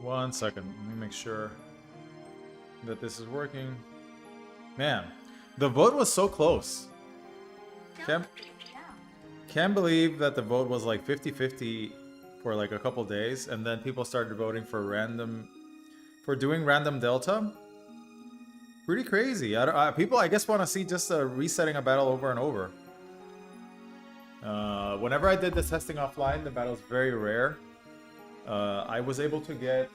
1 second. Let me make sure that this is working. Man, the vote was so close. Can't believe that the vote was like 50-50 for like a couple days, and then people started voting for doing random delta. Pretty crazy. People, I guess, want to see just resetting a battle over and over. Whenever I did the testing offline, the battle's very rare. I was able to get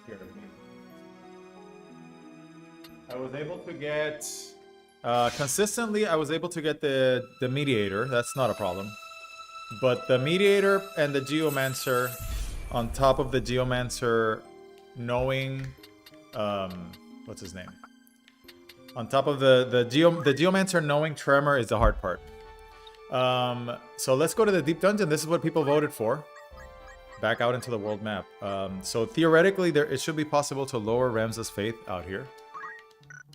consistently. I was able to get the mediator. That's not a problem. But the mediator and the geomancer, on top of the geomancer knowing, what's his name? On top of the geomancer knowing tremor is the hard part. So let's go to the deep dungeon. This is what people voted for. Back out into the world map. So theoretically, it should be possible to lower Ramza's faith out here.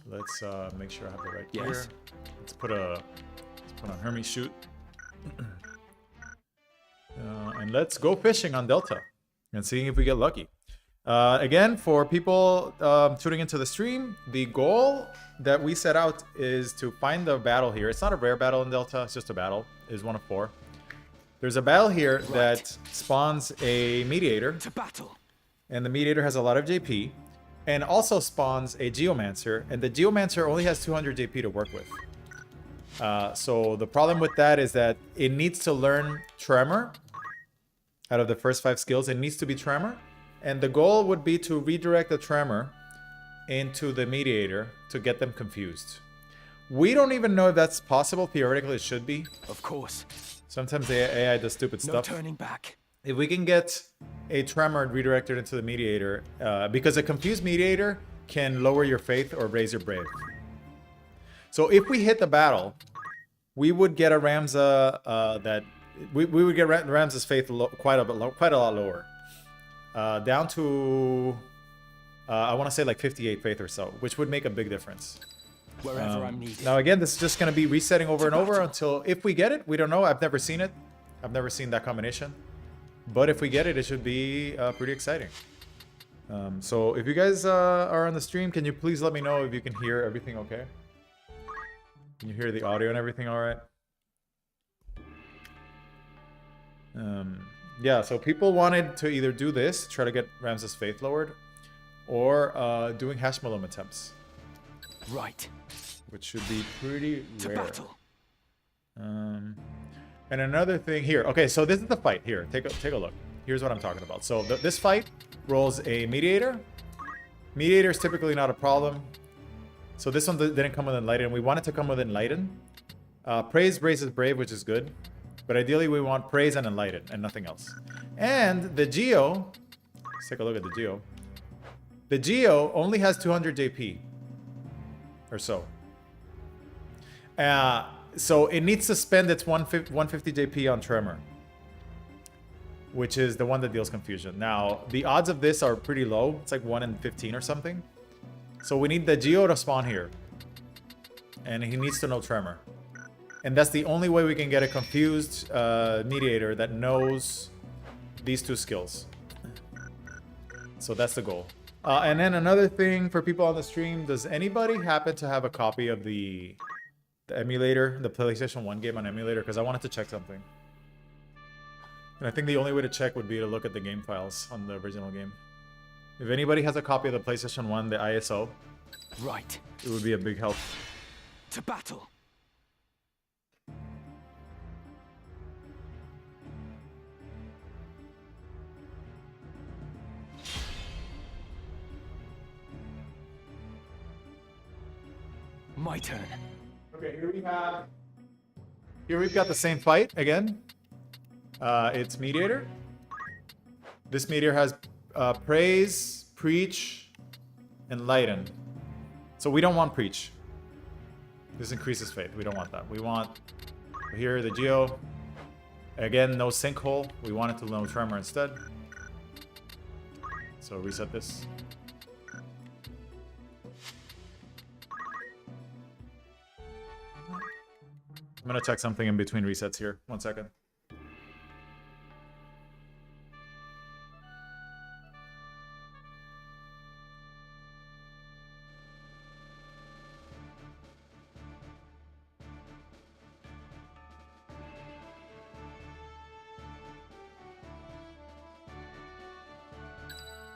Let's make sure I have the right gear. Let's put on Hermes shoot. And let's go fishing on Delta and seeing if we get lucky. Again, for people tuning into the stream, the goal that we set out is to find the battle here. It's not a rare battle in Delta, it's just a battle. It's 1 of 4. There's a battle here that spawns a mediator. To battle. And the mediator has a lot of JP. And also spawns a geomancer. And the geomancer only has 200 JP to work with. So the problem with that is that it needs to learn tremor. Out of the first 5 skills, it needs to be tremor. And the goal would be to redirect the tremor into the mediator to get them confused. We don't even know if that's possible. Theoretically, it should be. Of course. Sometimes the AI does stupid stuff. No turning back. If we can get a tremor redirected into the mediator, because a confused mediator can lower your faith or raise your brave. So if we hit the battle, we would get a Ramza we would get Ramza's faith quite a lot lower. Down to I want to say like 58 faith or so, which would make a big difference. Wherever I'm needed. Now again, this is just going to be resetting over and over until if we get it. We don't know. I've never seen it. I've never seen that combination. But if we get it, it should be pretty exciting. So if you guys are on the stream, can you please let me know if you can hear everything okay? Can you hear the audio and everything all right? Yeah, so people wanted to either do this, try to get Ramza's faith lowered, or doing Hashmalom attempts. Right. Which should be pretty rare. To battle. And another thing here. Okay, so this is the fight. Here, take a look. Here's what I'm talking about. So this fight rolls a mediator. Mediator is typically not a problem. So this one didn't come with Enlighten. We want it to come with Enlighten. Praise raises Brave, which is good. But ideally, we want Praise and Enlighten and nothing else. And the Geo, let's take a look at the Geo. The Geo only has 200 JP or so. So it needs to spend its 150 JP on Tremor, which is the one that deals confusion. Now, the odds of this are pretty low. It's like 1 in 15 or something. So we need the Geo to spawn here. And he needs to know Tremor. And that's the only way we can get a confused mediator that knows these 2 skills. So that's the goal. And then another thing for people on the stream, does anybody happen to have a copy of the emulator, the PlayStation 1 game on emulator? Because I wanted to check something. And I think the only way to check would be to look at the game files on the original game. If anybody has a copy of the PlayStation 1, the ISO, right, it would be a big help. To battle. My turn. Okay, here we've got the same fight again. It's Mediator. This Mediator has Praise, Preach, Enlighten. So we don't want Preach. This increases faith. We don't want that. We want here the Geo. Again, no Sinkhole. We want it to know Tremor instead. So reset this. I'm gonna check something in between resets here. 1 second.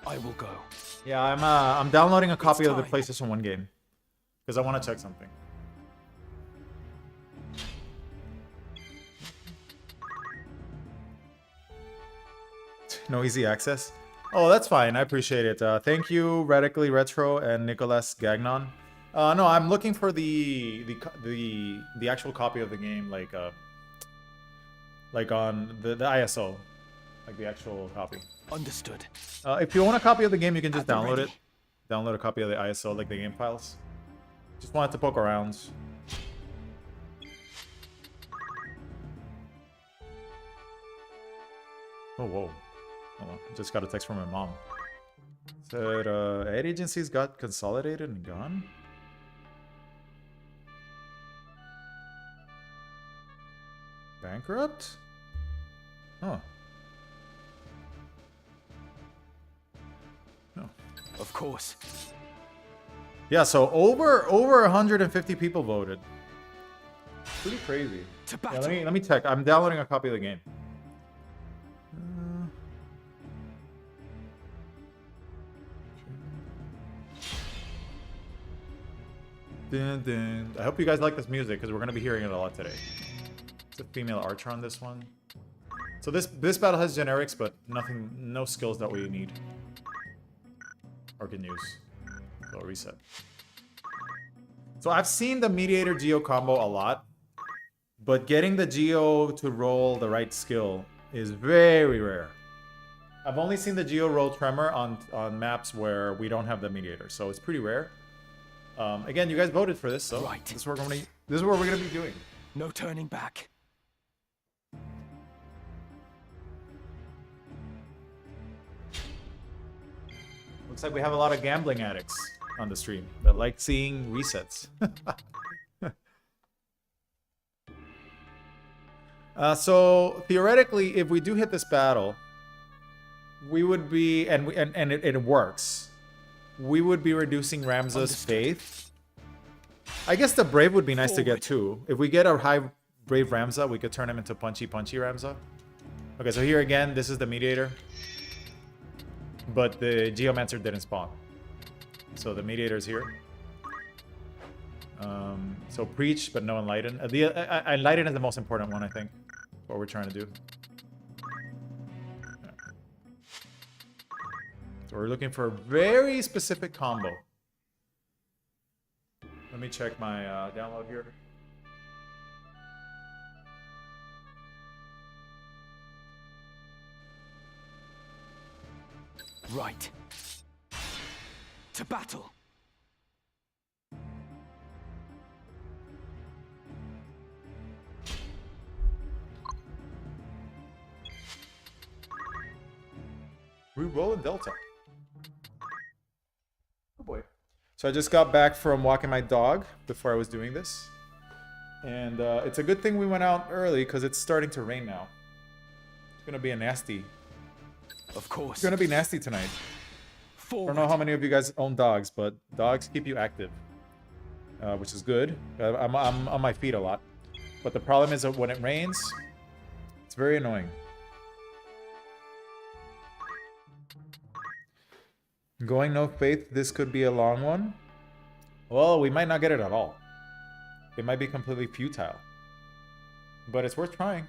I will go. Yeah, I'm downloading a copy of the time. PlayStation 1 game. Because I want to check something. No easy access? Oh, that's fine. I appreciate it. Thank you, Radically Retro and Nicolas Gagnon. No, I'm looking for the actual copy of the game, like on the ISO, like the actual copy. Understood. If you want a copy of the game, you can just At the download ready. it. Download a copy of the ISO, like the game files. Just wanted to poke around. Oh, whoa. Hold on. Just got a text from my mom. Said, ad agencies got consolidated and gone? Bankrupt? Huh. No. Of course. Yeah, so over 150 people voted. Pretty crazy. To Yeah, battle. let me check. I'm downloading a copy of the game. Dun, dun. I hope you guys like this music because we're gonna be hearing it a lot today. It's a female archer on this one. So this battle has generics, but no skills that we need or can use. So reset. So I've seen the mediator geo combo a lot, but getting the geo to roll the right skill is very rare. I've only seen the geo roll tremor on maps where we don't have the mediator, so it's pretty rare. Again, you guys voted for this, so Right. this is what we're gonna be doing. No turning back. Looks like we have a lot of gambling addicts on the stream that like seeing resets. So theoretically, if we do hit this battle, we would be, and it works. We would be reducing Ramza's Understood. faith. I guess the Brave would be nice to get Forward. too. If we get a high Brave Ramza, we could turn him into punchy Ramza. Okay, so here again, this is the mediator. But the Geomancer didn't spawn. So the mediator's here. So Preach, but no Enlighten. Enlighten is the most important one, I think. What we're trying to do. So we're looking for a very specific combo. Let me check my download here. Right. To battle. Reroll in Delta. Oh boy. So I just got back from walking my dog before I was doing this. And it's a good thing we went out early because it's starting to rain now. It's gonna be a nasty. Of course. It's gonna be nasty tonight. I Forward. don't know how many of you guys own dogs, but dogs keep you active, which is good. I'm on my feet a lot, but the problem is that when it rains, it's very annoying. Going no faith, this could be a long one. Well, we might not get it at all. It might be completely futile, but it's worth trying.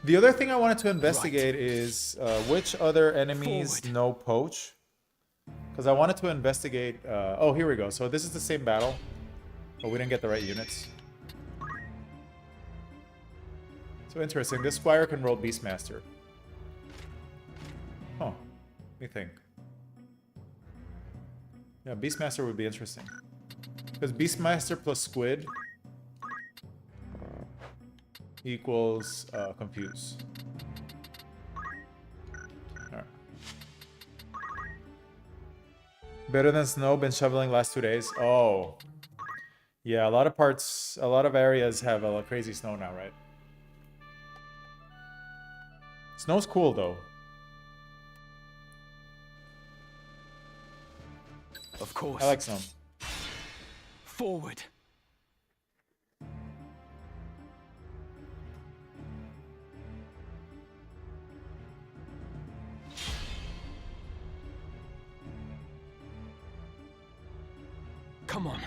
The other thing I wanted to investigate is which other enemies Forward. know poach. Because I wanted to investigate... oh, here we go. So this is the same battle, but we didn't get the right units. So interesting. This Squire can roll Beastmaster. Huh. Let me think. Yeah, Beastmaster would be interesting. Because Beastmaster plus Squid equals Confuse. Alright. Better than snow, been shoveling last 2 days. Oh. Yeah, a lot of parts, a lot of areas have a crazy snow now, right? Snow's cool though. Of course. I like snow. Forward. Come on.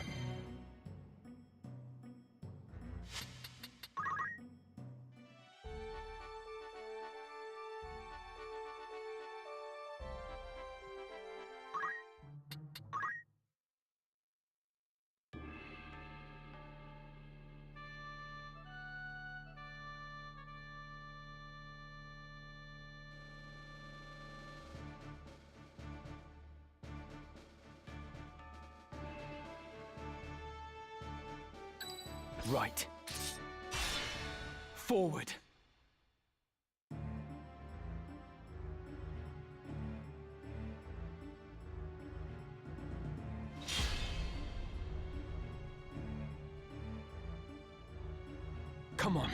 Right. Forward. Come on.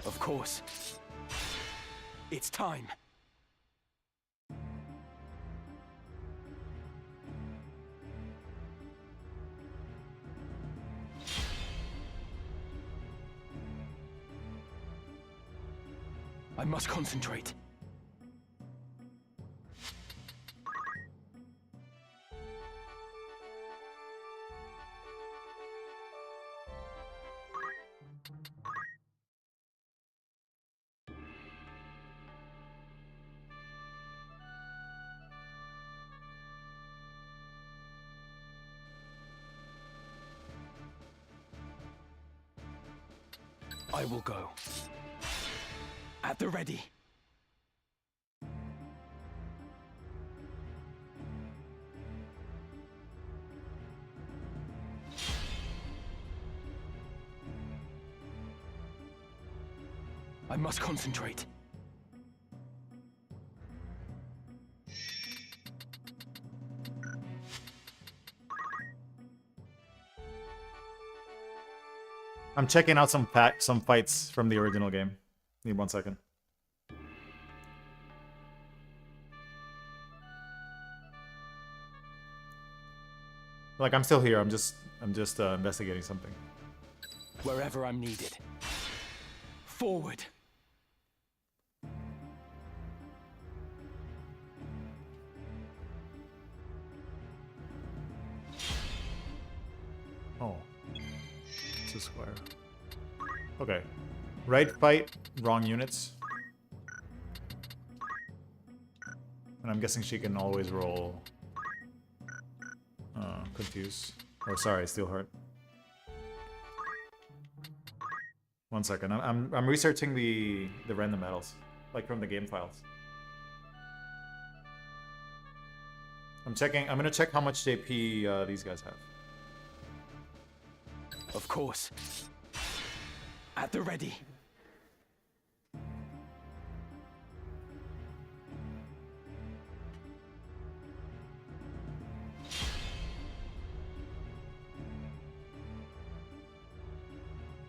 Of course. It's time. I must concentrate. I will go. At the ready. I must concentrate. I'm checking out some fights from the original game. Need 1 second. Like, I'm still here. I'm just investigating something. Wherever I'm needed. Forward. Oh. It's a square. Okay. Right fight, wrong units. And I'm guessing she can always roll... confuse. Or sorry, Steel Heart. 1 second. I'm researching the random medals. Like from the game files. I'm gonna check how much JP these guys have. Of course. At the ready.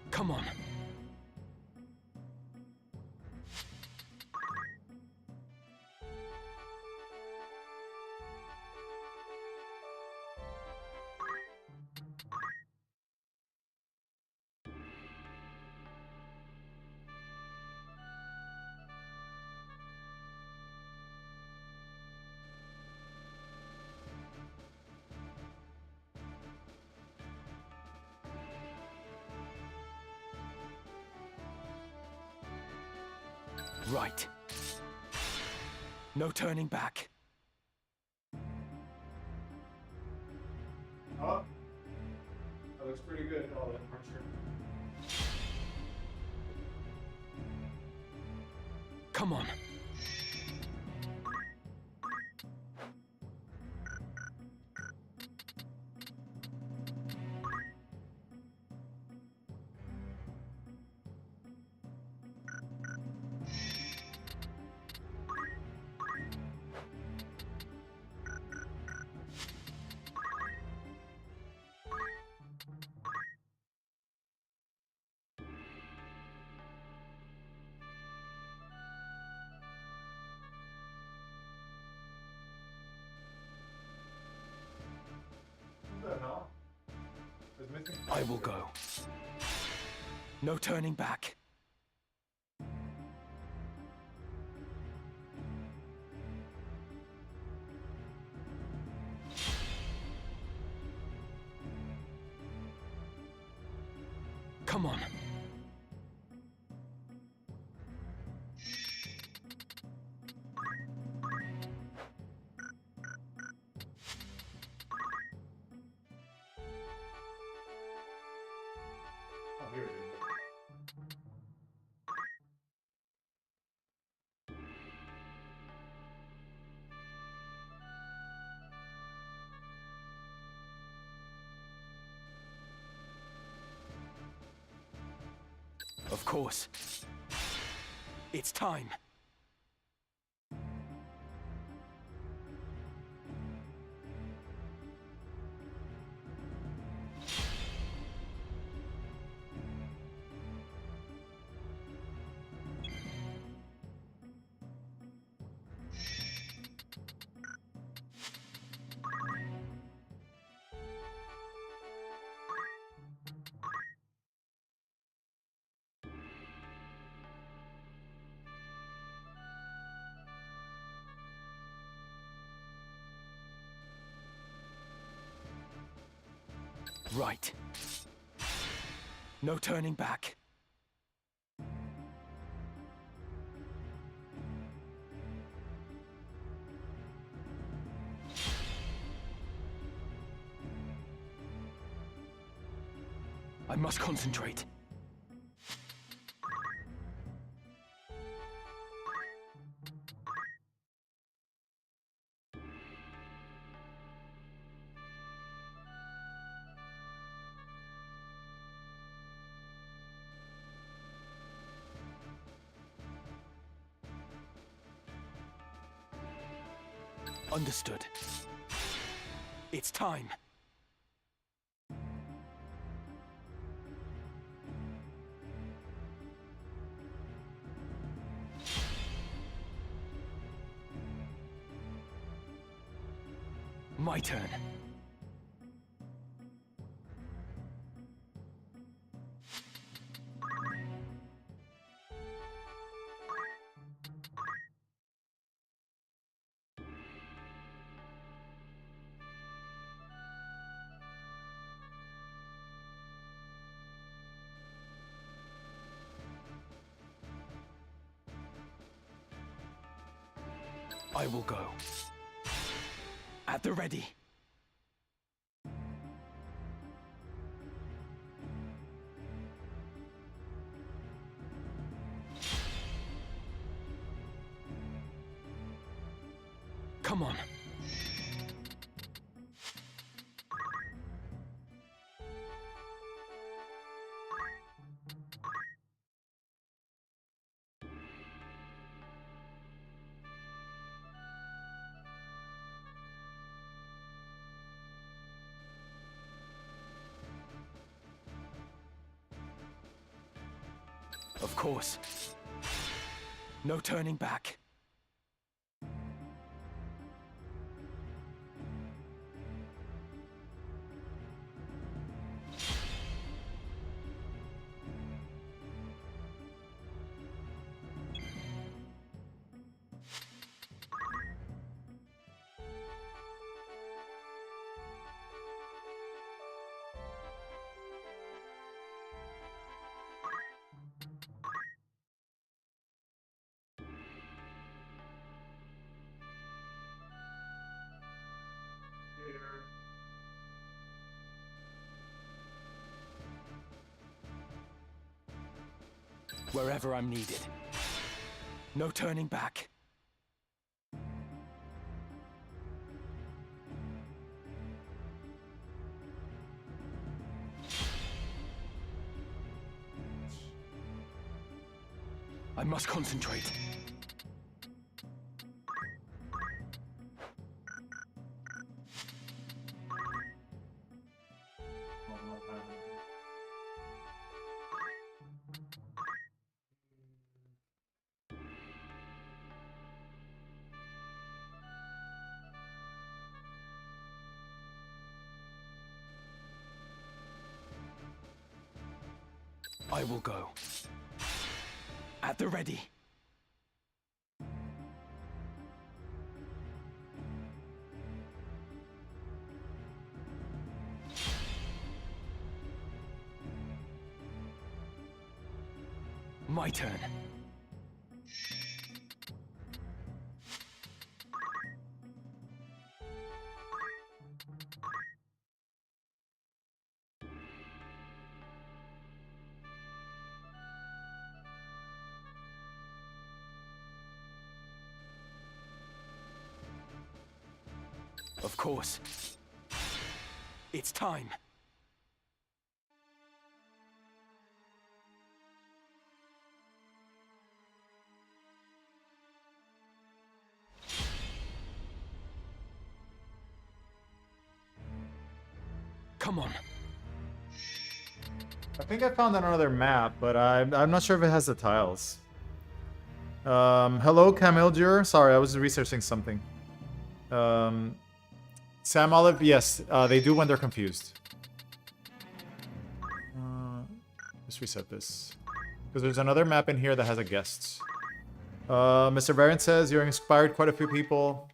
Come on. Right. No turning back. Oh, that looks pretty good. Oh, that pressure. Come on. What the hell? It's missing. I will go. No turning back. Come on. Oh, here it is. Of course. It's time. Right. No turning back. I must concentrate. Understood. It's time. My turn. I will go. At the ready. Come on. Of course. No turning back. Wherever I'm needed. No turning back. I must concentrate. I will go. At the ready. My turn. Of course. It's time. Come on. I think I found another map, but I'm not sure if it has the tiles. Hello, Camildure. Sorry, I was researching something. Sam Olive, yes, they do when they're confused. Let's reset this. Because there's another map in here that has a guest. Mr. Variant says, you're inspired quite a few people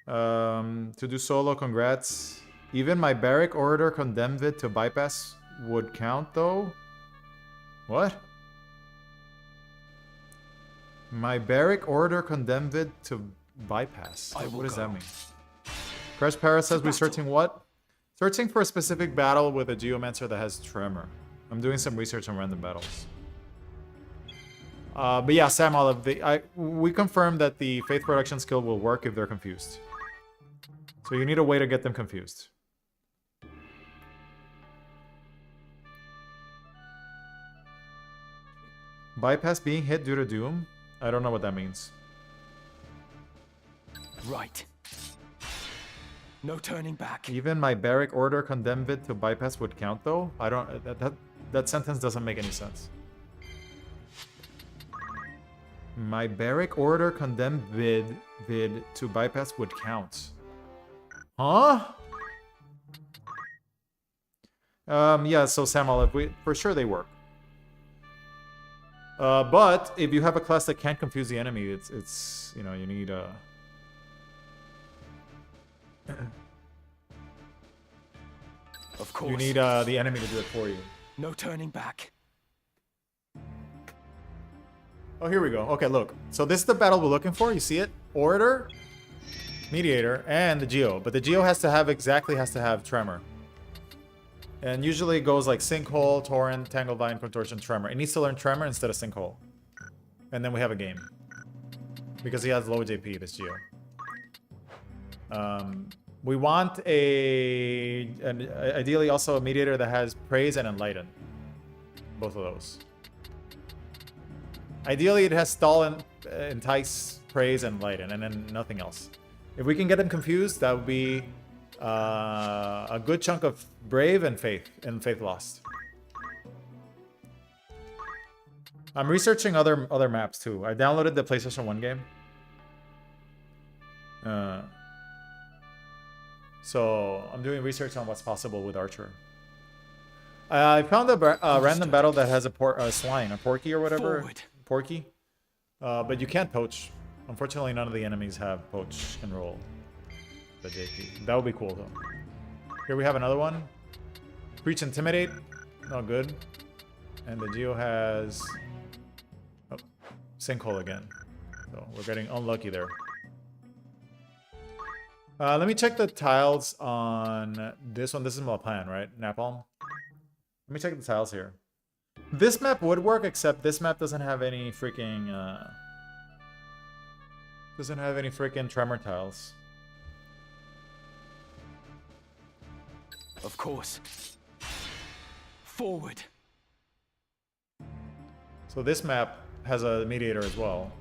to do solo, congrats. Even my barrack order condemned it to bypass would count, though? What? My barrack order condemned it to bypass. What does that mean? Crash Para says we're searching what? Searching for a specific battle with a Geomancer that has Tremor. I'm doing some research on random battles. But yeah, Sam Olive, we confirmed that the Faith Production skill will work if they're confused. So you need a way to get them confused. Bypass being hit due to Doom? I don't know what that means. Right. No turning back. Even my barrack order condemned it to bypass would count, though? I don't... That sentence doesn't make any sense. My barrack order condemned vid to bypass would count. Huh? Yeah, so Sam Olive, for sure they work. But if you have a class that can't confuse the enemy, it's you know, you need a... Of course. You need the enemy to do it for you. No turning back. Oh, here we go. Okay, look. So this is the battle we're looking for. You see it? Orator, Mediator, and the Geo. But the Geo has to have Tremor. And usually it goes like Sinkhole, Torrent, Tanglevine, Contortion, Tremor. It needs to learn Tremor instead of Sinkhole. And then we have a game. Because he has low JP, this Geo. We want ideally also a Mediator that has Praise and Enlighten. Both of those. Ideally, it has Stall and Entice, Praise, and Enlighten, and then nothing else. If we can get them confused, that would be a good chunk of Brave and Faith Lost. I'm researching other maps too. I downloaded the PlayStation 1 game. So I'm doing research on what's possible with Archer. I found a random battle that has a swine, a Porky or whatever. Forward. Porky. But you can't poach. Unfortunately, none of the enemies have poach and roll. The JP. That would be cool though. Here we have another one. Preach Intimidate. Not good. And the Geo has... Oh, Sinkhole again. So we're getting unlucky there. Let me check the tiles on this one. This is my plan, right? Napalm. Let me check the tiles here. This map would work, except this map doesn't have any freaking tremor tiles. Of course. Forward. So this map has a mediator as well.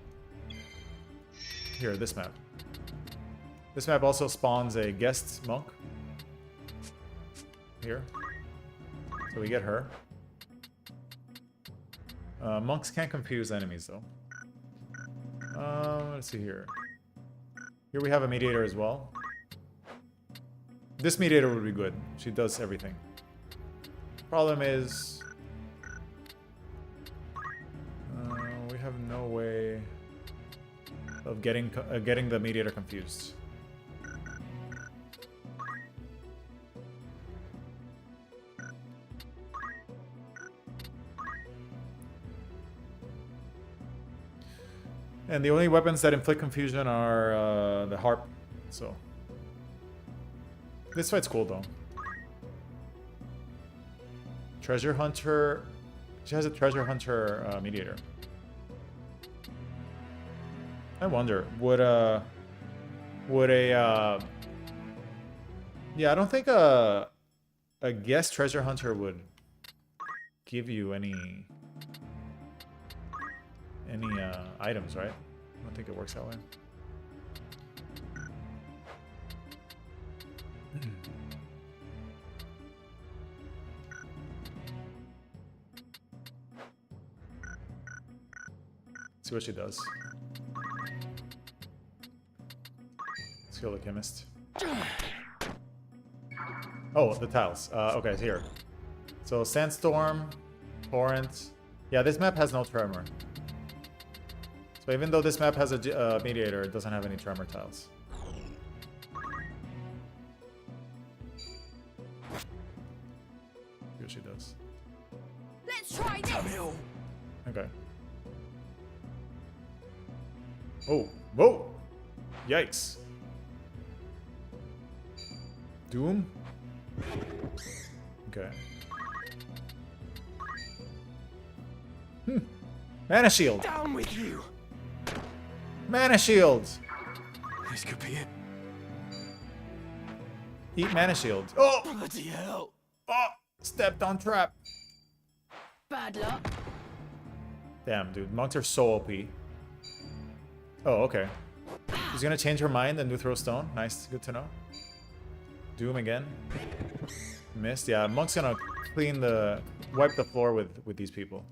Here, this map. This map also spawns a guest monk. Here. So we get her. Monks can't confuse enemies, though. Let's see here. Here we have a mediator as well. This mediator would be good. She does everything. Problem is... we have no way of getting the mediator confused. And the only weapons that inflict confusion are the harp, so... This fight's cool, though. Treasure Hunter... She has a Treasure Hunter mediator. I wonder, would a... Yeah, I don't think a guest Treasure Hunter would give you any items, right? I don't think it works that way. See what she does. Let's kill the chemist. Oh, the tiles. Okay, it's here. So Sandstorm, Torrent. Yeah, this map has no tremor. So even though this map has a mediator, it doesn't have any tremor tiles. See what she does. Let's try this. Okay. Oh, whoa! Yikes. Doom? Okay. Mana shield! Down with you. Mana shield! This could be it. Eat mana shield. Oh! Bloody hell. Oh! Stepped on trap. Bad luck. Damn, dude. Monks are so OP. Oh, okay. She's gonna change her mind and do throw stone. Nice, good to know. Doom again. Missed. Yeah, Monk's gonna wipe the floor with these people.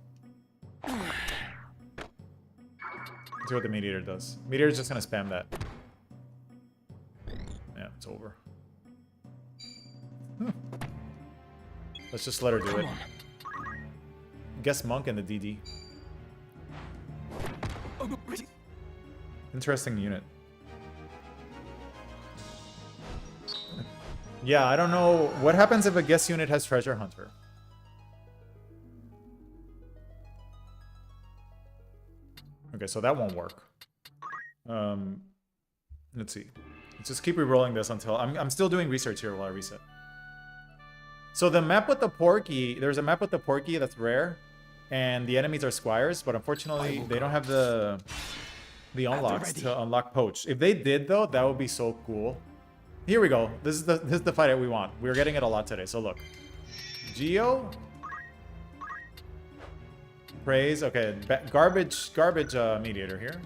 See what the mediator does. Mediator's just gonna spam that. Yeah, it's over. Let's just let her do it. Guess Monk and the DD. Interesting unit. Yeah, I don't know. What happens if a guest unit has Treasure Hunter? Okay, so that won't work. Let's see. Let's just keep rerolling this until... I'm still doing research here while I reset. So the map with the Porky... There's a map with the Porky that's rare. And the enemies are Squires, but unfortunately they don't have the unlocks to unlock Poach. If they did, though, that would be so cool. Here we go. This is the fight that we want. We're getting it a lot today, so look. Geo. Praise. Okay, garbage mediator here.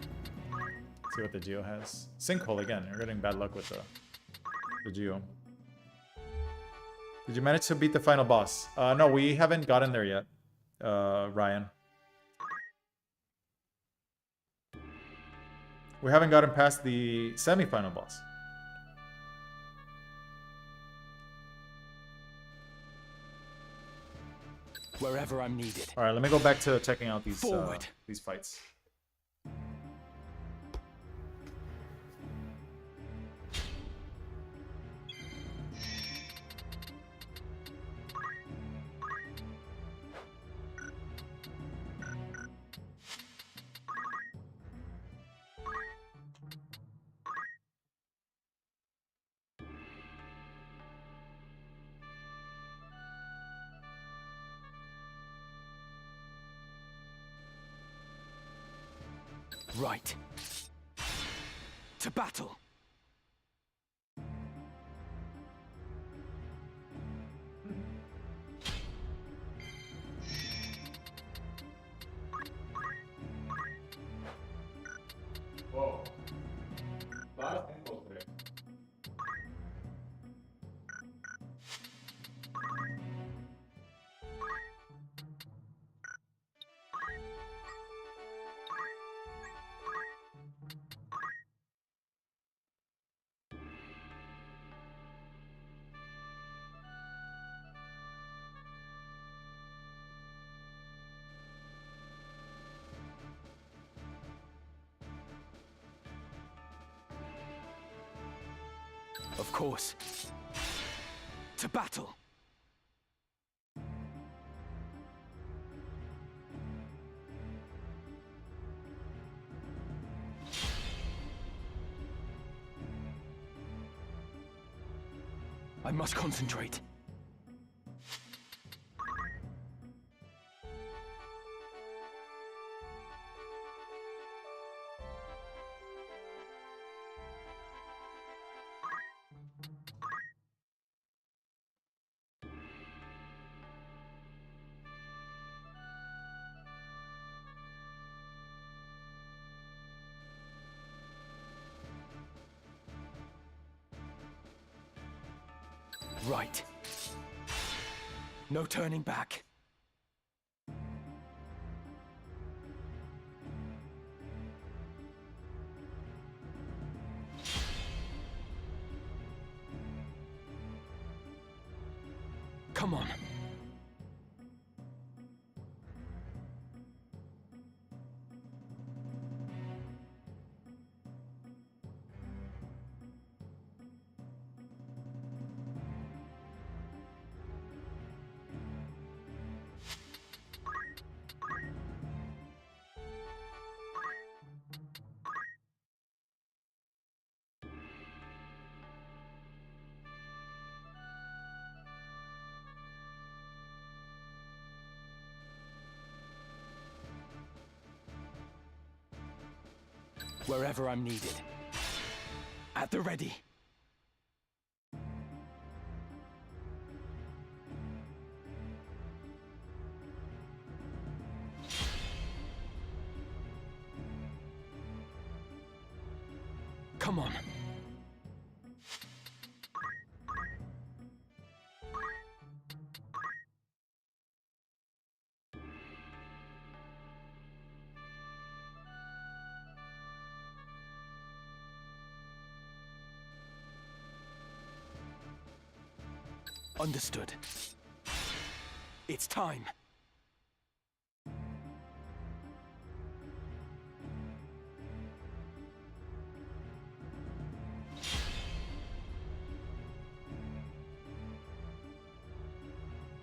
Let's see what the Geo has. Sinkhole again. You're getting bad luck with the Geo. Did you manage to beat the final boss? No, we haven't gotten there yet, Ryan. We haven't gotten past the semi-final boss. Wherever I'm needed. All right, let me go back to checking out these fights. Right. To battle. Whoa. A lot of info today. Of course. To battle. I must concentrate. Right. No turning back. Come on. Wherever I'm needed. At the ready. Come on. Understood. It's time.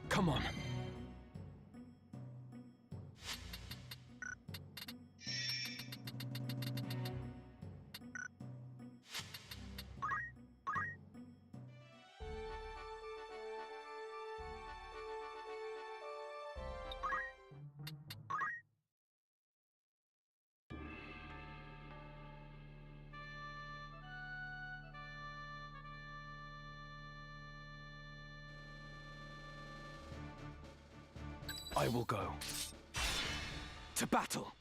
Come on. I will go. To battle.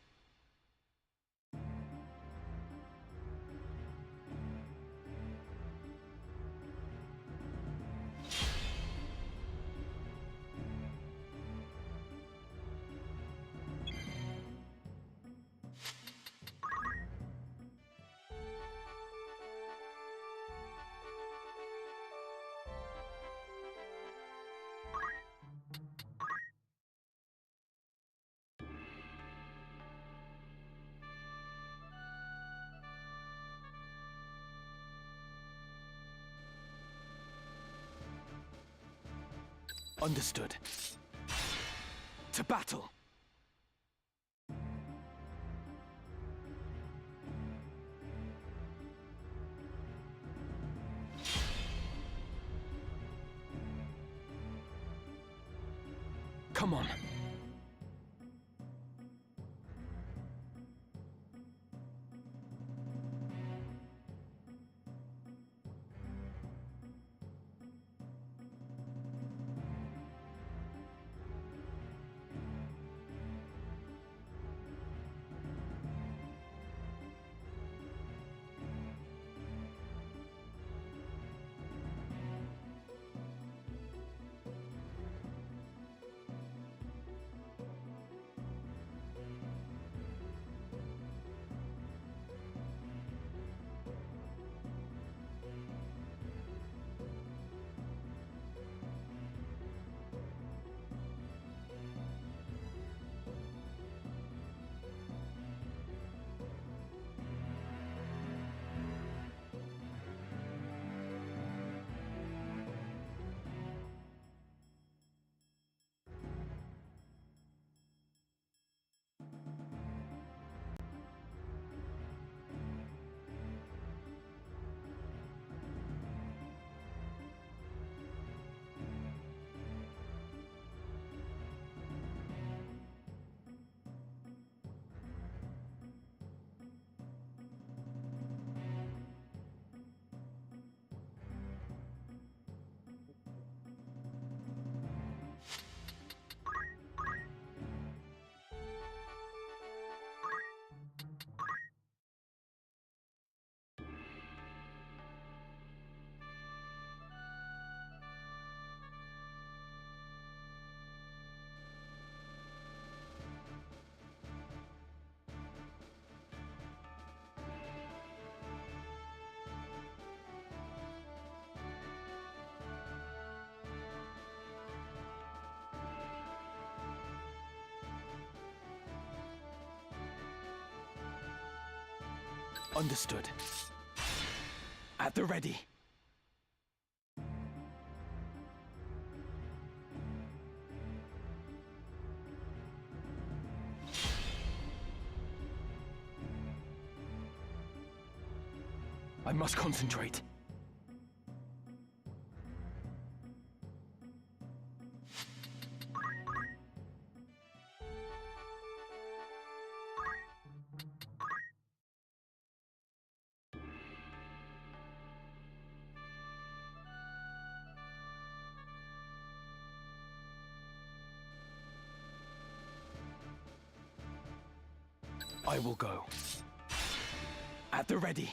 Understood. To battle. Come on. Understood. At the ready. I must concentrate. I will go. At the ready.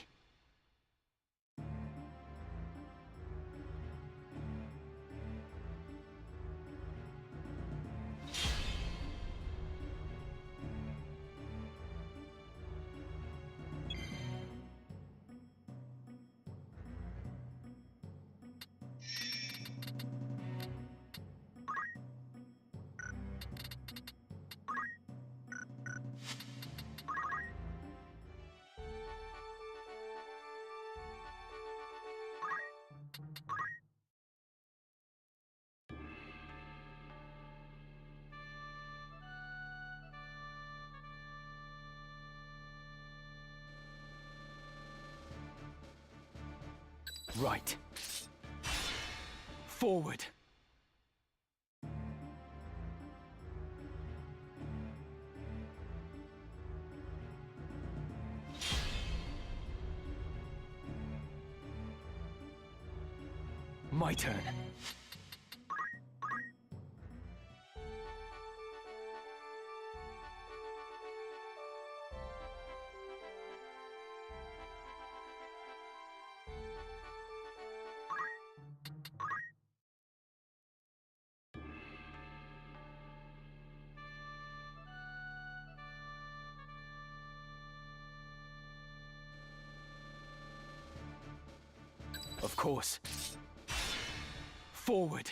Right. Forward. My turn. Of course. Forward.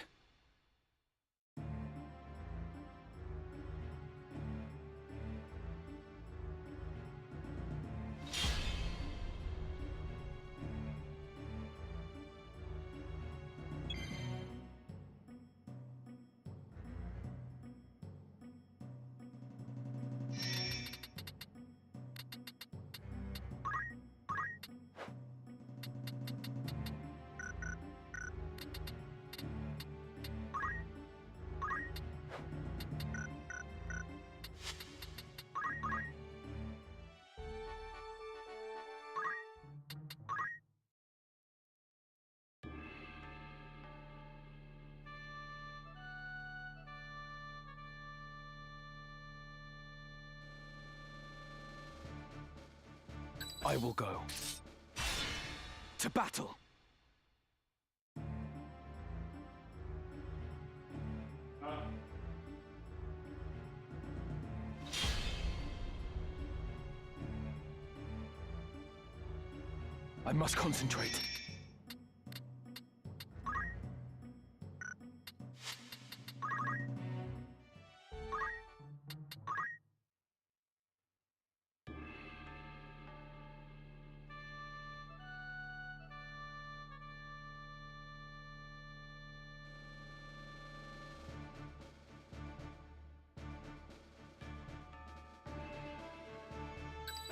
I will go. To battle! I must concentrate.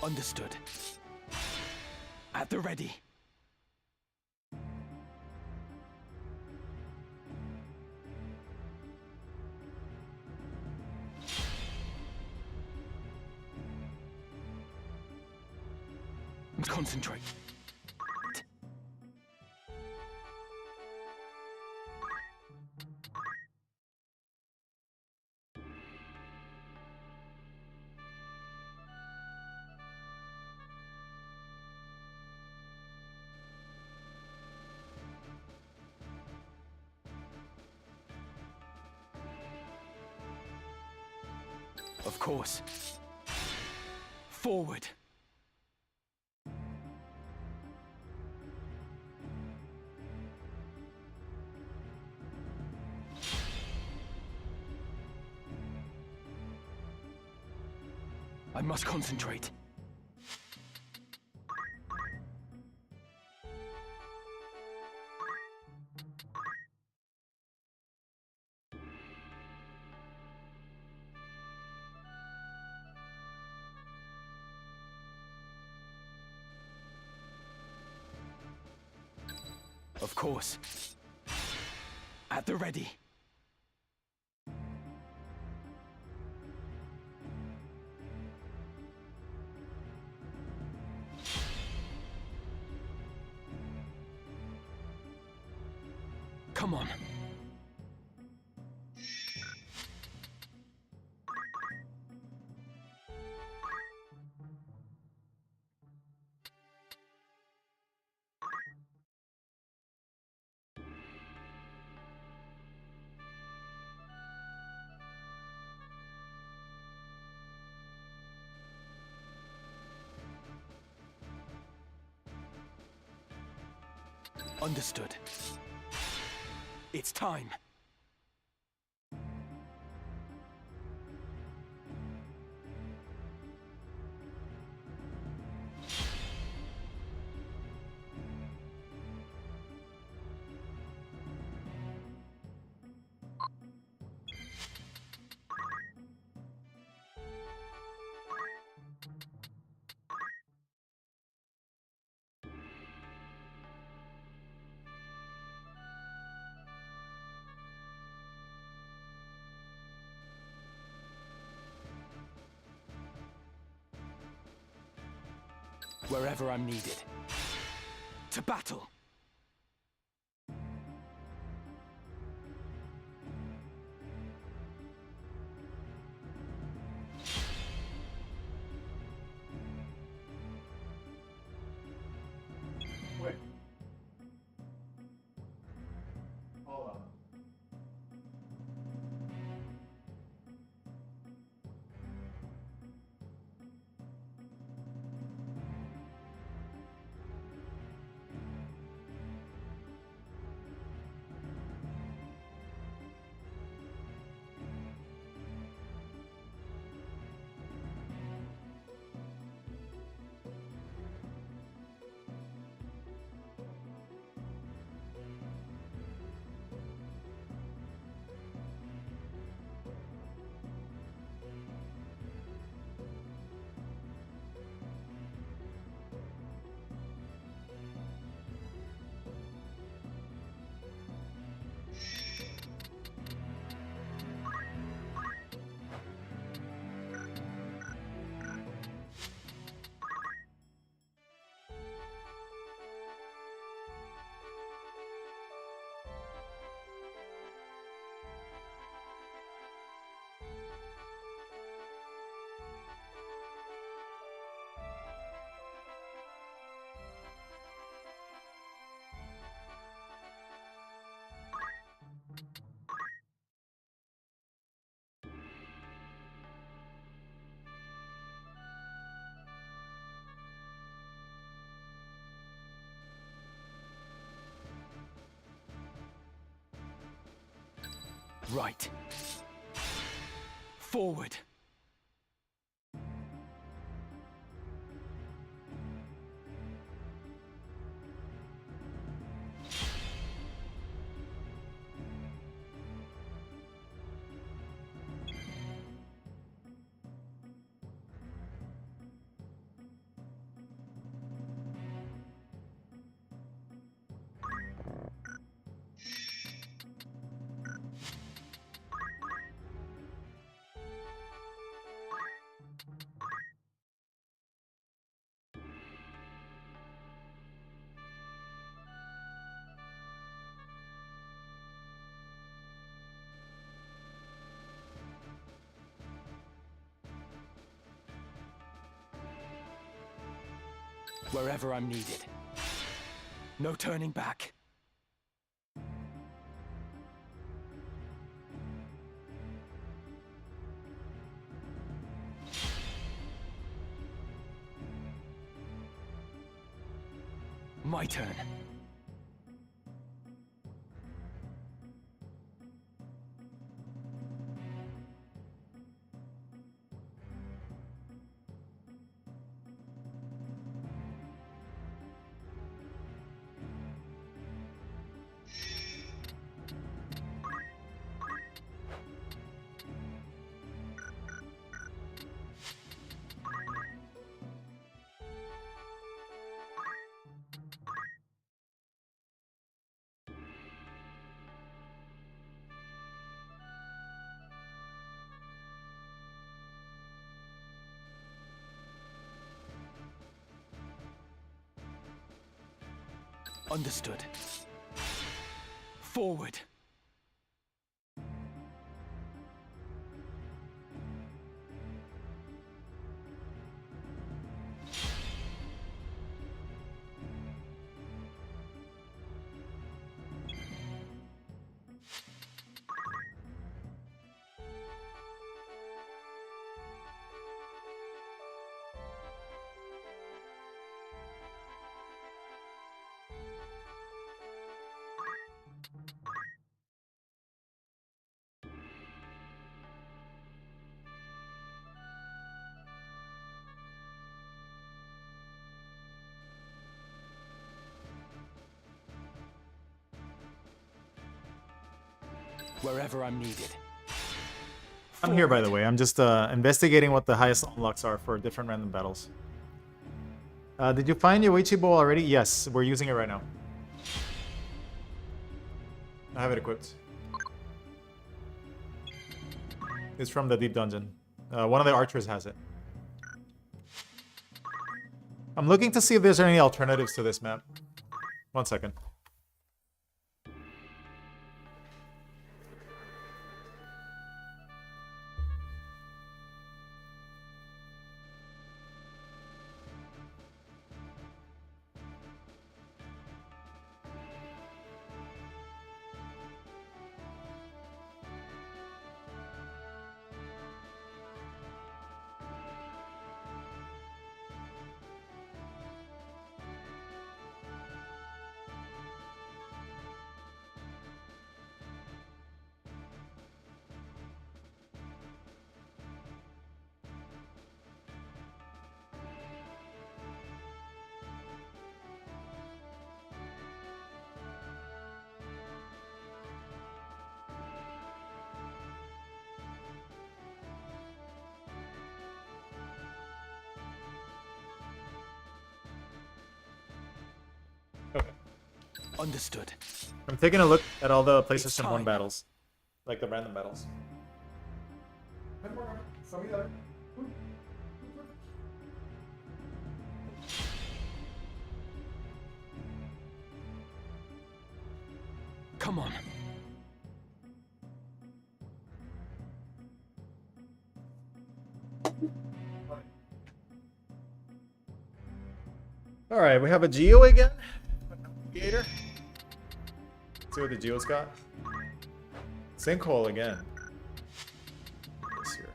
Understood. At the ready. Concentrate. Of course. Forward. I must concentrate. Of course. At the ready. Come on. Understood. It's time. Wherever I'm needed. To battle! Wait. Hold on. Right. Forward. Wherever I'm needed. No turning back. My turn. Understood. Forward. Wherever I'm needed. I'm here, by the way. I'm just investigating what the highest unlocks are for different random battles. Did you find your Yoichi bow already? Yes, we're using it right now. I have it equipped. It's from the deep dungeon. One of the archers has it. I'm looking to see if there's any alternatives to this map. 1 second. Understood. I'm taking a look at all the PlayStation It's 1 time. battles. Like the random battles. Come on. Alright, we have a Geo again. Gator. Let's see what the Geo's got. Sinkhole again. This here.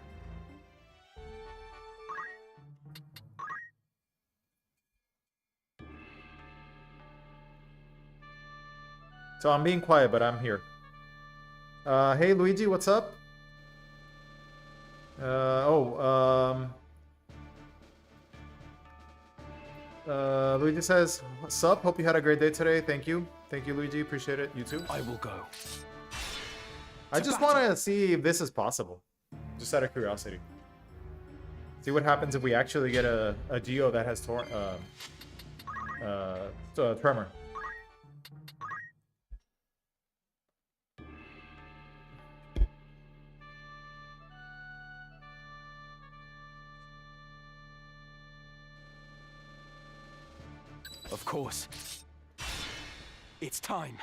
So I'm being quiet, but I'm here. Hey Luigi, what's up? Luigi says, what's up? Hope you had a great day today. Thank you. Thank you, Luigi. Appreciate it. You too. I will go. I just want to see if this is possible. Just out of curiosity. See what happens if we actually get a Geo that has tremor. Of course. It's time.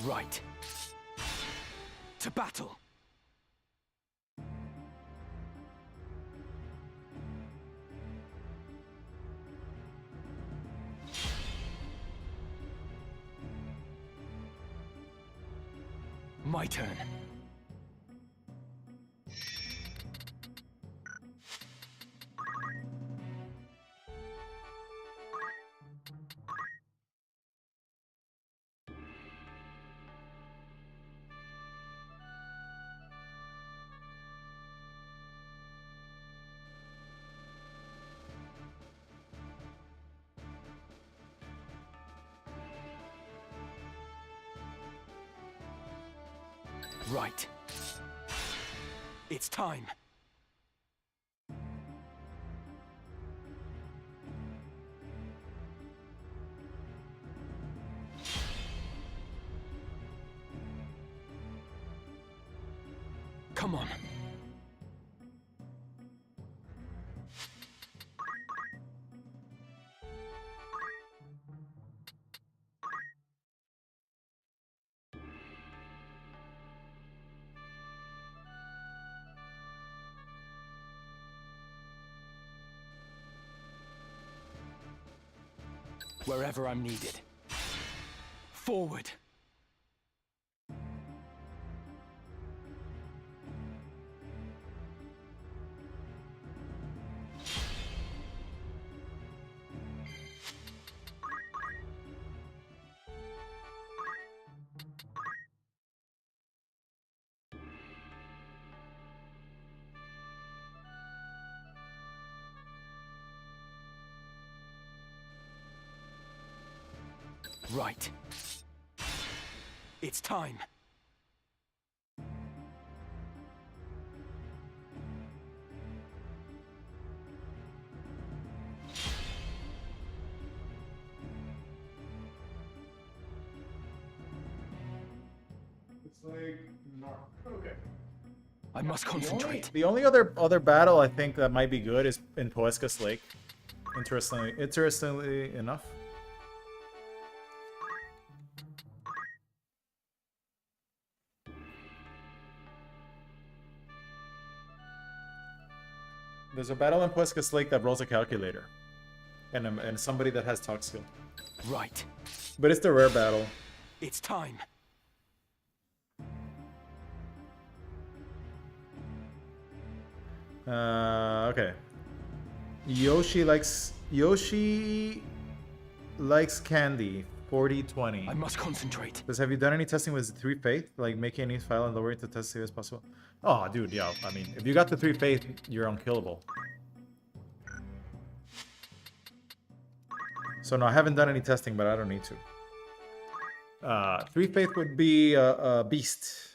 Right. To battle. My turn. Right. It's time. Come on. Wherever I'm needed. Forward. Right. It's time. It's like okay. I must concentrate. The only other battle I think that might be good is in Poesca's Lake. Interestingly enough. There's a battle in Poesca's Lake that rolls a calculator. And somebody that has talk skill. Right. But it's the rare battle. It's time. Okay. Yoshi likes candy. 40/20. I must concentrate. Says, have you done any testing with 3 faith? Like making any file and lowering it to test as possible? Oh, dude, yeah. I mean, if you got the 3 faith, you're unkillable. So no, I haven't done any testing, but I don't need to. 3 faith would be a beast.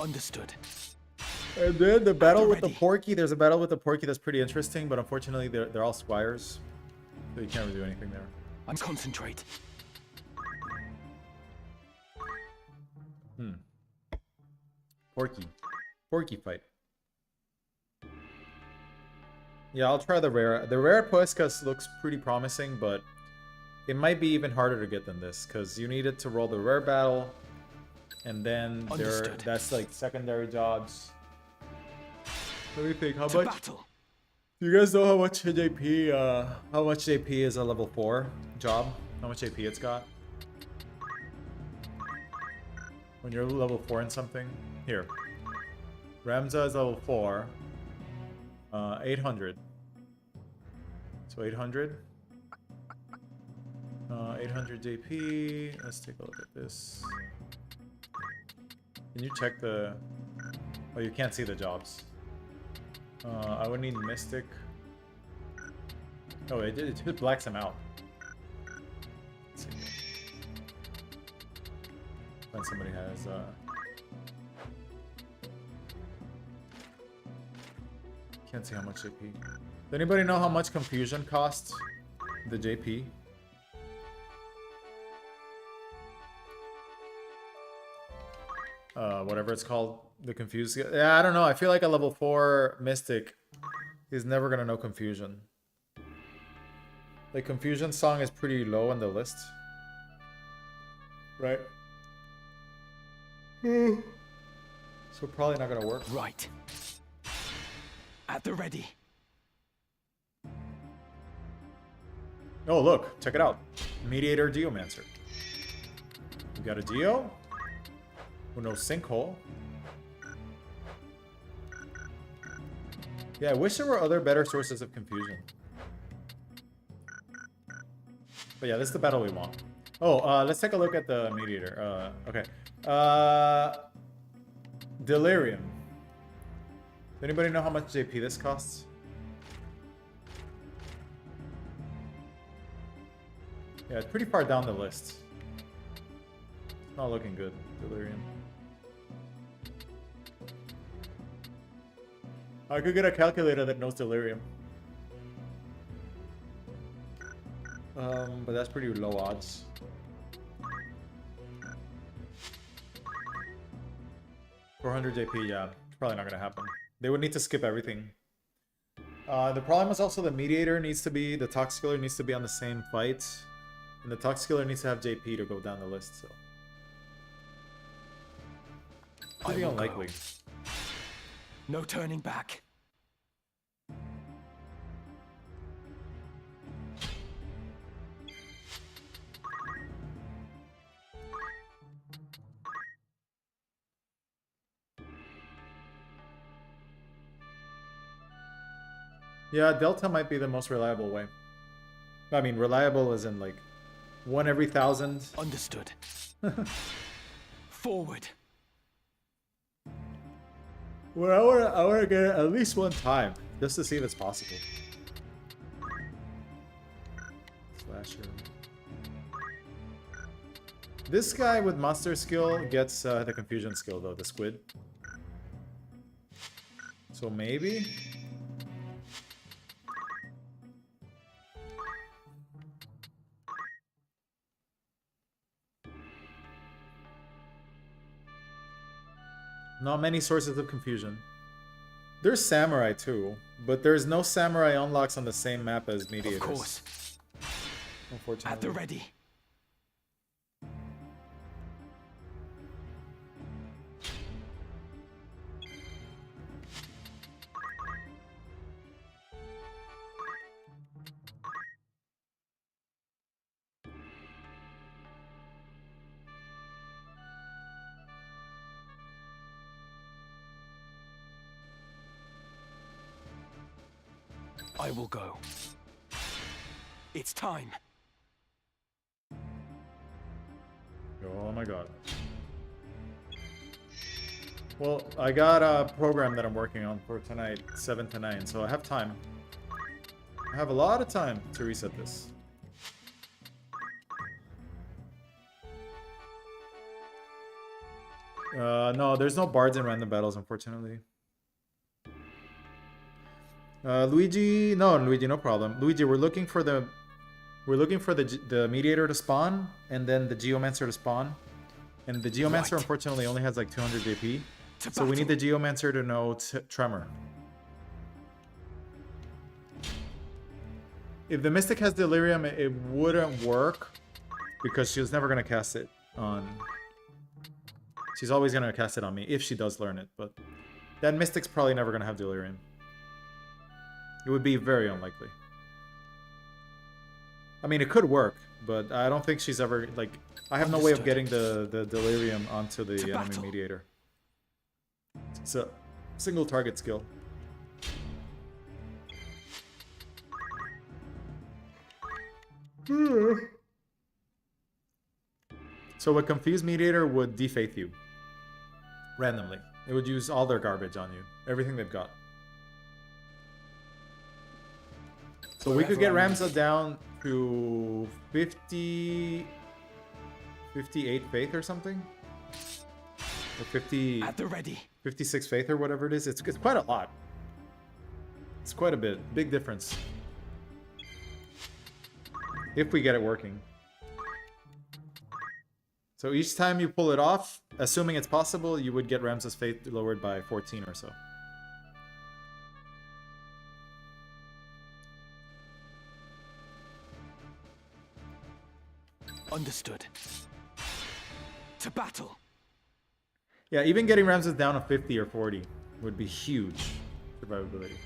Understood. And then the battle with the ready. Porky. There's a battle with the Porky that's pretty interesting, but unfortunately they're all squires, so you can't really do anything there. I'm concentrate. Porky fight. Yeah, I'll try the rare. The rare Poescas looks pretty promising, but it might be even harder to get than this, because you needed to roll the rare battle, and then that's like secondary jobs. Let me think, how much? Battle. Do you guys know how much JP is a level 4 job? How much AP it's got? When you're level 4 in something? Here. Ramza is level 4. 800. So 800. 800 JP. Let's take a look at this. Can you check the... Oh, you can't see the jobs. I would need Mystic. Oh, it just blacks him out. Let's see. When somebody has... Can't see how much JP. Does anybody know how much confusion costs? The JP? Whatever it's called. The confused... Yeah, I don't know. I feel like a level 4 Mystic is never gonna know confusion. The confusion song is pretty low on the list. Right? So probably not gonna work. Right. At the ready. Oh, look. Check it out. Mediator Geomancer. We got a Geo. Who knows Sinkhole. Yeah, I wish there were other better sources of confusion. But yeah, this is the battle we want. Oh, let's take a look at the Mediator. Okay. Delirium. Does anybody know how much JP this costs? Yeah, it's pretty far down the list. It's not looking good, Delirium. I could get a calculator that knows Delirium. But that's pretty low odds. $400 JP, yeah. It's probably not gonna happen. They would need to skip everything. The problem is also the mediator needs to be, the tox killer needs to be on the same fight. And the tox killer needs to have JP to go down the list, so. Pretty unlikely. Go. No turning back. Yeah, Delta might be the most reliable way. I mean, reliable as in like 1 every 1,000. Understood. Forward. Well, I wanna get it at least 1 time, just to see if it's possible. Slasher. This guy with monster skill gets the confusion skill though, the squid. So maybe? Not many sources of confusion. There's samurai too, but there's no samurai unlocks on the same map as mediators. Of course. Unfortunately. At the ready. I will go. It's time. Oh my god. Well, I got a program that I'm working on for tonight, 7 to 9, so I have time. I have a lot of time to reset this. No, there's no bards in random battles, unfortunately. Luigi, no problem. Luigi, we're looking for the mediator to spawn, and then the geomancer to spawn. And the geomancer, Right. unfortunately, only has like 200 JP. So we need the geomancer to know tremor. If the mystic has delirium, it wouldn't work because she's never gonna cast it on. She's always gonna cast it on me if she does learn it, but that mystic's probably never gonna have delirium. It would be very unlikely. I mean, it could work, but I don't think she's ever, like, I have no way of getting the delirium onto the enemy mediator. It's a single target skill. So a confused mediator would defaith you. Randomly. It would use all their garbage on you. Everything they've got. So we could get Ramza down to 58 faith or something? Or 50... At the ready. 56 faith or whatever it is. It's quite a lot. It's quite a bit. Big difference. If we get it working. So each time you pull it off, assuming it's possible, you would get Ramza's faith lowered by 14 or so. Understood. To battle. Yeah, even getting Ramza's down to 50 or 40 would be huge survivability.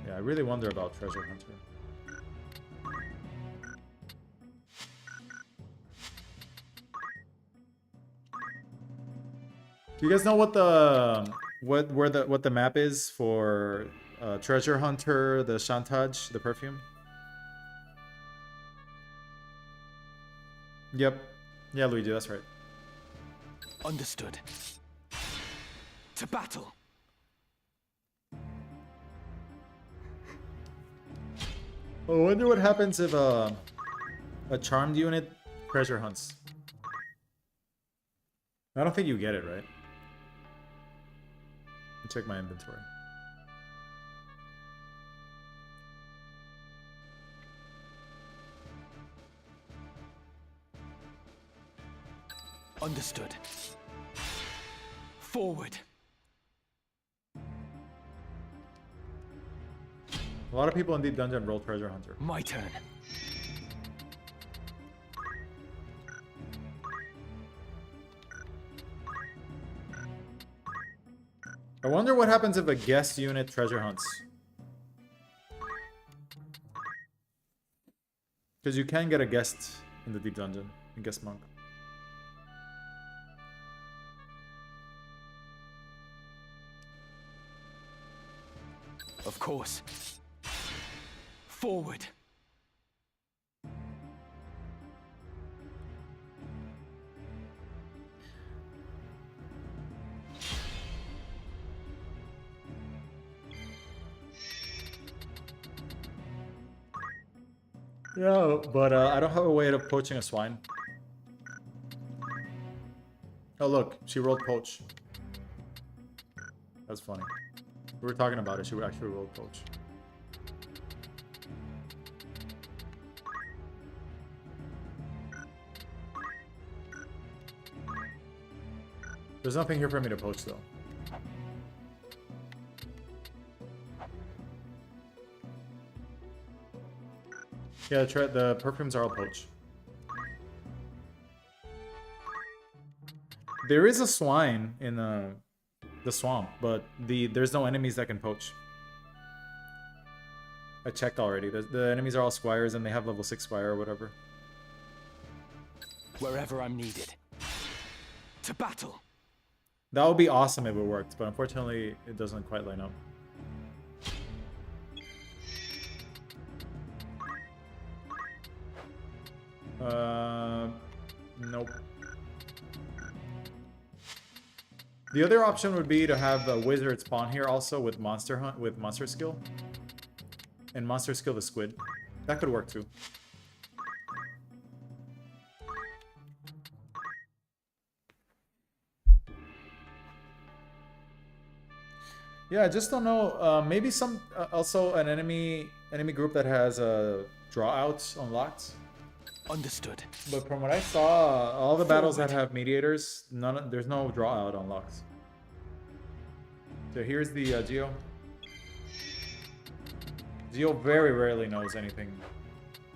Yeah, I really wonder about Treasure Hunter. Do you guys know what the map is for Treasure Hunter, the Chantage, the perfume? Yep. Yeah, Luigi, that's right. Understood. To battle. I wonder what happens if a charmed unit treasure hunts. I don't think you get it, right? Let me check my inventory. Understood. Forward. A lot of people in Deep Dungeon roll Treasure Hunter. My turn. I wonder what happens if a guest unit treasure hunts. Because you can get a guest in the Deep Dungeon, a guest monk. Of course. Forward. Yeah, but I don't have a way of poaching a swine. Oh look, she rolled poach. That's funny. We were talking about it, she would actually roll poach. There's nothing here for me to poach though. Yeah, the perfumes are all poach. There is a swine in the swamp, but there's no enemies that can poach. I checked already. The enemies are all squires and they have level 6 squire or whatever. Wherever I'm needed. To battle. That would be awesome if it worked, but unfortunately it doesn't quite line up. Nope. The other option would be to have a wizard spawn here also with monster hunt with monster skill. And monster skill the squid. That could work too. Yeah, I just don't know. Maybe some also an enemy group that has draw outs unlocked. Understood. But from what I saw, all the battles that have mediators, there's no draw out unlocked. So here's the Geo. Geo very rarely knows anything.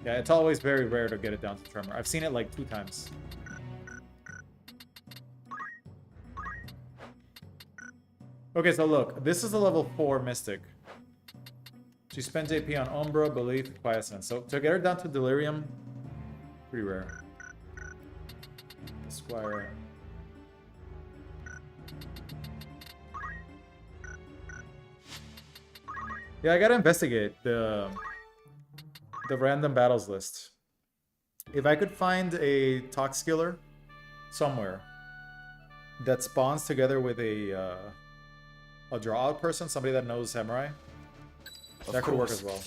Yeah, it's always very rare to get it down to Tremor. I've seen it like 2 times. Okay, so look, this is a level 4 Mystic. She spends AP on Umbra, Belief, Quiescence. So to get her down to Delirium, pretty rare. Squire. Yeah, I gotta investigate the random battles list. If I could find a Tox Killer somewhere that spawns together with a draw out person, somebody that knows Samurai, that could work as well.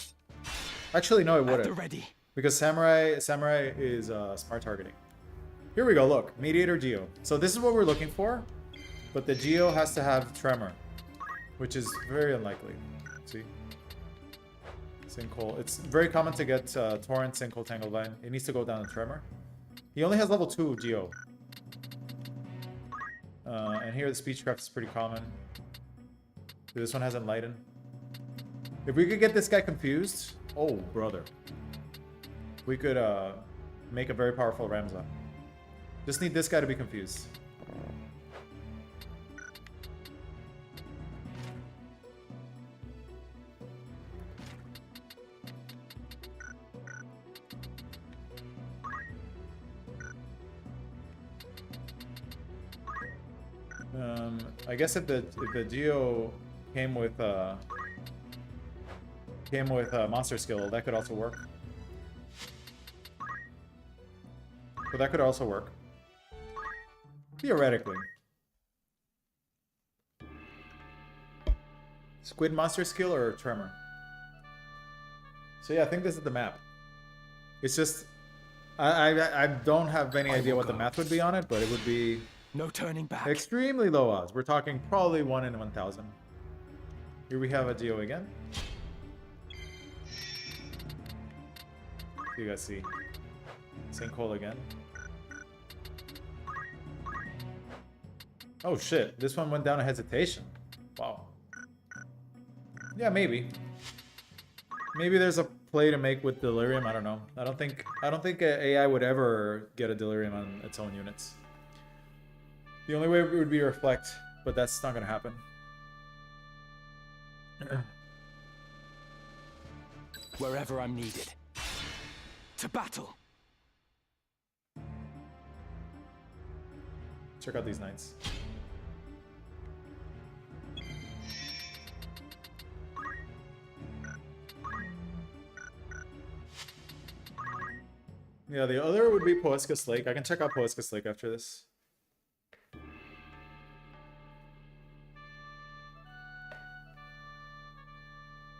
Actually, no, it wouldn't. Ready. Because Samurai is smart targeting. Here we go, look. Mediator Geo. So this is what we're looking for. But the Geo has to have Tremor. Which is very unlikely. See? Sinkhole. It's very common to get Torrent, Sinkhole, Tanglevine. It needs to go down to Tremor. He only has level 2 Geo. And here the Speechcraft is pretty common. This one has Enlighten. If we could get this guy confused... Oh, brother. We could make a very powerful Ramza. Just need this guy to be confused. I guess if the Geo came with monster skill, that could also work. But that could also work. Theoretically. Squid monster skill or Tremor? So yeah, I think this is the map. It's just I don't have any idea what the math would be on it, but it would be No turning back. extremely low odds. We're talking probably 1 in 1,000. Here we have a Geo again. You guys see. Sinkhole again. Oh shit, this one went down a hesitation. Wow. Yeah, maybe. Maybe there's a play to make with Delirium, I don't know. I don't think AI would ever get a Delirium on its own units. The only way would be Reflect, but that's not gonna happen. Wherever I'm needed. To battle. Check out these knights. Yeah, the other would be Poescus Lake. I can check out Poescus Lake after this.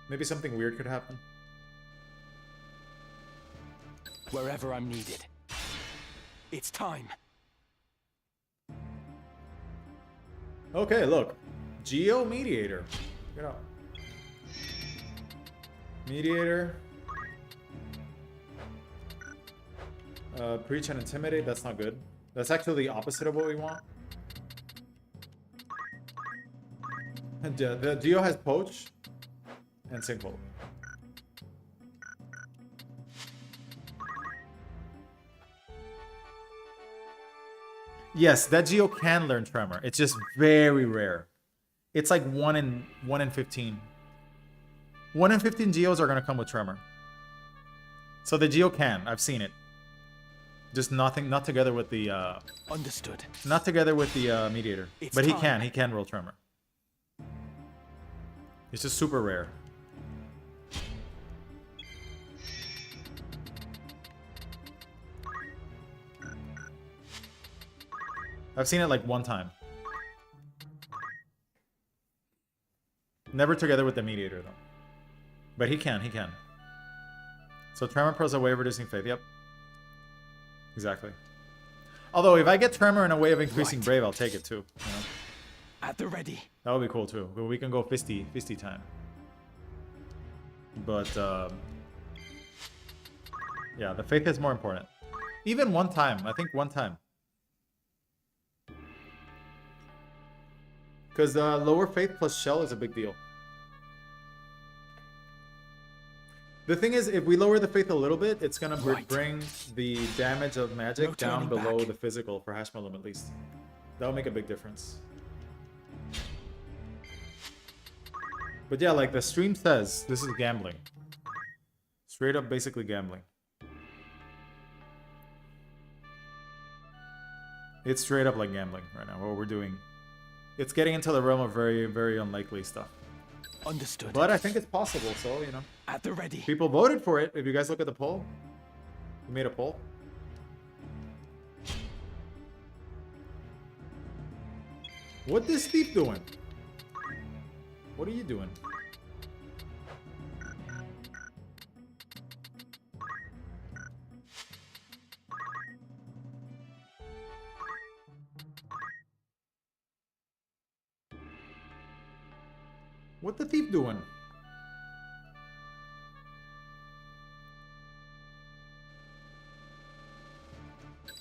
Maybe something weird could happen. Wherever I'm needed. It's time. Okay, look. Geo Mediator. Check it out. Mediator. Preach and Intimidate, that's not good. That's actually the opposite of what we want. And the Geo has Poach and Sinkhole. Yes, that Geo can learn Tremor. It's just very rare. It's like 1 in 15. 1 in 15 Geos are gonna come with Tremor. So the Geo can. I've seen it. Just not together with the Understood. Not together with the Mediator. It's But time. he can roll Tremor. It's just super rare. I've seen it like 1 time. Never together with the Mediator though. But he can. So Tremor Pro's a way of reducing faith, yep. Exactly. Although if I get Tremor in a way of increasing Right. Brave, I'll take it too. You know? At the ready. That would be cool too. We can go fisty time. But yeah, the faith is more important. Even 1 time. I think 1 time. Because lower faith plus shell is a big deal. The thing is, if we lower the faith a little bit, it's gonna Right. bring the damage of magic No down turning below back. the physical for Hashmallow at least. That'll make a big difference. But yeah, like the stream says, this is gambling. Straight up basically gambling. It's straight up like gambling right now, what we're doing. It's getting into the realm of very, very unlikely stuff. Understood. But I think it's possible, so, you know. At the ready. People voted for it. If you guys look at the poll. We made a poll. What this thief doing? What are you doing? What the thief doing?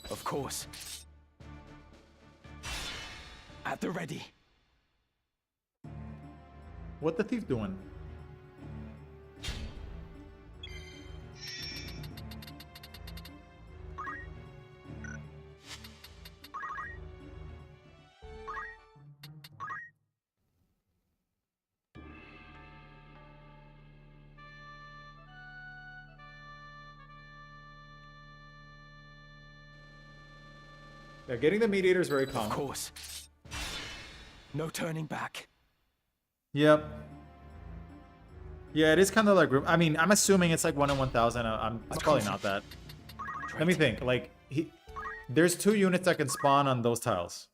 Of course. At the ready. What the thief doing? Yeah, getting the Mediator is very Of common. course. No turning back. Yep. Yeah, it is kind of like... I mean, I'm assuming it's like 1 in 1,000. It's probably not that. Let me think. Like, there's 2 units that can spawn on those tiles.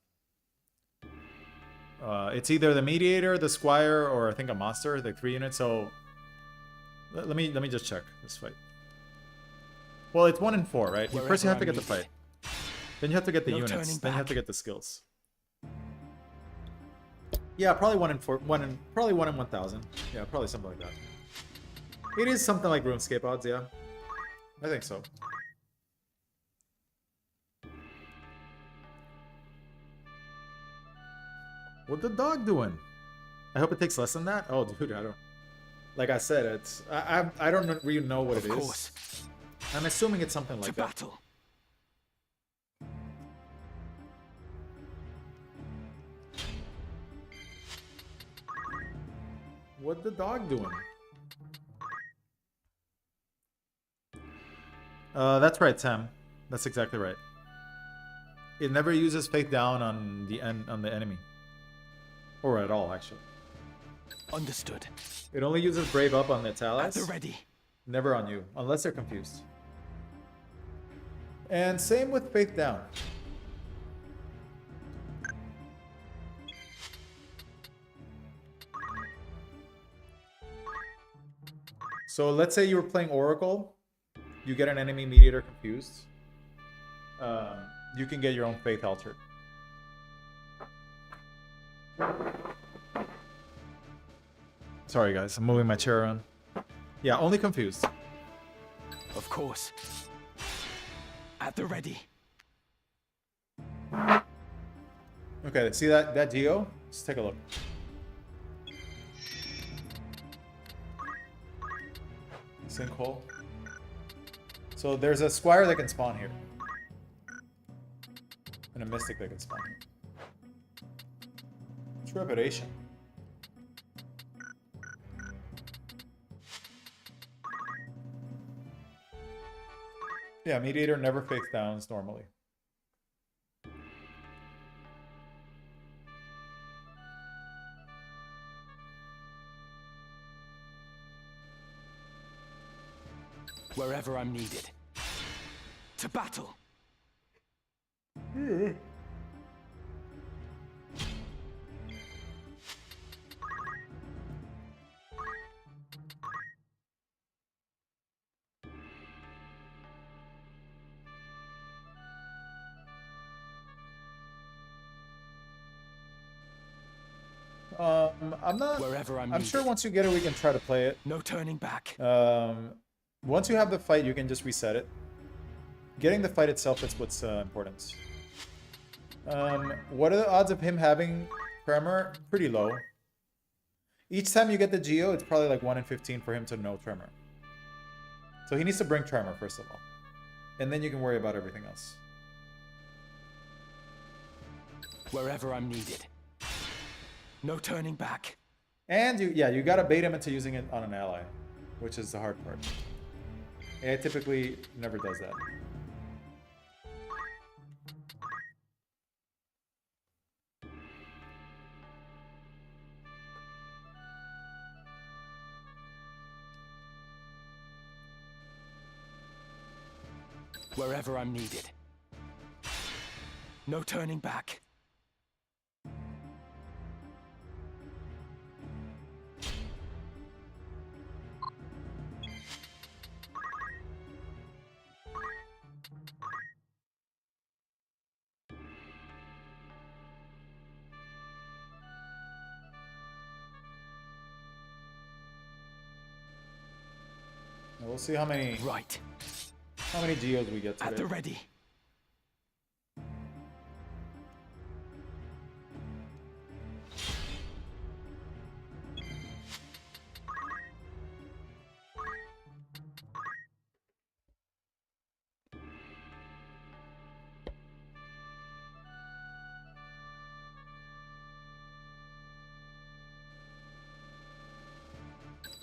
It's either the Mediator, the Squire, or I think a monster. Like 3 units. So Let me just check this fight. Well, it's 1 in 4, right? First you have to get the fight. Then you have to get the units. Then you have to get the skills. Yeah, probably 1 in 4. Probably 1 in 1,000. Yeah, probably something like that. It is something like RuneScape odds, yeah. I think so. What the dog doing? I hope it takes less than that. Oh, dude, I don't. Like I said, it's I don't really know what it is. I'm assuming it's something like that. Battle. What the dog doing? That's right, Sam. That's exactly right. It never uses Faith Down on the enemy, or at all, actually. Understood. It only uses Brave Up on its allies. At the ready. Never on you, unless they're confused. And same with Faith Down. So let's say you were playing Oracle, you get an enemy mediator confused. You can get your own Faith altered. Sorry guys, I'm moving my chair around. Yeah, only confused. Of course. At the ready. Okay, see that Geo? Let's take a look. Sinkhole. So there's a Squire that can spawn here. And a Mystic that can spawn here. It's Reputation. Yeah, Mediator never Faith Downs normally. Wherever I'm needed. To battle. I'm not. Wherever I'm I'm needed. sure once you get it, we can try to play it. No turning back. Once you have the fight, you can just reset it. Getting the fight itself is what's important. What are the odds of him having Tremor? Pretty low. Each time you get the Geo, it's probably like 1 in 15 for him to know Tremor. So he needs to bring Tremor, first of all. And then you can worry about everything else. Wherever I'm needed. No turning back. And you gotta bait him into using it on an ally, which is the hard part. AI typically never does that. Wherever I'm needed. No turning back. We'll see how many Geos we get today. At the ready.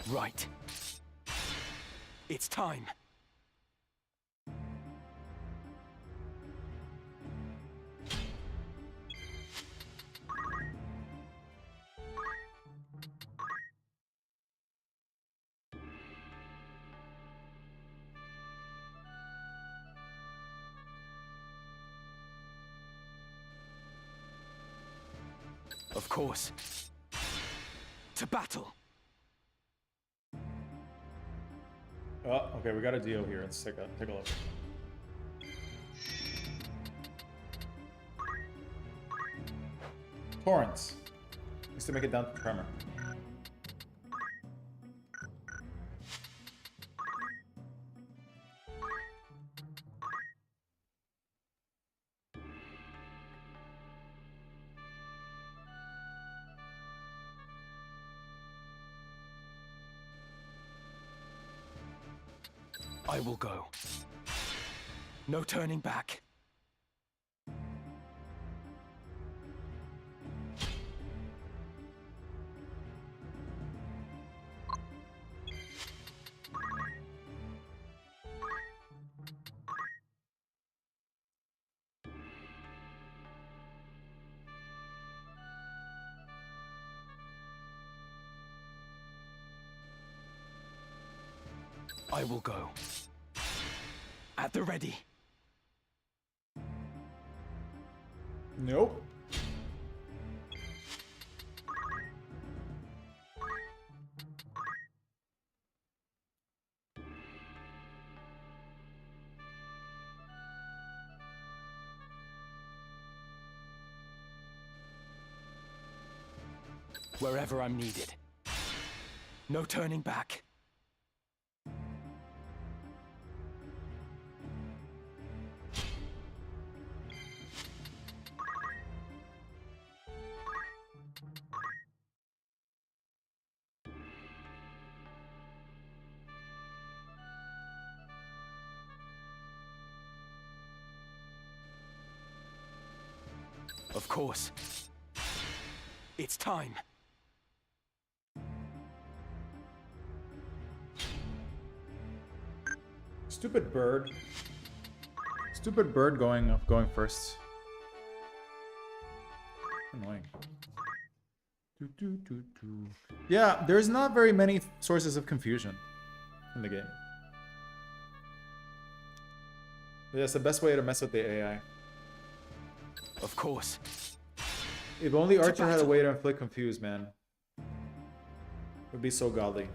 Right. It's time. Of course. To battle. Oh, okay, we got a deal here. Let's take a look. Torrents. Needs to make it down to tremor. I will go. No turning back. I will go. At the ready. Nope. Wherever I'm needed. No turning back. Of course. It's time. Stupid bird. Stupid bird going first. Annoying. Yeah, there's not very many sources of confusion in the game. That's the best way to mess with the AI. Of course. If only Archer had a way to inflict confuse, man. It would be so godly.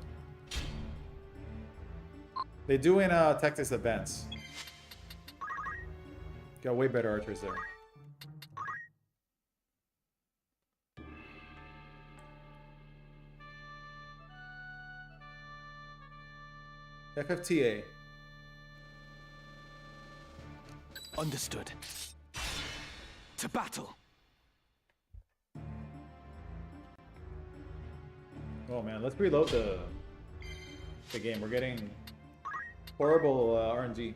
They do in Tactics Advance. Got way better archers there. FFTA. Understood. To battle. Oh man, let's reload the game. We're getting horrible RNG.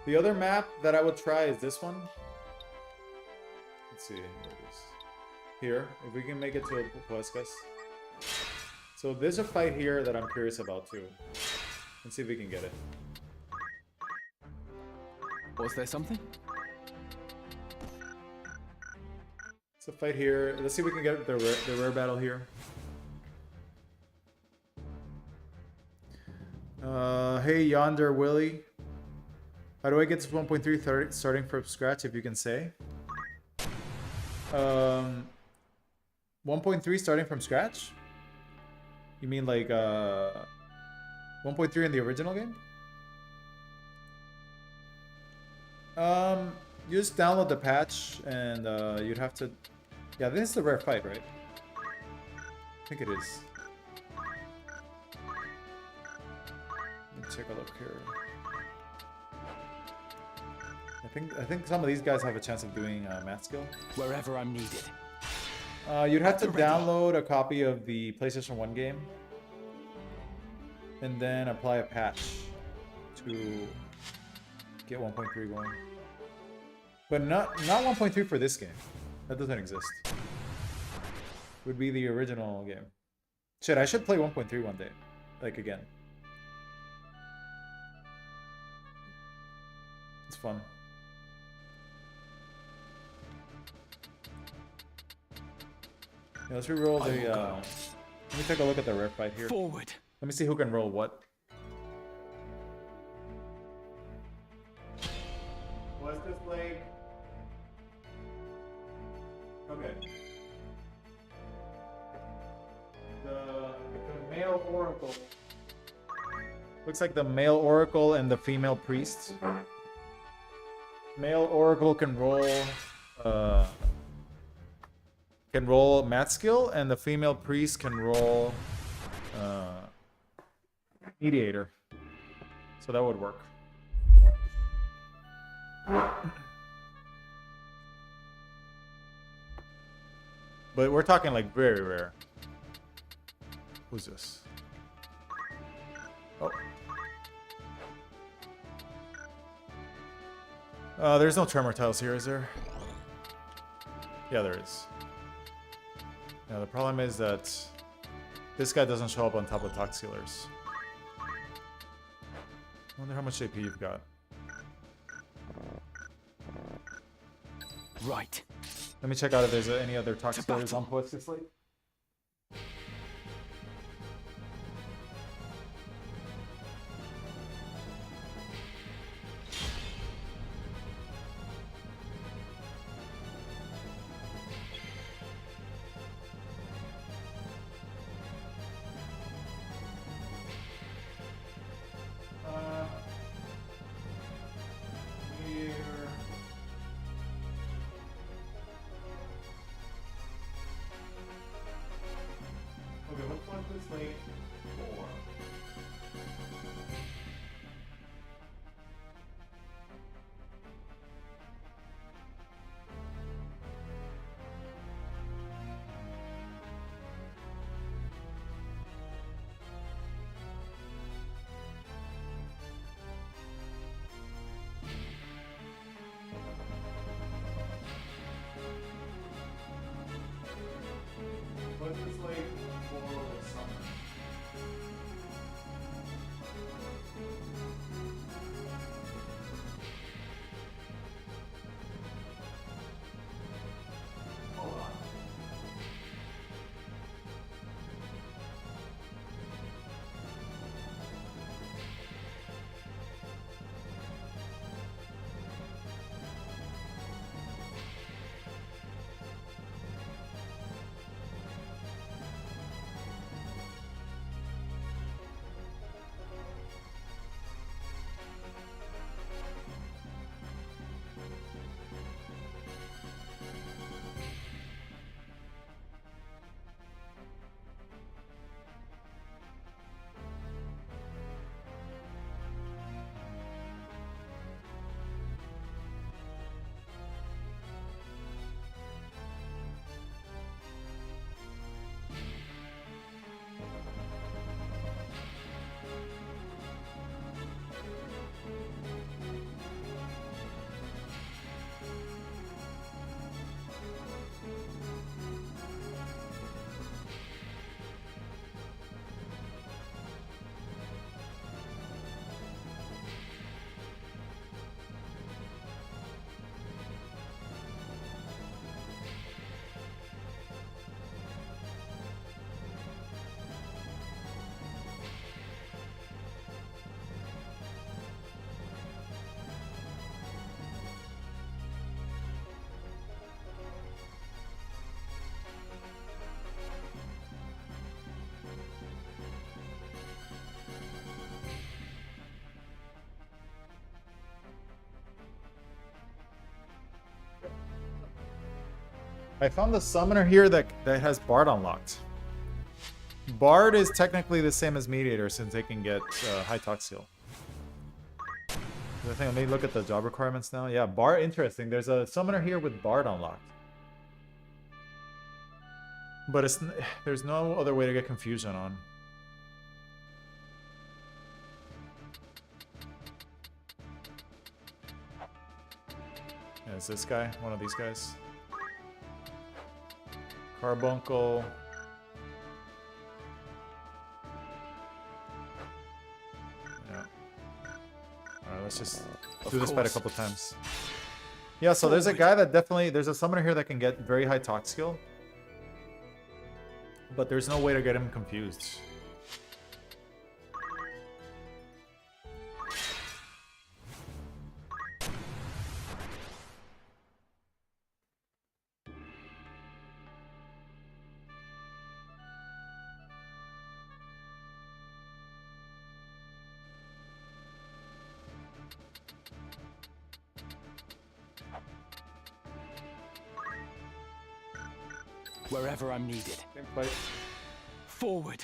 The other map that I would try is this one. Let's see, where it is. Here, if we can make it to Puescas. So there's a fight here that I'm curious about too. Let's see if we can get it. Was there something? It's a fight here. Let's see if we can get the rare battle here. Hey Yonder Willy. How do I get to 1.3 starting from scratch, if you can say? 1.3 starting from scratch? You mean like 1.3 in the original game? You just download the patch and you'd have to... Yeah, this is the rare fight, right? I think it is. Let me take a look here. I think some of these guys have a chance of doing math skill. Wherever I'm needed. You'd have to download a copy of the PlayStation 1 game and then apply a patch to get 1.3 going. But not 1.3 for this game. That doesn't exist. Would be the original game. Shit, I should play 1.3 one day. Like again. It's fun. Yeah, let's re-roll the let me take a look at the rare fight here. Forward. Let me see who can roll what. What's this like? Okay. The male oracle. Looks like the male oracle and the female priest. Male oracle can roll mat skill, and the female priest can roll mediator. So that would work. But we're talking like very rare. Who's this? Oh. There's no tremor tiles here, is there? Yeah, there is. Yeah, the problem is that this guy doesn't show up on top of Tox Healers. I wonder how much AP you've got. Right. Let me check out if there's any other Tox Healers on Poetic Slate. I found the summoner here that has Bard unlocked. Bard is technically the same as Mediator since they can get high Tox Heal. I think let me look at the job requirements now. Yeah, Bard, interesting. There's a summoner here with Bard unlocked. But there's no other way to get confusion on. Yeah, is this guy one of these guys? Carbuncle. Yeah. Alright, let's just do this fight a couple times. Yeah, so there's a guy that definitely... There's a summoner here that can get very high Tox skill. But there's no way to get him confused. Wherever I'm needed. Same fight. Forward.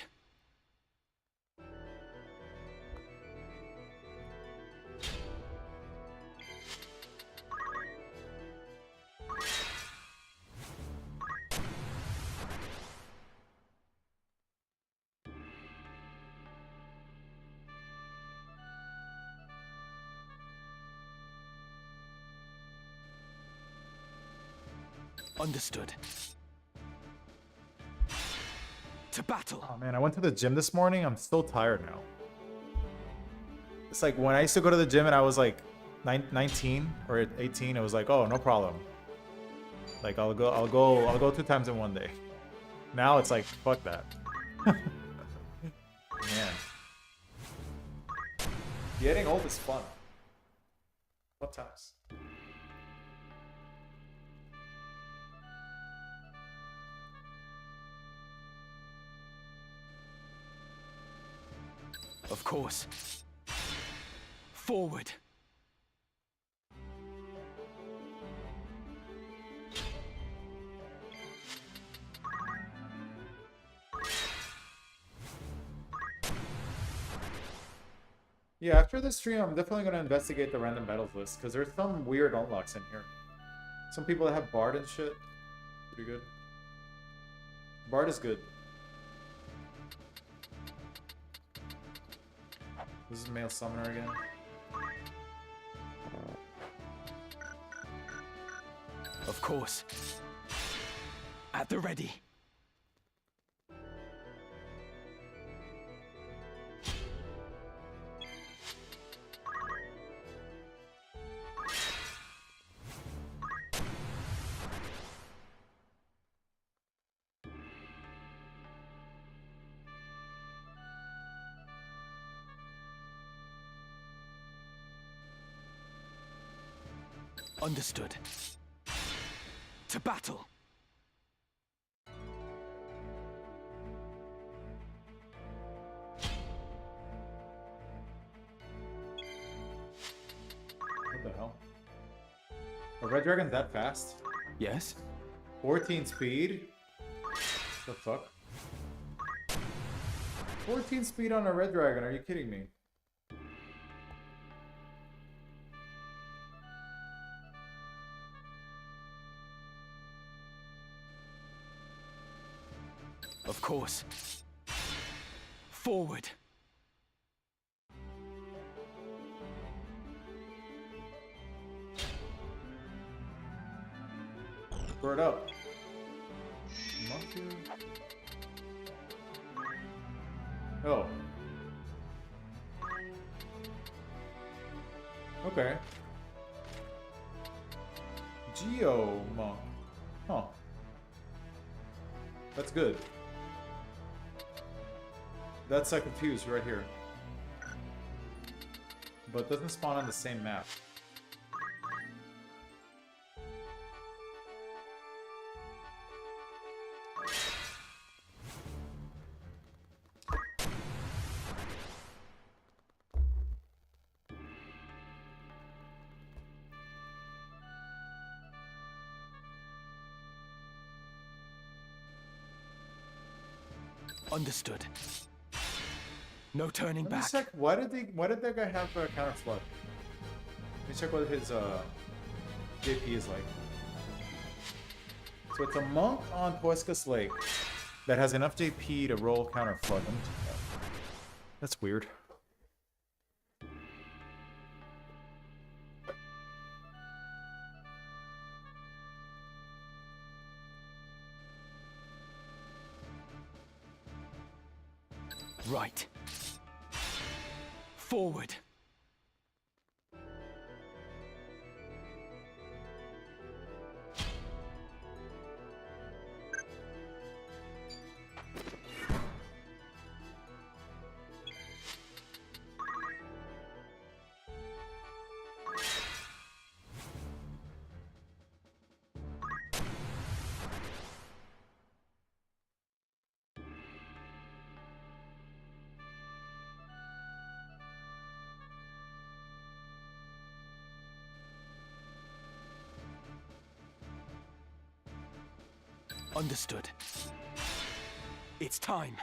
Understood. To battle. Oh man, I went to the gym this morning. I'm so tired now. It's like when I used to go to the gym and I was like 19 or 18, it was like, oh, no problem. Like I'll go 2 times in one day. Now it's like, fuck that. Man. Getting old is fun. What times? Of course. Forward. Yeah, after this stream, I'm definitely going to investigate the random battles list, because there's some weird unlocks in here. Some people that have Bard and shit. Pretty good. Bard is good. This is male summoner again. Of course. At the ready. Understood. To battle. What the hell? A red dragon's that fast? Yes? 14 speed? The fuck? 14 speed on a red dragon, are you kidding me? Of course. Forward. Bird up. Monkey. Oh. Okay. Geo monk. Huh. That's good. That's like confused right here. But doesn't spawn on the same map. Understood. No turning Let me back. check. Why did that guy have a counter flood? Let me check what his JP is like. So it's a monk on Poescus Lake that has enough JP to roll counter flood. Let me check that. That's weird. Right. Forward. Understood. It's time.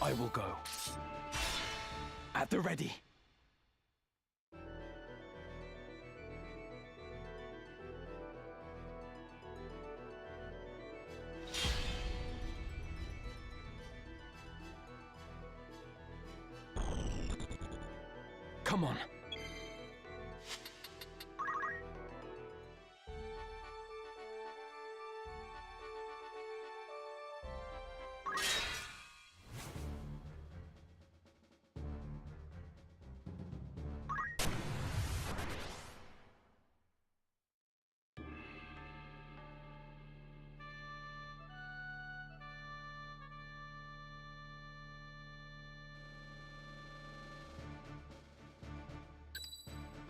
I will go. At the ready. Come on.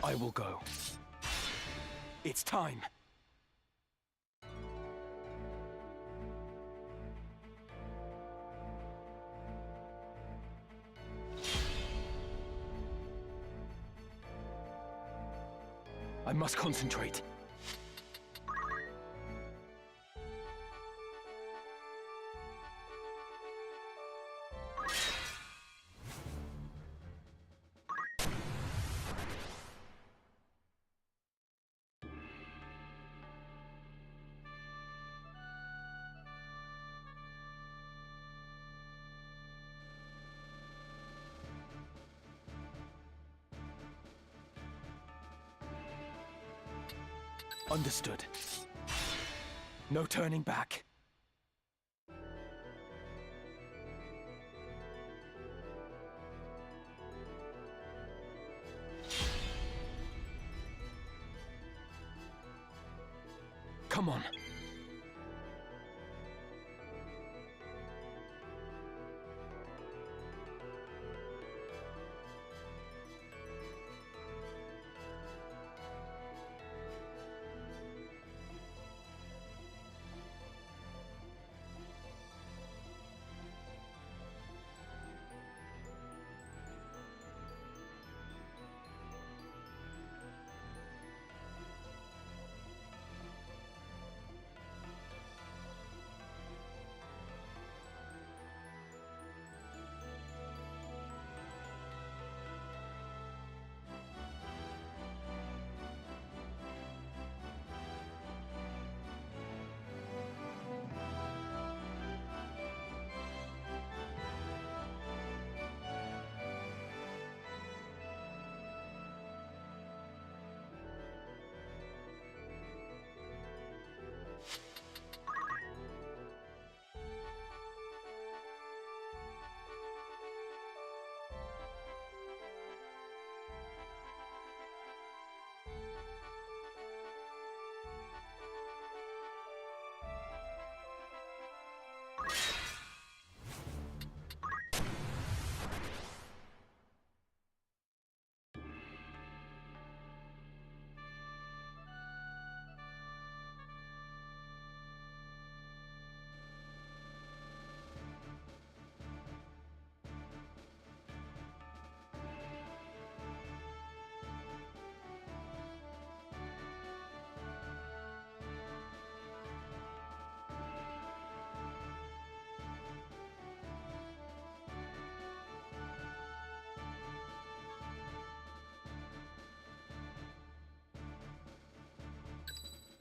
I will go. It's time. I must concentrate. Understood. No turning back. Come on.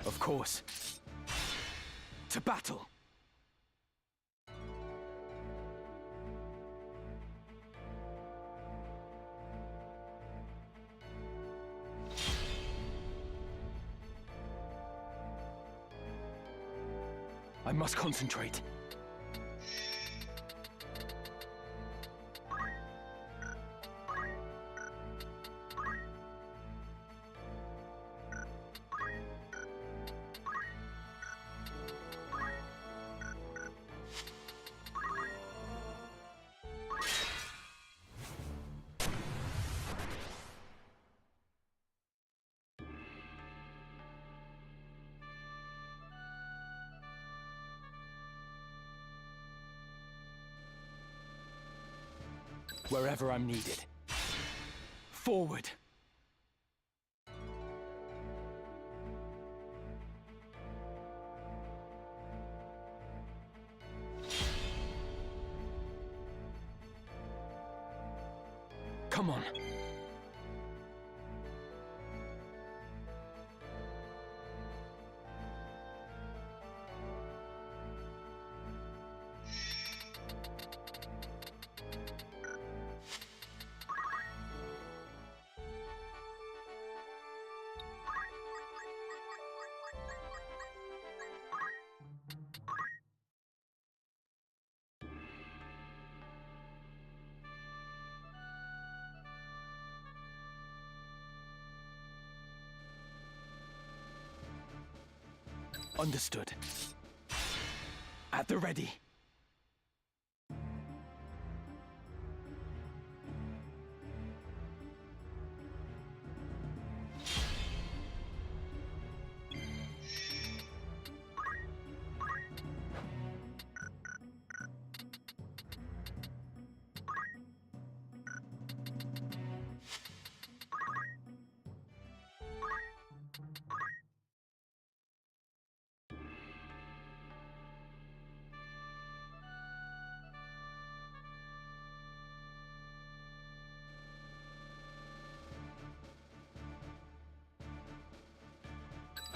Of course. To battle. I must concentrate. Wherever I'm needed. Forward! Come on. Understood. At the ready.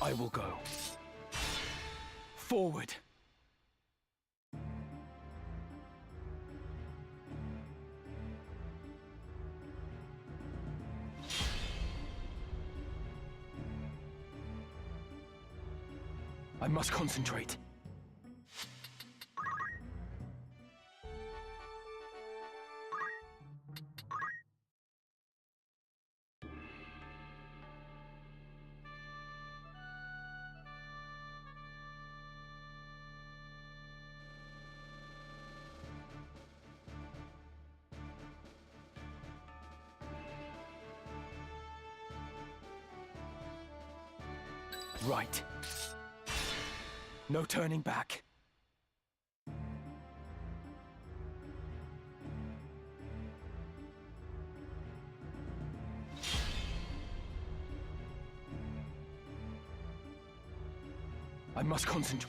I will go. Forward! I must concentrate. Right. No turning back. I must concentrate.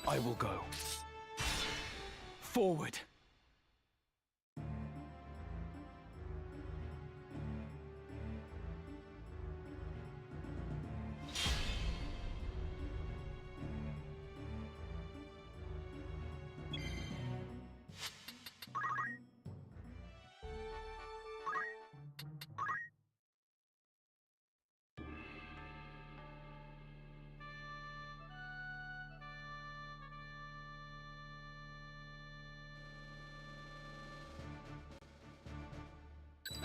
I will go. Forward!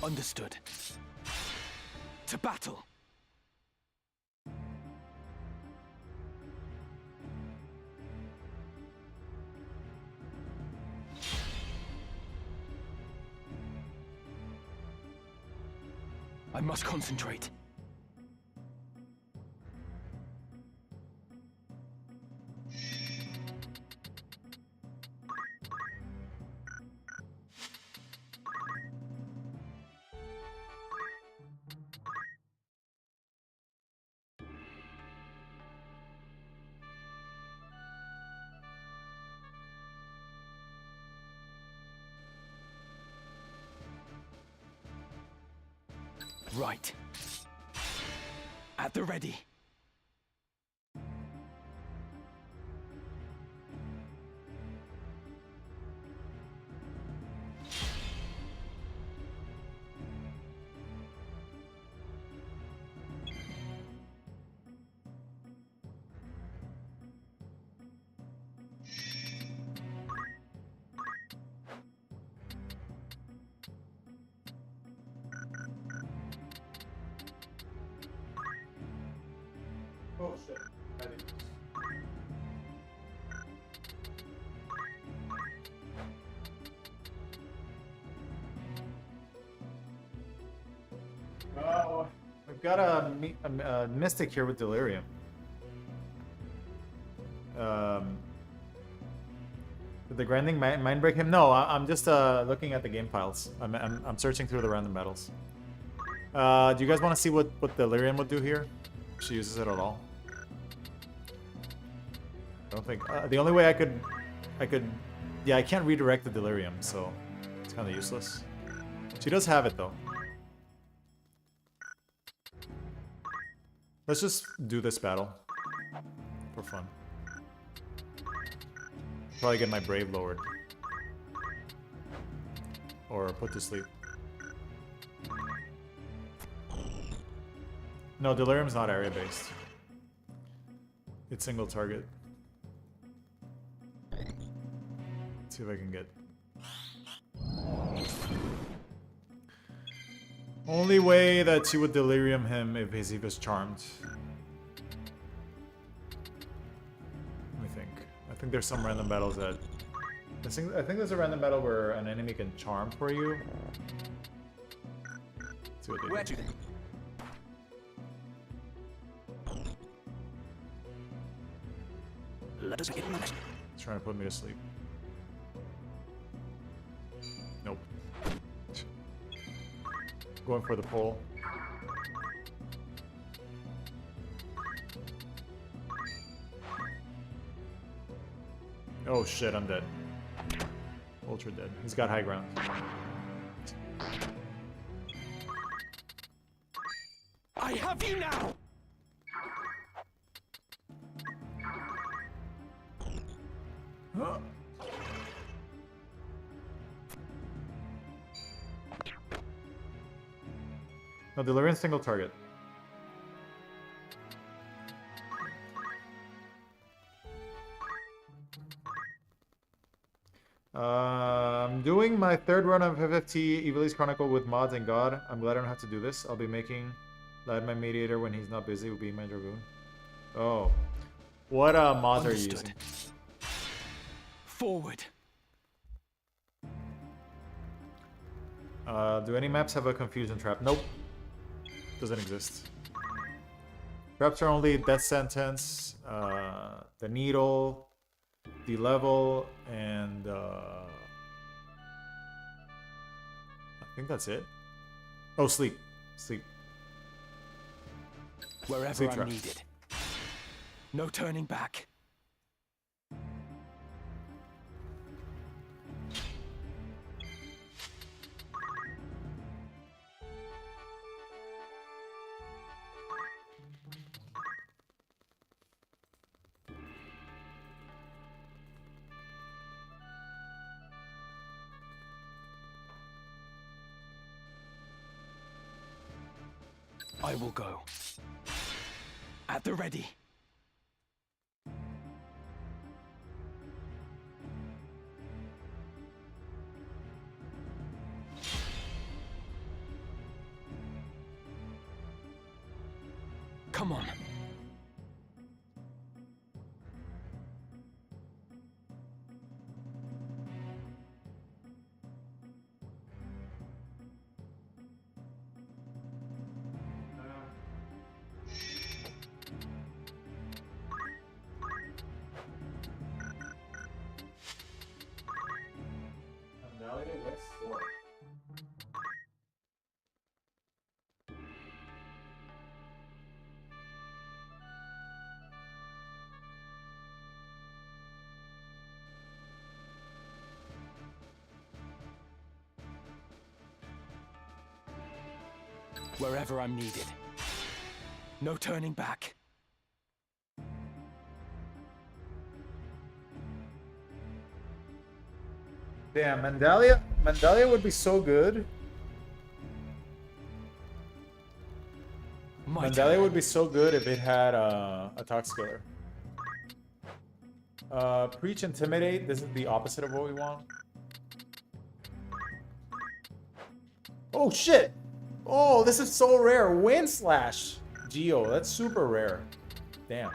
Understood. To battle! I must concentrate. Right. At the ready. Oh shit. I didn't. Oh, we've got a mystic here with delirium. Did the grinding mind break him? No, I'm just looking at the game files. I'm searching through the random battles. Do you guys want to see what delirium would do here? If she uses it at all. I don't think the only way I could yeah, I can't redirect the delirium, so it's kind of useless. She does have it though. Let's just do this battle for fun. Probably get my brave lowered or put to sleep. No, delirium's not area based. It's single target. Let's see if I can get. Only way that she would delirium him if he was charmed. Let me think. I think there's some random battles that. I think there's a random battle where an enemy can charm for you. Let's see what they do. Let us get next. It's trying to put me to sleep. Nope. Going for the pole. Oh shit, I'm dead. Ultra dead. He's got high ground. I have you now! Huh. No, delirium single target. I'm doing my third run of FFT Ivalice Chronicle with mods and God. I'm glad I don't have to do this. I'll be making Lad my mediator when he's not busy. Will be my dragoon. Oh, what mods are you using? Forward. Do any maps have a confusion trap? Nope. Doesn't exist. Traps are only death sentence, the needle, the level, and I think that's it. Oh, sleep. Sleep. Wherever Sleep I'm trap. needed. No turning back. I will go. At the ready. Come on. Wherever I'm needed. No turning back. Damn, Mandalia would be so good. My Mandalia turn. would be so good if it had a Tox Killer. Preach, Intimidate. This is the opposite of what we want. Oh, shit! Oh, this is so rare. Wind Slash. Geo. That's super rare. Damn.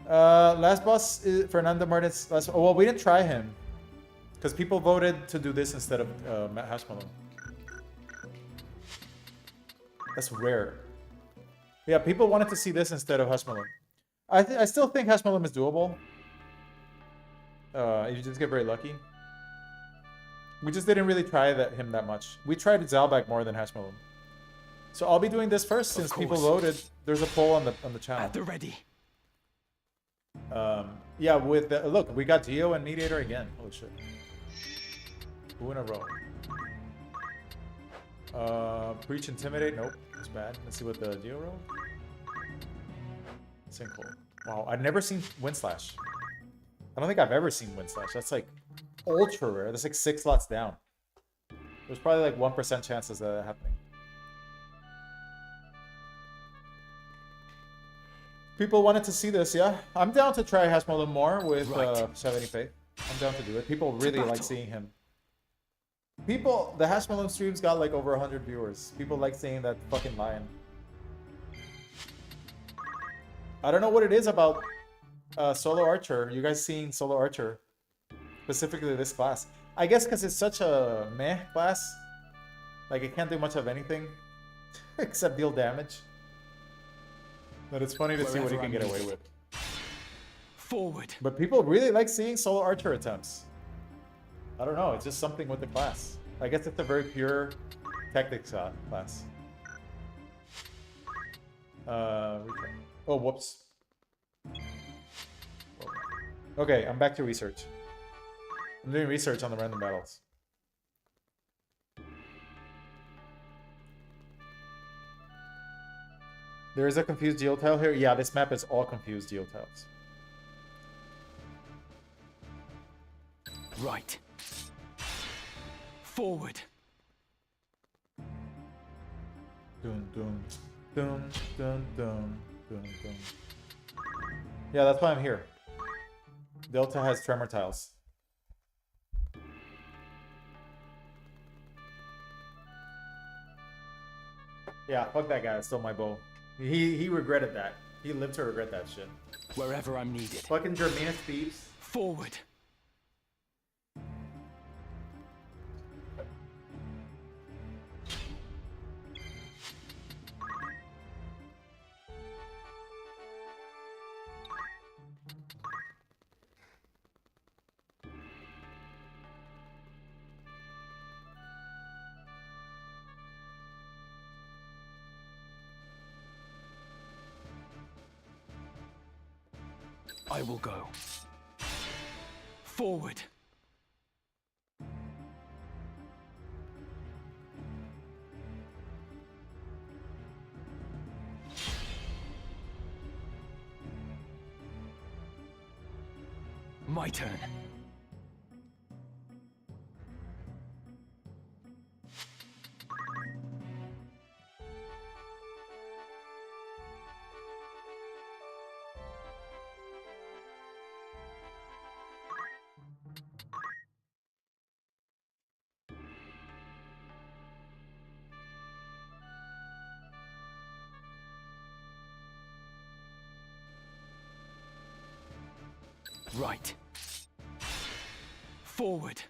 Last boss is Fernando Martin's last. Oh, well, we didn't try him. Because people voted to do this instead of Hashmallow. That's rare. Yeah, people wanted to see this instead of Hashmallow. I still think Hashmallow is doable. You just get very lucky. We just didn't really try him that much. We tried Zalbak more than Hashmallow. So I'll be doing this first since people voted. There's a poll on the channel. At the ready. Yeah, with the, look, we got Geo and Mediator again. Holy shit. 2 in a row. Preach, Intimidate. Nope, it's bad. Let's see what the Geo rolled. Sinkhole. Wow, I've never seen Wind Slash. I don't think I've ever seen Wind Slash. That's like ultra rare. That's like 6 slots down. There's probably like 1% chances of that happening. People wanted to see this, yeah. I'm down to try Hashmallow more with 70 Faith. I'm down to do it. People really like seeing him. People, the Hashmallow streams got like over 100 viewers. People like seeing that fucking lion. I don't know what it is about Solo Archer. You guys seeing Solo Archer? Specifically this class. I guess because it's such a meh class. Like it can't do much of anything. Except deal damage. But it's funny to see what he can get away with. Forward. But people really like seeing Solo Archer attempts. I don't know, it's just something with the class. I guess it's a very pure tactics class. Oh, whoops. Okay, I'm back to research. I'm doing research on the random battles. There is a confused geotile here? Yeah, this map is all confused geotiles. Right. Forward. Dun dun dun dun dun dun dun. Yeah, that's why I'm here. Delta has tremor tiles. Yeah, fuck that guy. That stole my bow. He regretted that. He lived to regret that shit. Wherever I'm needed. Fucking Germanus thieves. Forward. I will go. Forward. My turn. Right. Forward.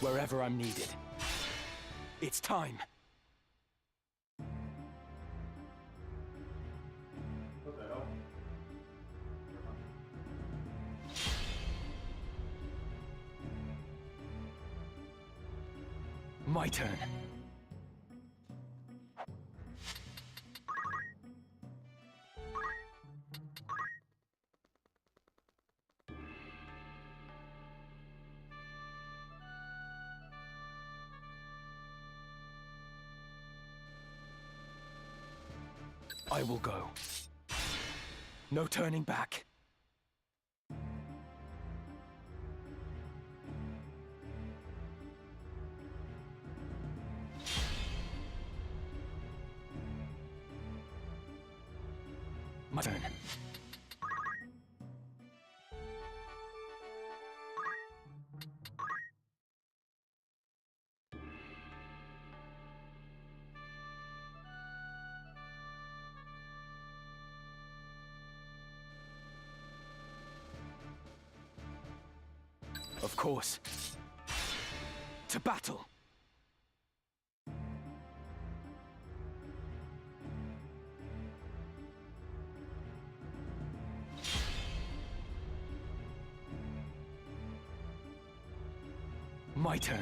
Wherever I'm needed. It's time. What the hell? My turn. I will go. No turning back. My turn. Of course. To battle! My turn.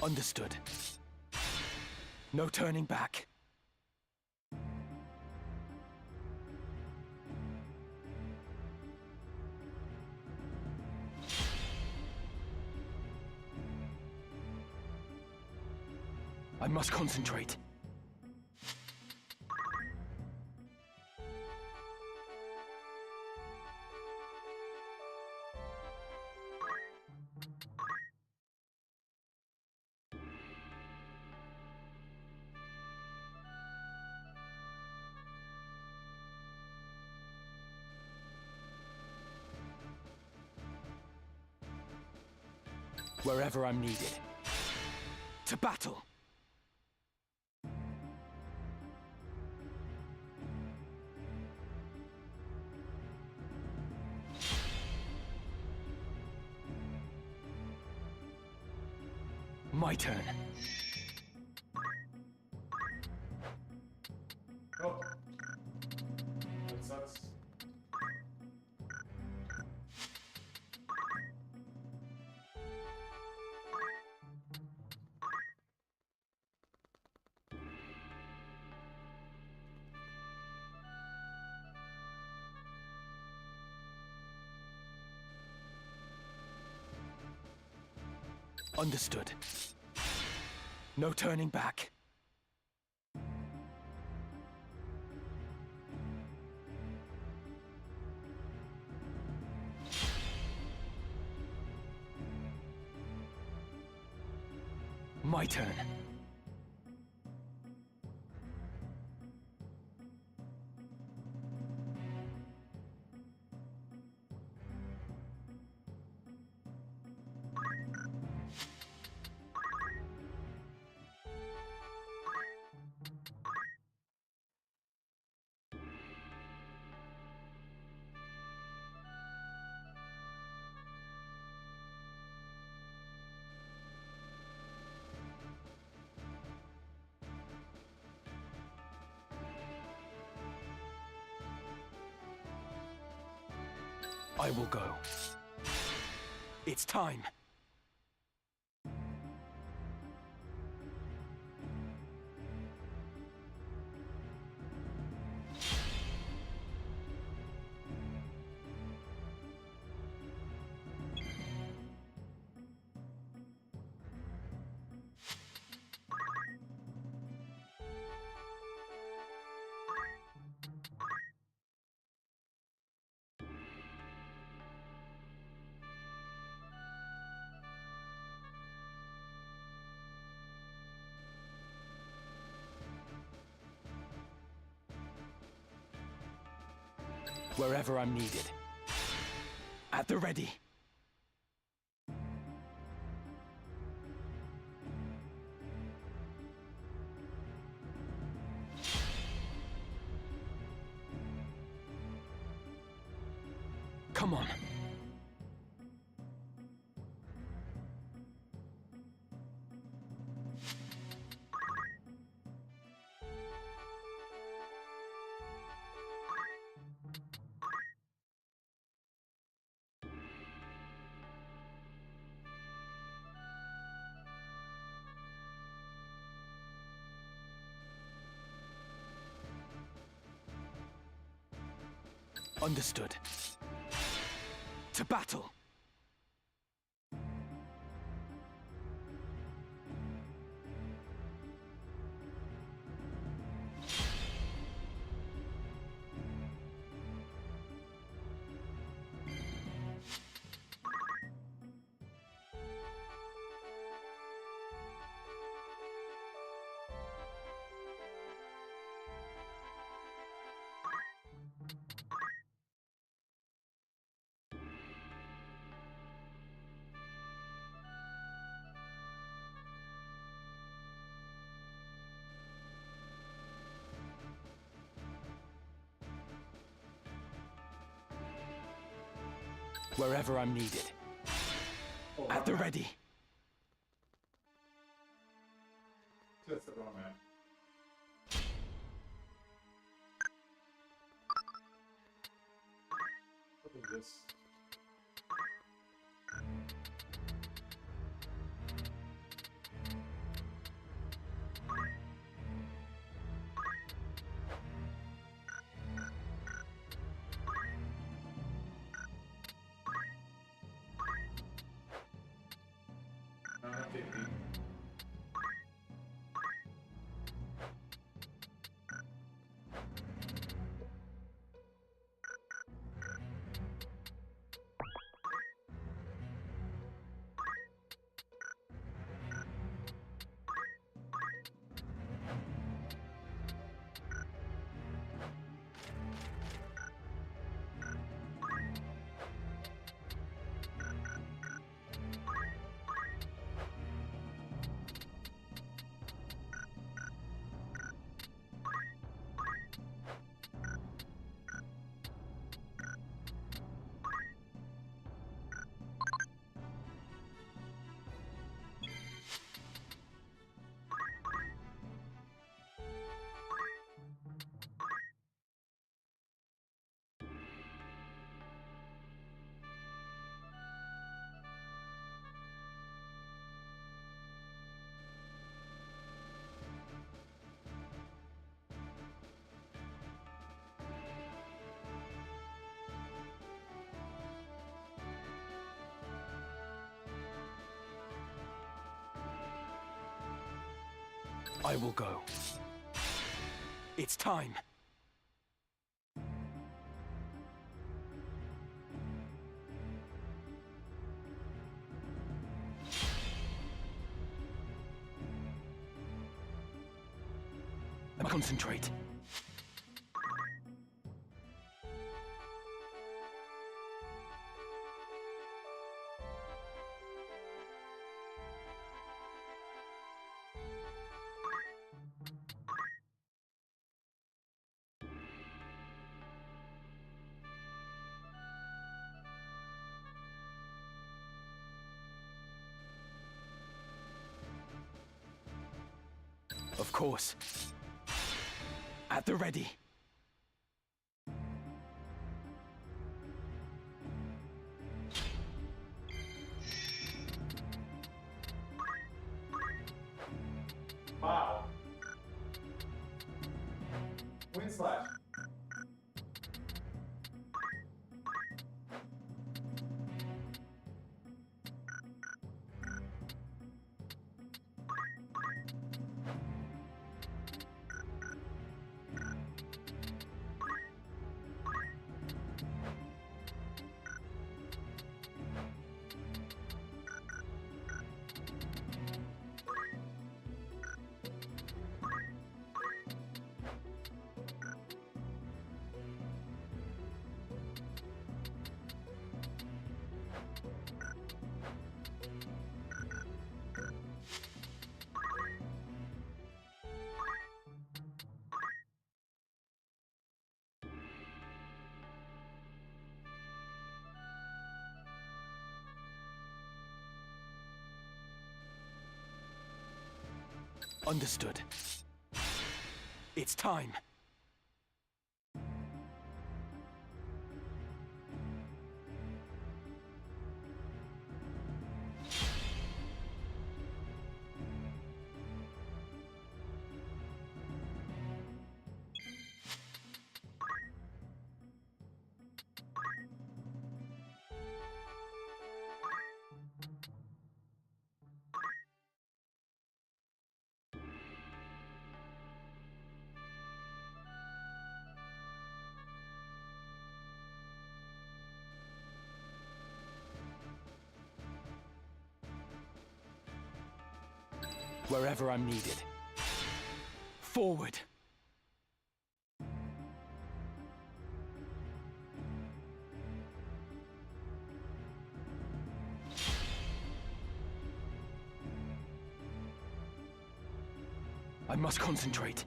Understood. No turning back. I must concentrate. Wherever I'm needed. To battle! My turn. Oh. That sucks. Understood. No turning back. My turn. I will go. It's time. Wherever I'm needed. At the ready. Come on. Understood. To battle! Wherever I'm needed. At the ready. That's the wrong man. What is this? Not 50. I will go. It's time. Concentrate. Of course. At the ready. Wow. Wind slash. Understood. It's time. Wherever I'm needed. Forward. I must concentrate.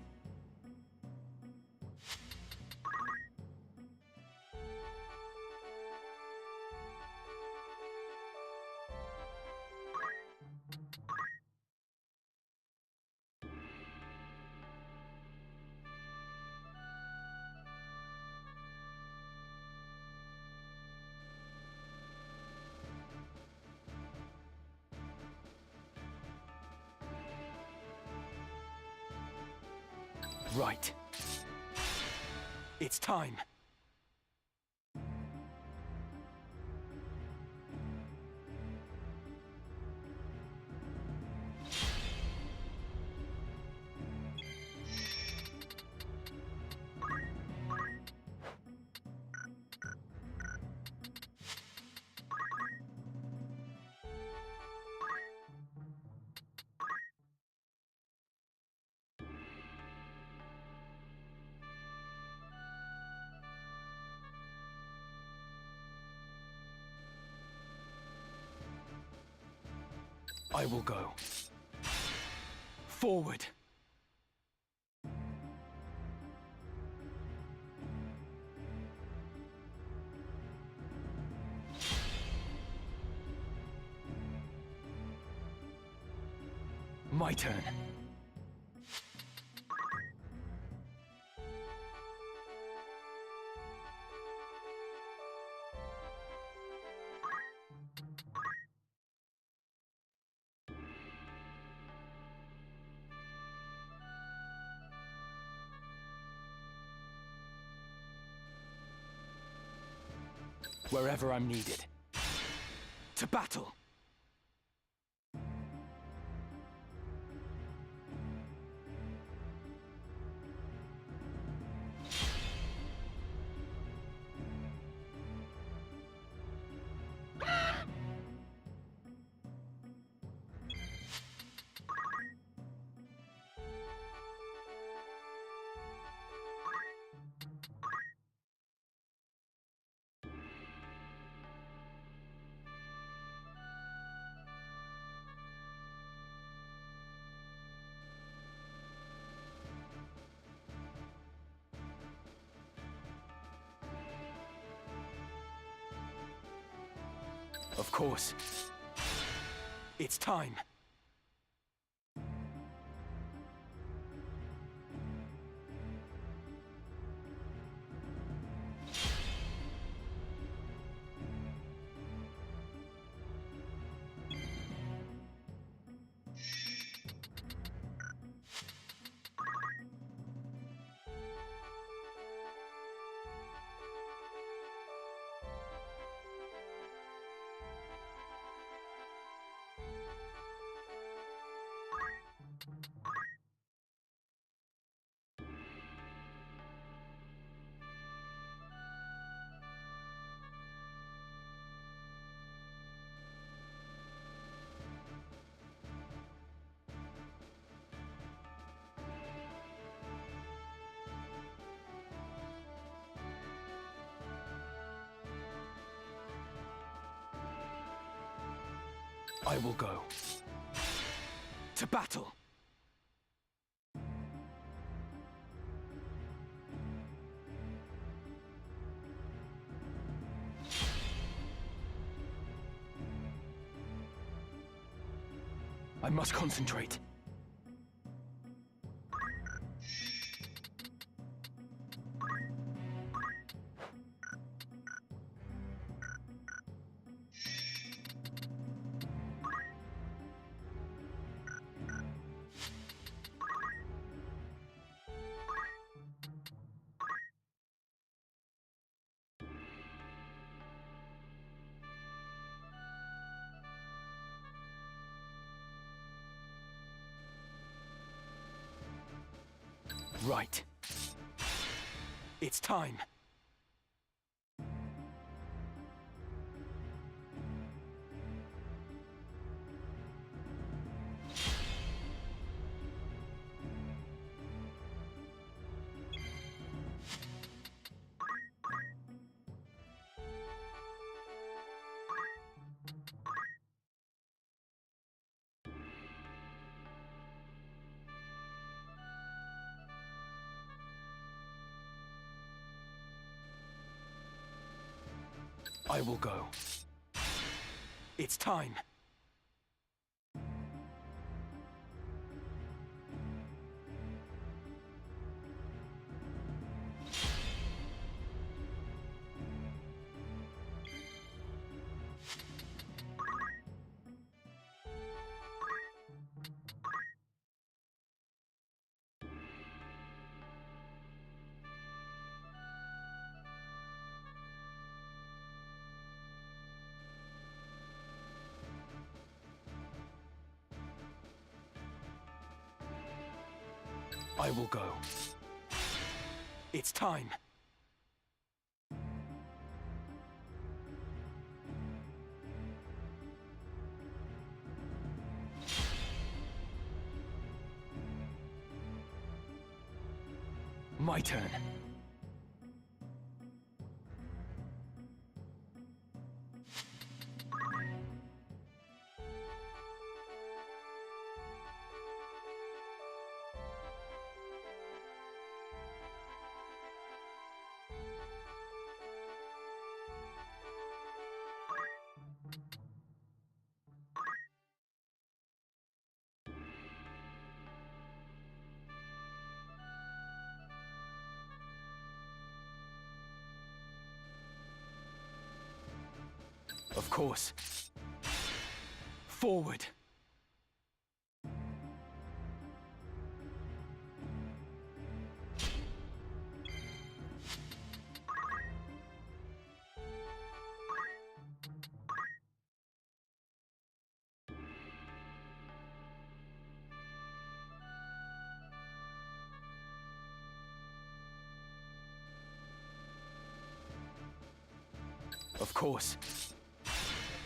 Right. It's time. I will go. Forward. My turn. Wherever I'm needed. To battle! Of course. It's time. I will go. To battle! I must concentrate. Right. It's time. I will go. It's time. I will go. It's time. My turn. Of course. Forward. Of course.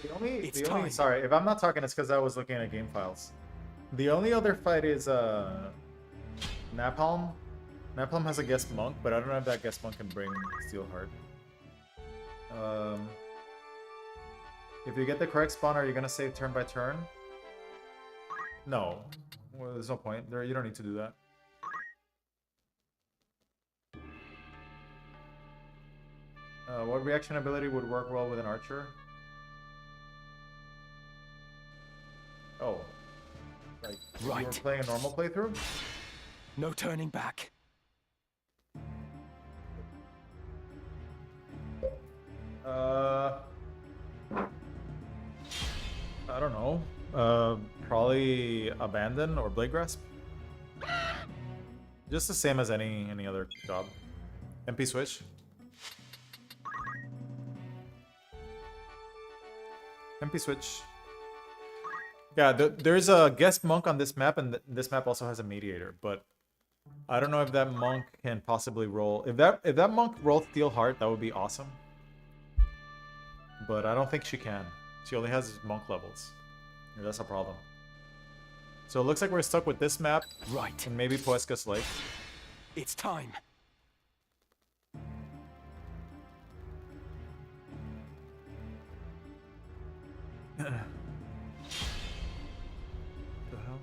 The only sorry, if I'm not talking, it's because I was looking at game files. The only other fight is Napalm. Napalm has a guest monk, but I don't know if that guest monk can bring Steelheart. If you get the correct spawn, are you gonna save turn by turn? No. Well, there's no point. There, you don't need to do that. What reaction ability would work well with an archer? Oh. Like, Right. You were playing a normal playthrough? No turning back. I don't know. Probably Abandon or Blade Grasp. Just the same as any other job. MP switch. MP switch. Yeah, there's a guest monk on this map, and this map also has a mediator, but I don't know if that monk can possibly roll. If that monk rolled Steel Heart, that would be awesome. But I don't think she can. She only has monk levels. Yeah, that's a problem. So it looks like we're stuck with this map. Right. And maybe Poesca's Lake. It's time. The hell?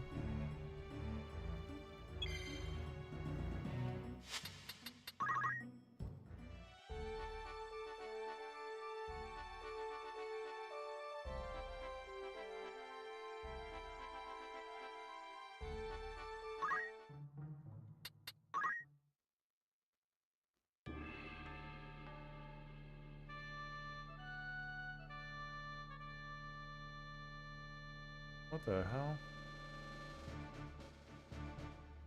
What the hell?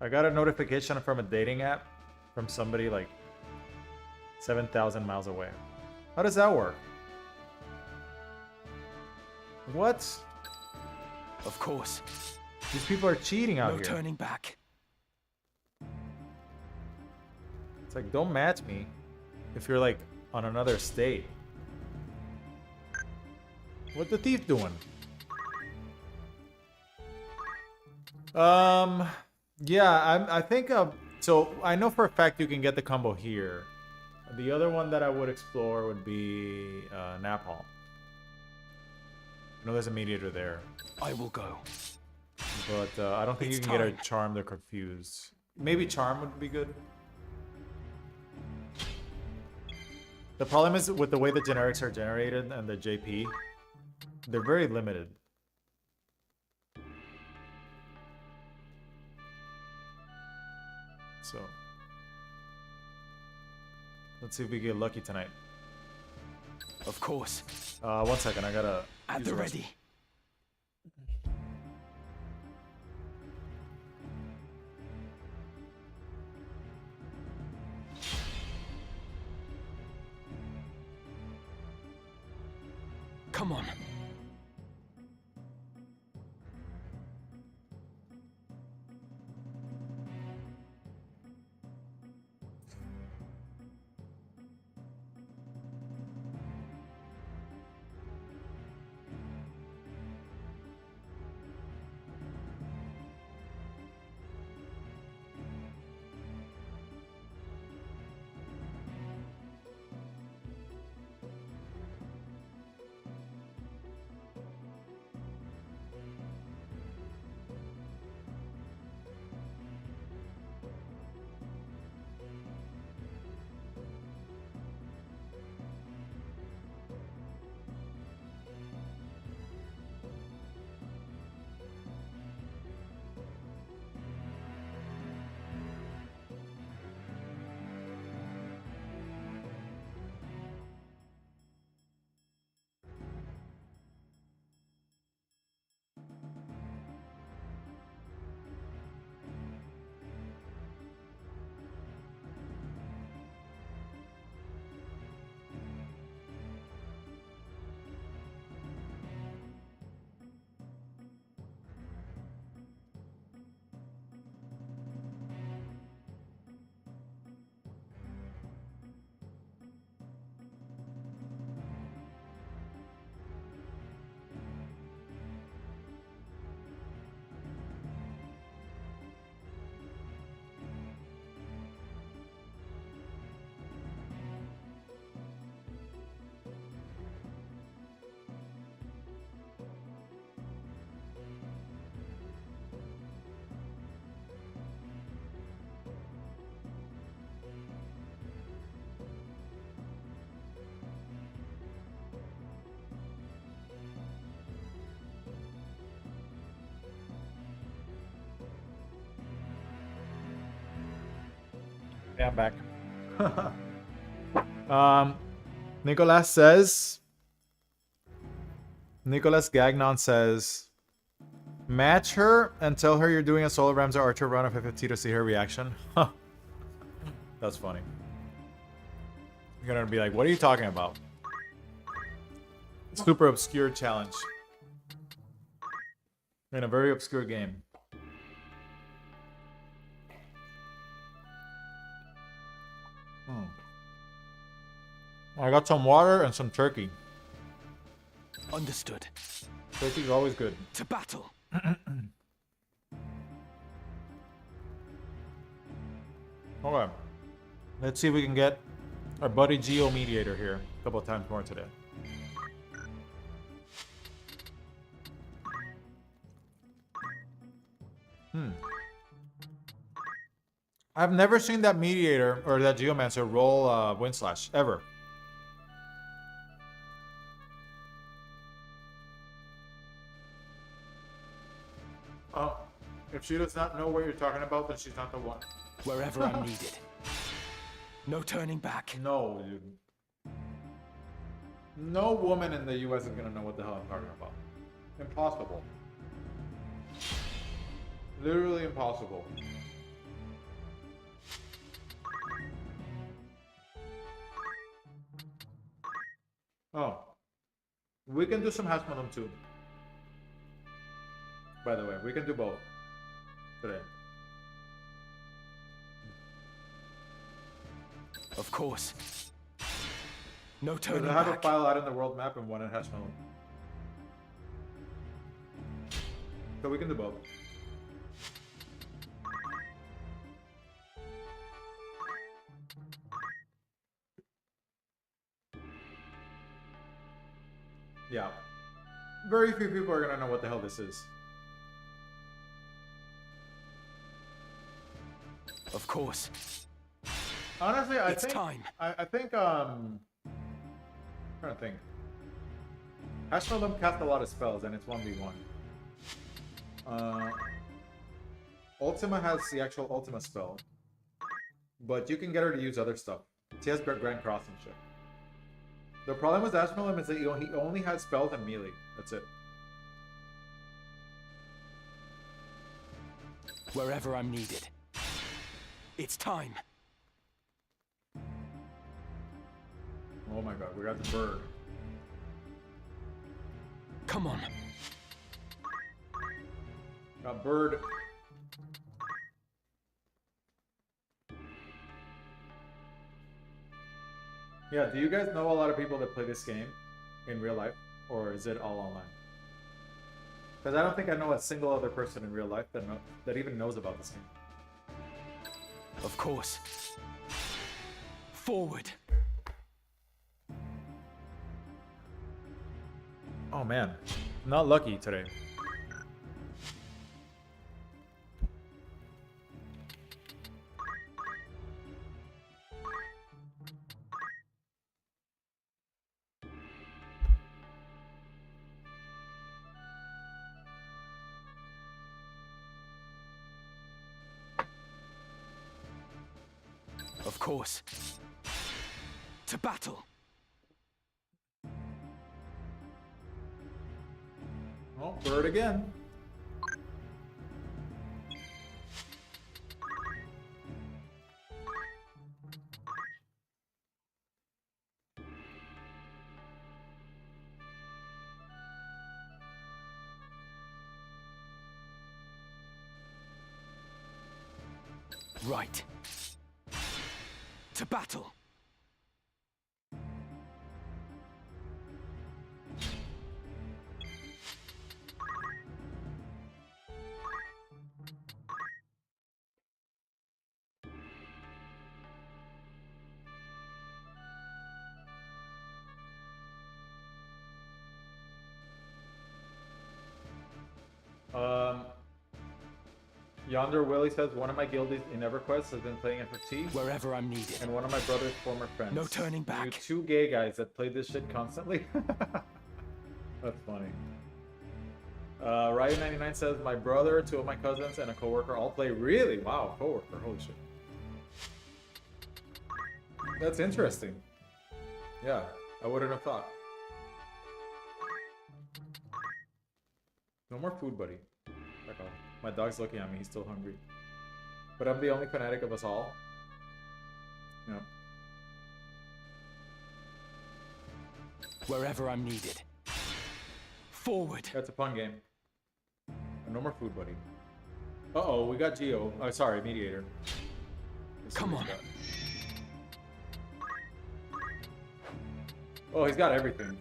I got a notification from a dating app from somebody like 7,000 miles away. How does that work? What? Of course. These people are cheating out No here. turning back. It's like, don't match me if you're like on another state. What the thief doing? Yeah, I think so I know for a fact you can get the combo here. The other one that I would explore would be Napalm. I know there's a mediator there. I will go. But I don't think It's you can get a time. Charmed or Confused. Maybe Charm would be good. The problem is with the way the generics are generated and the JP, they're very limited. So, let's see if we get lucky tonight. Of course. 1 second, I gotta At use the the restroom. ready. Come on. Yeah, I'm back. Nicolas says, Nicolas Gagnon says, match her and tell her you're doing a solo Ramza Archer run of FFT to see her reaction. That's funny. You're gonna be like, what are you talking about? Super obscure challenge. In a very obscure game. I got some water and some turkey. Understood. Turkey's always good. To battle. Okay. Let's see if we can get our buddy Geo Mediator here a couple of times more today. I've never seen that Mediator or that Geomancer roll Wind Slash, ever. Oh, if she does not know what you're talking about, then she's not the one. Wherever I'm needed. No turning back. No, dude. No woman in the US is gonna know what the hell I'm talking about. Impossible. Literally impossible. Oh. We can do some house modem too. By the way, we can do both today. Of course. No Does turning it have a back. file out in the world map and one in Hashmallow? So we can do both. Yeah. Very few people are gonna know what the hell this is. Of course. Honestly, It's time. I think trying to think. Hashmallow cast a lot of spells and it's 1v1. Ultima has the actual Ultima spell. But you can get her to use other stuff. She has Grand Cross and shit. The problem with Hashmallow is that he only has spells and melee. That's it. Wherever I'm needed. It's time. Oh my god, we got the bird. Come on. Got bird. Yeah, do you guys know a lot of people that play this game in real life? Or is it all online? Because I don't think I know a single other person in real life that even knows about this game. Of course. Forward. Oh man, I'm not lucky today. Of course. To battle. Oh, bird again. Right. To battle. Yonder Willie says one of my guildies in EverQuest has been playing FFT, Wherever I'm needed. and one of my brother's former friends. No turning back. You two gay guys that play this shit constantly. That's funny. Ryu99 says my brother, two of my cousins, and a coworker all play. Really? Wow, coworker. Holy shit. That's interesting. Yeah, I wouldn't have thought. No more food, buddy. Back off. My dog's looking at me. He's still hungry. But I'm the only fanatic of us all. Yeah. Wherever I'm needed. Forward. That's a fun game. No more food, buddy. Uh-oh, we got Geo. Oh, sorry, Mediator. Let's see Come what on. he's got. Oh, he's got everything.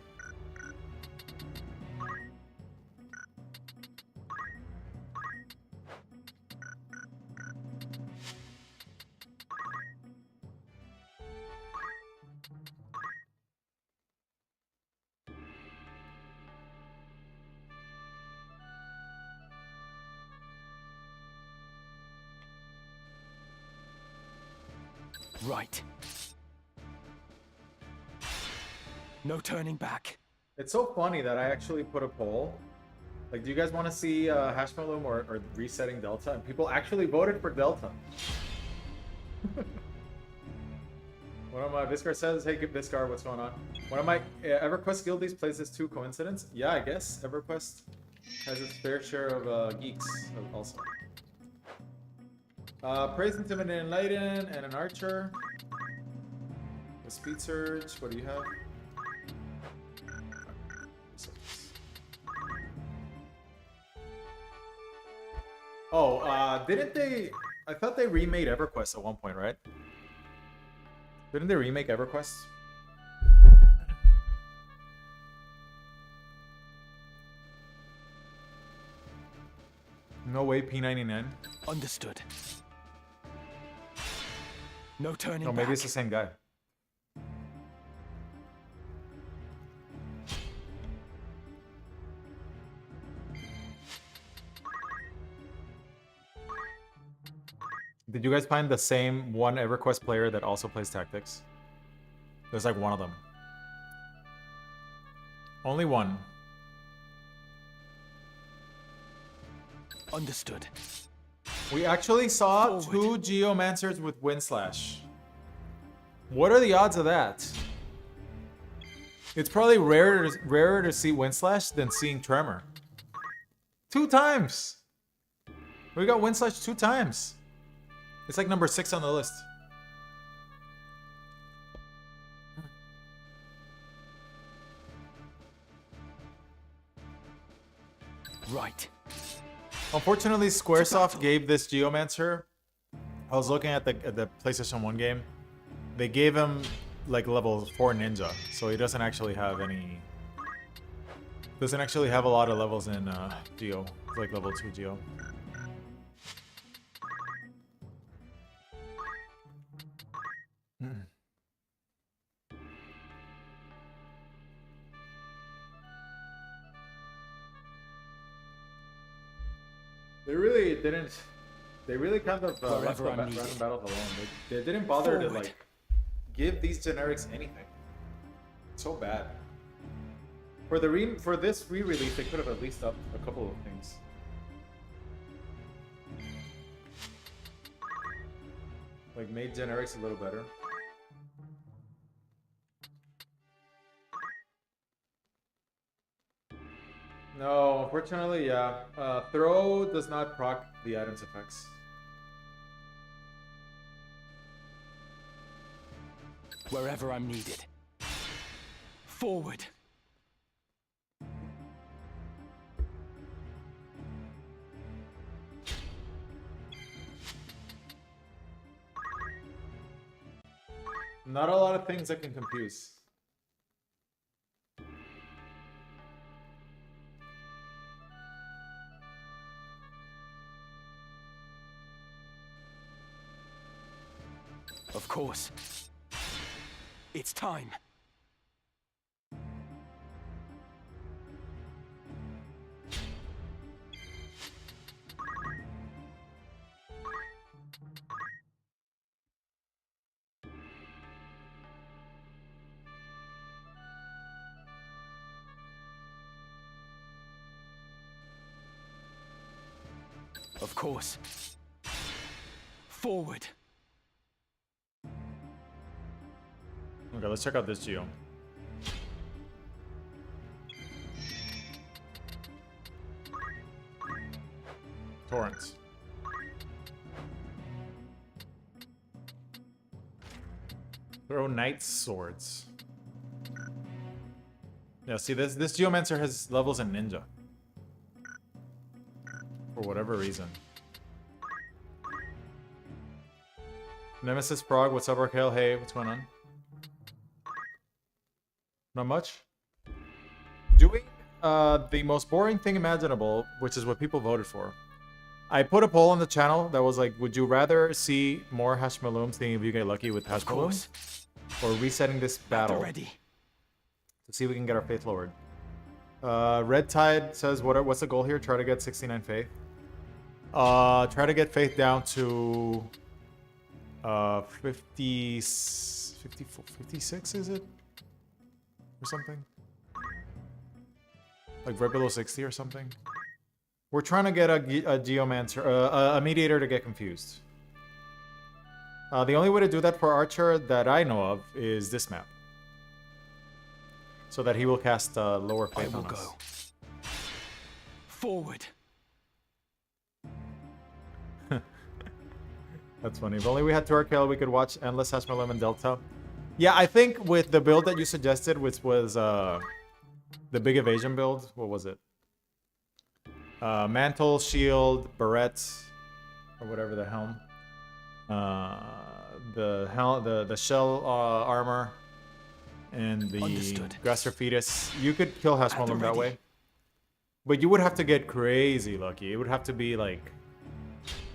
Right. No turning back. It's so funny that I actually put a poll. Like, do you guys want to see Hashmallow or resetting Delta? And people actually voted for Delta. One of my Viscar says, hey, Viscar, what's going on? One of my EverQuest guildies plays this too. Coincidence? Yeah, I guess. EverQuest has its fair share of geeks also. Praise, Intimidate, Enlighten, and an Archer. A Speed Surge. What do you have? Oh, didn't they... I thought they remade EverQuest at one point, right? Didn't they remake EverQuest? No way, P99. Understood. No turning No, maybe back. it's the same guy. Did you guys find the same one EverQuest player that also plays Tactics? There's like one of them. Only one. Understood. We actually saw Forward. 2 Geomancers with Windslash. What are the odds of that? It's probably rarer to see Windslash than seeing Tremor. 2 times! We got Windslash 2 times. It's like number 6 on the list. Right. Unfortunately, Squaresoft gave this Geomancer. I was looking at the PlayStation 1 game. They gave him like level 4 ninja, so he doesn't actually have any. Doesn't actually have a lot of levels in Geo. It's like level 2 Geo. They really didn't. They really kind of left the random battles alone. They didn't bother to like give these generics anything. So bad. For this re-release, they could have at least upped a couple of things. Like made generics a little better. No, unfortunately, yeah. Throw does not proc the item's effects. Wherever I'm needed. Forward. Not a lot of things that can confuse. Of course. It's time. Of course. Forward. Okay, let's check out this Geo. Torrents. Throw Knight's Swords. Yeah, see, this Geomancer has levels in Ninja. For whatever reason. Nemesis Prog, what's up, Raquel? Hey, what's going on? Not much. Doing the most boring thing imaginable, which is what people voted for. I put a poll on the channel that was like, would you rather see more Hashmalooms, seeing if you get lucky with Hashmalooms, or resetting this battle Ready. to see if we can get our faith lowered? Red Tide says, what's the goal here? Try to get 69 faith. Try to get faith down to 56, is it? Or something? Like right below 60 or something? We're trying to get a Geomancer, a Mediator to get confused. The only way to do that for Archer that I know of is this map. So that he will cast lower faith on us. Forward. That's funny. If only we had Torquil, we could watch Endless Hashmalum and Delta. Yeah, I think with the build that you suggested, which was the Big Evasion build, what was it? Mantle, Shield, Barrette, or whatever the helm. the shell armor and the Understood. Grasser Fetus. You could kill Hashmallow that ready. way. But you would have to get crazy lucky. It would have to be like...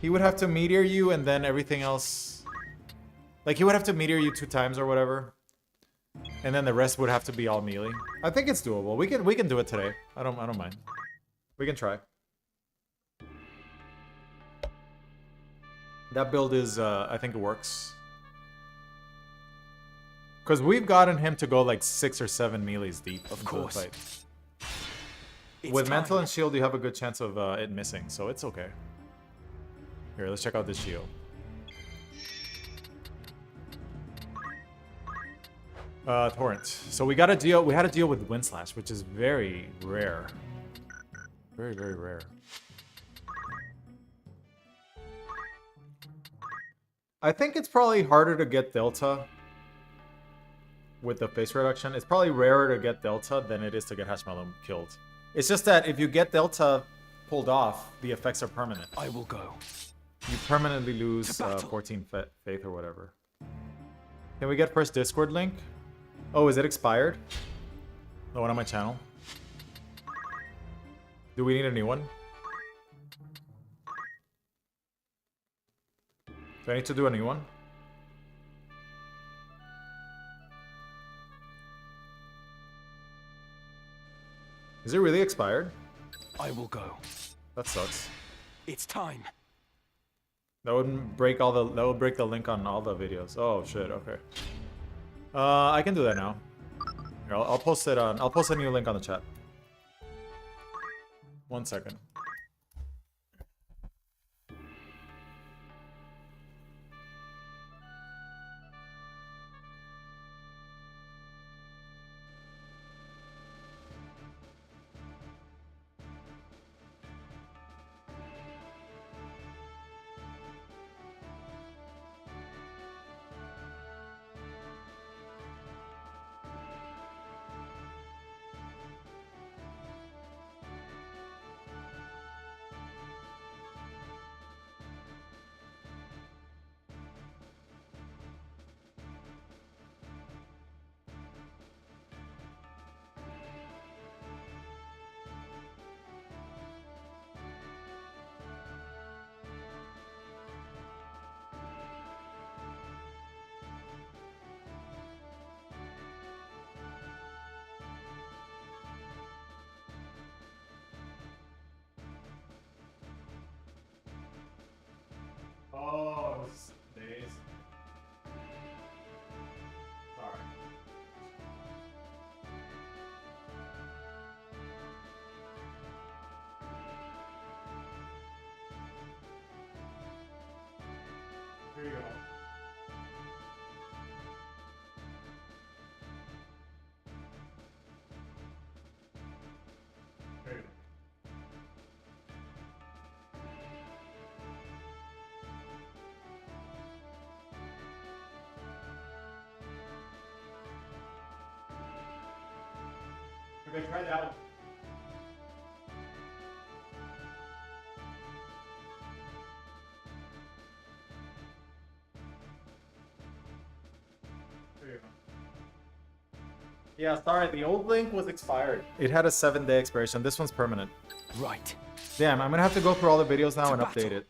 He would have to meteor you and then everything else... Like, he would have to meteor you 2 times or whatever. And then the rest would have to be all melee. I think it's doable. We can do it today. I don't mind. We can try. That build is, I think it works. Because we've gotten him to go like 6 or 7 melees deep. Of into course. the fight. It's With time. Mantle and Shield, you have a good chance of it missing, so it's okay. Here, let's check out this shield. Torrent. So we had to deal with Wind Slash, which is very rare. Very, very rare. I think it's probably harder to get Delta with the face reduction. It's probably rarer to get Delta than it is to get Hashmallow killed. It's just that if you get Delta pulled off, the effects are permanent. I will go. You permanently lose 14 faith or whatever. Can we get first Discord link? Oh, is it expired? The one on my channel? Do we need a new one? Do I need to do a new one? Is it really expired? I will go. That sucks. It's time. That would break the link on all the videos. Oh shit, okay. I can do that now. Here, I'll post it on. I'll post a new link on the chat. 1 second. Oh, this days. Sorry. Here you go. Here you go. Okay, try that one. There you go. Yeah, sorry, the old link was expired. It had a 7-day expiration. This one's permanent. Right. Damn, I'm gonna have to go through all the videos now To and update battle. it.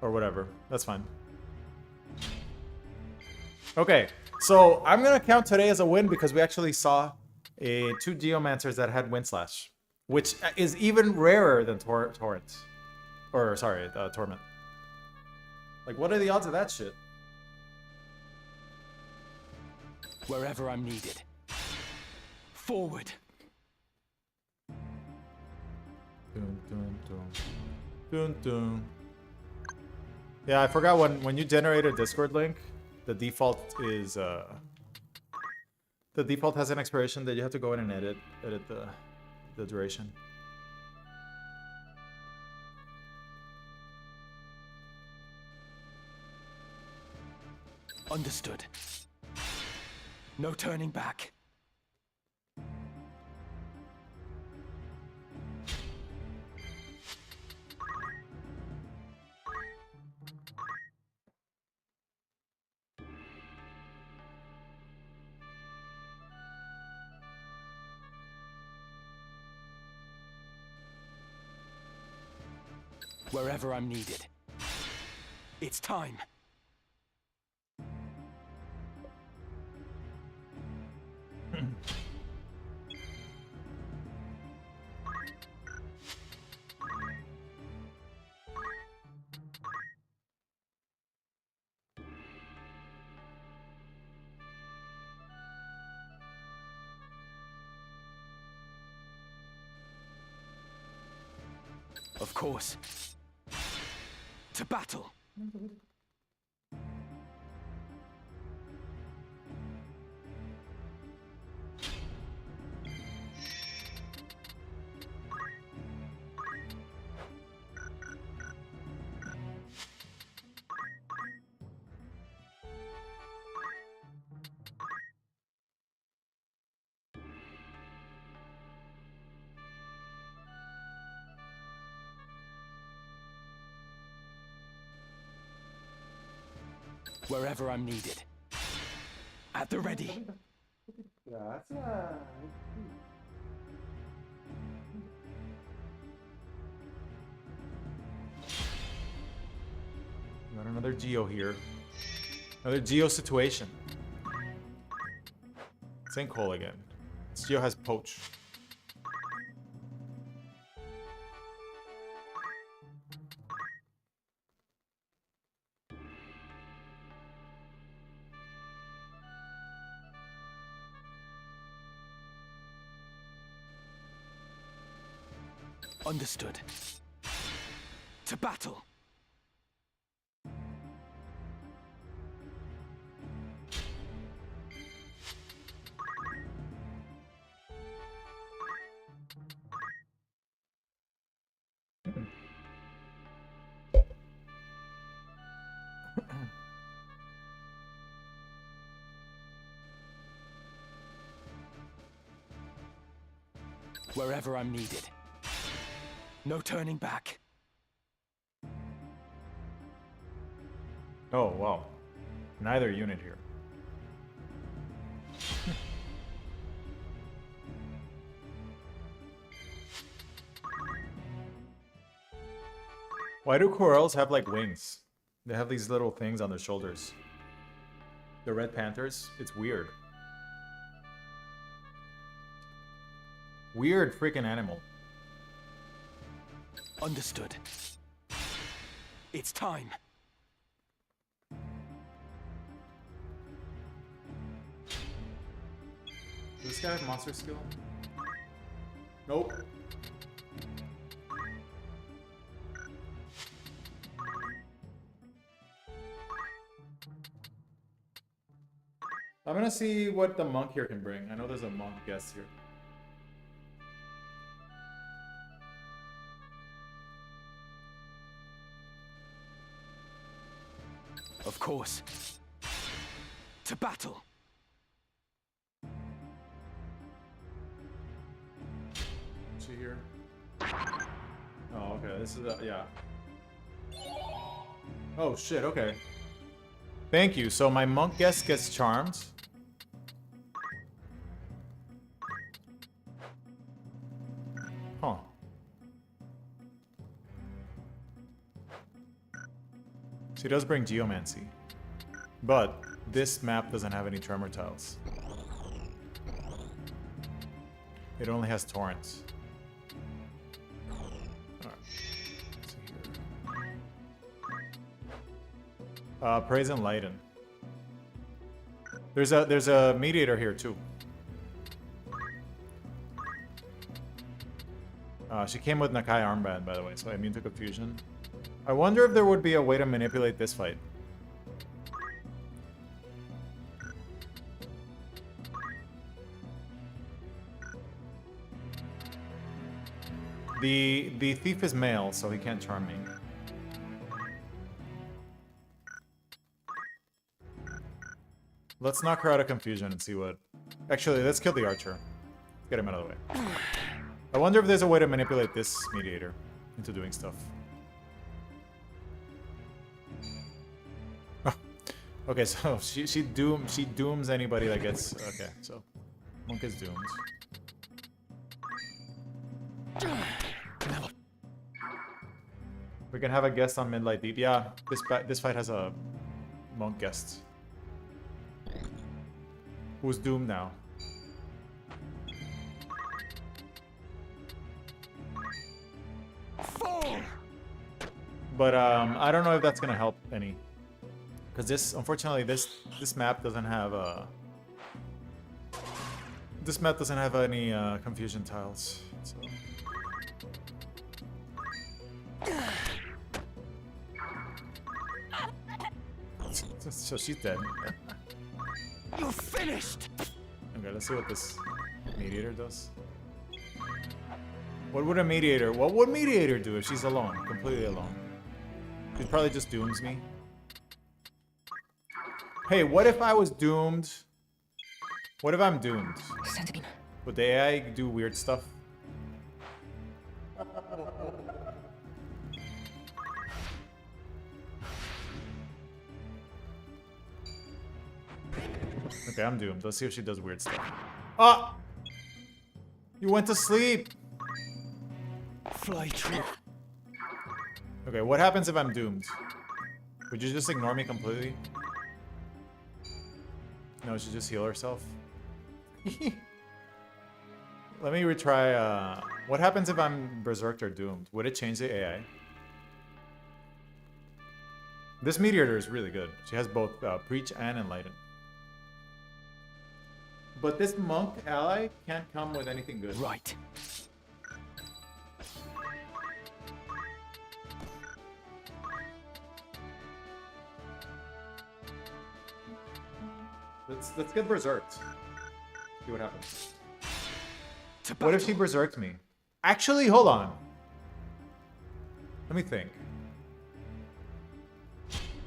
Or whatever. That's fine. Okay, so I'm gonna count today as a win because we actually saw 2 Geomancers that had Wind Slash, which is even rarer than Torrent. Or, sorry, Torment. Like, what are the odds of that shit? Wherever I'm needed. Forward. Dun, dun, dun. Dun, dun. Yeah, I forgot when you generate a Discord link, the default is the default has an expiration that you have to go in and edit the duration. Understood. No turning back. Wherever I'm needed. It's time. Of course. To battle. Wherever I'm needed. At the ready. Got another Geo here. Another Geo situation. Sinkhole again. This Geo has poach. Understood. To battle. Wherever I'm needed. No turning back. Oh, wow. Neither unit here. Why do Corels have like wings? They have these little things on their shoulders. The Red Panthers, it's weird. Weird freaking animal. Understood. It's time. Does this guy have monster skill? Nope. I'm gonna see what the monk here can bring. I know there's a monk guest here. Of course. To battle. Is she here? Oh, okay. This is a, yeah. Oh shit, okay. Thank you. So my monk guest gets charmed. Huh. She does bring geomancy. But this map doesn't have any tremor tiles. It only has torrents. Alright. Let's see here. Praise and Lighten. There's a mediator here too. She came with Nakai armband, by the way, so immune to confusion. I wonder if there would be a way to manipulate this fight. The thief is male, so he can't charm me. Let's knock her out of confusion and see what... Actually, let's kill the archer. Get him out of the way. I wonder if there's a way to manipulate this mediator into doing stuff. Okay, so she dooms anybody that gets... Okay, so monk is doomed. We can have a guest on Midlight Deep. Yeah, this fight has a monk guest. Who's doomed now? Fall. But I don't know if that's gonna help any. Because this, unfortunately, this map doesn't have this map doesn't have any confusion tiles. So she's dead. You're finished. Okay, let's see what this mediator does. What would a mediator? What would mediator do if she's alone, completely alone? She probably just dooms me. Hey, what if I was doomed? What if I'm doomed? Would the AI do weird stuff? Okay, I'm doomed. Let's see if she does weird stuff. Ah! You went to sleep! Fly true. Okay, what happens if I'm doomed? Would you just ignore me completely? No, she just heal herself. Let me retry, what happens if I'm berserked or doomed? Would it change the AI? This mediator is really good. She has both preach and enlighten. But this monk ally can't come with anything good. Right. Let's get berserked. See what happens. To What if she berserked me? Actually, hold on. Let me think.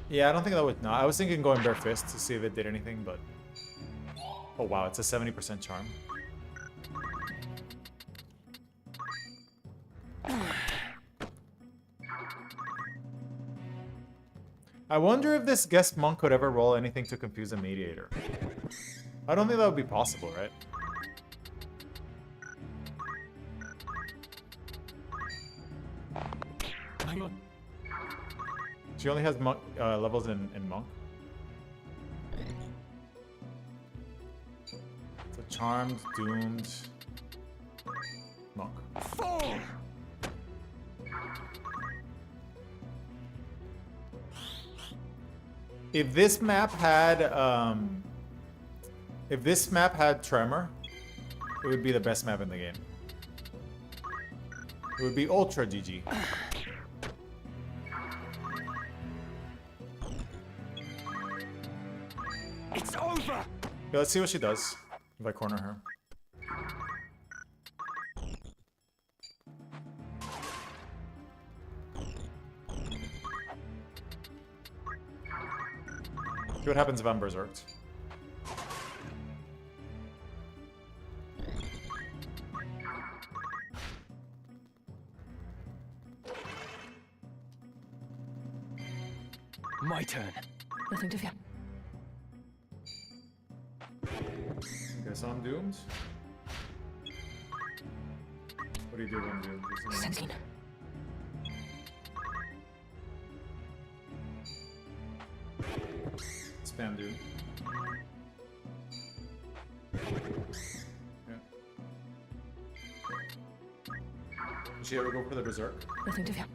Yeah, I don't think that would. No, I was thinking going bare fist to see if it did anything, but. Oh wow, it's a 70% charm. I wonder if this guest monk could ever roll anything to confuse a mediator. I don't think that would be possible, right? Hang on. She only has monk, levels in monk. So charmed, doomed, monk. Fall. If this map had tremor, it would be the best map in the game. It would be ultra GG. It's over. Yeah, let's see what she does if I corner her. See what happens if I'm berserked. My turn. Nothing to fear. Okay, so I'm doomed. What do you do when I'm doomed? Sensing. Spam doom. Yeah. Did she ever go for the berserk? Nothing to fear.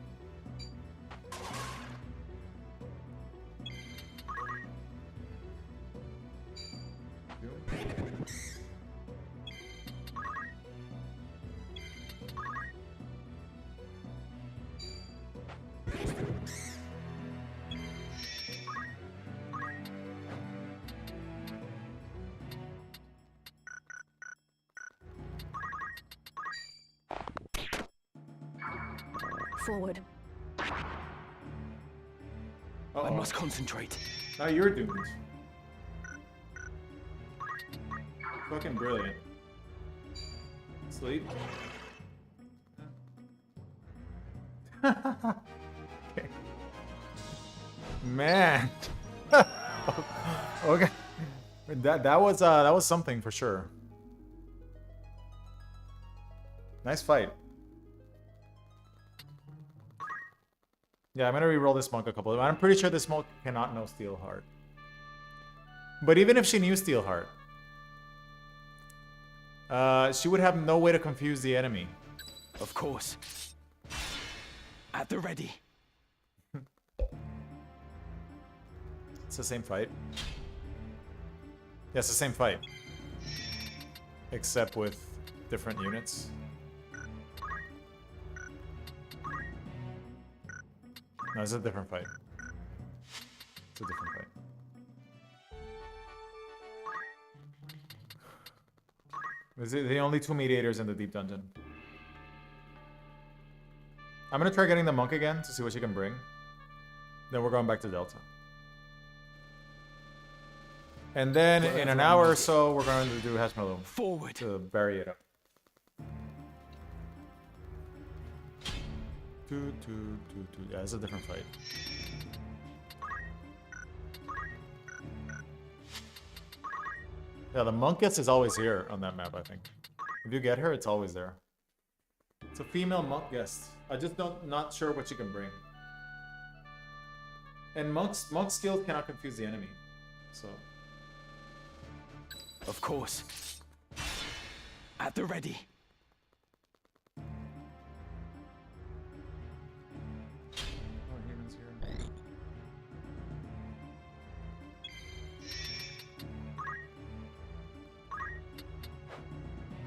Forward. I must concentrate. Now you're doomed. Fucking brilliant. Sleep. Okay. Man. Okay. That was something for sure. Nice fight. Yeah, I'm gonna re-roll this monk a couple of. I'm pretty sure this monk cannot know Steel Heart. But even if she knew Steel Heart, she would have no way to confuse the enemy. Of course. At the ready. It's the same fight. Yeah, it's the same fight. Except with different units. No, it's a different fight. It's a different fight. This is the only 2 mediators in the deep dungeon. I'm gonna try getting the monk again to see what she can bring. Then we're going back to Delta. And then in an hour or so, we're going to do Hashmallow. Forward. To bury it up. Yeah, it's a different fight. Yeah, the Monkess is always here on that map, I think. If you get her, it's always there. It's a female monk guest. I just not sure what she can bring. And monk skills cannot confuse the enemy. So Of course. At the ready. oh, humans here.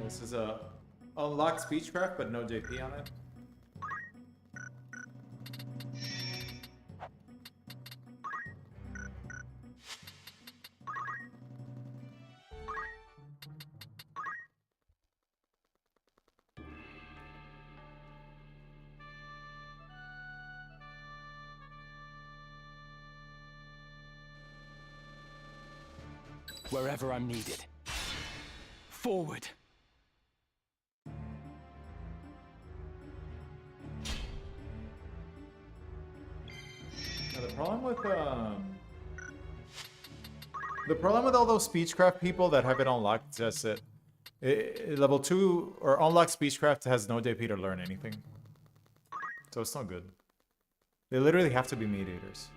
This is a unlocked speechcraft, but no JP on it. Wherever I'm needed. Forward. Now, the problem with all those speechcraft people that have it unlocked is just that level 2 or unlocked speechcraft has no JP to learn anything. So it's not good. They literally have to be mediators.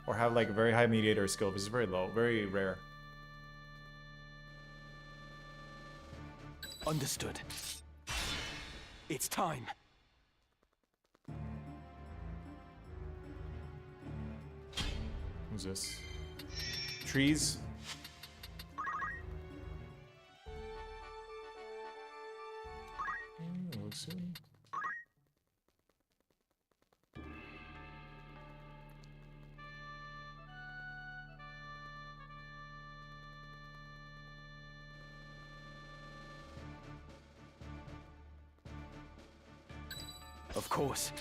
Or have like very high mediator skill, which is very low, very rare. Understood. It's time. Who's this? Trees? Let's see. Of course.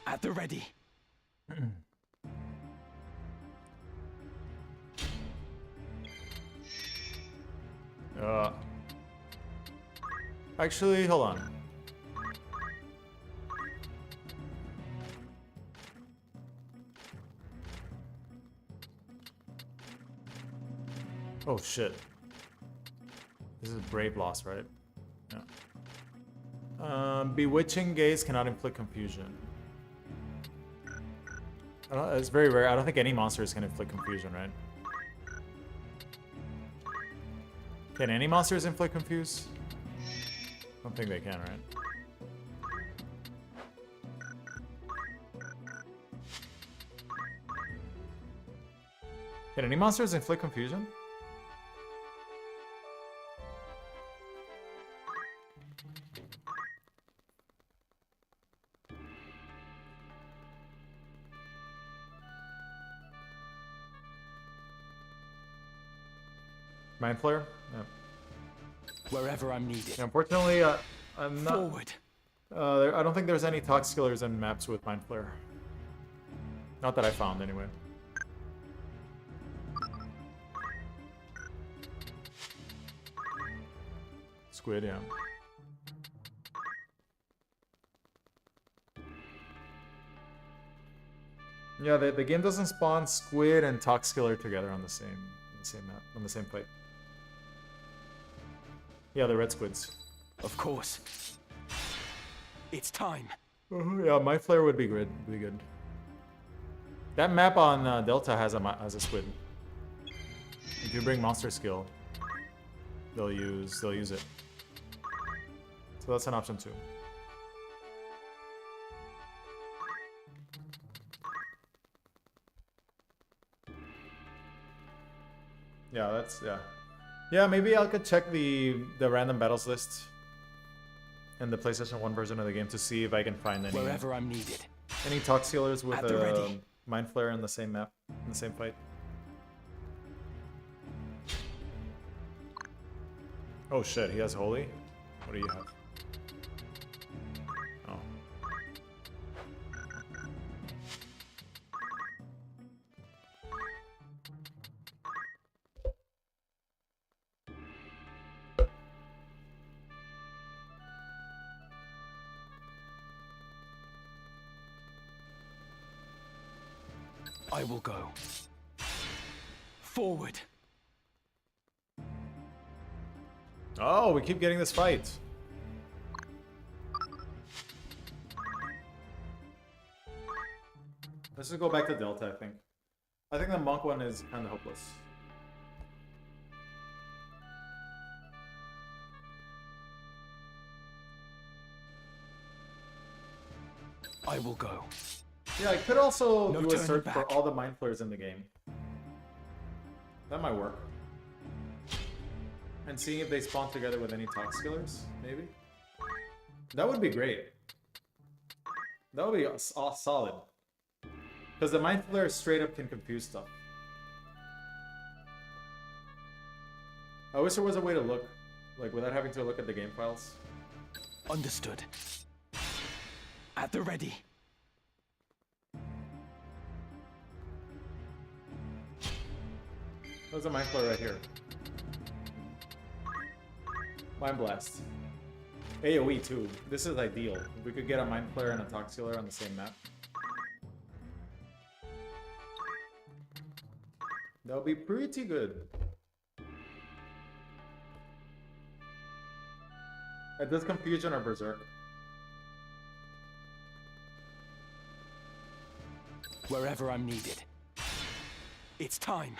At the ready. Actually, hold on. Oh shit. This is Brave Loss, right? Yeah. Bewitching Gaze cannot inflict confusion. It's very rare. I don't think any monsters can inflict confusion, right? Can any monsters inflict confuse? I don't think they can, right? Can any monsters inflict confusion? Mind Flare? Yeah. Wherever I'm needed. Yeah, unfortunately, I'm not. Forward. I don't think there's any Tox Killers in maps with Mind Flare. Not that I found, anyway. Squid, yeah. Yeah, the game doesn't spawn Squid and Tox Killer together on the same map, on the same plate. Yeah, the red squids. Of course. It's time. Yeah, my flare would be good. Be good. That map on Delta has a squid. If you bring monster skill, they'll use it. So that's an option too. Yeah, that's yeah. Yeah, maybe I could check the random battles list in the PlayStation 1 version of the game to see if I can find any Wherever I'm needed. any Tox Healers with At the a ready. Mind Flare in the same map, in the same fight. Oh shit, he has Holy? What do you have? Oh. I will go. Forward. Oh, we keep getting this fight. Let's just go back to Delta, I think. I think the monk one is kind of hopeless. I will go. Yeah, I could also No do a turning search for back. all the Mind Flares in the game. That might work. And seeing if they spawn together with any Tox Killers, maybe? That would be great. That would be solid. Because the Mind Flare straight up can confuse stuff. I wish there was a way to look, like without having to look at the game files. Understood. At the ready. There's a Mind Flare right here. Mind Blast. AoE too. This is ideal. If we could get a Mind Flare and a Tox Healer on the same map. That would be pretty good. It does Confusion or Berserk. Wherever I'm needed. It's time.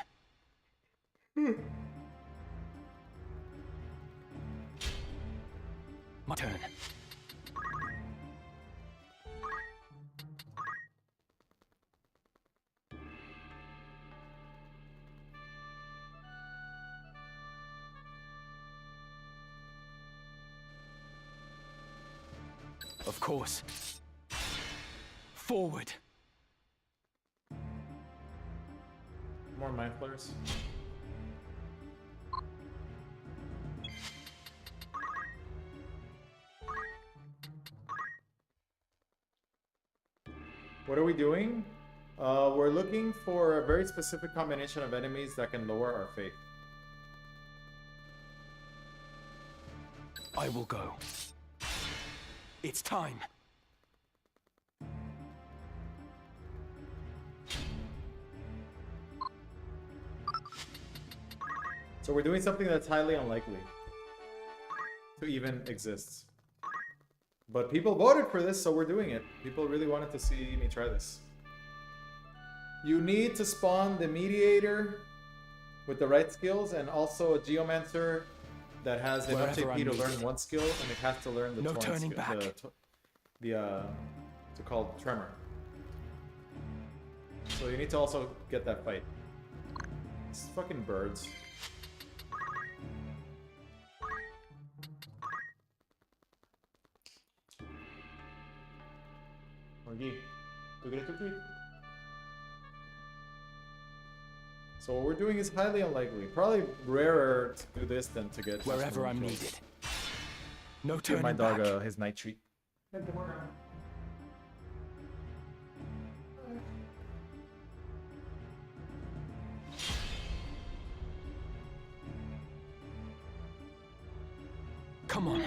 My turn. Of course. Forward. More Mind Flares. What are we doing? We're looking for a very specific combination of enemies that can lower our faith. I will go. It's time. So we're doing something that's highly unlikely to even exist. But people voted for this, so we're doing it. People really wanted to see me try this. You need to spawn the Mediator with the right skills and also a Geomancer that has enough Wherever JP to I'm learn needed. one skill and it has to learn the No torrent turning skill, back. it's called Tremor. So you need to also get that fight. It's fucking birds. Morgi, so what we're doing is highly unlikely. Probably rarer to do this than to get Wherever I'm kills. needed. No Give turning my dog back. his night treat. Come on.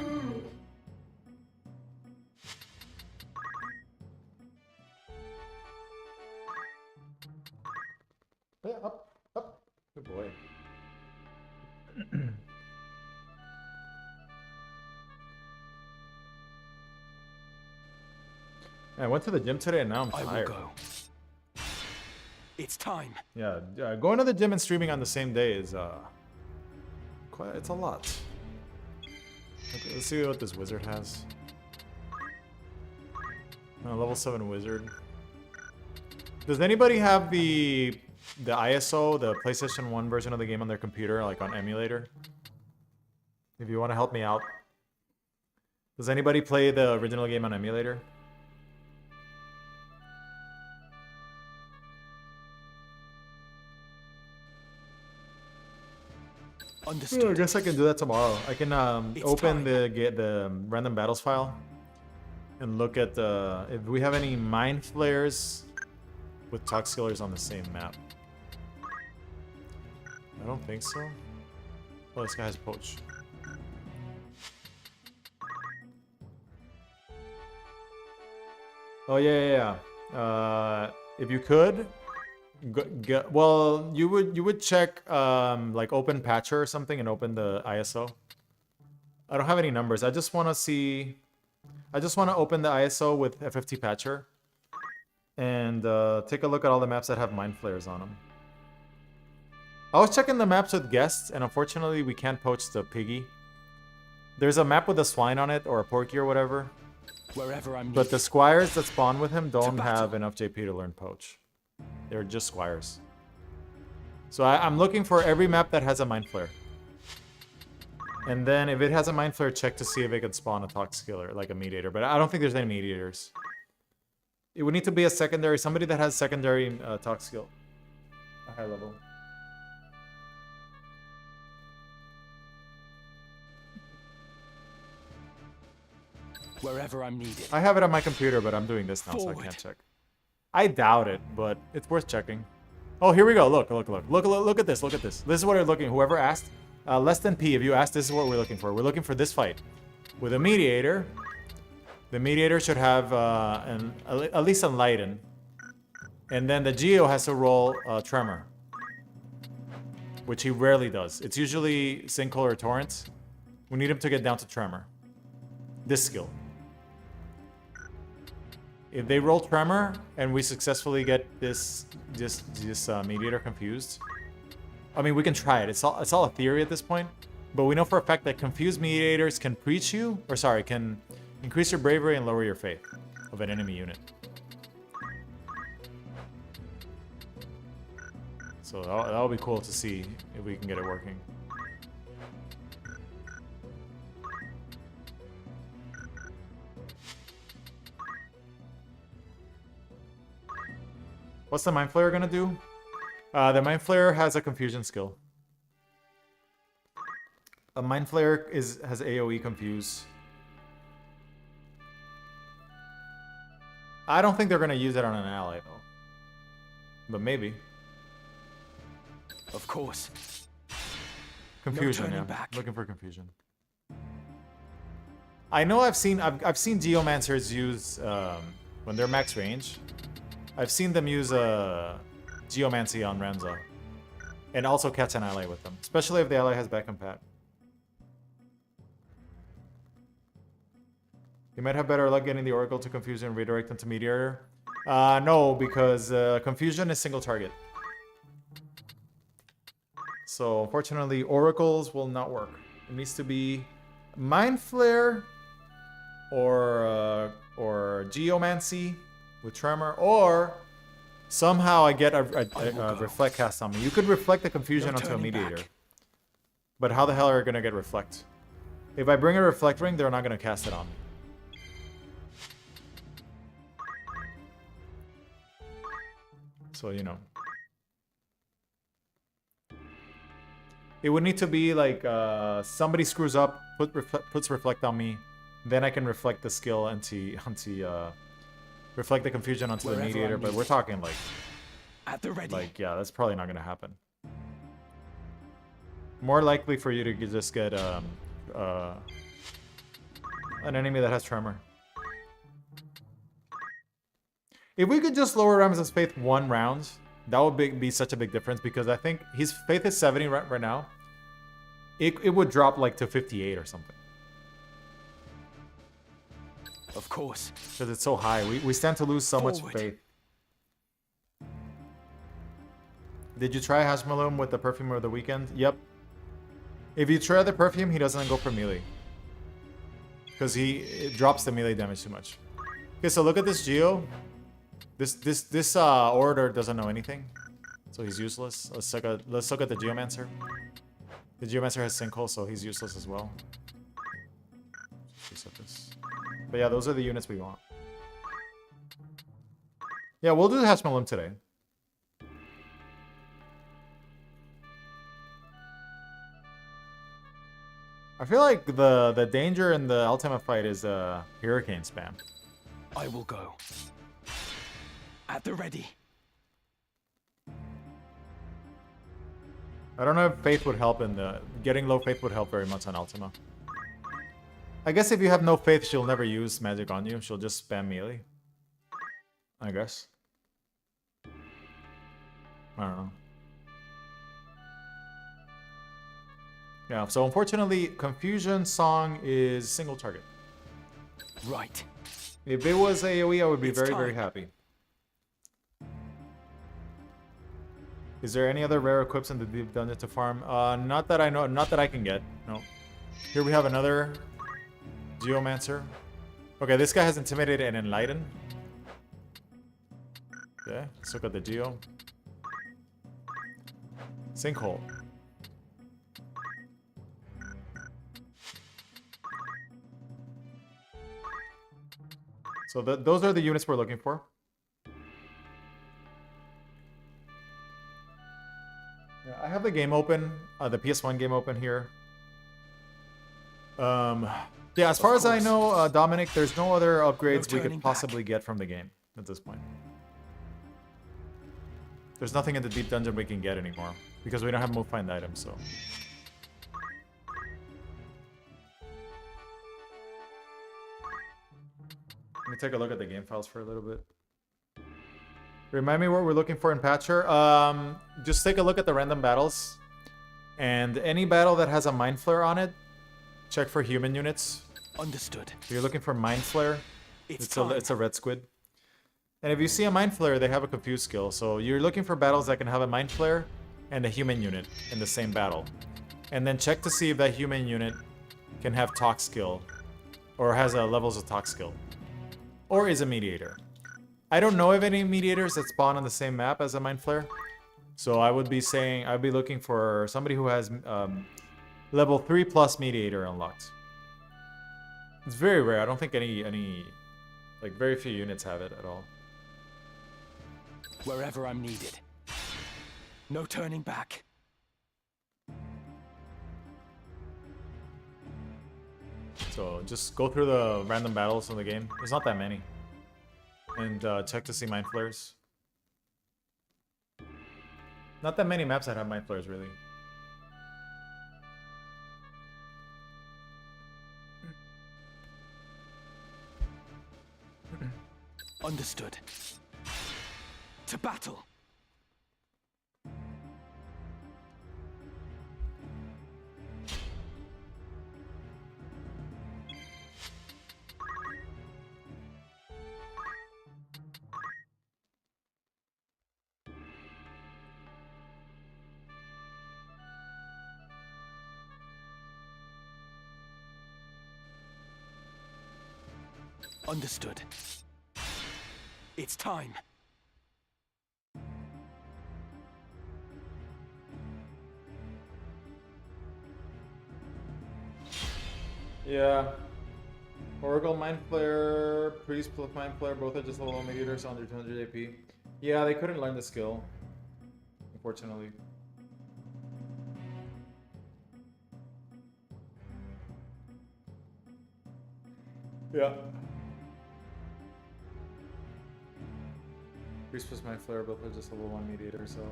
Yeah, up, up. Good boy. I went to the gym today and now I'm I will tired. go. It's time. Yeah, going to the gym and streaming on the same day is it's a lot. Okay, let's see what this wizard has. Level 7 wizard. Does anybody have the ISO, the PlayStation 1 version of the game on their computer, like on emulator? If you want to help me out. Does anybody play the original game on emulator? Understood. I guess I can do that tomorrow. I can open the random battles file and look at if we have any mind flares with tox killers on the same map. I don't think so. Oh, this guy has poach. Oh yeah. If you could, well, you would check like open patcher or something and open the ISO. I don't have any numbers. I just want to see. I just want to open the ISO with FFT patcher and take a look at all the maps that have mind flares on them. I was checking the maps with guests, and unfortunately, we can't poach the piggy. There's a map with a swine on it or a porky or whatever. Wherever I'm But the squires that spawn with him don't battle. have enough JP to learn poach. They're just squires. So I'm looking for every map that has a mind flare. And then if it has a mind flare, check to see if it can spawn a tox killer, like a mediator. But I don't think there's any mediators. It would need to be a secondary, somebody that has secondary tox skill. A high level. wherever I'm needed. I have it on my computer, but I'm doing this now, so I can't check. I doubt it, but it's worth checking. Oh, here we go. Look at this. Look at this. This is what we're looking. Whoever asked, less than P. If you asked, this is what we're looking for. We're looking for this fight with a mediator. The mediator should have at least enlighten, and then the Geo has to roll tremor, which he rarely does. It's usually sinkhole or torrent. We need him to get down to tremor. This skill. If they roll tremor and we successfully get this mediator confused, I mean, we can try it. It's all a theory at this point, but we know for a fact that confused mediators can preach you, or sorry, can increase your bravery and lower your faith of an enemy unit. So that'll be cool to see if we can get it working. What's the Mind Flayer gonna do? The Mind Flayer has a confusion skill. A Mind Flayer has AoE confuse. I don't think they're gonna use it on an ally though. But maybe. Of course. Confusion, No yeah. turning back. Looking for confusion. I know I've seen Geomancers use when they're max range. I've seen them use Geomancy on Ramza. And also catch an ally with them. Especially if the ally has back compat. You might have better luck getting the Oracle to confuse and redirect into Meteor. No, because confusion is single target. So unfortunately, Oracles will not work. It needs to be Mind Flare or Geomancy with Tremor, or somehow I get a Reflect cast on me. You could reflect the confusion onto a Mediator. Back. But how the hell are you gonna get Reflect? If I bring a Reflect Ring, they're not gonna cast it on me. So, you know. It would need to be like somebody screws up, puts Reflect on me, then I can reflect the skill reflect the confusion onto Wherever the Mediator, I'm but we're talking like, At the ready. yeah, that's probably not gonna happen. More likely for you to just get an enemy that has Tremor. If we could just lower Ramza's Faith 1 round, that would be such a big difference, because I think his Faith is 70 right now. It would drop like to 58 or something. Of course. Because it's so high. We stand to lose so much Forward. faith. Did you try Hashmallow with the perfume of the weekend? Yep. If you try the perfume, he doesn't go for melee. Because it drops the melee damage too much. Okay, so look at this Geo. This orator doesn't know anything. So he's useless. Let's look at the Geomancer. The Geomancer has Sinkhole, so he's useless as well. Reset this. But yeah, those are the units we want. Yeah, we'll do the Hashmallow today. I feel like the danger in the ultimate fight is Hurricane spam. I will go. At the ready. I don't know if Faith would help in the... Getting low Faith would help very much on Ultima. I guess if you have no Faith, she'll never use magic on you. She'll just spam melee. I guess. I don't know. Yeah, so unfortunately, Confusion Song is single target. Right. If it was AoE, I would be It's very, time. very happy. Is there any other rare equips in the deep dungeon to farm? Not that I know, not that I can get. No. Here we have another Geomancer. Okay, this guy has Intimidate and Enlighten. Okay, let's look at the Geo. Sinkhole. So those are the units we're looking for. Yeah, I have the game open, the PS1 game open here. Yeah, as far as I know, Dominic, there's no other upgrades we could possibly get from the game at this point. There's nothing in the deep dungeon we can get anymore because we don't have move find items, so. Let me take a look at the game files for a little bit. Remind me what we're looking for in Patcher. Just take a look at the random battles. And any battle that has a Mind Flare on it, check for human units. Understood. If you're looking for Mind Flare, it's a red squid. And if you see a Mind Flare, they have a Confuse skill. So you're looking for battles that can have a Mind Flare and a human unit in the same battle. And then check to see if that human unit can have Talk skill. Or has levels of Talk skill. Or is a mediator. I don't know of any mediators that spawn on the same map as a Mind Flare. So I would be saying, I'd be looking for somebody who has level 3+ mediator unlocked. It's very rare. I don't think like very few units have it at all. Wherever I'm needed. No turning back. So just go through the random battles in the game. There's not that many. And check to see Mind Flares. Not that many maps that have Mind Flares, really. Understood. To battle. Understood. It's time. Yeah. Oracle Mind Flare, Priest plus Mind Flare, both are just level 1 mediators under 200 AP. Yeah, they couldn't learn the skill. Unfortunately. Yeah. Priest plus Mind Flare, both are just level 1 mediator, so...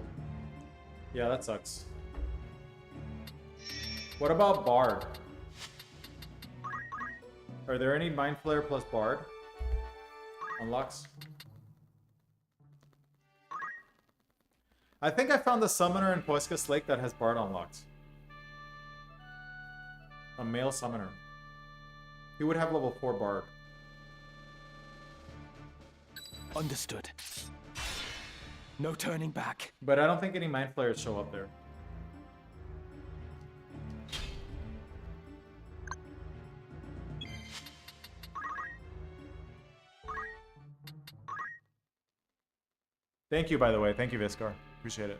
Yeah, that sucks. What about Bard? Are there any Mind Flare plus Bard unlocks? I think I found a summoner in Poiscus Lake that has Bard unlocked. A male summoner. He would have level 4 Bard. Understood. No turning back. But I don't think any Mind Flayers show up there. Thank you, by the way. Thank you, Viscar. Appreciate it.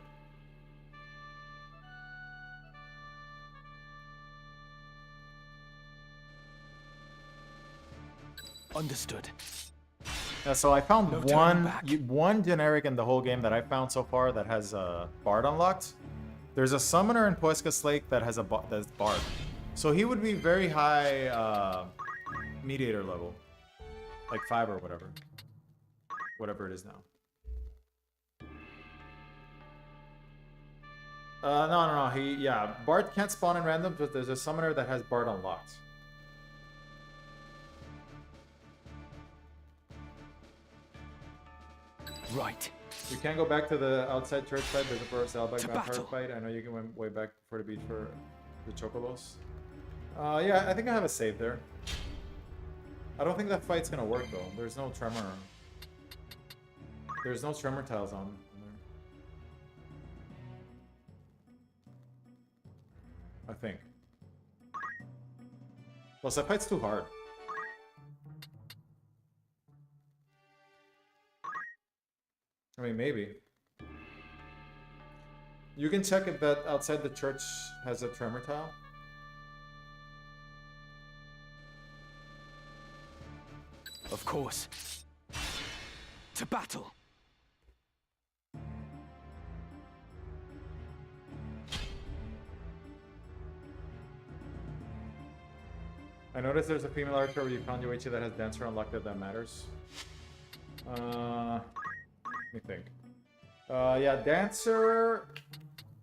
Understood. Yeah, so I found No turning back. one generic in the whole game that I found so far that has Bard unlocked. There's a summoner in Poiscus Lake that has that's Bard. So he would be very high mediator level. Like 5 or whatever. Whatever it is now. No. Yeah, Bard can't spawn in random, but there's a summoner that has Bard unlocked. Right. You can't go back to the outside church fight. There's a first Albag To vampire battle. fight. I know you can went way back before the beach for the Chocobos. Yeah, I think I have a save there. I don't think that fight's gonna work though. There's no tremor. There's no tremor tiles on there. I think. Plus, that fight's too hard. I mean, maybe. You can check if that outside the church has a tremor tile. Of course. To battle. I noticed there's a female archer where you found Yoichi that has Dancer unlocked if that matters. Let me think. Yeah, Dancer...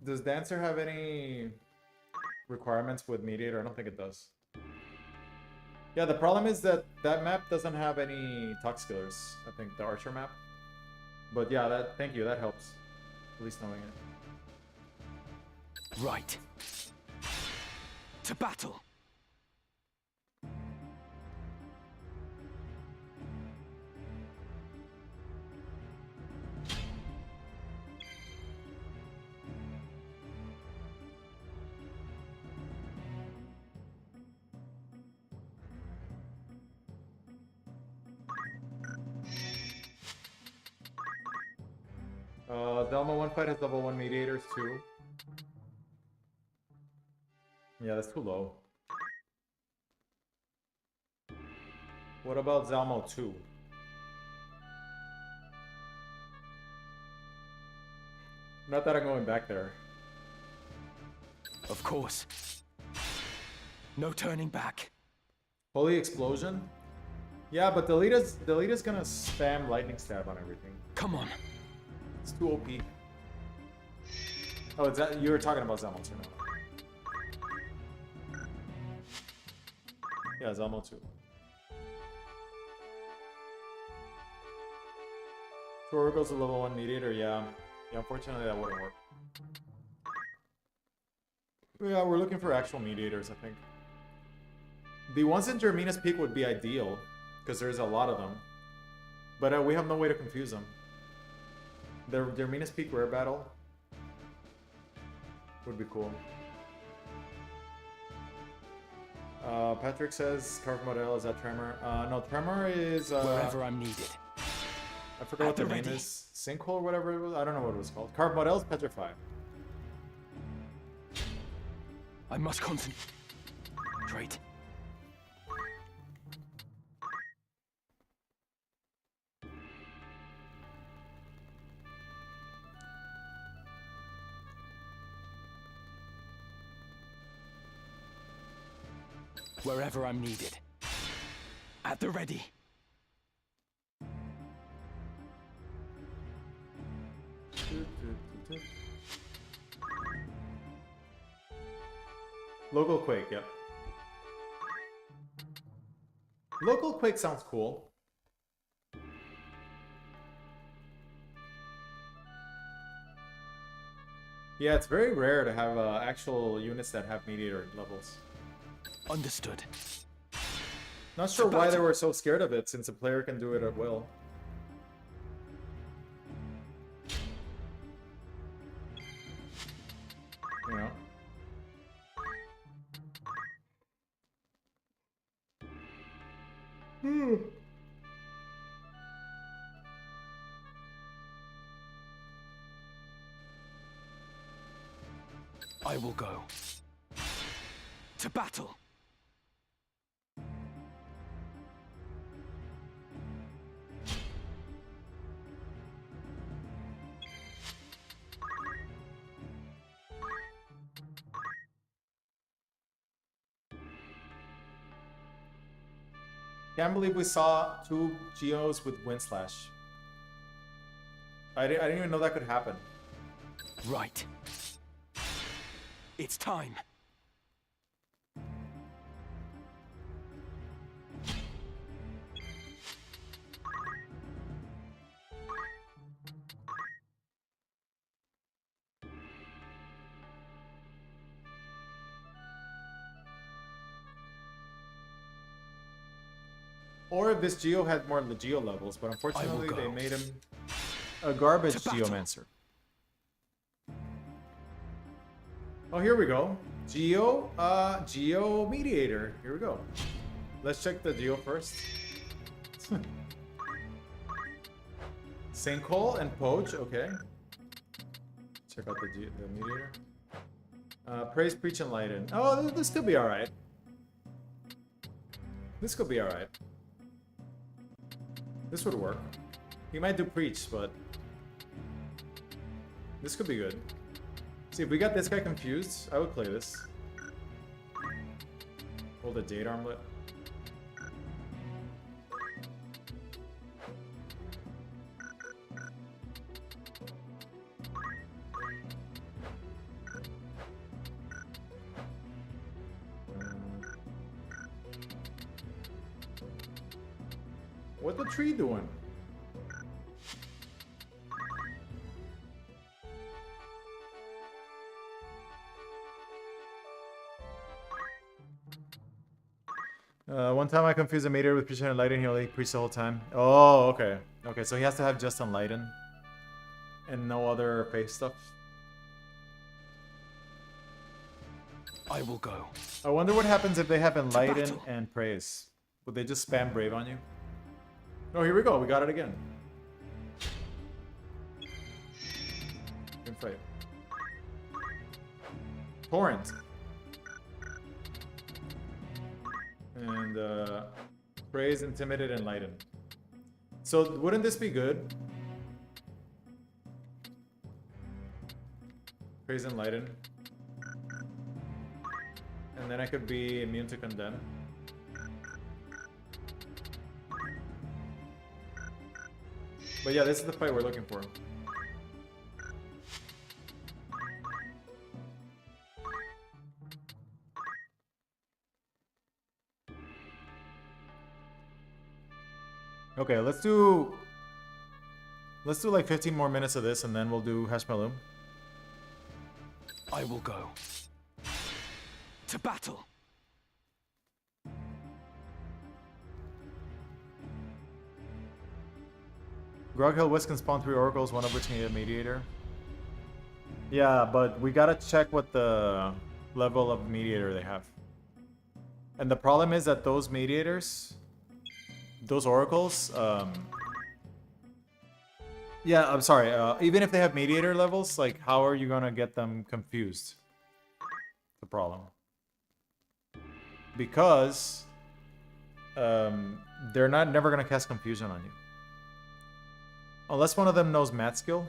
Does Dancer have any requirements with Mediator? I don't think it does. Yeah, the problem is that that map doesn't have any Tox killers. I think the Archer map. But yeah, thank you, that helps. At least knowing it. Right. To battle. Delma 1 fight has level 1 mediators too. Yeah, that's too low. What about Zalmo 2? Not that I'm going back there. Of course. No turning back. Holy Explosion? Yeah, but Delita's gonna spam Lightning Stab on everything. Come on. It's too OP. Oh, is that you were talking about Zelmo 2 now. Yeah, Zelmo 2. Tor goes to level 1 mediator, yeah. Yeah, unfortunately that wouldn't work. Yeah, we're looking for actual mediators, I think. The ones in Germina's Peak would be ideal, because there's a lot of them. But we have no way to confuse them. The Germina's Peak rare battle would be cool. Patrick says Carved Model, is that Tremor? No, Tremor is... Wherever I'm needed. I forgot what the name is. Sinkhole or whatever it was? I don't know what it was called. Carved Model is Petrify. I must concentrate. Wherever I'm needed. At the ready. Local Quake, yep. Local Quake sounds cool. Yeah, it's very rare to have actual units that have mediator levels. Understood. Not sure why they were so scared of it, since a player can do it at will. You know? I will go. To battle. Can't believe we saw 2 Geos with Wind Slash. I didn't even know that could happen. Right. It's time. Or if this Geo had more Legio levels, but unfortunately they made him a garbage Geomancer. Oh, here we go. Geo Mediator. Here we go. Let's check the Geo first. Sinkhole and Poach, okay. Check out the Mediator. Praise, Preach, Enlighten. Oh, this could be alright. This could be alright. This would work. He might do Preach, but this could be good. See, if we got this guy confused, I would play this. Hold the Jade Armlet. What the tree doing? One time I confused a meteor with Preach and Enlighten, he only preached the whole time. Oh, okay. Okay, so he has to have just Enlighten and no other face stuff. I will go. I wonder what happens if they have Enlighten and Praise. Would they just spam Brave on you? Oh, here we go. We got it again. Good fight. Torrent. And Praise, Intimidate, Enlighten. So wouldn't this be good? Praise, Enlighten. And then I could be immune to Condemn. But yeah, this is the fight we're looking for. Okay, let's do like 15 more minutes of this and then we'll do Hashmalum. I will go. To battle. Groghill Wisp can spawn 3 oracles, one of which can be a mediator. Yeah, but we gotta check what the level of mediator they have. And the problem is that those mediators, those oracles, yeah, I'm sorry, even if they have mediator levels, like, how are you gonna get them confused? The problem. Because they're never gonna cast confusion on you. Unless one of them knows Mat Skill.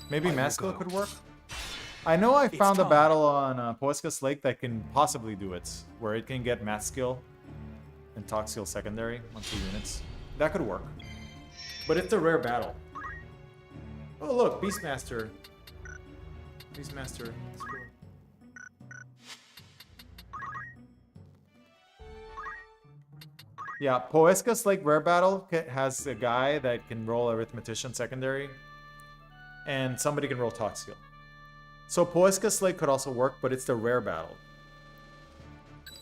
Maybe Mat Skill could work. I know I found a battle on Poescus Lake that can possibly do it, where it can get Mat Skill and Tox Skill secondary on 2 units. That could work. But it's a rare battle. Oh look, Beastmaster. Beastmaster. Yeah, Poescus Lake Rare Battle has a guy that can roll Arithmetician secondary, and somebody can roll Talk Skill. So Poescus Lake could also work, but it's the rare battle.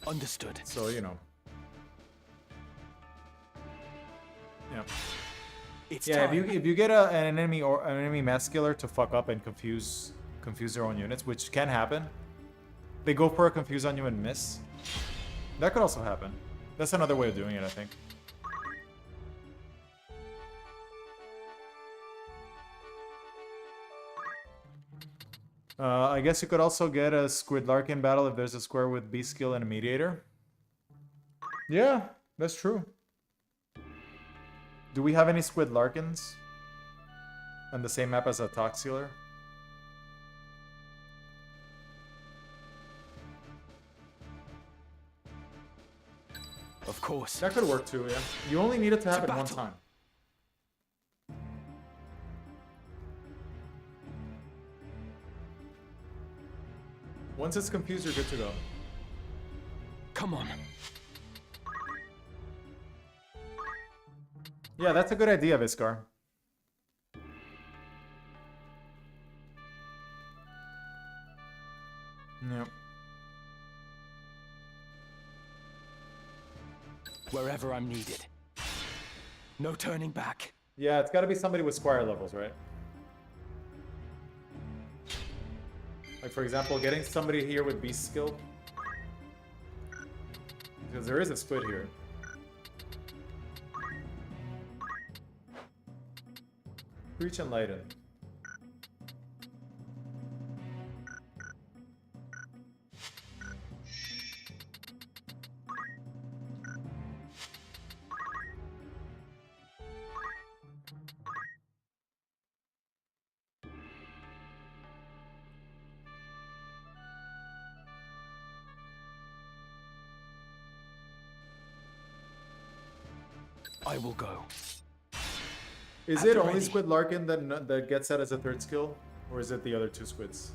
Understood. So, you know. Yeah. It's yeah, time. if you get an enemy or an enemy Mass Killer to fuck up and confuse confuse their own units, which can happen. They go for a confuse on you and miss. That could also happen. That's another way of doing it, I think. I guess you could also get a Squid Larkin battle if there's a square with B skill and a mediator. Yeah, that's true. Do we have any Squid Larkins on the same map as a Toxealer? Of course. That could work too, yeah. You only need it to happen one time. Once it's confused, you're good to go. Come on. Yeah, that's a good idea, Viscar. Yep. Wherever I'm needed. No turning back. Yeah, it's got to be somebody with Squire levels, right? Like, for example, getting somebody here with Beast skill. Because there is a Squid here. Preach and Lighten. I will go. Is At it the only ready. Squid Larkin that gets that as a third skill? Or is it the other two squids?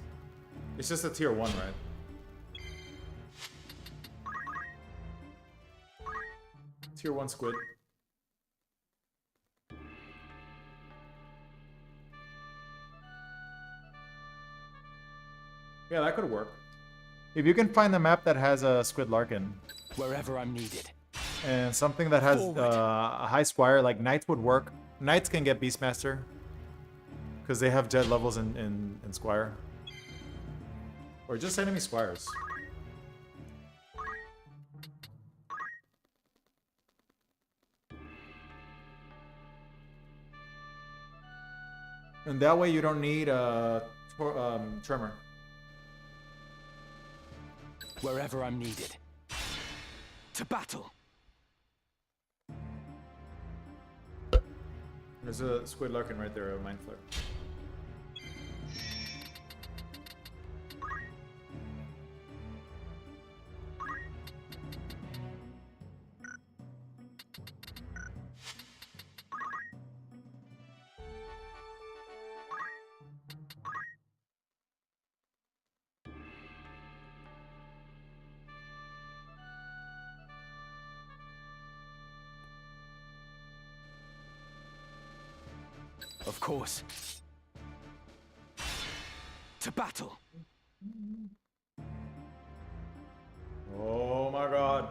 It's just a tier 1, right? Tier 1 squid. Yeah, that could work. If you can find a map that has a Squid Larkin, Wherever I'm needed. and something that has a high Squire, like Knights would work. Knights can get Beastmaster, because they have jet levels in Squire. Or just enemy Squires. And that way you don't need Tremor. Wherever I'm needed. To battle. There's a Squid Larkin right there, a Mind Flare. Of course. To battle. Oh my god.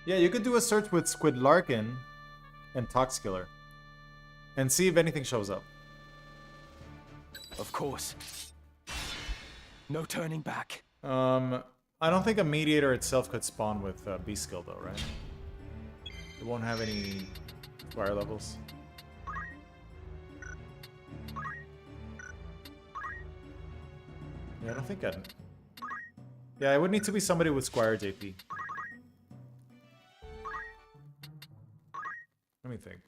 Yeah, you could do a search with Squid Larkin and Toxkiller and see if anything shows up. Of course. No turning back. I don't think a mediator itself could spawn with Beast skill though, right? It won't have any fire levels. Yeah, I don't think I'd... Yeah, it would need to be somebody with Squire JP. Let me think.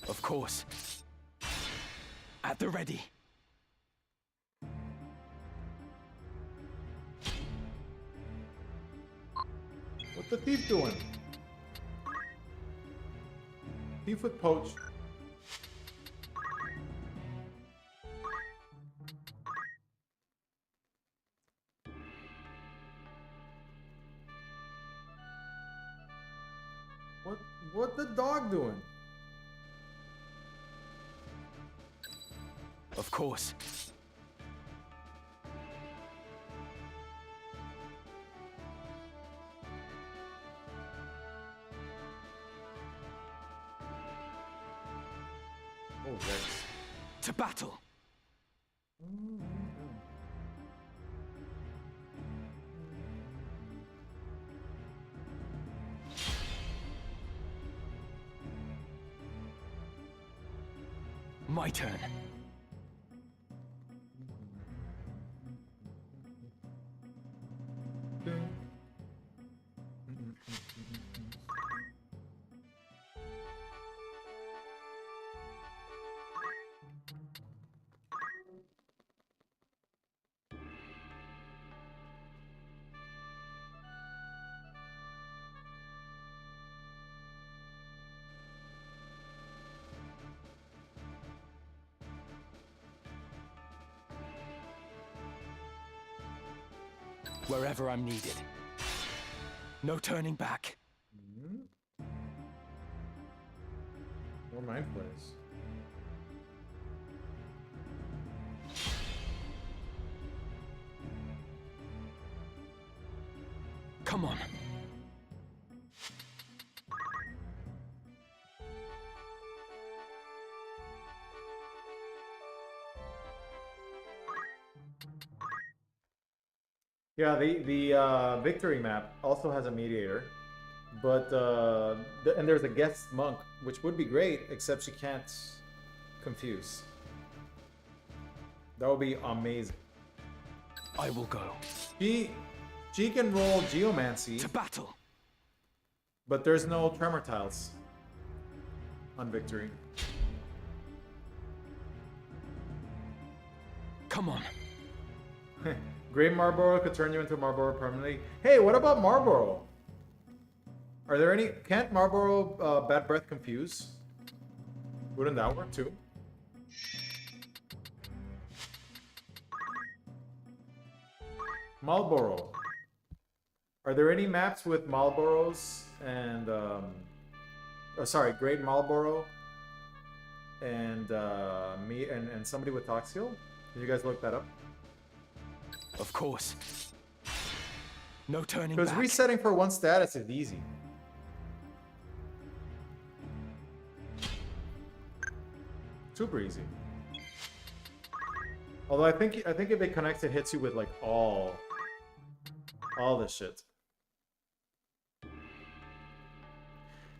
Of course. At the ready. What's the thief doing? Thief with poach. What the dog doing? Of course. Oh, yes. To battle. My turn. Wherever I'm needed. No turning back. More mind plays. Come on. Yeah, the victory map also has a mediator, but and there's a guest monk, which would be great, except she can't confuse. That would be amazing. I will go. She can roll geomancy, To battle. but there's no tremor tiles on victory. Come on. Great Marlboro could turn you into Marlboro permanently. Hey, what about Marlboro? Are there any... Can't Marlboro Bad Breath confuse? Wouldn't that work too? Marlboro. Are there any maps with Marlboros and... oh, sorry, Great Marlboro and me and somebody with Toxiel? Did you guys look that up? Of course. No turning Because back. resetting for one status is easy. Super easy. Although I think if it connects, it hits you with like all this shit.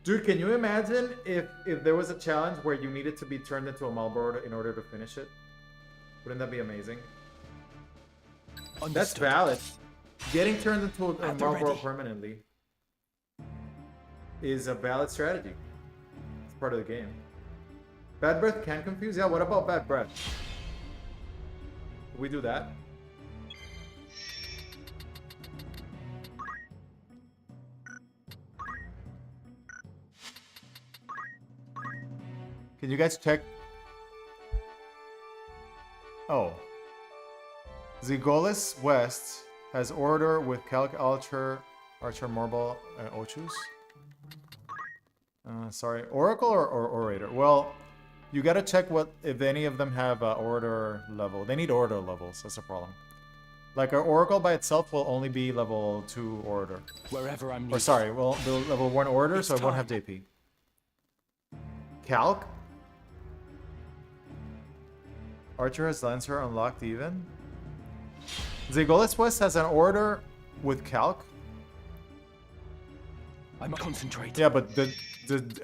Dude, can you imagine if there was a challenge where you needed to be turned into a Marlboro in order to finish it? Wouldn't that be amazing? Understood. That's valid. Getting turned into a At the Marlboro ready. permanently is a valid strategy. It's part of the game. Bad Breath can confuse? Yeah, what about Bad Breath? Can we do that? Can you guys check? Oh. Zigolis West has order with Calc Archer, Marble, and Ochus. Sorry, Oracle or Orator? Well, you gotta check what if any of them have order level. They need order levels. That's a problem. Like our Oracle by itself will only be level 2 order. Wherever I'm needed. Or sorry, well, the level 1 order, It's so it won't have time. JP. Calc? Archer has Lancer unlocked even. Zigolis West has an order with Calc. I'm concentrating. Yeah, but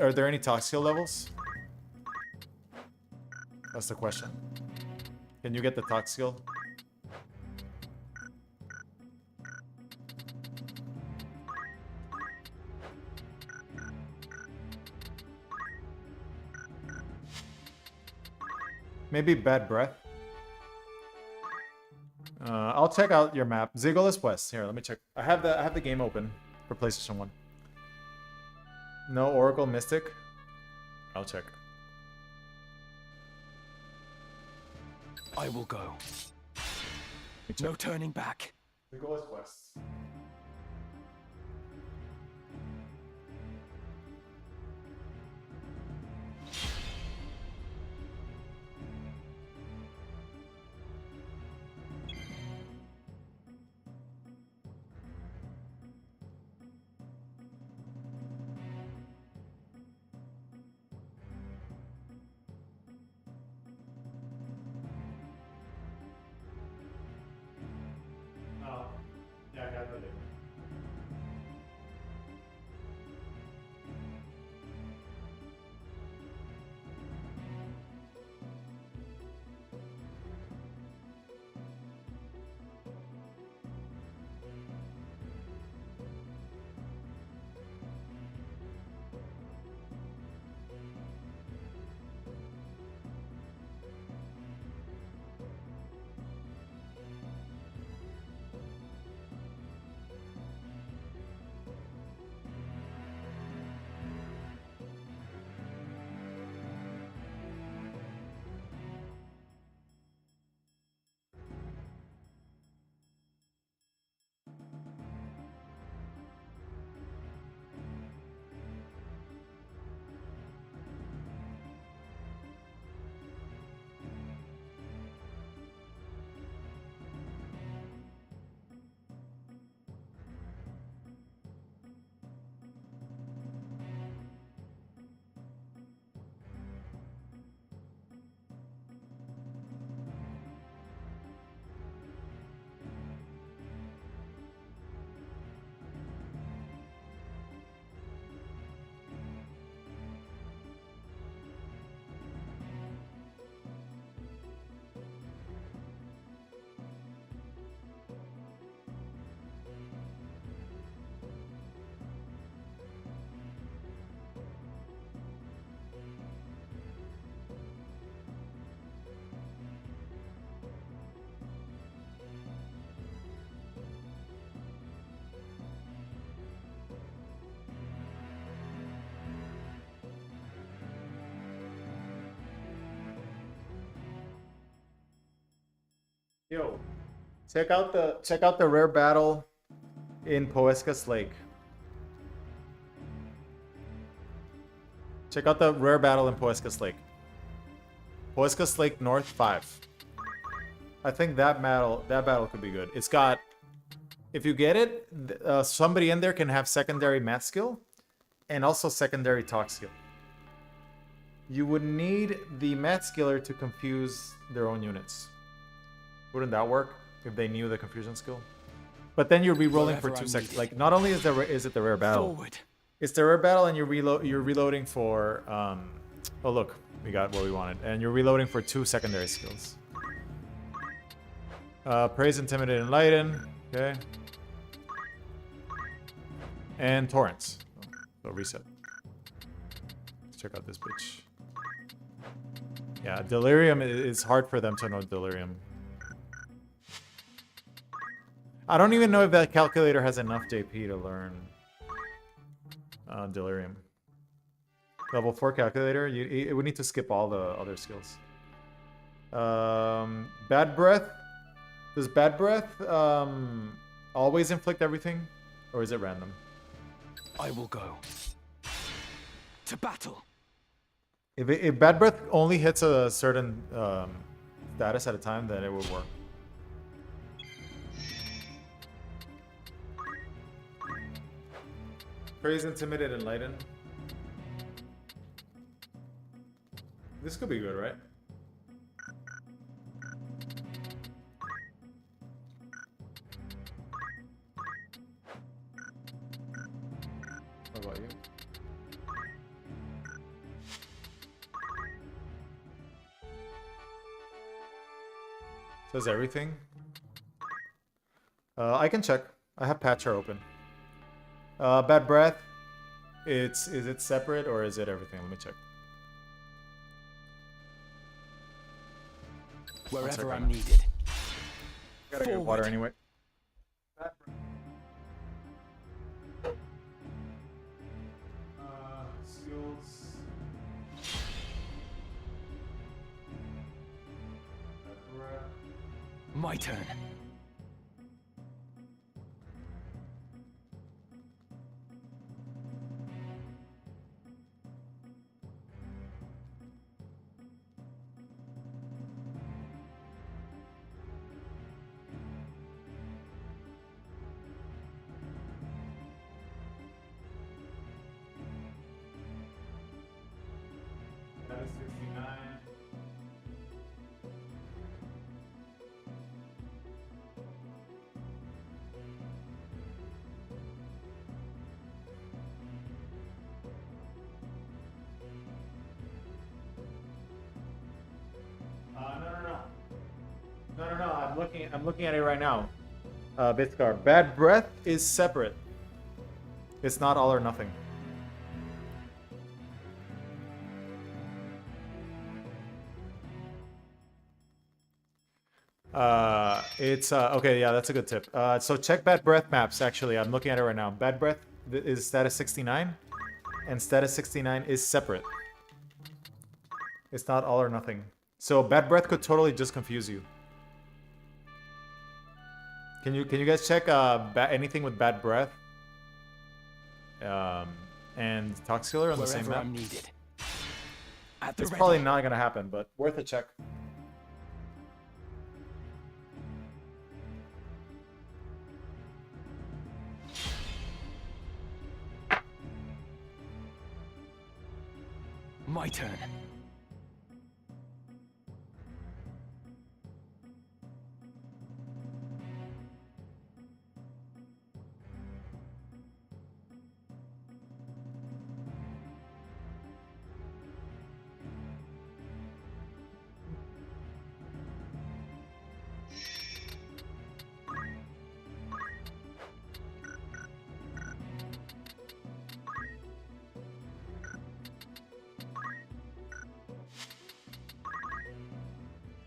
are there any Toxiel levels? That's the question. Can you get the Toxiel? Maybe Bad Breath. I'll check out your map. Zigolis West. Here, let me check. I have the game open for PlayStation 1. No Oracle Mystic. I'll check. I will go. No turning back. Zigolis West. Yo, check out the rare battle in Poescas Lake. Check out the rare battle in Poescas Lake. Poescas Lake North 5. I think that battle could be good. It's got, if you get it, somebody in there can have secondary math skill and also secondary talk skill. You would need the math skiller to confuse their own units. Wouldn't that work if they knew the confusion skill? But then you're re-rolling for 2 seconds. Like, not only is it the rare battle, Forward. it's the rare battle, and you're reloading for oh look, we got what we wanted, and you're reloading for 2 secondary skills. Praise, Intimidate, Enlighten. Okay. And Torrents. So reset. Let's check out this bitch. Yeah, Delirium, it's hard for them to know Delirium. I don't even know if that calculator has enough JP to learn Delirium. Level 4 calculator, it would need to skip all the other skills. Bad Breath. Does Bad Breath always inflict everything? Or is it random? I will go. To battle. If Bad Breath only hits a certain status at a time, then it would work. Praise, Intimidate, Enlighten. This could be good, right? What about you? Says everything. I can check. I have Patcher open. Bad Breath. Is it separate or is it everything? Let me check. Wherever I'm needed. Gotta get water anyway. Skills. My turn. That is 69. No. I'm looking at it right now. Bithkar. Bad Breath is separate. It's not all or nothing. It's okay, yeah, that's a good tip. So check Bad Breath maps, actually. I'm looking at it right now. Bad Breath is status 69, and status 69 is separate. It's not all or nothing. So Bad Breath could totally just confuse you. Can you guys check anything with Bad Breath? And Toxkiller on the same map? I'm needed. At the It's ready. probably not gonna happen, but worth a check. My turn.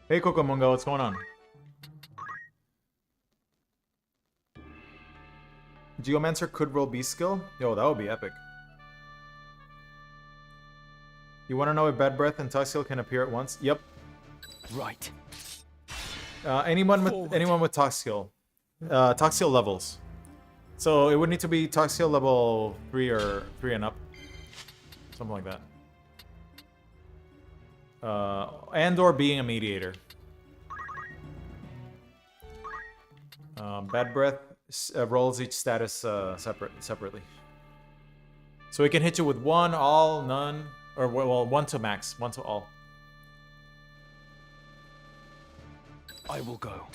Hey Kokomunga, what's going on? Geomancer could roll Beast skill? Yo, that would be epic. You want to know if Bad Breath and Toxil can appear at once? Yep. Right. Anyone with talk skill. Talk skill levels. So it would need to be talk skill level 3 or 3 and up. Something like that. And or being a mediator. Bad breath rolls each status separately. So it can hit you with 1, all, none, or well, 1 to max, 1 to all. I will go.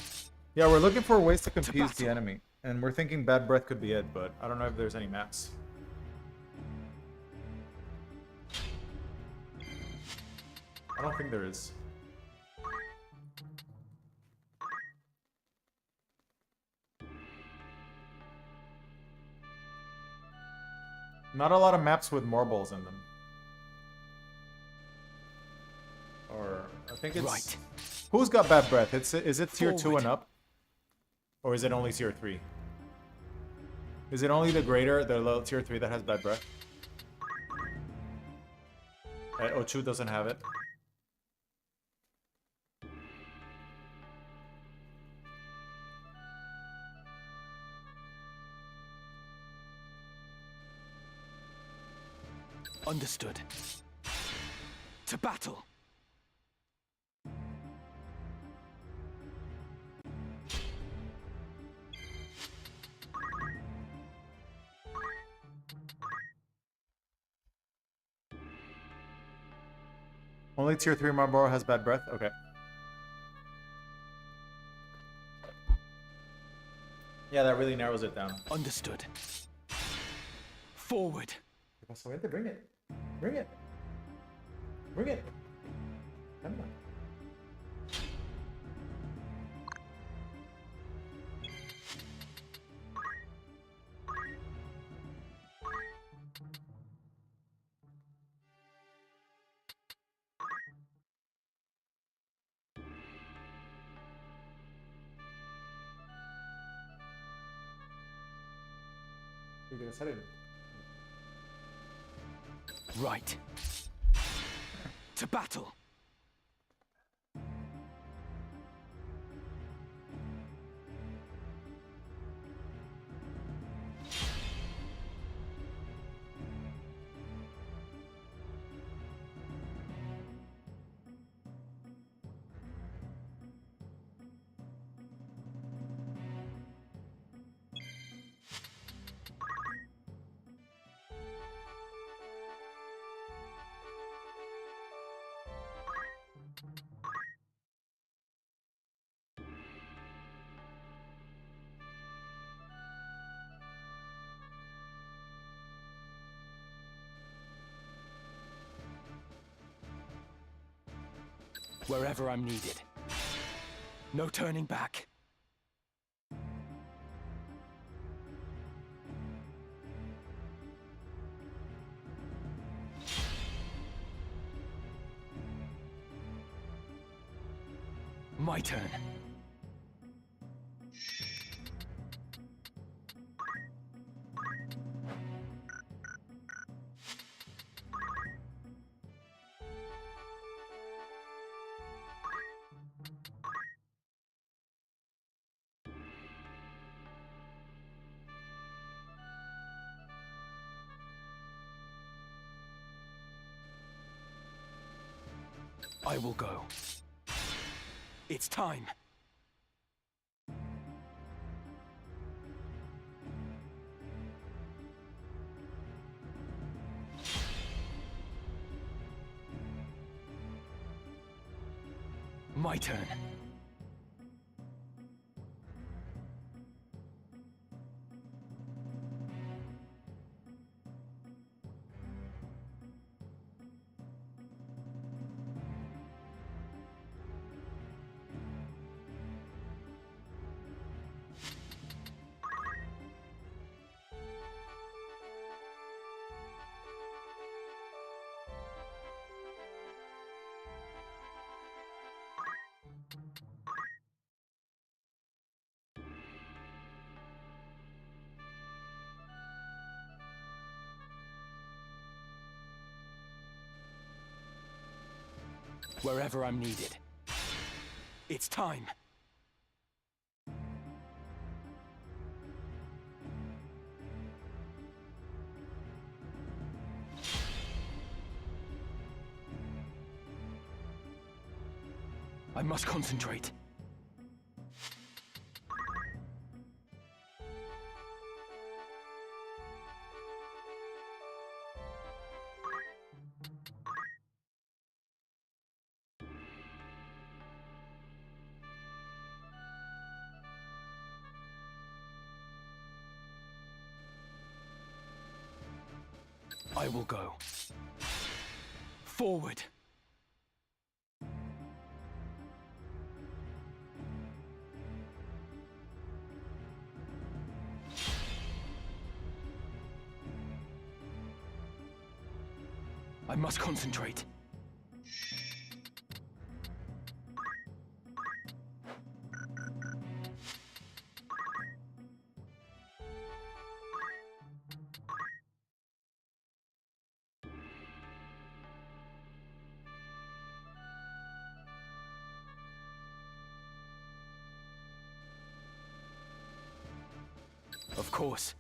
Yeah, we're looking for ways to confuse the enemy. And we're thinking bad breath could be it, but I don't know if there's any maps. I don't think there is. Not a lot of maps with marbles in them. Or I think it's right. Who's got bad breath? Is it tier 2 Forward. and up? Or is it only tier 3? Is it only the greater, the low tier 3 that has bad breath? Ochu doesn't have it. Understood. To battle. Only tier 3 Marlboro has bad breath? Okay. Yeah, that really narrows it down. Understood. Forward. Bring it. Bring it. Bring it. Come on. You're gonna set it. Right. To battle. Wherever I'm needed. No turning back. My turn. I will go. It's time. My turn. Wherever I'm needed. It's time. I must concentrate. I will go. Forward. I must concentrate. Of course.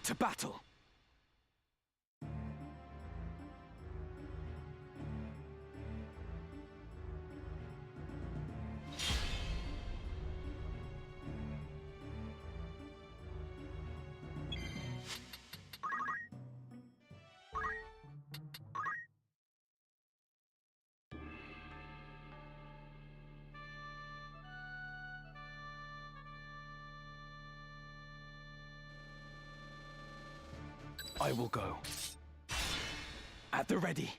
To battle! I will go. At the ready.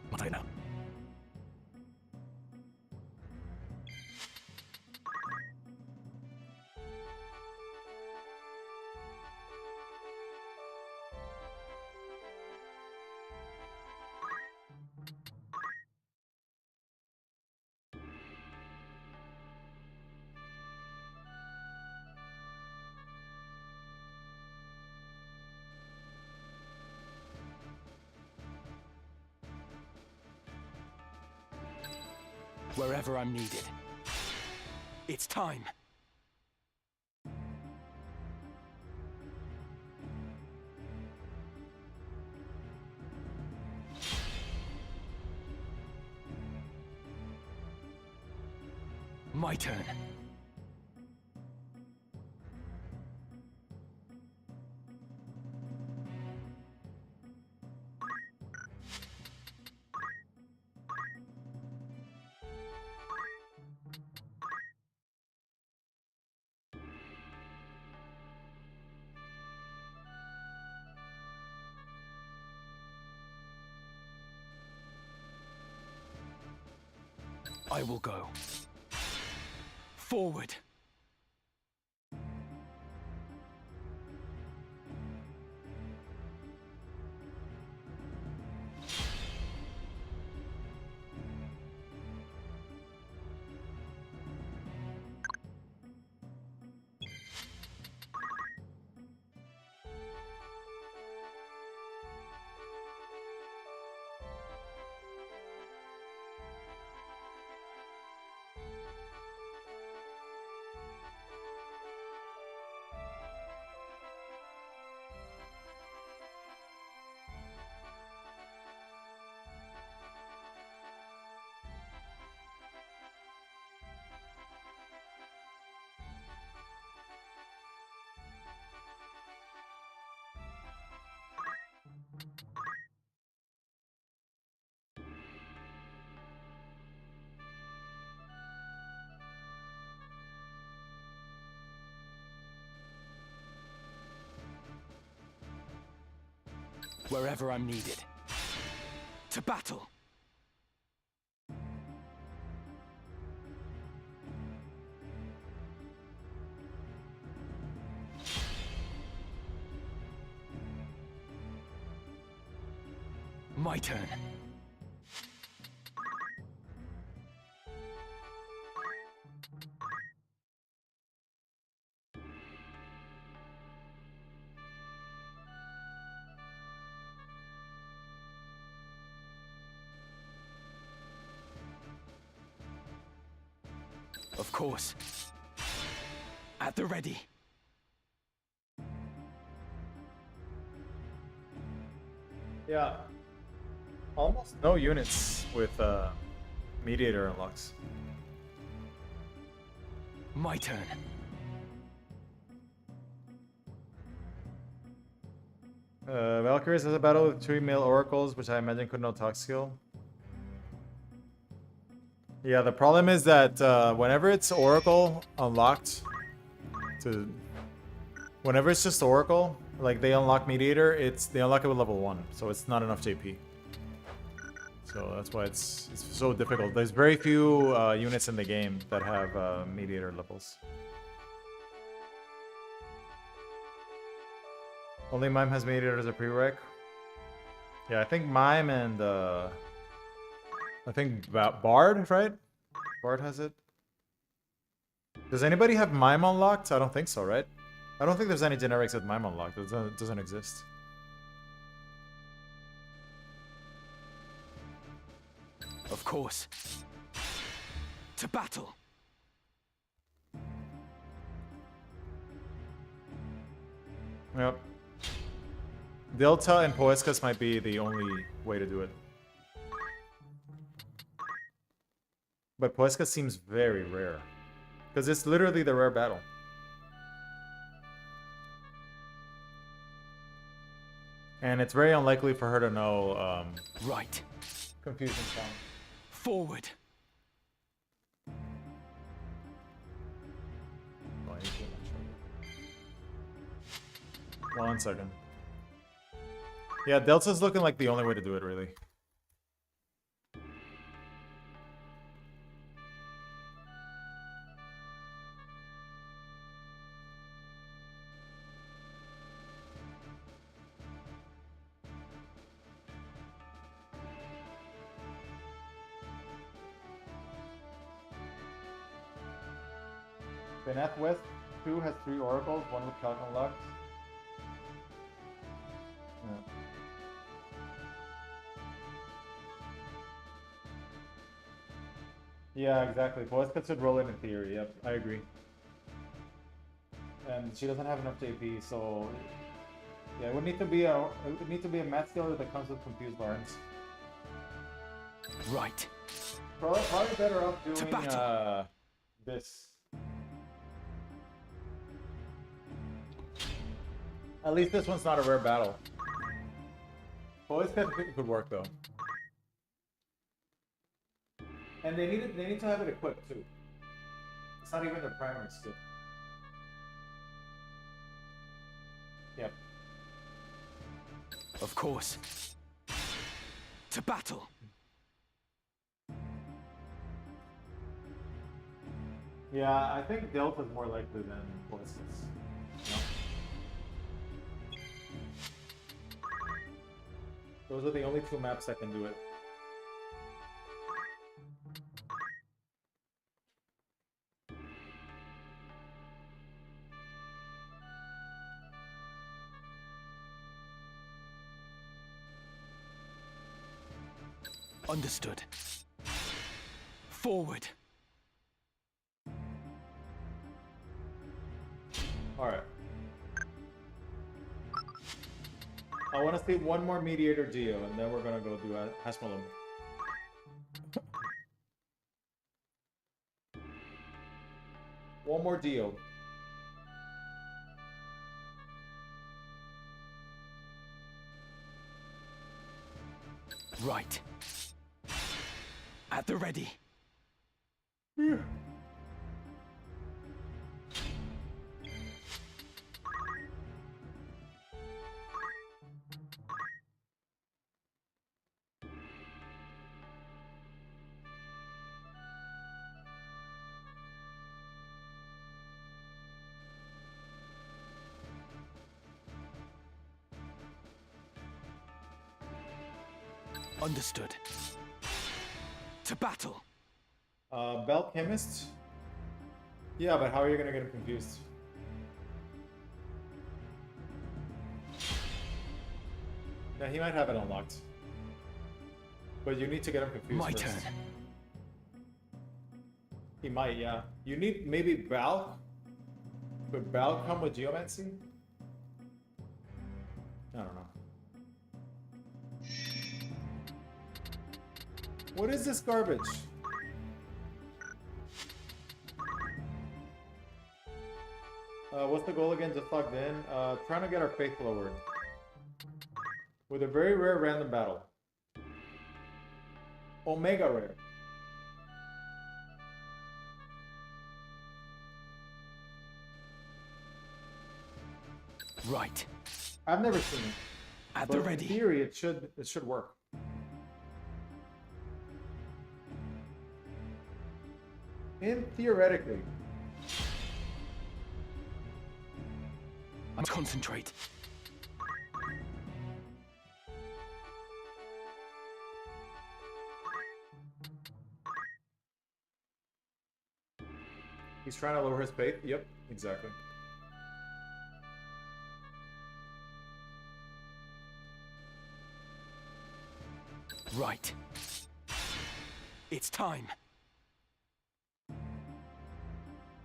What I know. Wherever I'm needed. It's time. My turn. I will go. Forward. Wherever I'm needed. To battle! My turn. Of course. At the ready. Yeah. Almost no units with mediator unlocks. My turn. Valkyries has a battle with 3 male oracles, which I imagine could no talk skill. Yeah, the problem is that whenever it's oracle unlocked whenever it's just oracle, like they unlock mediator, they unlock it with level 1, so it's not enough JP. So that's why it's so difficult. There's very few units in the game that have mediator levels. Only Mime has mediator as a prereq. Yeah, I think Mime and I think Bard, right? Bard has it. Does anybody have Mime unlocked? I don't think so, right? I don't think there's any generics with Mime unlocked. It doesn't exist. Of course. To battle. Yep. Delta and Poescas might be the only way to do it. But Poescas seems very rare. Because it's literally the rare battle. And it's very unlikely for her to know Right. Confusion Song. Forward. Oh, I need to 1 second. Yeah, Delta's looking like the only way to do it, really. Benath West 2 has 3 oracles, 1 with calc unlocked. Yeah, exactly. Poesca should roll in theory. Yep, I agree. And she doesn't have enough JP, so yeah, it would need to be a math skiller that comes with confused Lawrence. Right. Probably better off doing this. At least this one's not a rare battle. Poesca could work though. And they need to have it equipped too. It's not even their primary skill. Yep. Of course. To battle. Yeah, I think Delta's more likely than Poescas. Those are the only 2 maps that can do it. Understood. Forward. Alright. I want to see one more Mediator Geo, and then we're gonna go do Hasmalum. One more Geo. Right. At the ready. Understood. To battle. Belt Chemist? Yeah, but how are you gonna get him confused? Yeah, he might have it unlocked. But you need to get him confused My first. turn. He might, yeah. You need maybe Balk? Would Balk come with Geomancy? I don't know. What is this garbage? What's the goal again? Just logged in. Trying to get our faith lowered. With a very rare random battle. Omega rare. Right. I've never seen it. At But the in ready. theory, it should work. Theoretically. I'm concentrate. He's trying to lower his faith. Yep, exactly. Right. It's time.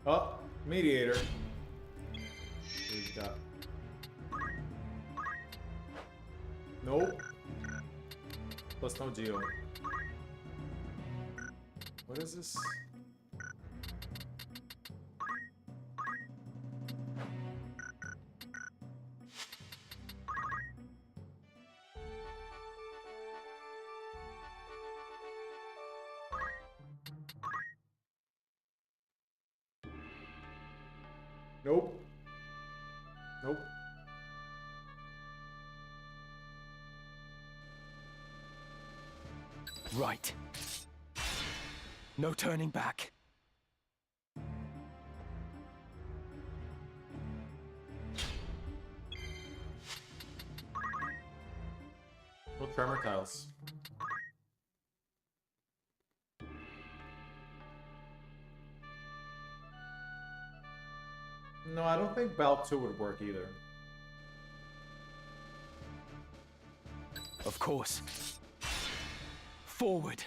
Oh, mediator. He's got. Nope. Plus no geo. What is this? Nope. Nope. Right. No turning back. No tremor tiles. No, I don't think Balk 2 would work either. Of course. Forward.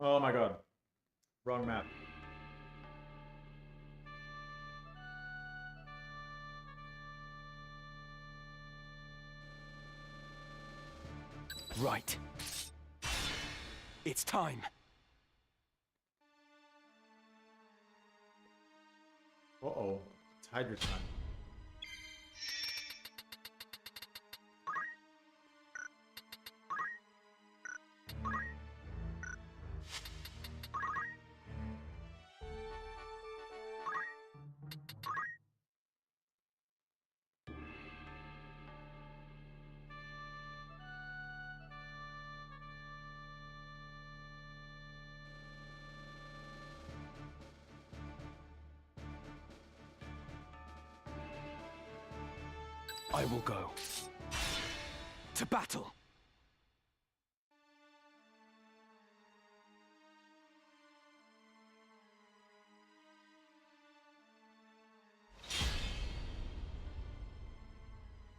Oh my god. Wrong map. Right. It's time. Uh-oh. It's Hydra time. I will go. To battle.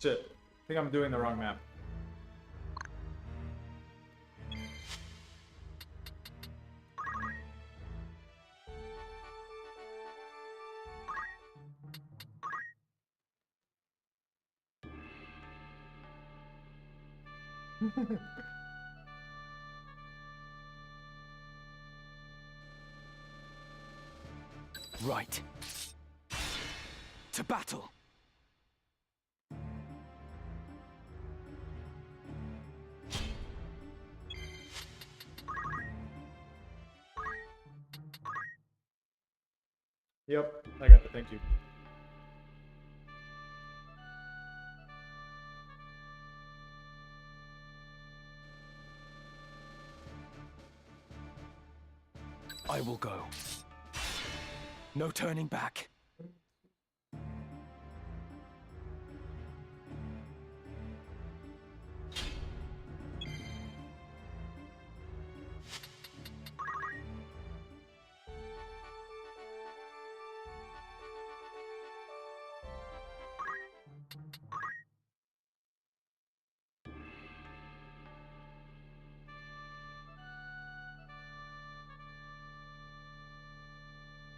Shit. I think I'm doing the wrong map. Right. To battle. Yep, I got it. Thank you. I will go. No turning back.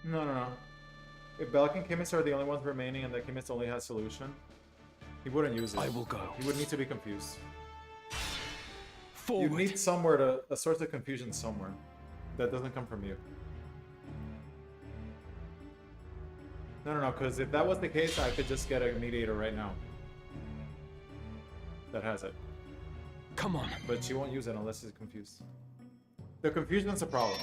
No, no, no. If Belk and Chemist are the only ones remaining and the Chemist only has solution, he wouldn't use it. I will go. He would need to be confused. Forward. You need somewhere a source of confusion somewhere that doesn't come from you. No, no, no, because if that was the case, I could just get a mediator right now that has it. Come on. But she won't use it unless she's confused. The confusion's a problem.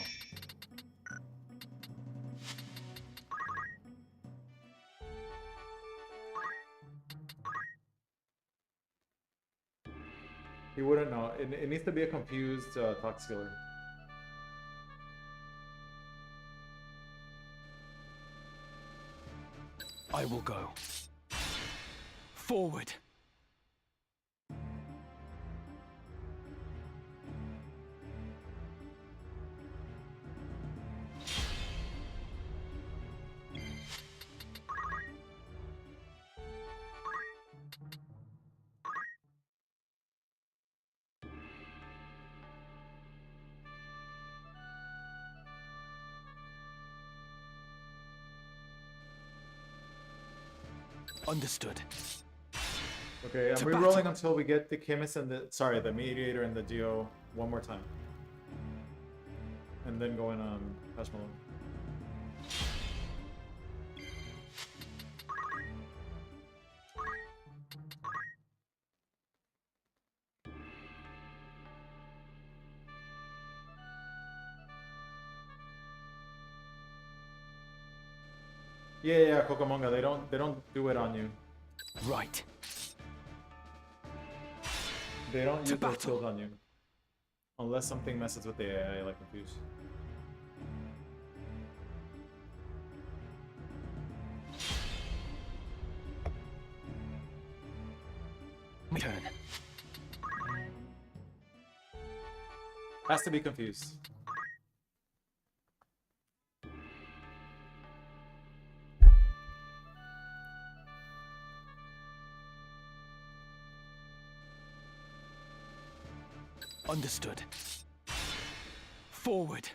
He wouldn't know. It needs to be a confused talk skiller. I will go. Forward. Understood. Okay, I'm To re-rolling battle. until we get the chemist and the mediator and the geo one more time. And then going on Hush Malone. Yeah, Kokomonga, they don't do it on you. Right. They don't use those battle. skills on you. Unless something messes with the AI, like Confuse. My turn. Has to be Confused. Understood. Forward.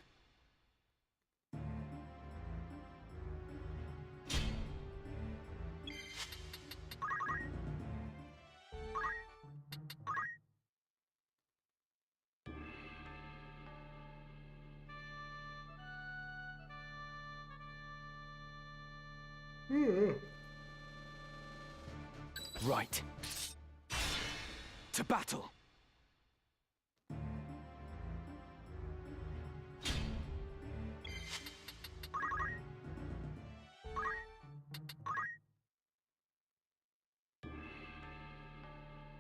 Right. To battle.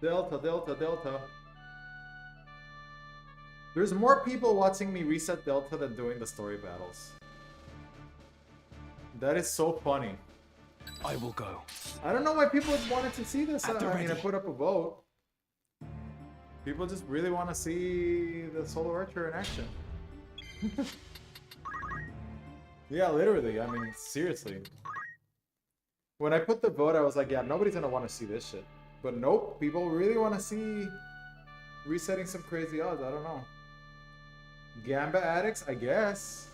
Delta, Delta, Delta. There's more people watching me reset Delta than doing the story battles. That is so funny. I will go. I don't know why people wanted to see this. At the I mean, I ready. put up a vote. People just really want to see the solo archer in action. Yeah, literally. I mean, seriously. When I put the vote, I was like, yeah, nobody's gonna want to see this shit. But nope, people really want to see resetting some crazy odds. I don't know. Gamba addicts, I guess.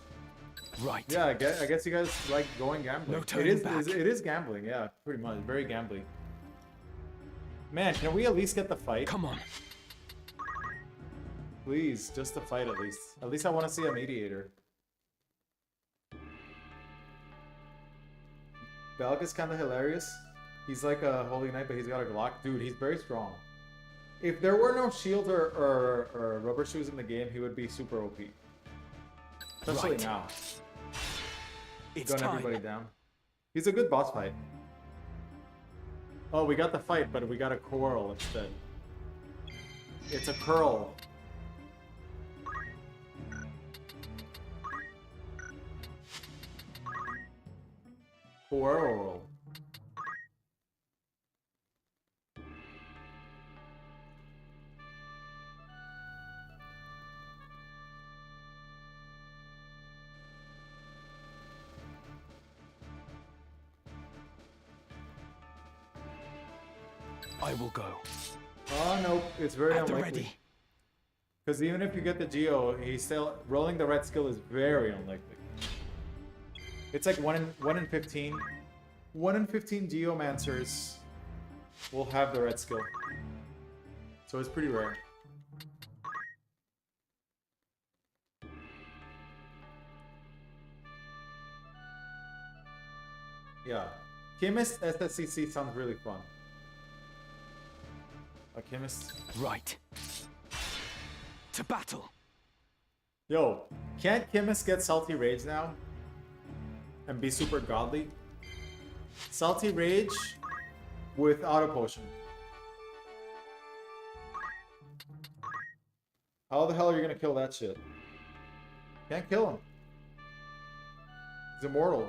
Right. Yeah, I guess you guys like going gambling. No turning back. It is gambling, yeah, pretty much. Very gambling. Man, can we at least get the fight? Come on. Please, just the fight at least. At least I want to see a mediator. Belk is kind of hilarious. He's like a Holy Knight, but he's got a Glock. Dude, he's very strong. If there were no shield or rubber shoes in the game, he would be super OP. Especially Right. now. It's Gun time. everybody down. He's a good boss fight. Oh, we got the fight, but we got a quarrel instead. It's a curl. Quarrel. I will go. Oh no, it's very At the unlikely. ready. Because even if you get the Geo, he's still rolling the red skill is very unlikely. It's like 1 in 15. 1 in 15 Geomancers will have the red skill. So it's pretty rare. Yeah. Chemist SSCC sounds really fun. A chemist. Right. To battle. Yo, can't Chemist get Salty Rage now? And be super godly? Salty Rage with Auto Potion. How the hell are you gonna kill that shit? Can't kill him. He's immortal.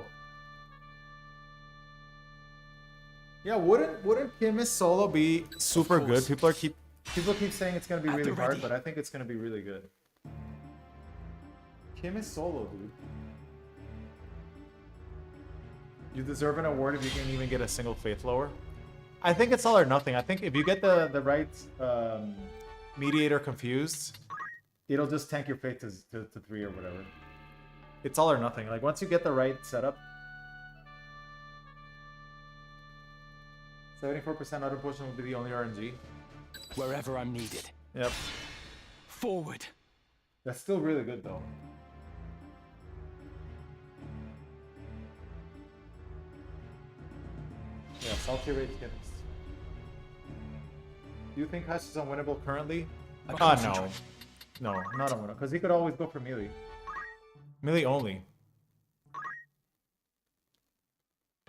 Yeah, wouldn't Chemist solo be super good? People keep saying it's gonna be really hard, but I think it's gonna be really good. Chemist solo, dude. You deserve an award if you can even get a single faith lower. I think it's all or nothing. I think if you get the right mediator confused, it'll just tank your faith to 3 or whatever. It's all or nothing. Like once you get the right setup. 74% auto potion will be the only RNG. Wherever I'm needed. Yep. Forward. That's still really good though. Yeah, Salty Rage Chemist. Do you think Hush is unwinnable currently? No. No, not unwinnable. Because he could always go for melee. Melee only.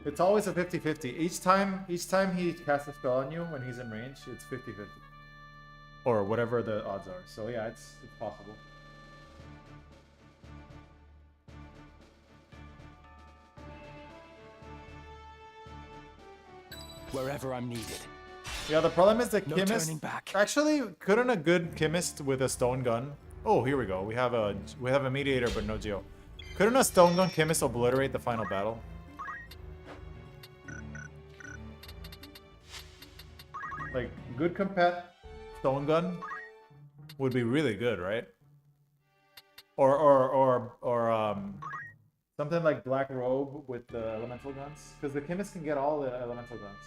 It's always a 50-50. Each time he casts a spell on you when he's in range, it's 50-50. Or whatever the odds are. So yeah, it's possible. Wherever I'm needed. Yeah, the problem is that No chemist turning back. actually couldn't a good chemist with a stone gun. Oh, here we go. We have a mediator but no geo. Couldn't a stone gun chemist obliterate the final battle? Like good compet stone gun would be really good, right? Or something like Black Robe with the elemental guns, because the chemist can get all the elemental guns.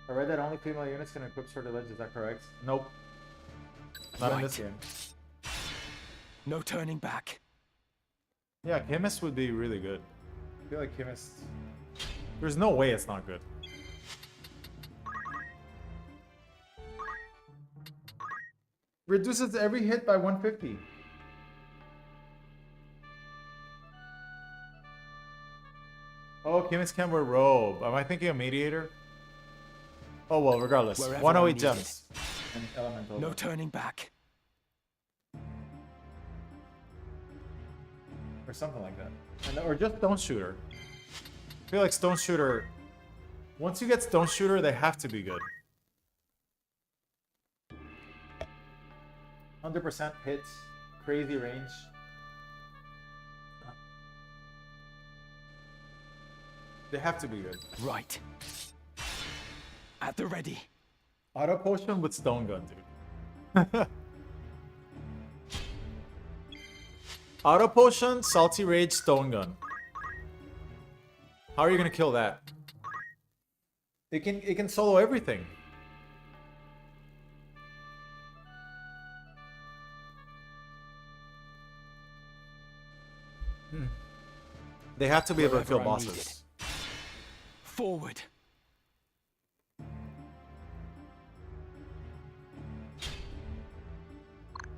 I read that only female units can equip sortilege. Is that correct? Nope. Not in this game. No turning back. Yeah, chemist would be really good. I feel like chemist. There's no way it's not good. Reduces every hit by 150. Oh, chemist can wear robe. Am I thinking a mediator? Oh well, regardless. Wherever 108 I'm gems. And elemental. No turning back. Or something like that. And, or just Stone Shooter. I feel like Stone Shooter. Once you get Stone Shooter, they have to be good. 100% hits, crazy range. They have to be good. Right. At the ready. Auto potion with stone gun, dude. Auto potion, salty rage, stone gun. How are you gonna kill that? It can solo everything. They have to be able to kill bosses. Forward.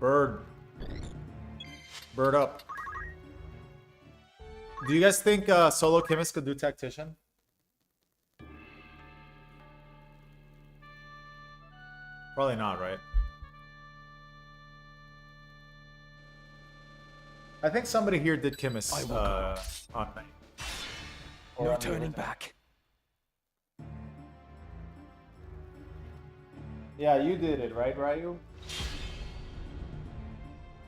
Bird. Bird up. Do you guys think solo chemist could do tactician? Probably not, right? I think somebody here did chemist on night. No turning back. Yeah, you did it, right, Ryu?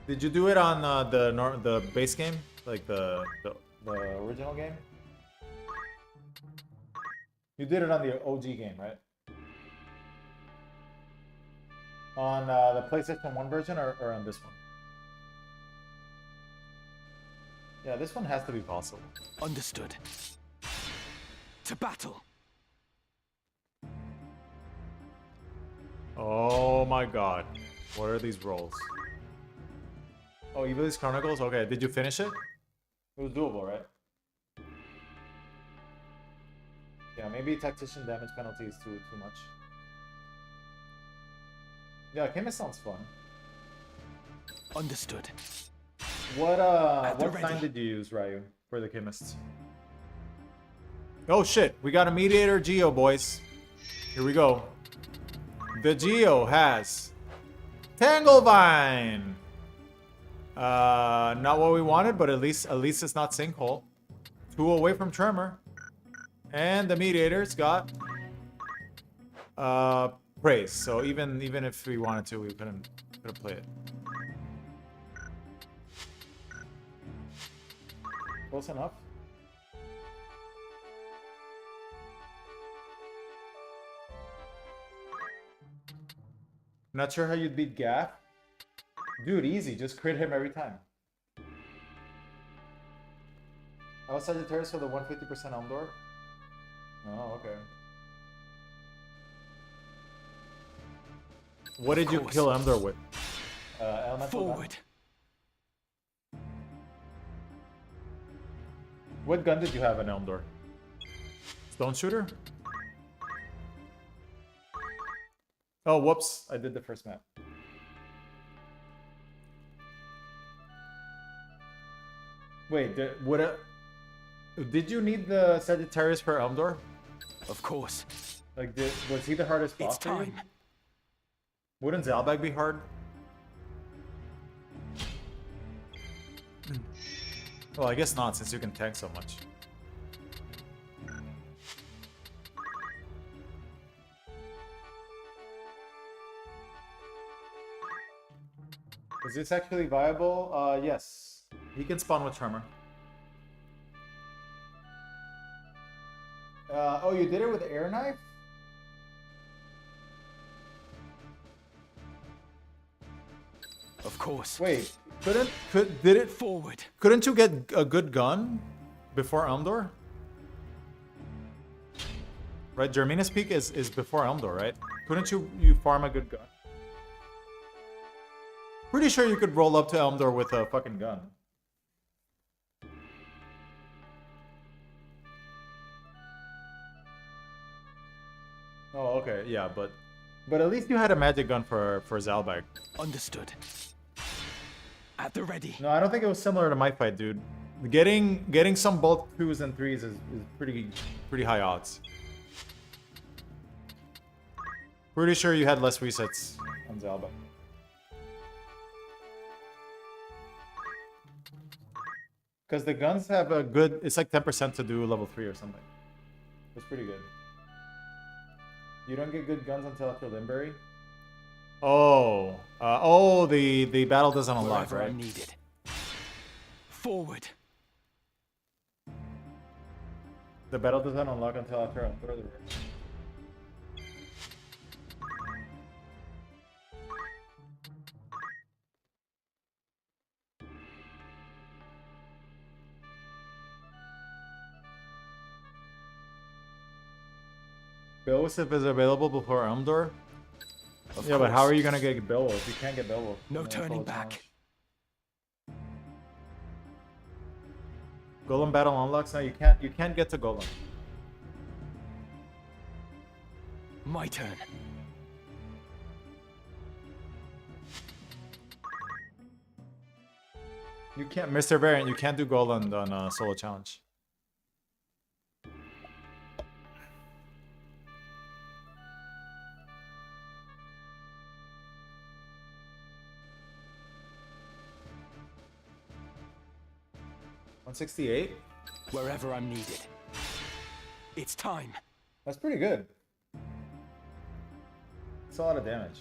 Did you do it on the base game, like the original game? You did it on the OG game, right? On the PlayStation 1 version or on this one? Yeah, this one has to be possible. Understood. To battle. Oh my god. What are these rolls? Oh, Ivalice Chronicles? Okay, did you finish it? It was doable, right? Yeah, maybe tactician damage penalty is too much. Yeah, Chemist sounds fun. Understood. What the sign ready. did you use, Ryu, for the Chemists? Oh shit, we got a Mediator Geo, boys. Here we go. The Geo has Tanglevine. Not what we wanted, but at least it's not Sinkhole. 2 away from Tremor. And the Mediator's got Praise. So even if we wanted to, we couldn't play it. Close enough. Not sure how you'd beat Gaff. Dude, easy. Just crit him every time. I was Sagittarius for the 150% Elmdor. Oh, okay. What did you kill Elmdor with? Elemental gun? Forward. What gun did you have in Elmdor? Stone shooter? Oh, whoops. I did the first map. Wait, did you need the Sagittarius for Elmdor? Of course. Like, was he the hardest boss It's for you? time. Wouldn't Zalbag be hard? Well, I guess not, since you can tank so much. Is this actually viable? Yes. He can spawn with Tremor. Oh, you did it with Air Knife? Of course. Wait, did it? Forward. Couldn't you get a good gun before Elmdor? Right, Germina's Peak is before Elmdor, right? Couldn't you farm a good gun? Pretty sure you could roll up to Elmdor with a fucking gun. Oh, okay, yeah, but at least you had a magic gun for Zalbag. Understood. At the ready. No, I don't think it was similar to my fight, dude. Getting some both 2s and 3s is pretty high odds. Pretty sure you had less resets on Zalbag. Because the guns have a good... It's like 10% to do level 3 or something. It's pretty good. You don't get good guns until after Limberry? Oh. The battle doesn't unlock, Wherever right? I'm needed. Forward. The battle doesn't unlock until after Limberry. Beowulf is available before Elmdor? Yeah, but how are you gonna get Beowulf? You can't get Beowulf. No turning back. Golem battle unlocks? No, you can't get to Golem. My turn. You can't, Mr. Variant, you can't do Golem on a solo challenge. $168? Wherever I'm needed. It's time. That's pretty good. It's a lot of damage.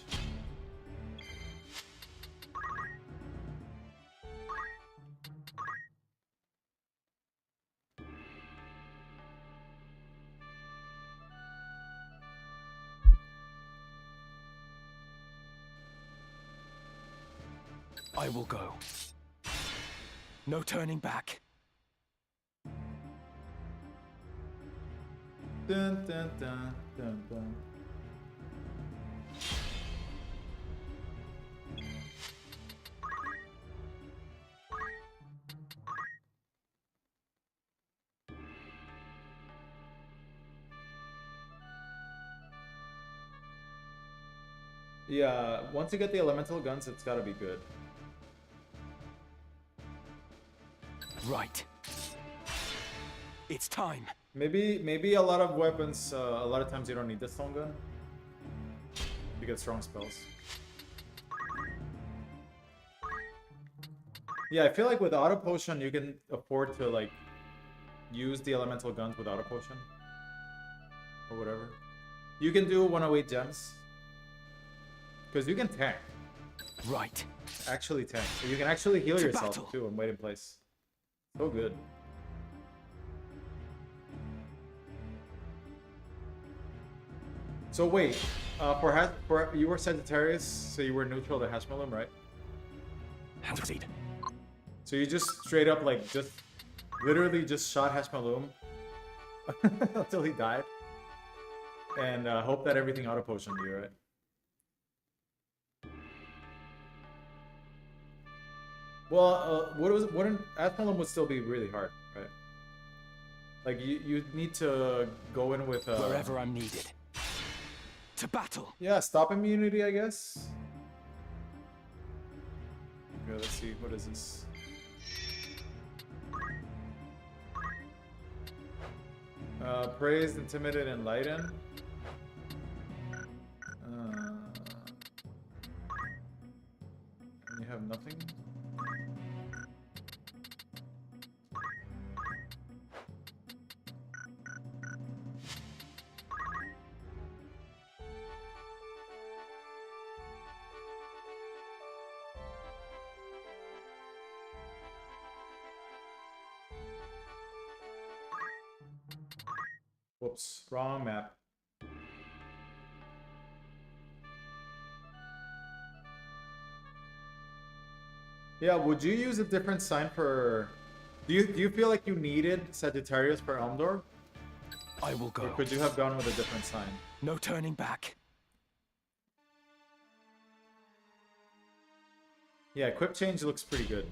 I will go. No turning back. Dun, dun, dun, dun, dun. Yeah, once you get the elemental guns, it's gotta be good. Right. It's time. Maybe a lot of weapons, a lot of times you don't need the stone gun. You get strong spells. Yeah, I feel like with auto potion you can afford to like use the elemental guns with auto potion. Or whatever. You can do 108 gems. Because you can tank. Right. Actually tank. You can actually heal To yourself battle. too and wait in place. So good. So wait, for you were Sagittarius, so you were neutral to Hashmalum, right? How to proceed? So you just straight up like literally just shot Hashmalum until he died, and hope that everything auto potioned you, right? Well, wouldn't Hashmalum would still be really hard, right? Like you need to go in with Wherever I'm needed. To battle. Yeah, stop immunity, I guess. Okay, let's see. What is this? Praised, intimidate, enlighten. You have nothing. Whoops, wrong map. Yeah, would you use a different sign for... Do you feel like you needed Sagittarius for Elmdor? I will go. Or could you have gone with a different sign? No turning back. Yeah, equip change looks pretty good.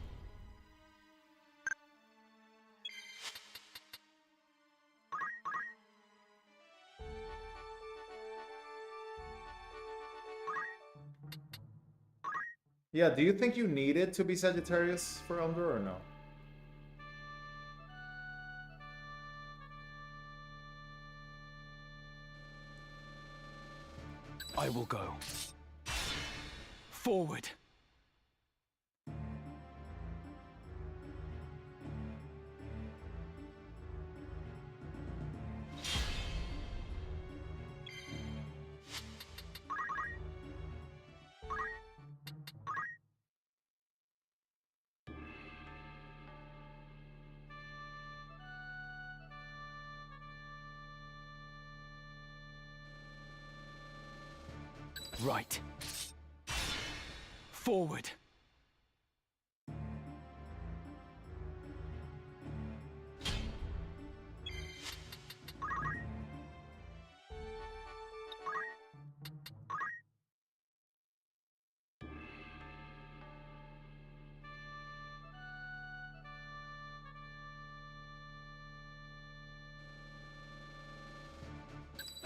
Yeah, do you think you needed to be Sagittarius for Elmdor or no? I will go. Forward. Right. Forward.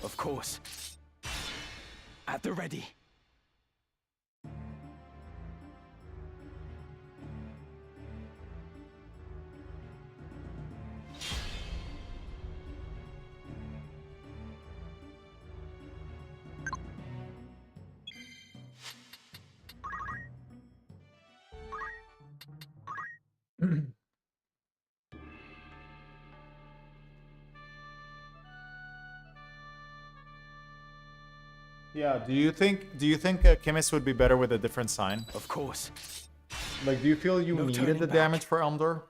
Of course. At the ready. Yeah, do you think Chemist would be better with a different sign? Of course. Like, do you feel you No needed turning the back. damage for Elmdor?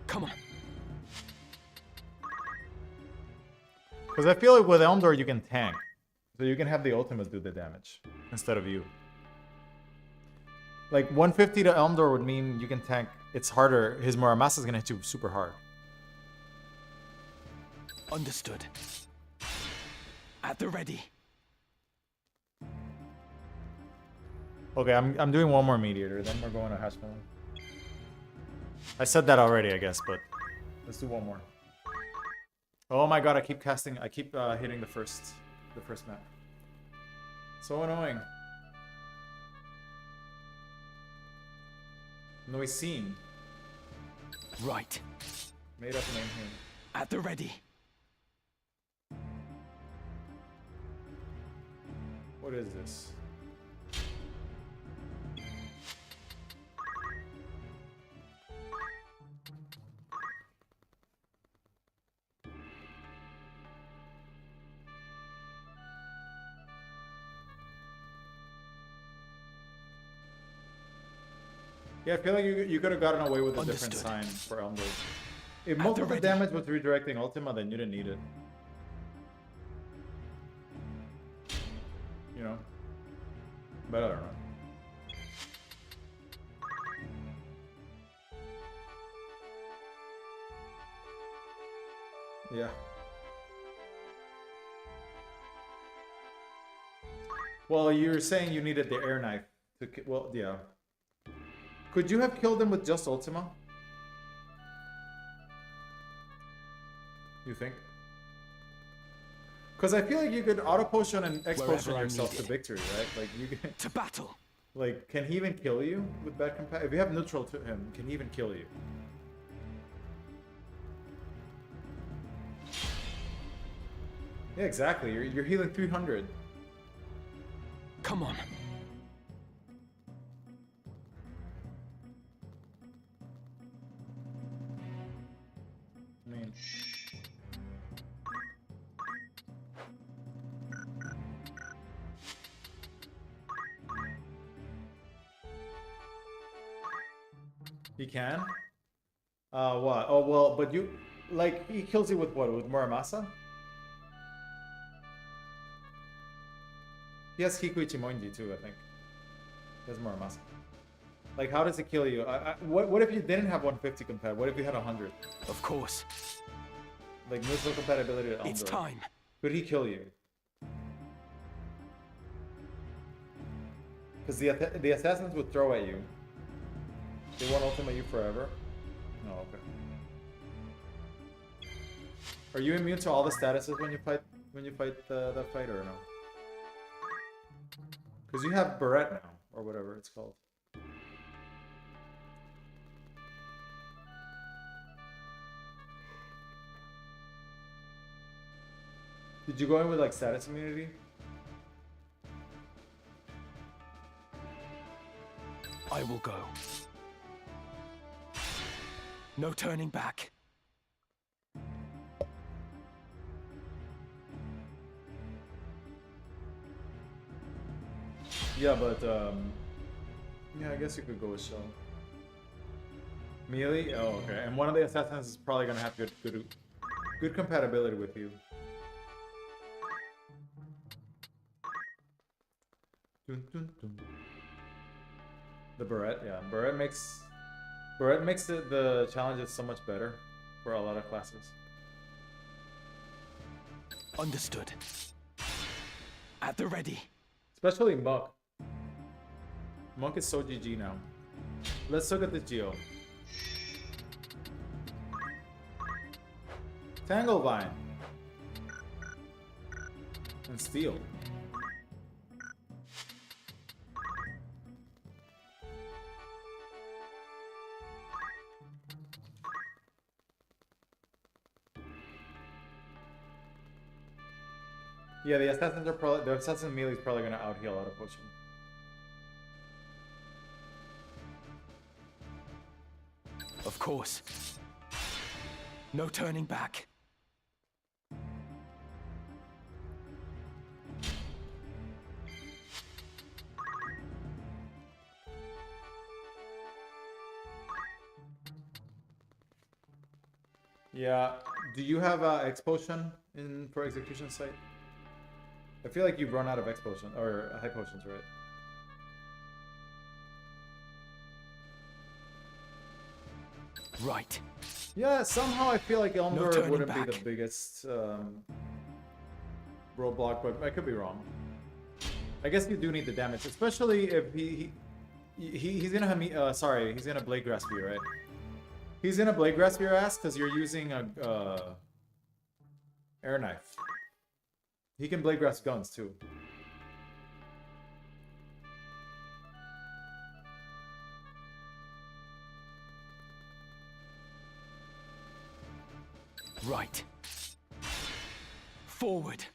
Come on. Because I feel like with Elmdor you can tank. So you can have the ultimates do the damage instead of you. Like 150 to Elmdor would mean you can tank. It's harder. His Muramasa is gonna hit you super hard. Understood. At the ready. Okay, I'm doing one more mediator, then we're going to Hashmelon. I said that already, I guess, but let's do one more. Oh my god, I keep hitting the first map. So annoying. Noisine. Right. Made up name here. At the ready. What is this? Yeah, I feel like you could have gotten away with a different sign for Elmwood. If most of the damage was redirecting Ultima, then you didn't need it. You know? But I don't know. Yeah. Well, you're saying you needed the air knife to well, yeah. Could you have killed him with just Ultima? You think? Because I feel like you could auto potion and X potion yourself to victory, right? Like you can to battle. Like, can he even kill you with bad compat? If you have neutral to him, can he even kill you? Yeah, exactly. You're healing 300. Come on. I mean, he can? What? Oh, well, but you, like, he kills you with what? With Muramasa? He has Hiku Ichimonji too, I think. He has Muramasa. Like, how does it kill you? What if you didn't have 150 compat? What if you had 100? Of course. Like, neutral compatibility to Elmdor. It's time. Could he kill you? Because the assassins would throw at you. They won't ultimate you forever. Oh, okay. Are you immune to all the statuses when you fight that fight or no? Because you have Barrette now, or whatever it's called. Did you go in with like status immunity? I will go. No turning back. Yeah, but yeah, I guess you could go with Shell. Melee? Oh, okay. And one of the assassins is probably gonna have good compatibility with you. Dun, dun, dun. The Barrette, yeah. Barrette makes the challenges so much better for a lot of classes. Understood. At the ready. Especially Monk. Monk is so GG now. Let's look at the Geo. Tanglevine. And Steel. Yeah, the assassin melee is probably gonna out heal out of potion. Of course. No turning back. Yeah. Do you have X potion for execution site? I feel like you've run out of X potion or high potions, right? Right. Yeah, somehow I feel like Elmdor turning wouldn't be back. the biggest roadblock, but I could be wrong. I guess you do need the damage, especially if he's gonna have me. Sorry, he's gonna blade grasp you, right? He's gonna blade grasp your ass because you're using a air knife. He can blade grasp guns too. Right. Forward.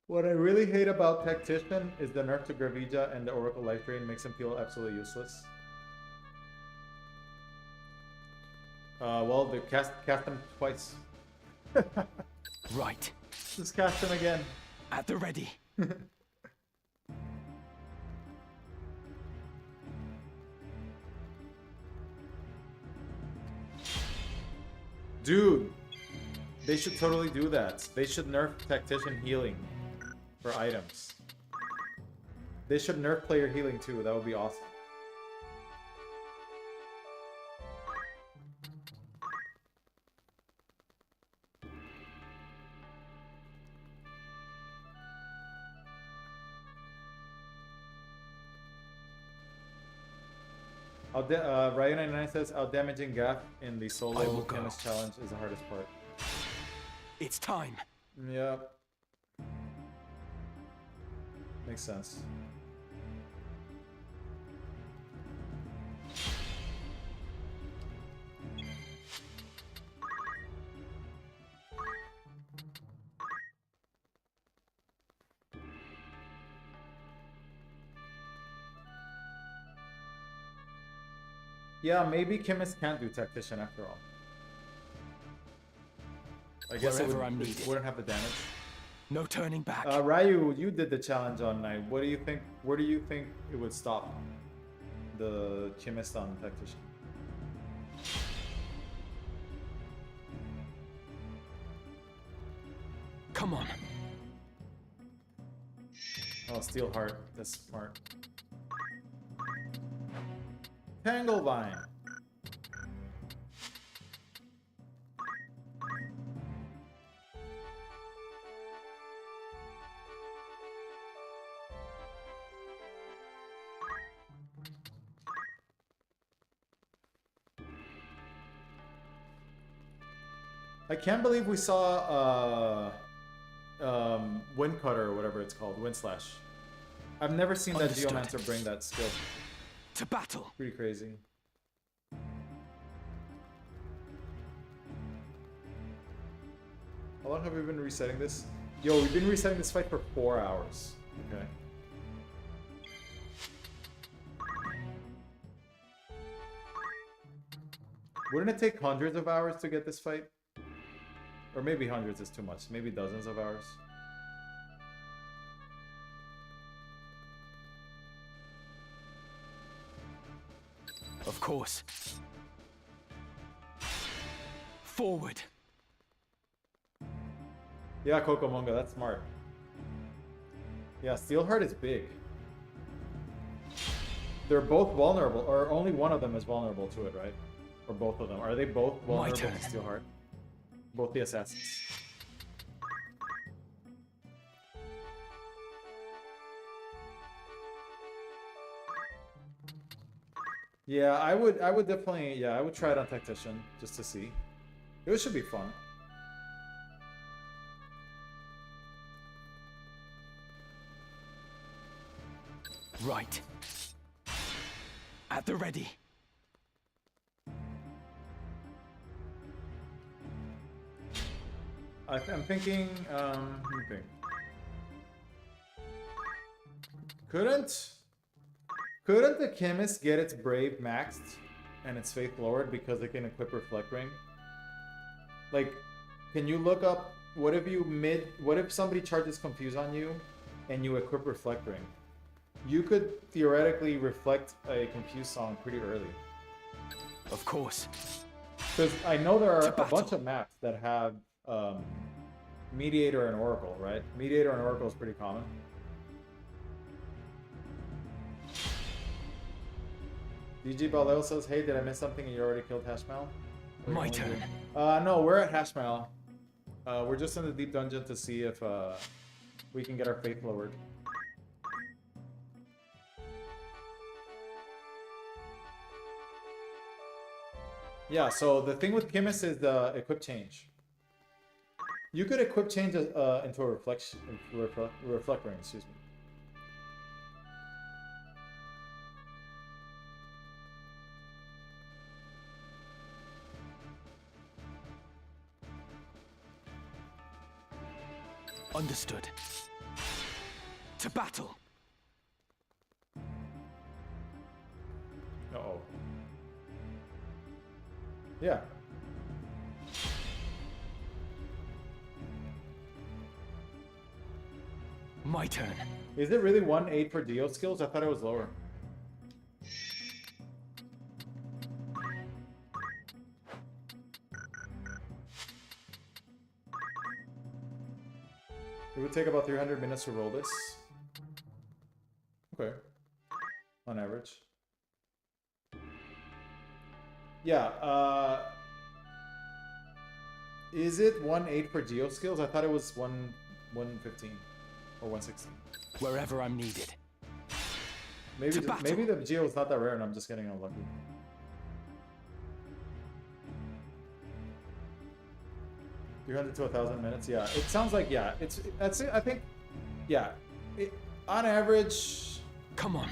What I really hate about Tactician is the nerf to Gravija and the Oracle Life Drain makes him feel absolutely useless. Well, they cast him twice. Right. Just cast him again. At the ready. Dude, they should totally do that. They should nerf Tactician healing for items. They should nerf player healing too. That would be awesome. Ryan99 says, out-damaging Gaff in the solo chemist challenge is the hardest part. It's time. Yeah. Makes sense. Yeah, maybe chemists can't do tactician after all. I guess it wouldn't have the damage. No turning back. Ryu, you did the challenge on night. What do you think? Where do you think it would stop the chemist on tactician? Come on. Oh, Steel Heart. That's smart. Tanglevine. I can't believe we saw Wind Cutter or whatever it's called, Wind Slash. I've never seen that Geomancer bring that skill. To battle. Pretty crazy. How long have we been resetting this? Yo, we've been resetting this fight for 4 hours. Okay. Wouldn't it take hundreds of hours to get this fight? Or maybe hundreds is too much. Maybe dozens of hours. Of course. Forward. Yeah, Kokomonga, that's smart. Yeah, Steelheart is big. They're both vulnerable, or only one of them is vulnerable to it, right? Or both of them. Are they both vulnerable to Steelheart? Both the assassins. Yeah, I would definitely, yeah, I would try it on Tactician, just to see. It should be fun. Right. At the ready. I'm thinking, let me think. Couldn't the chemist get its brave maxed and its faith lowered because it can equip reflect ring? Like, can you look up what if somebody charges confuse on you and you equip reflect ring? You could theoretically reflect a confuse song pretty early. Of course. Because I know there are a bunch of maps that have Mediator and Oracle, right? Mediator and Oracle is pretty common. DG Baleo says, hey, did I miss something and you already killed Hashmal? My turn. No, we're at Hashmal. We're just in the deep dungeon to see if we can get our faith lowered. Yeah, so the thing with Chemist is the equip change. You could equip change into a reflect ring, excuse me. Understood. To battle. Uh-oh. Yeah. My turn. Is it really 1-8 for Dio skills? I thought it was lower. It would take about 300 minutes to roll this. Okay. On average. Yeah, is it 1-8 for Geo skills? I thought it was 115 or 116. Wherever I'm needed. Maybe the Geo is not that rare and I'm just getting unlucky. $300 to 1,000 minutes. Yeah, it sounds like, yeah. That's it. I think, yeah. On average, come on.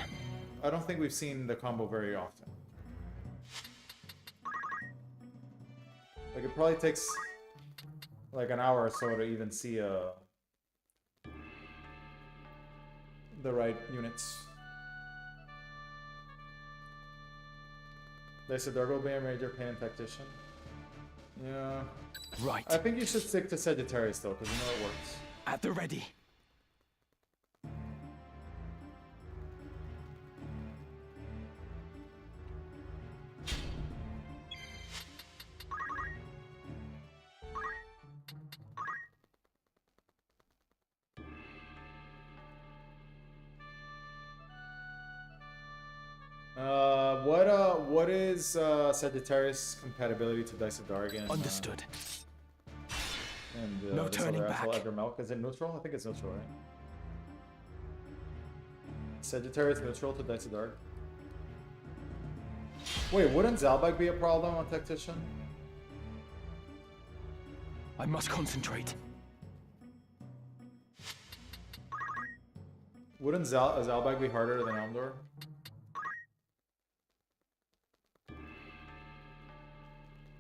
I don't think we've seen the combo very often. Like it probably takes like an hour or so to even see the right units. They said Dark will be a major pain and tactician. Yeah. Right. I think you should stick to Sagittarius though, because you know it works. At the ready. What is Sagittarius compatibility to Dice of Dargan? Understood. And no turning back. Milk. Is it neutral? I think it's neutral, right? Sagittarius neutral to Dice of Dark. Wait, wouldn't Zalbag be a problem on Tactician? I must concentrate. Wouldn't Zalbag be harder than Elmdor?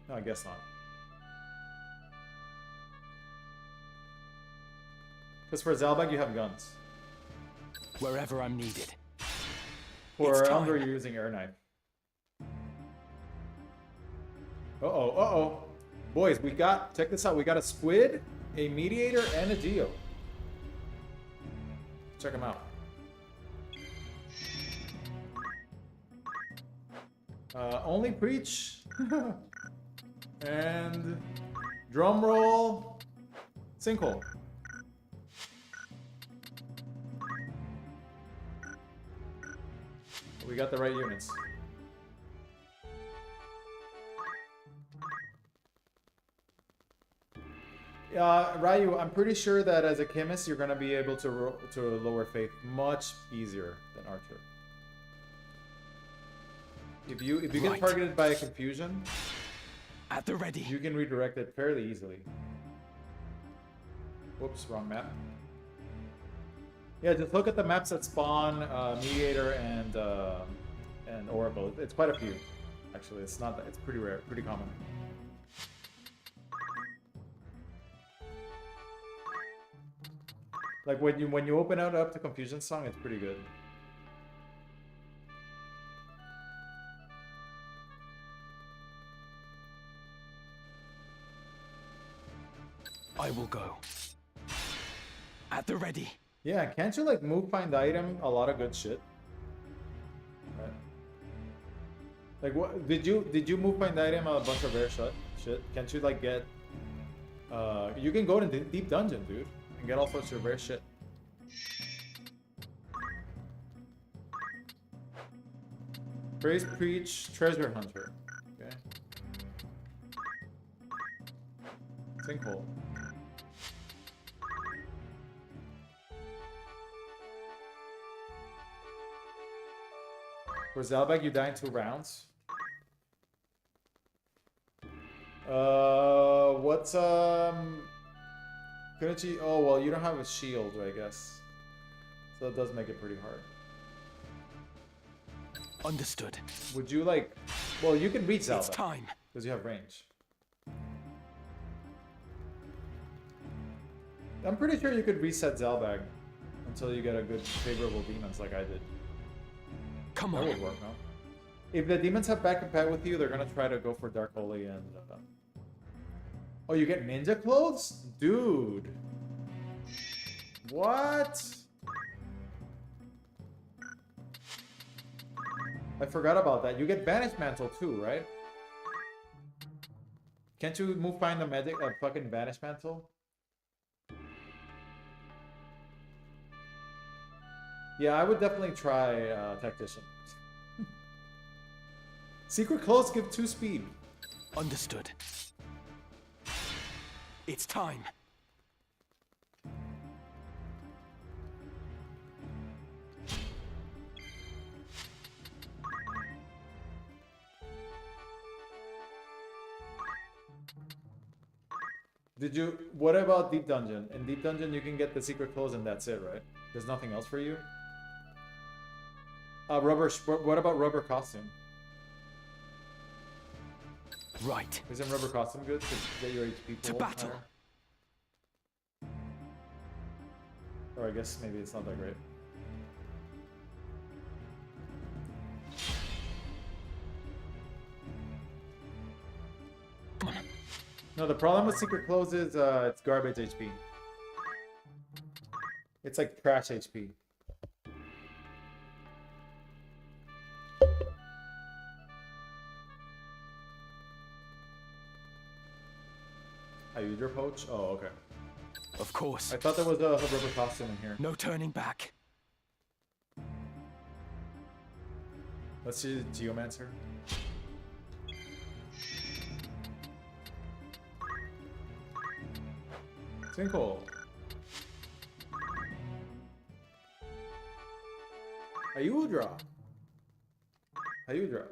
No, I guess not. Because for Zalbag you have guns. Wherever I'm needed. For Elmdor you're using Air Knife. Uh-oh, uh-oh. Boys, check this out. We got a Squid, a Mediator, and a Geo. Check them out. Only Preach. And drum roll, Sinkhole. We got the right units. Ryu, I'm pretty sure that as a chemist, you're gonna be able to lower faith much easier than Archer. If you get targeted by a confusion, at the ready, you can redirect it fairly easily. Whoops, wrong map. Yeah, just look at the maps that spawn Mediator and Oracle. It's quite a few, actually. It's not that. It's pretty rare, pretty common. Like when you open it up to Confusion Song, it's pretty good. I will go. At the ready. Yeah, can't you like move find item a lot of good shit? Right. Like what did you move find item a bunch of rare shit? Can't you like get You can go to deep dungeon, dude, and get all sorts of rare shit. Praise, preach, treasure hunter. Okay. Sinkhole. For Zalbag, you die in 2 rounds. What's couldn't you? Oh well, you don't have a shield, I guess. So it does make it pretty hard. Understood. Would you like? Well, you can reach Zalbag. It's time. Because you have range. I'm pretty sure you could reset Zalbag until you get a good favorable demons like I did. Come That on. would work, no? If the demons have back compat with you, they're gonna try to go for Dark Holy and... Oh, you get ninja clothes? Dude. What? I forgot about that. You get Banish Mantle too, right? Can't you move find the medic fucking Banish Mantle? Yeah, I would definitely try Tactician. Secret Clothes give 2 speed. Understood. It's time. Did you... What about Deep Dungeon? In Deep Dungeon, you can get the Secret Clothes and that's it, right? There's nothing else for you? What about Rubber Costume? Right. Isn't Rubber Costume good to get your HP To battle. higher? Or I guess maybe it's not that great. Come on. No, the problem with Secret Clothes is it's garbage HP. It's like trash HP. Hydra Poach? Oh, okay. Of course. I thought there was a rubber costume in here. No turning back. Let's see the Geomancer. Sinkhole. Hydra. Hydra.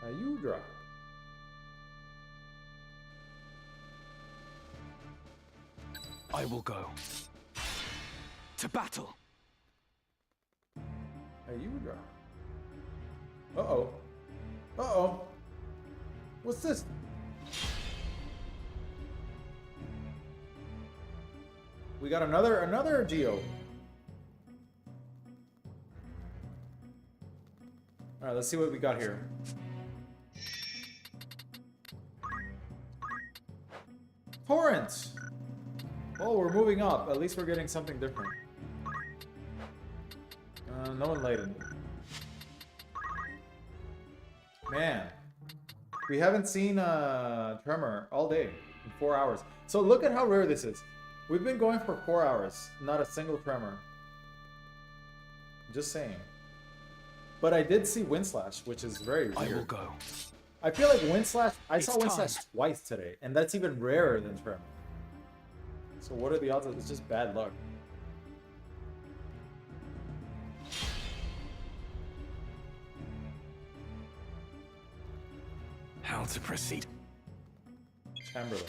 Hydra. I will go. To battle. Hydra. Uh-oh. Uh-oh. What's this? We got another Geo. Alright, let's see what we got here. Torrent! Oh, we're moving up. At least we're getting something different. No one laden. Man. We haven't seen Tremor all day. In 4 hours. So look at how rare this is. We've been going for 4 hours. Not a single Tremor. Just saying. But I did see Windslash, which is very weird. I will go. I feel like Windslash... I It's saw Windslash twice today. And that's even rarer than Tremor. So what are the odds that it's just bad luck? How to proceed? Chamberlain.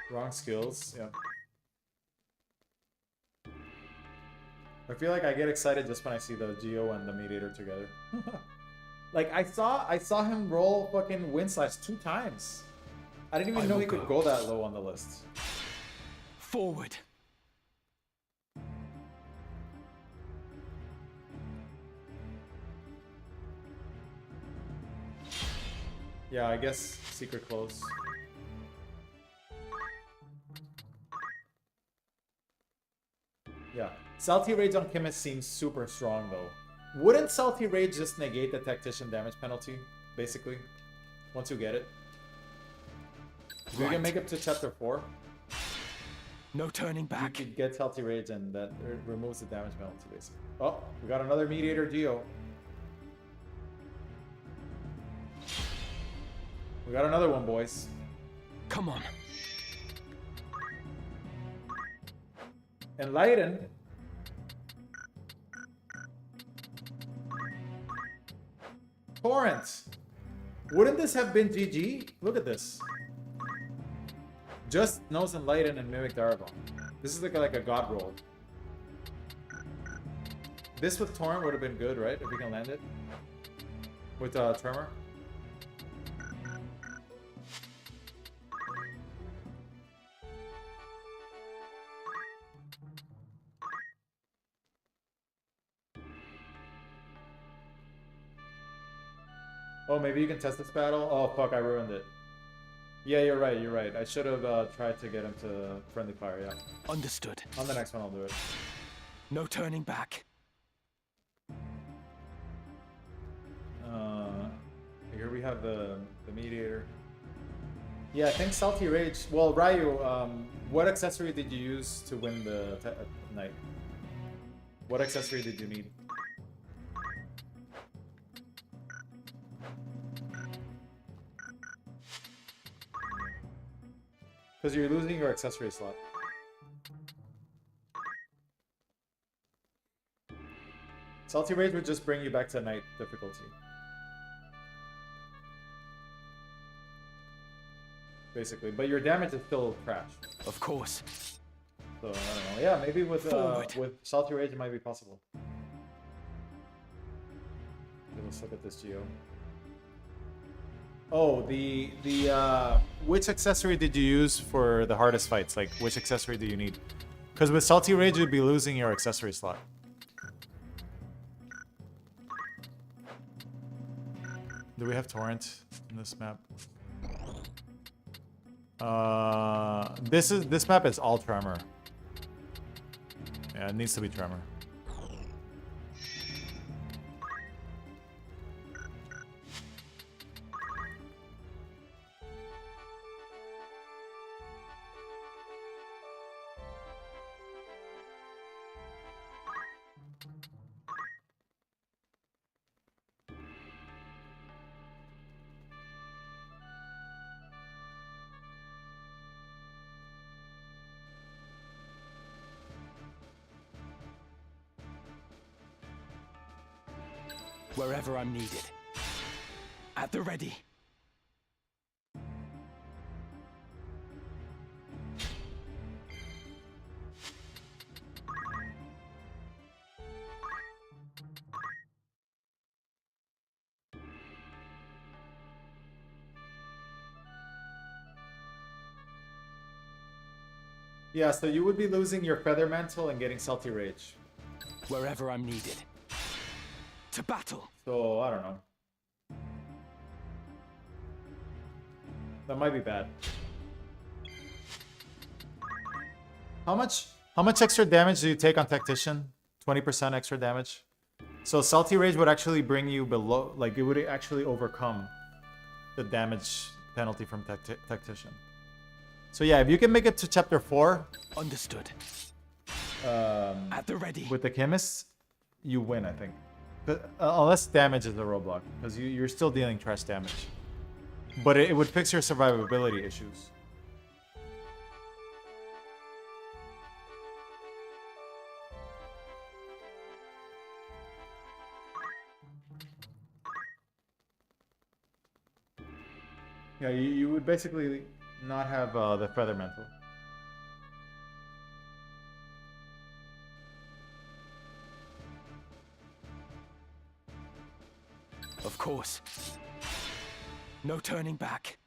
Wrong skills, yeah. I feel like I get excited just when I see the Geo and the Mediator together. Like I saw him roll fucking Windslash 2 times. I didn't even know he could go that low on the list. Forward. Yeah, I guess Secret Clothes. Yeah. Salty Rage on Chemist seems super strong, though. Wouldn't Salty Rage just negate the Tactician damage penalty, basically? Once you get it? If you can make it to Chapter 4, No turning back. you could get Salty Rage and that removes the damage penalty, basically. Oh, we got another Mediator Geo. We got another one, boys. Come on. Enlighten. Torrent. Wouldn't this have been GG? Look at this. Just Nose Enlighten and Mimic Darabon. This is like a god roll. This with Torrent would have been good, right? If we can land it. With Tremor. Oh, maybe you can test this battle? Oh, fuck, I ruined it. Yeah, you're right, you're right. I should have tried to get him to friendly fire, yeah. Understood. On the next one, I'll do it. No turning back. Here we have the Mediator. Yeah, I think Salty Rage... Well, Ryu, what accessory did you use to win the night? What accessory did you need? Because you're losing your accessory slot. Salty Rage would just bring you back to night difficulty. Basically, but your damage is still trash. Of course. So, I don't know. Yeah, maybe with Salty Rage it might be possible. Okay, let's look at this Geo. Oh, which accessory did you use for the hardest fights? Like, which accessory do you need? Because with Salty Rage, you'd be losing your accessory slot. Do we have Torrent in this map? This map is all Tremor. Yeah, it needs to be Tremor. Wherever I'm needed. At the ready. Yeah, so you would be losing your Feather Mantle and getting Salty Rage. Wherever I'm needed. To battle. So, I don't know. That might be bad. How much extra damage do you take on Tactician? 20% extra damage. So Salty Rage would actually bring you below, like it would actually overcome the damage penalty from Tactician. So yeah, if you can make it to Chapter 4. Understood. At the ready. With the Chemist, you win, I think. But, unless damage is a roadblock, because you're still dealing trash damage. But it would fix your survivability issues. Yeah, you would basically not have the Feather Mantle. Of course. No turning back.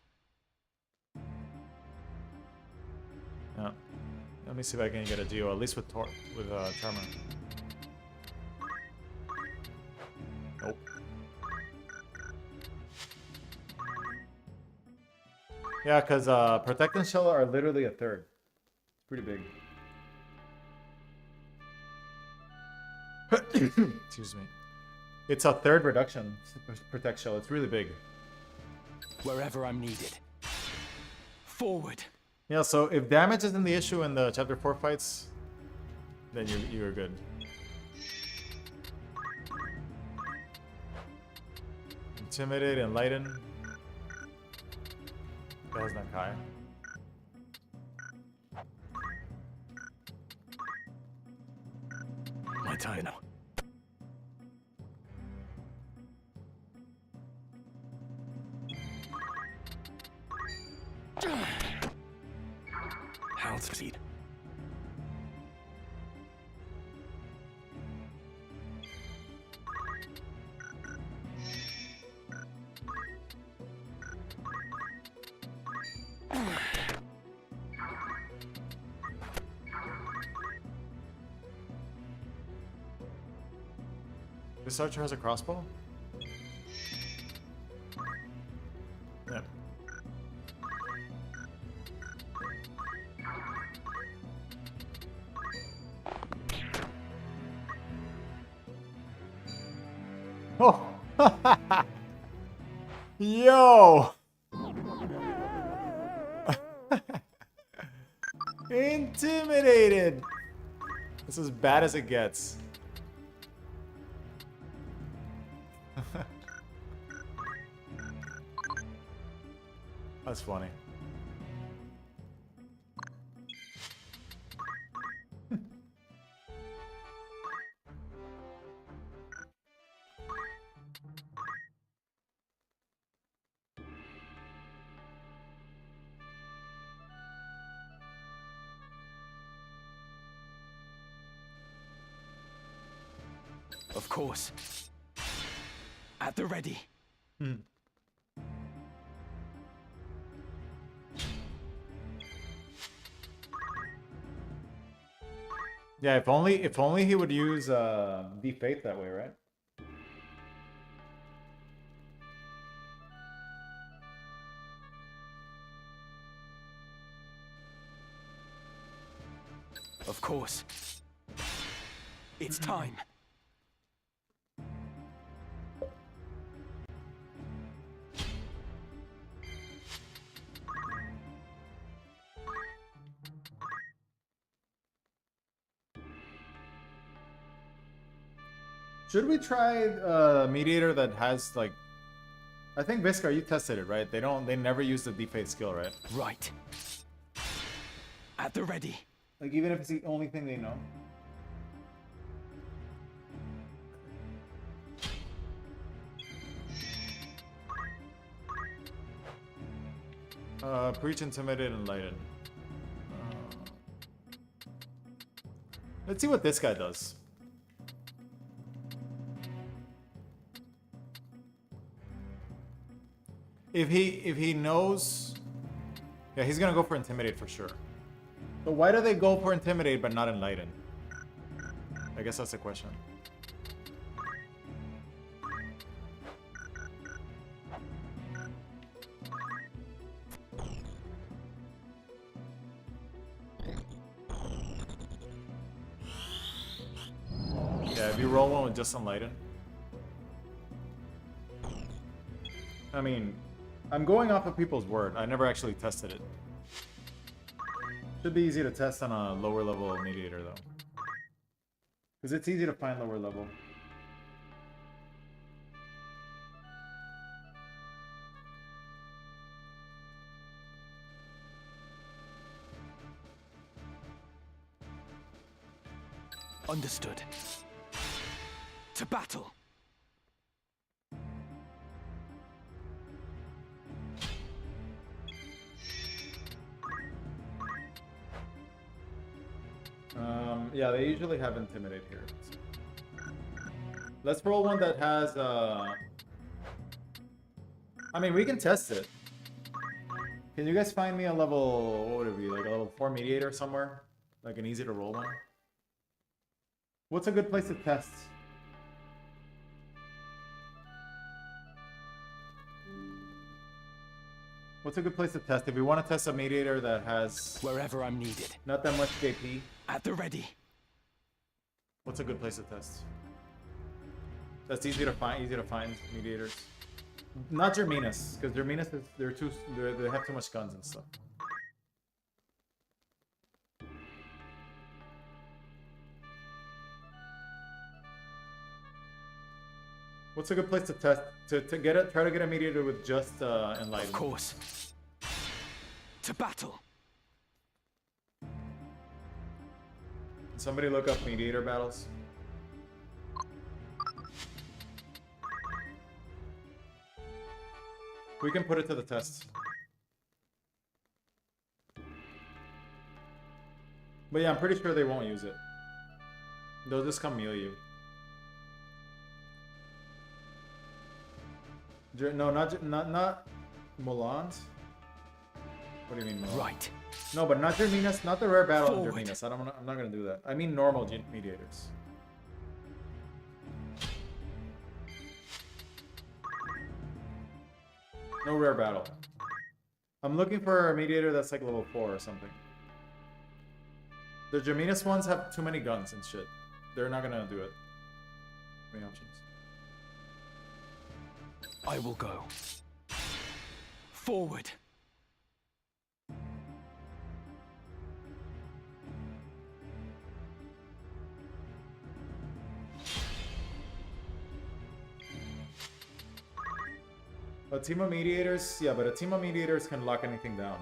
Yeah. Let me see if I can get a Geo, at least with Tremor. Nope. Yeah, because Protect and Shell are literally a third. It's pretty big. Excuse me. It's a third reduction protect shell. It's really big. Wherever I'm needed. Forward. Yeah, so if damage isn't the issue in the chapter 4 fights, then you're good. Intimidate, enlighten. That was not Kai. My time now. How to succeed. This archer has a crossbow? Yeah. Oh! Yo! Intimidated! This is as bad as it gets. That's funny. Of course. At the ready. Yeah, if only he would use Deep Faith that way, right? Of course. It's time. Should we try a mediator that has like? I think Viscar, you tested it, right? They never use the Deep Faith skill, right? Right. At the ready. Like even if it's the only thing they know. Preach, intimidate, enlighten. Let's see what this guy does. If he knows, yeah, he's gonna go for intimidate for sure. So why do they go for intimidate but not enlighten? I guess that's the question. Yeah, if you roll one with just enlighten. I mean, I'm going off of people's word. I never actually tested it. Should be easy to test on a lower level mediator though. Because it's easy to find lower level. Understood. To battle. Yeah, they usually have intimidate here. Let's roll one that has I mean, we can test it. Can you guys find me a level, what would it be, like a level 4 mediator somewhere? Like an easy to roll one? What's a good place to test? What's a good place to test? If we want to test a mediator that has Wherever I'm needed. not that much JP, At the ready. what's a good place to test? That's easy to find mediators. Not Germinus, because Germinus is they have too much guns and stuff. What's a good place to test to get it? Try to get a mediator with just enlightenment. Of course. To battle. Somebody look up mediator battles. We can put it to the test. But yeah, I'm pretty sure they won't use it. They'll just come melee you. No, not Mulan's. What do you mean, Mulan? Right. No, but not Germinus, not the rare battle Forward. of Germinus. I'm not gonna do that. I mean normal mediators. No rare battle. I'm looking for a mediator that's like level 4 or something. The Germinus ones have too many guns and shit. They're not gonna do it. Many options. I will go. Forward. A team of mediators, yeah, but a team of mediators can lock anything down.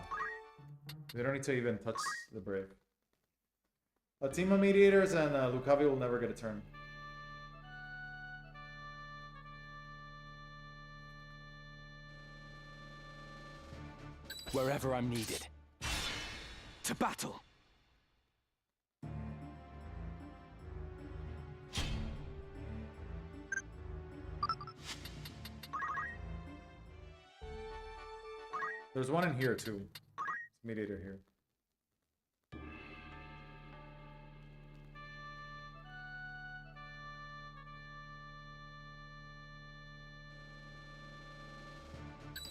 They don't need to even touch the brave. A team of mediators and Lucavi will never get a turn. Wherever I'm needed. To battle. There's one in here too. Mediator here.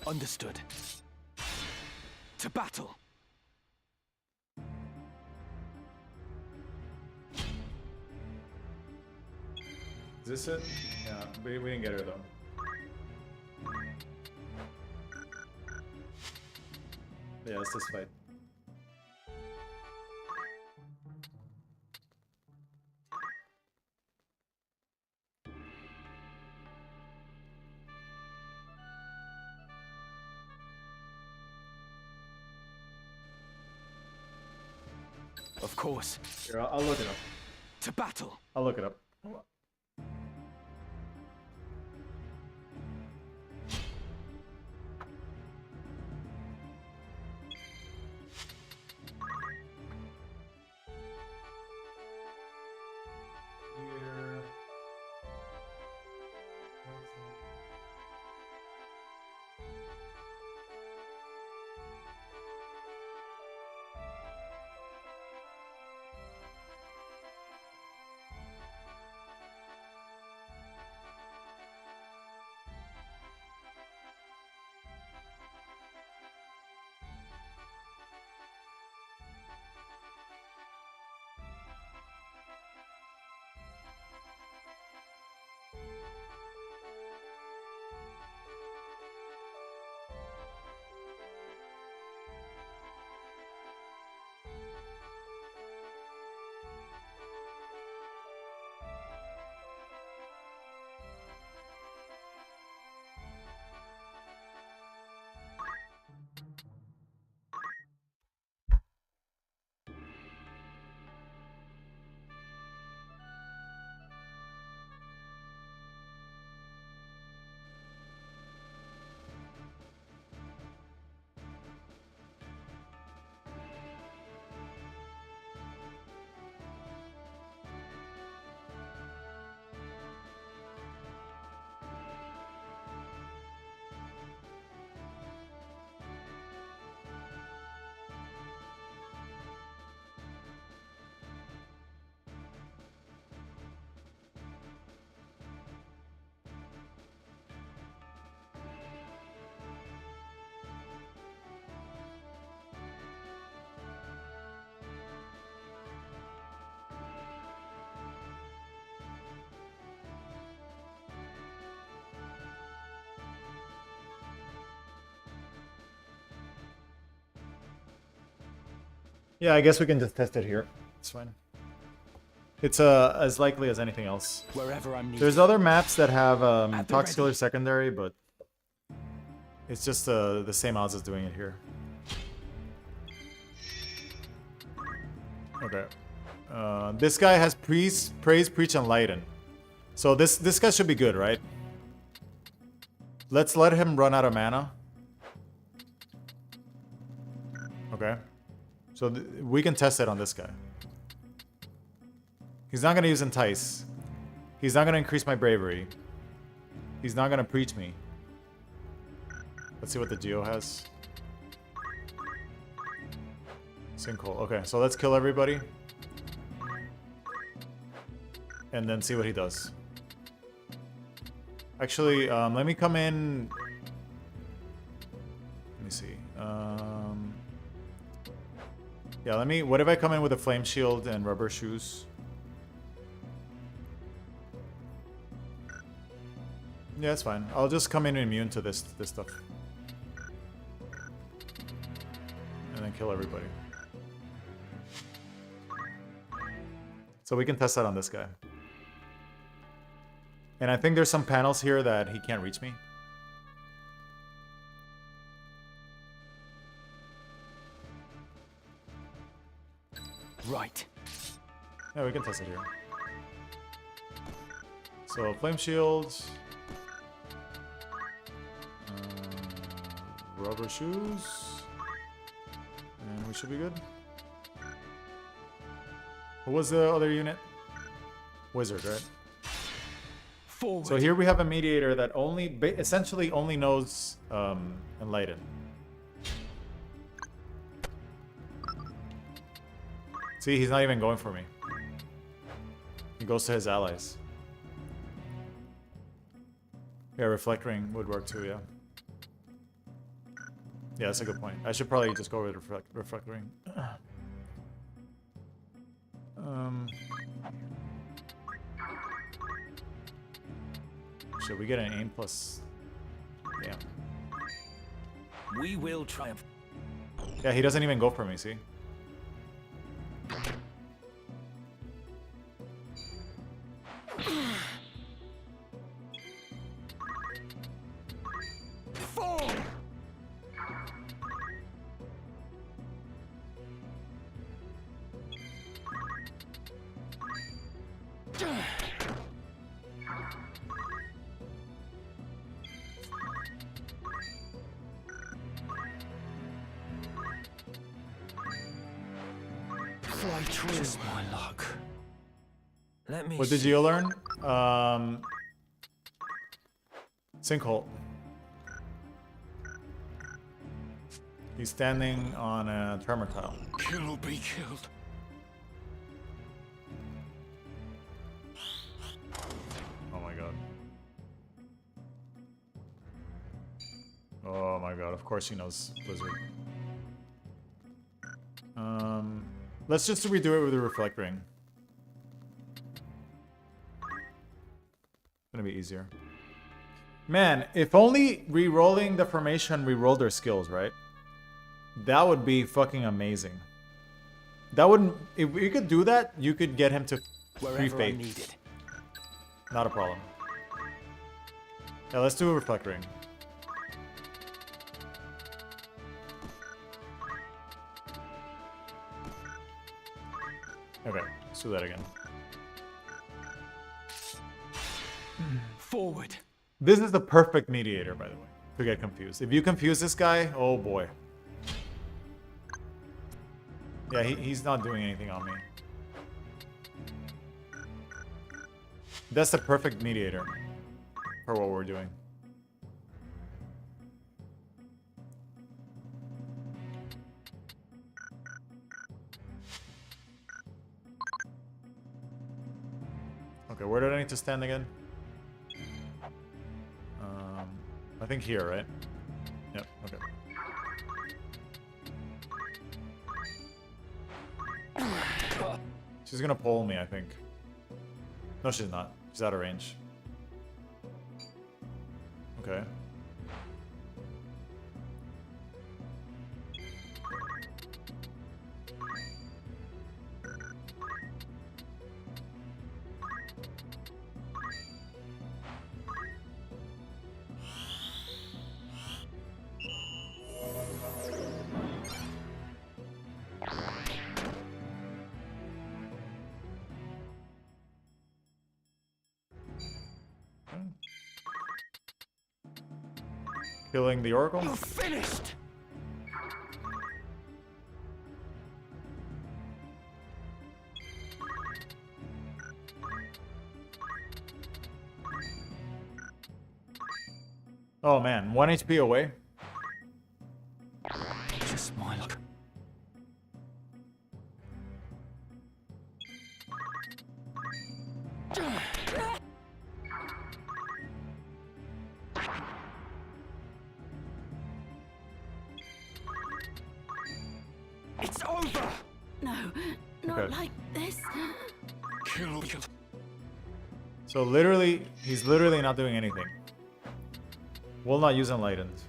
Understood. To battle. Is this it? Yeah, we didn't get her though. Yeah, it's this fight. Of course. Here, I'll look it up. To battle. I'll look it up. Here. Yeah, I guess we can just test it here. It's fine. It's as likely as anything else. Wherever I'm needed. There's other maps that have At the Tox Killer ready. secondary, but it's just the same odds as doing it here. Okay. This guy has praise, preach, and lighten. So this guy should be good, right? Let's let him run out of mana. Okay. So we can test it on this guy. He's not going to use Entice. He's not going to increase my bravery. He's not going to preach me. Let's see what the Geo has. Sinkhole. Okay, so let's kill everybody. And then see what he does. Actually, let me come in... Let me see. Yeah, let me... What if I come in with a Flame Shield and Rubber Shoes? Yeah, it's fine. I'll just come in immune to this stuff. And then kill everybody. So we can test that on this guy. And I think there's some panels here that he can't reach me. Right. Yeah, we can test it here. So, Flame Shields. Rubber Shoes. And we should be good. What was the other unit? Wizard, right? Forward. So here we have a mediator that essentially only knows Enlighten. See, he's not even going for me. He goes to his allies. Yeah, Reflect Ring would work too, yeah. Yeah, that's a good point. I should probably just go with Reflect Ring. Should we get an aim plus? Damn. We will triumph. Yeah, he doesn't even go for me, see? Just my luck. Let me. What did you learn? Sinkhole. He's standing on a tremor tile. Kill or be killed. Oh my god. Oh my god, of course he knows Blizzard. Let's just redo it with a Reflect Ring. Gonna be easier. Man, if only re-rolling the formation re-rolled their skills, right? That would be fucking amazing. That wouldn't... If you could do that, you could get him to free Wherever I'm fate. needed. Not a problem. Yeah, let's do a Reflect Ring. Okay, let's do that again. Forward. This is the perfect mediator, by the way, to get confused. If you confuse this guy, oh boy. Yeah, he's not doing anything on me. That's the perfect mediator for what we're doing. Okay, where did I need to stand again? I think here, right? Yep, okay. She's gonna pull me, I think. No, she's not. She's out of range. Okay. Killing the Oracle. You're finished. Oh man, 1 HP away. Just my luck. It's over. No, not Okay. like this. Kill. So literally, he's literally not doing anything. Will not use Enlightened.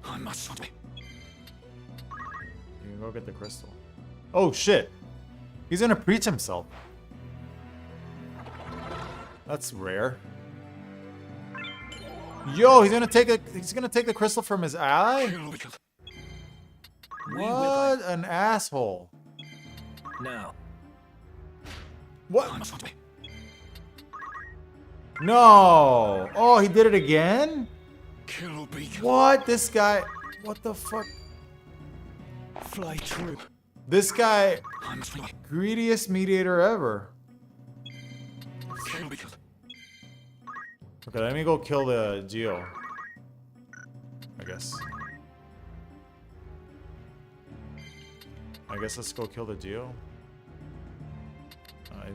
I must not be. You can go get the crystal. Oh shit! He's gonna preach himself. That's rare. Yo, he's gonna take the crystal from his ally? What an asshole. Now. What? I must not be. No! Oh, he did it again? Kill beacon. What? This guy... What the fuck? Fly true. This guy... I must fly. Greediest mediator ever. Kill beacon. Okay, let me go kill the Geo. I guess. Let's go kill the Geo.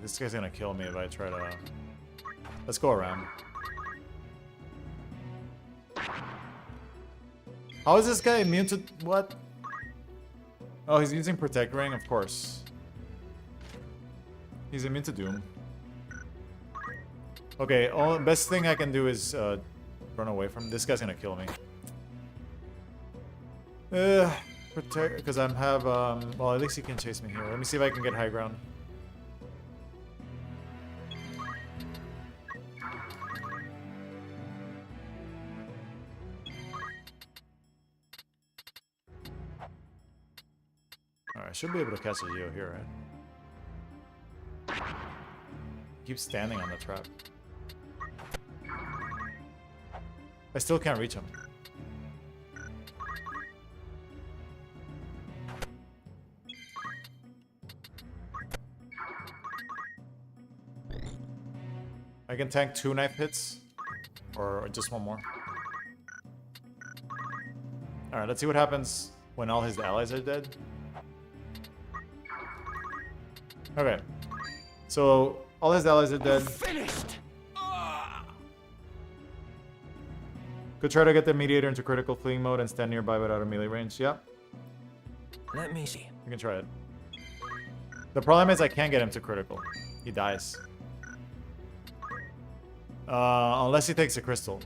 This guy's gonna kill me if I try to... Let's go around. How is this guy immune to... What? Oh, he's using Protect Ring, of course. He's immune to Doom. Okay, best thing I can do is run away from... This guy's gonna kill me. Protect... Because I have... well, at least he can chase me here. Let me see if I can get high ground. Alright, I should be able to catch a Geo here, right? Keep standing on the trap. I still can't reach him. I can tank 2 knife hits. Or just one more. Alright, let's see what happens when all his allies are dead. Okay. So, all his allies are dead. Finished. Could try to get the mediator into critical fleeing mode and stand nearby without a melee range. Yeah, Let me see. you can try it. The problem is I can't get him to critical. He dies. Unless he takes a crystal.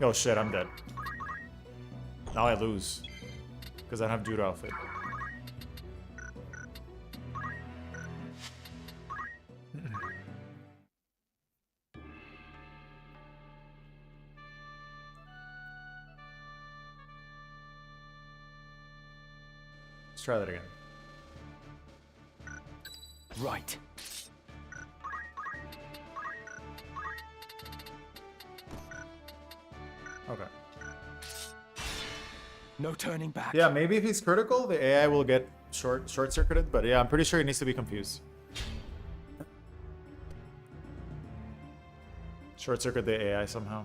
Oh shit, I'm dead. Now I lose. Because I don't have Judo outfit. Let's try that again. Right. Okay. No turning back. Yeah, maybe if he's critical, the AI will get short-circuited, but yeah, I'm pretty sure he needs to be confused. Short-circuit the AI somehow.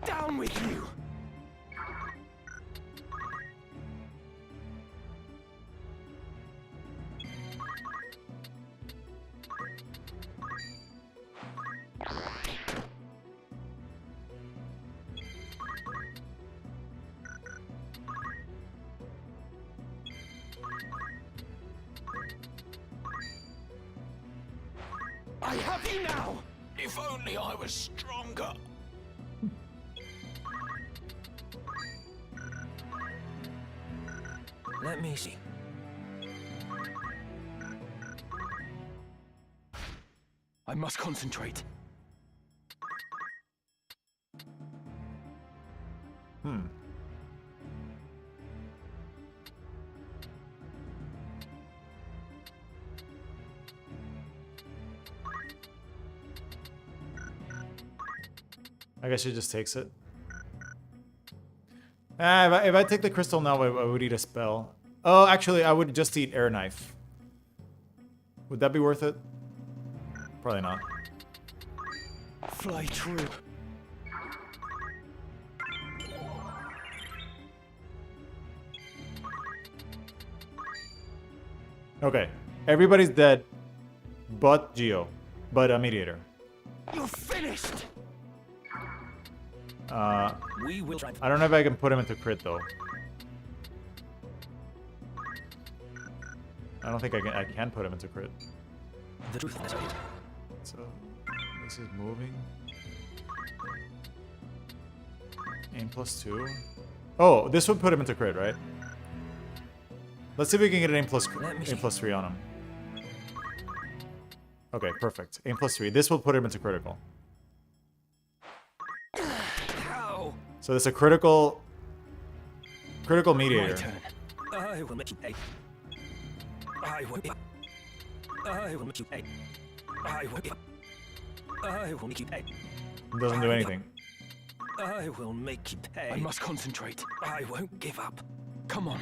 Down with you. I have you now. If only I was stronger. Let me see. I must concentrate. I guess she just takes it. If I take the crystal now, I would eat a spell. Oh, actually, I would just eat air knife. Would that be worth it? Probably not. Fly true. Okay. Everybody's dead, but Geo. But a mediator. You're finished. We will try. I don't know if I can put him into crit though. I don't think I can put him into crit. The truth is right. So this is moving. Aim +2. Oh, this would put him into crit, right? Let's see if we can get an aim +3 on him. Okay, perfect. Aim +3. This will put him into critical. So this is a critical mediator. My turn. I will make you pay. I will give up. I will make you pay. I will give up. I will make you pay. It doesn't do anything. I will make you pay. I must concentrate. I won't give up. Come on.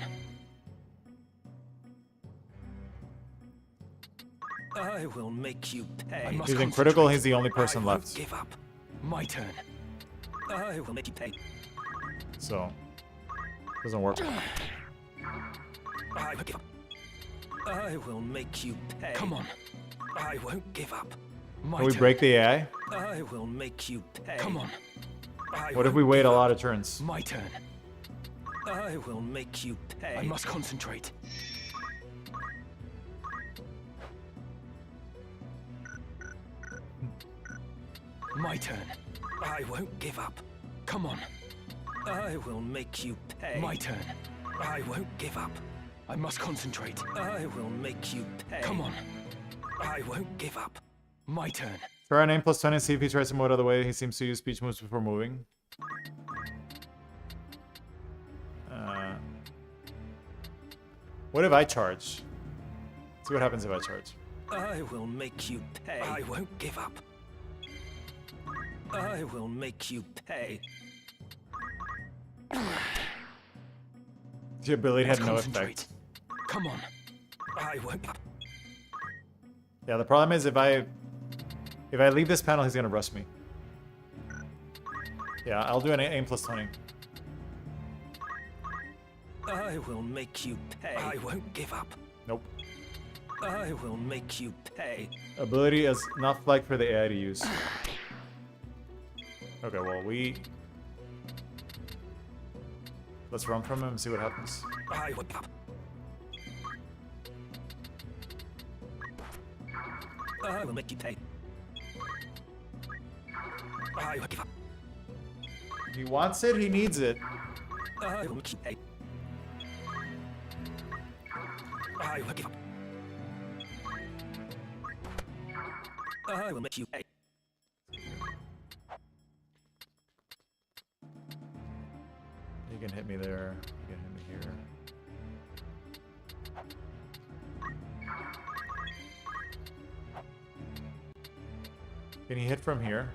I will make you pay. He's in critical, he's the only person I left. won't give up. My turn. I will make you pay. So, doesn't work. I will give up. I will make you pay. Come on. I won't give up. My Can we turn. break the AI? I will make you pay. Come on. What if we wait a lot of turns? My turn. I will make you pay. I must concentrate. My turn. I won't give up. Come on. I will make you pay. My turn. I won't give up. I must concentrate. I will make you pay. Come on. I won't give up. My turn. Try an aim +10 and see if he tries to move out of the way. He seems to use speech moves before moving. What if I charge? See what happens if I charge. I will make you pay. I won't give up. I will make you pay. The ability had no Concentrate. effect. Come on. I won't give up. Yeah, the problem is if I leave this panel, he's gonna rush me. Yeah, I'll do an aim +20. I will make you pay. I won't give up. Nope. I will make you pay. Ability is not flagged for the AI to use. Okay, well let's run from him and see what happens. I will give up. I will make you pay. I will give up. He wants it, he needs it. I will make you pay. I will give up. I will make you pay. You can hit me there. You can hit me here. Can he hit from here?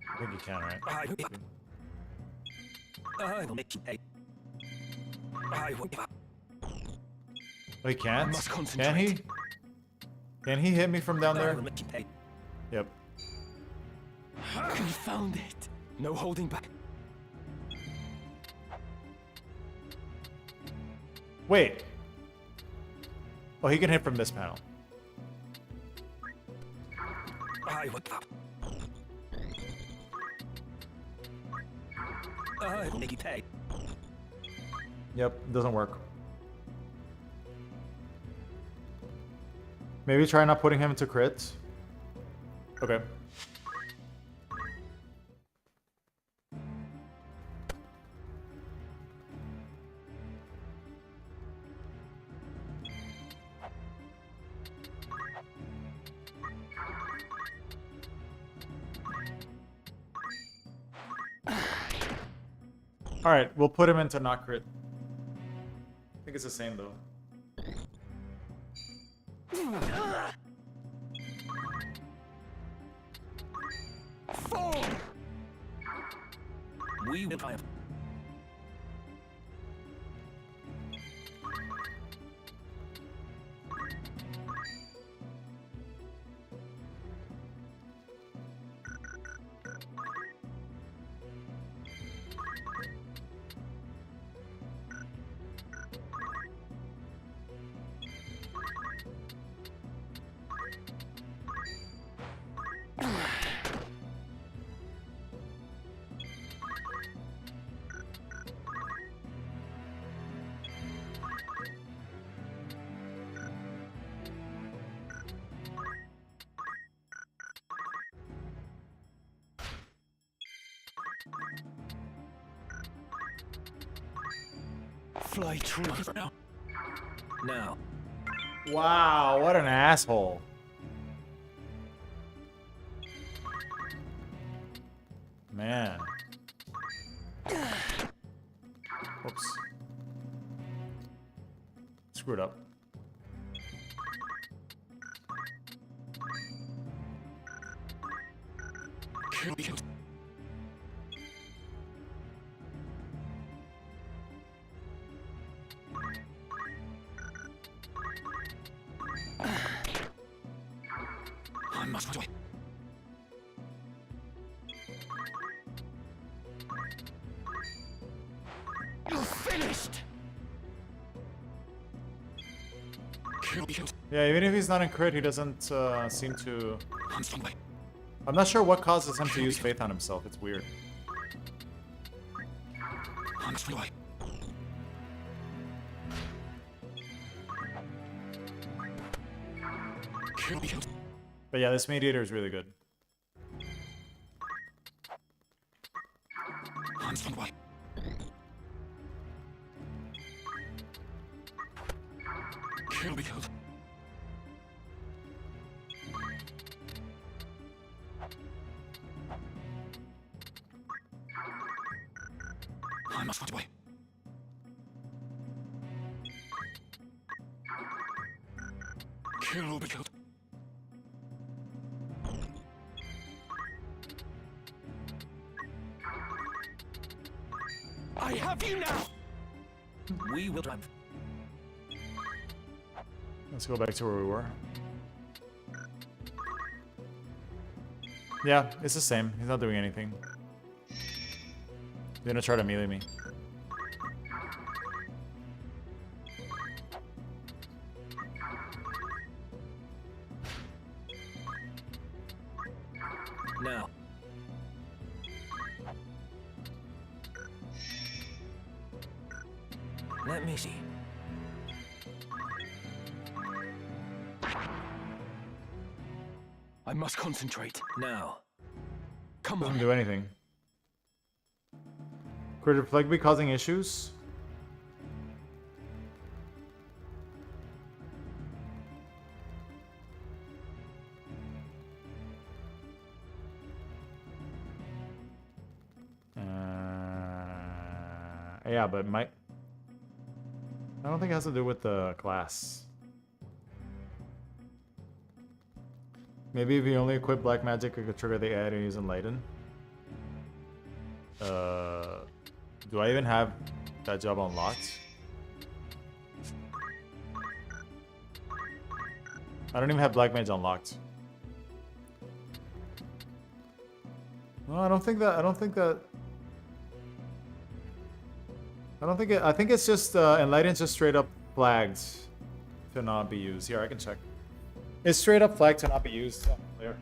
I think he can, right? I will give up. I will make you pay. I will give up. Oh, he can't? must Can he? concentrate. Can he hit me from down I there? will make you pay. Yep. Confound it. No holding back. Wait. Oh, he can hit from this panel. I will give up. I will make you pay. Yep, doesn't work. Maybe try not putting him into crits. Okay. Alright, we'll put him into not crit. I think it's the same though. Fall! We will triumph. Fly true. Now. Wow, what an asshole. Man. Oops. Screwed up. Kill. I must do it. You're finished. Kill. Yeah, even if he's not in crit, he doesn't seem to... I'm not sure what causes him to use faith on himself. It's weird. But yeah, this mediator is really good. I must find a way. Kill or be killed. I have you now. We will triumph. Let's go back to where we were. Yeah, it's the same. He's not doing anything. He's gonna try to melee me. Now. Let me see. I must concentrate. Now. Come Doesn't on. do anything. Could your plague be causing issues? Yeah, but I don't think it has to do with the class. Maybe if you only equip black magic, it could trigger the AI to use Enlighten. Do I even have that job unlocked? I don't even have black mage unlocked. No, I think it's just Enlighten's just straight up flagged to not be used. Here, I can check. It's straight up flagged to not be used. Oh, there.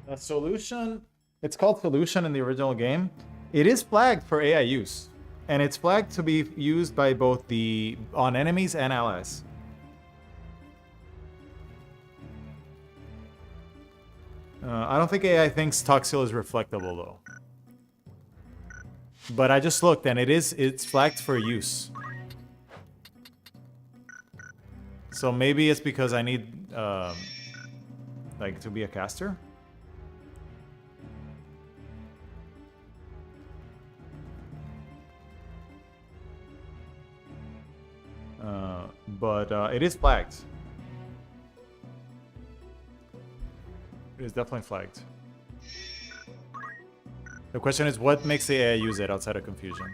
A solution. It's called solution in the original game. It is flagged for AI use, and it's flagged to be used by both on enemies and allies. I don't think AI thinks Toxil is reflectable though. But I just looked and it's flagged for use. So maybe it's because I need like to be a caster? But it is flagged. It is definitely flagged. The question is, what makes the AI use it outside of confusion?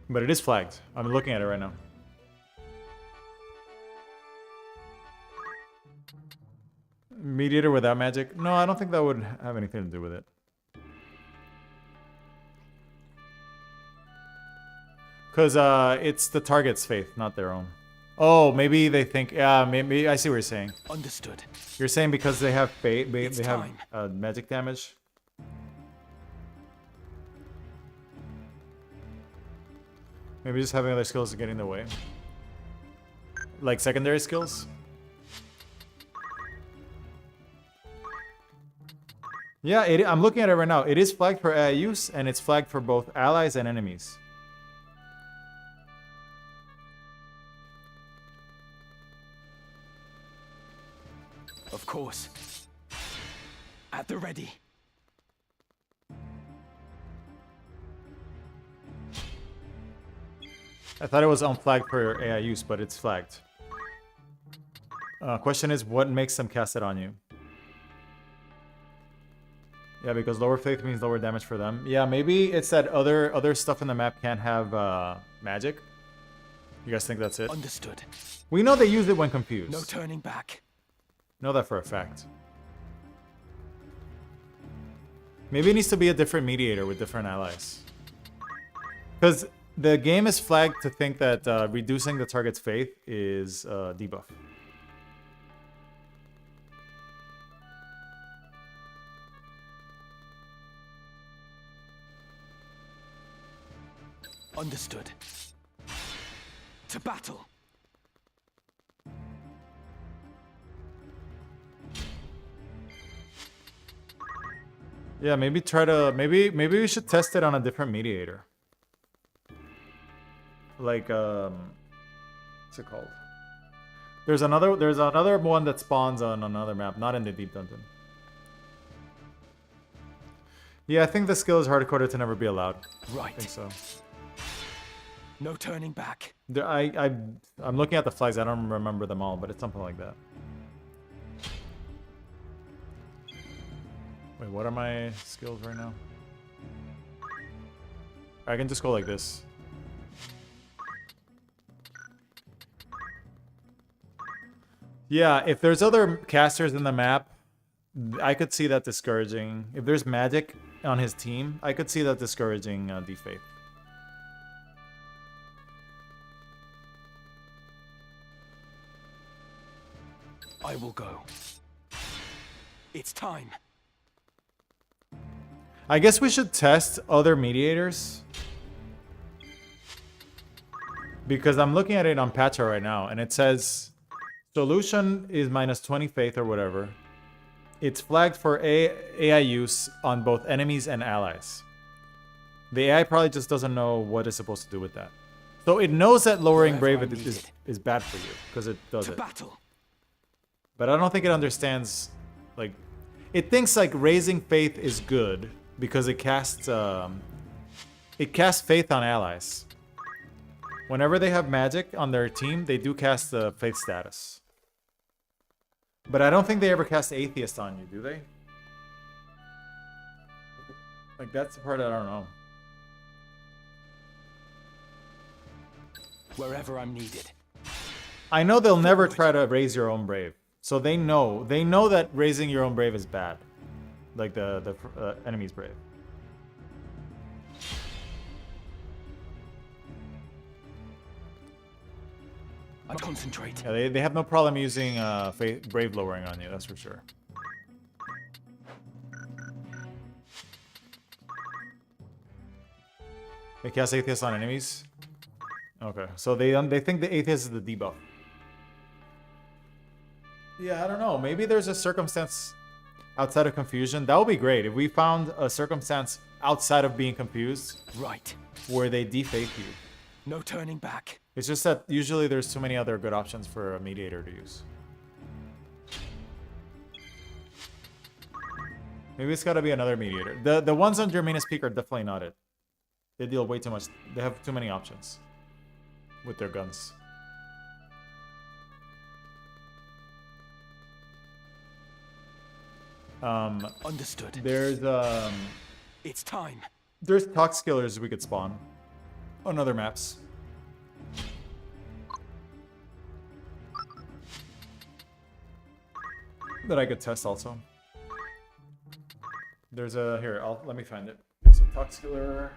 But it is flagged. I'm looking at it right now. Mediator without magic? No, I don't think that would have anything to do with it. Because it's the target's faith, not their own. Oh, maybe they think... Yeah, maybe I see what you're saying. Understood. You're saying because they have faith, they have magic damage? Maybe just having other skills to get in the way. Like secondary skills? Yeah, I'm looking at it right now. It is flagged for AI use, and it's flagged for both allies and enemies. Of course. At the ready. I thought it was unflagged for AI use, but it's flagged. Question is, what makes them cast it on you? Yeah, because lower faith means lower damage for them. Yeah, maybe it's that other stuff in the map can't have magic. You guys think that's it? Understood. We know they use it when confused. No turning back. Know that for a fact. Maybe it needs to be a different mediator with different allies. Because the game is flagged to think that reducing the target's faith is debuff. Understood. To battle. Yeah, maybe try to maybe we should test it on a different mediator. Like what's it called? There's another one that spawns on another map, not in the deep dungeon. Yeah, I think the skill is hard-coded to never be allowed. Right. I think so. No turning back. I'm looking at the flags. I don't remember them all, but it's something like that. Wait, what are my skills right now? I can just go like this. Yeah, if there's other casters in the map, I could see that discouraging. If there's magic on his team, I could see that discouraging Defaith. I will go. It's time. I guess we should test other mediators. Because I'm looking at it on Patcha right now, and it says solution is minus 20 faith or whatever. It's flagged for AI use on both enemies and allies. The AI probably just doesn't know what it's supposed to do with that. So it knows that lowering Brave is bad for you, because it does it. Battle. But I don't think it understands, like, it thinks like raising faith is good because it casts faith on allies. Whenever they have magic on their team, they do cast the faith status. But I don't think they ever cast atheist on you, do they? Like, that's the part I don't know. Wherever I'm needed. I know they'll never try to raise your own brave. So they know that raising your own brave is bad. Like the enemy's brave. I concentrate. Yeah, they have no problem using Brave lowering on you, that's for sure. They cast Atheist on enemies? Okay, so they think the Atheist is the debuff. Yeah, I don't know. Maybe there's a circumstance outside of confusion. That would be great if we found a circumstance outside of being confused. Right. Where they defaith you. No turning back. It's just that usually there's too many other good options for a mediator to use. Maybe it's gotta be another mediator. The ones on Germina's Peak are definitely not it. They deal way too much. They have too many options with their guns. Understood. There's It's time. There's tox killers we could spawn on other maps. That I could test also. There's a here. Let me find it. There's a tox killer.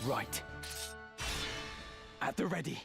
Right. At the ready.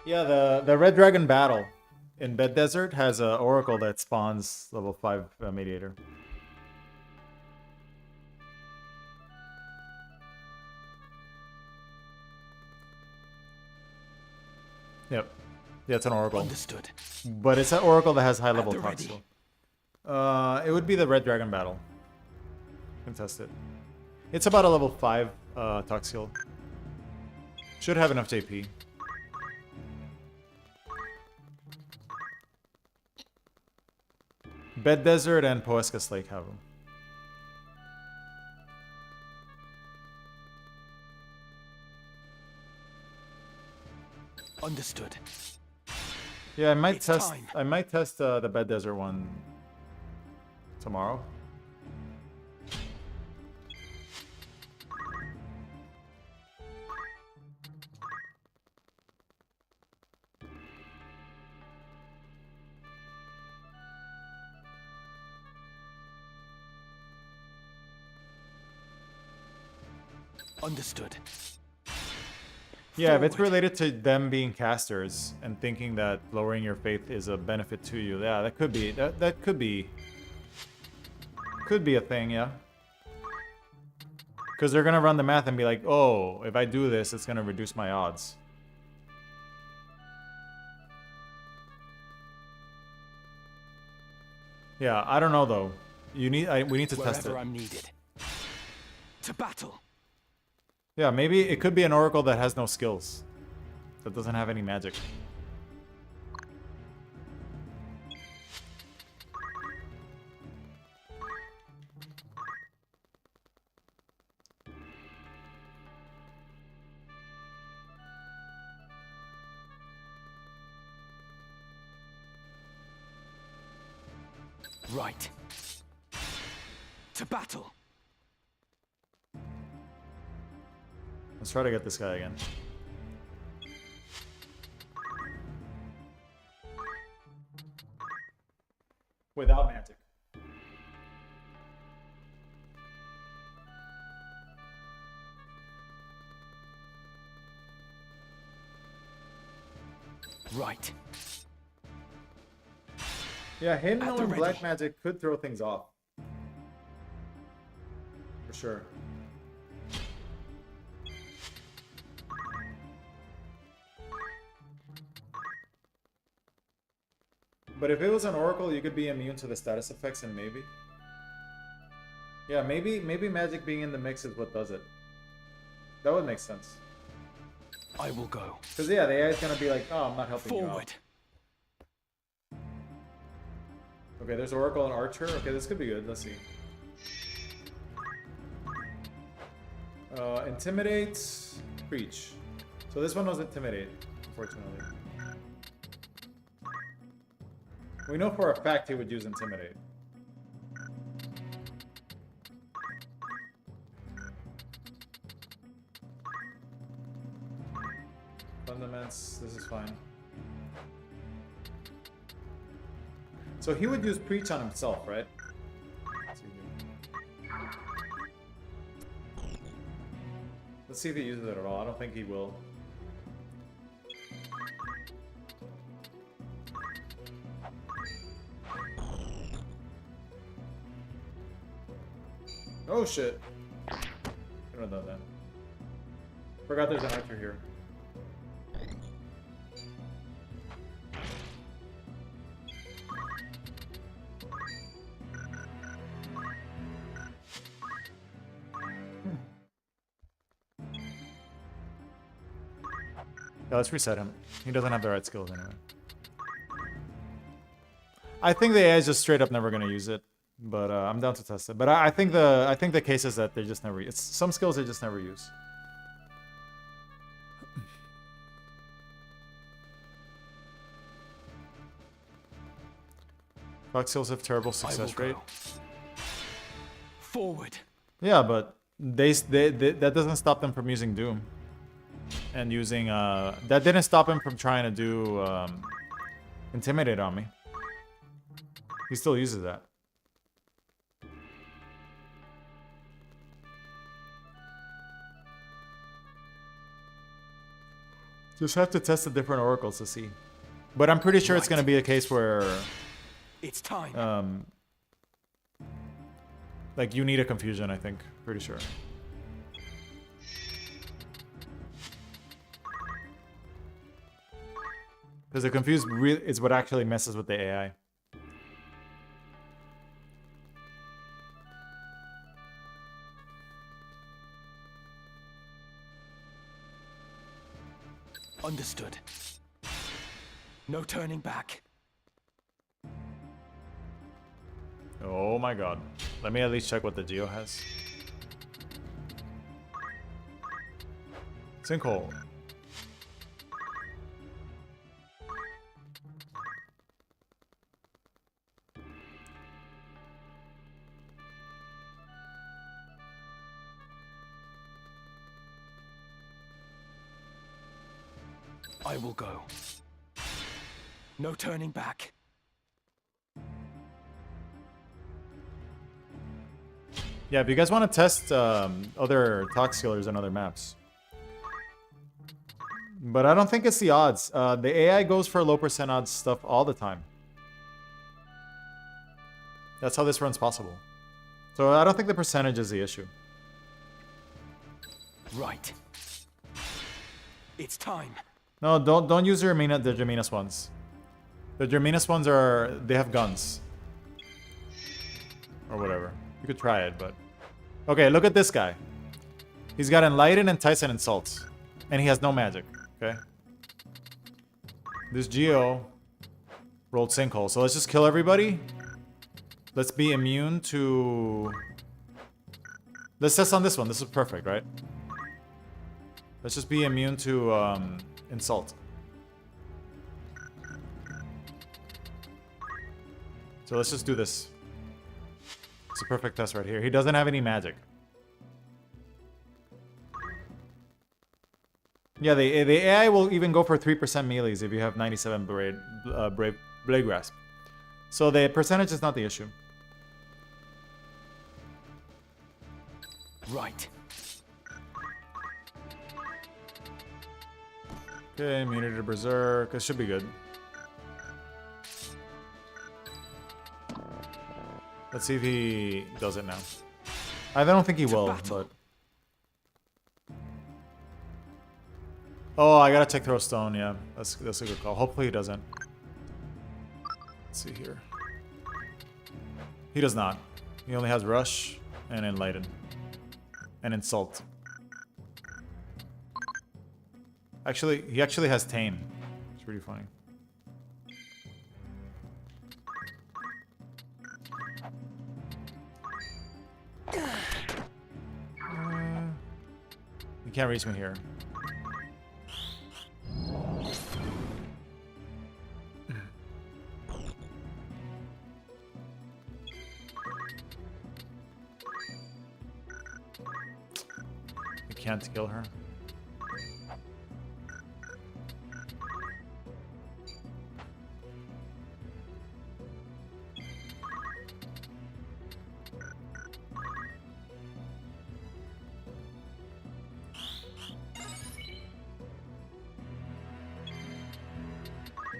Yeah, the Red Dragon battle in Bed Desert has a Oracle that spawns level 5 mediator. Yep. Yeah, it's an Oracle. Understood. But it's an Oracle that has high level the tox. ready. It would be the Red Dragon battle. Contest it. It's about a level 5 tox skill. Should have enough JP. Bed Desert and Poescus Lake have them. Understood. Yeah, I might It's test. time. I might test the Bed Desert one tomorrow. Understood. Yeah, if it's Forward. related to them being casters and thinking that lowering your faith is a benefit to you, yeah, that could be that could be a thing, yeah. Because they're gonna run the math and be like, oh, if I do this, it's gonna reduce my odds. Yeah, I don't know though. We need to test it. Wherever I'm needed. To battle. Yeah, maybe it could be an Oracle that has no skills. That doesn't have any magic. Right. To battle. Let's try to get this guy again. Without magic. Right. Yeah, hidden At the or black ready. magic could throw things off. For sure. But if it was an oracle, you could be immune to the status effects and maybe. Yeah, maybe magic being in the mix is what does it. That would make sense. I will go. Because yeah, the AI is gonna be like, oh, I'm not helping you Forward. out. Okay, there's oracle and archer. Okay, this could be good. Let's see. Intimidate, preach. So this one was intimidate, unfortunately. We know for a fact he would use intimidate. Fundaments, this is fine. So he would use preach on himself, right? Let's see if he uses it at all. I don't think he will. Oh shit. Should have done that. Forgot there's an archer here. Yeah, let's reset him. He doesn't have the right skills anyway. I think the AI is just straight up never gonna use it, but I'm down to test it. But I think the case is that they just never. It's some skills they just never use. Fox skills have terrible success rate. Forward. Yeah, but they that doesn't stop them from using Doom. And using that didn't stop him from trying to do intimidate on me. He still uses that. Just have to test the different oracles to see. But I'm pretty sure it's gonna be a case where it's time. Like you need a confusion, I think. Pretty sure. Because the confused is what actually messes with the AI. Understood. No turning back. Oh my god. Let me at least check what the Geo has. Sinkhole. I will go. No turning back. Yeah, if you guys want to test other Tox killers and other maps. But I don't think it's the odds. The AI goes for low percent odds stuff all the time. That's how this run's possible. So I don't think the percentage is the issue. Right. It's time. No, don't use the Germinus ones. The Germinus ones they have guns. Or whatever. You could try it, but... Okay, look at this guy. He's got Enlighten, Entice, and Insult. And he has no magic, okay? This Geo rolled Sinkhole. So let's just kill everybody. Let's be immune to... Let's test on this one. This is perfect, right? Let's just be immune to Insult. So let's just do this. It's a perfect test right here. He doesn't have any magic. Yeah, the AI will even go for 3% melees if you have 97 Blade Grasp. So the percentage is not the issue. Right. Okay, immunity to Berserk. This should be good. Let's see if he does it now. I don't think he will, but... Oh, I gotta take throw stone, yeah. That's a good call. Hopefully he doesn't. Let's see here. He does not. He only has rush and enlighten. And insult. Actually, he actually has tame. It's pretty funny. You can't reach me here. You can't kill her.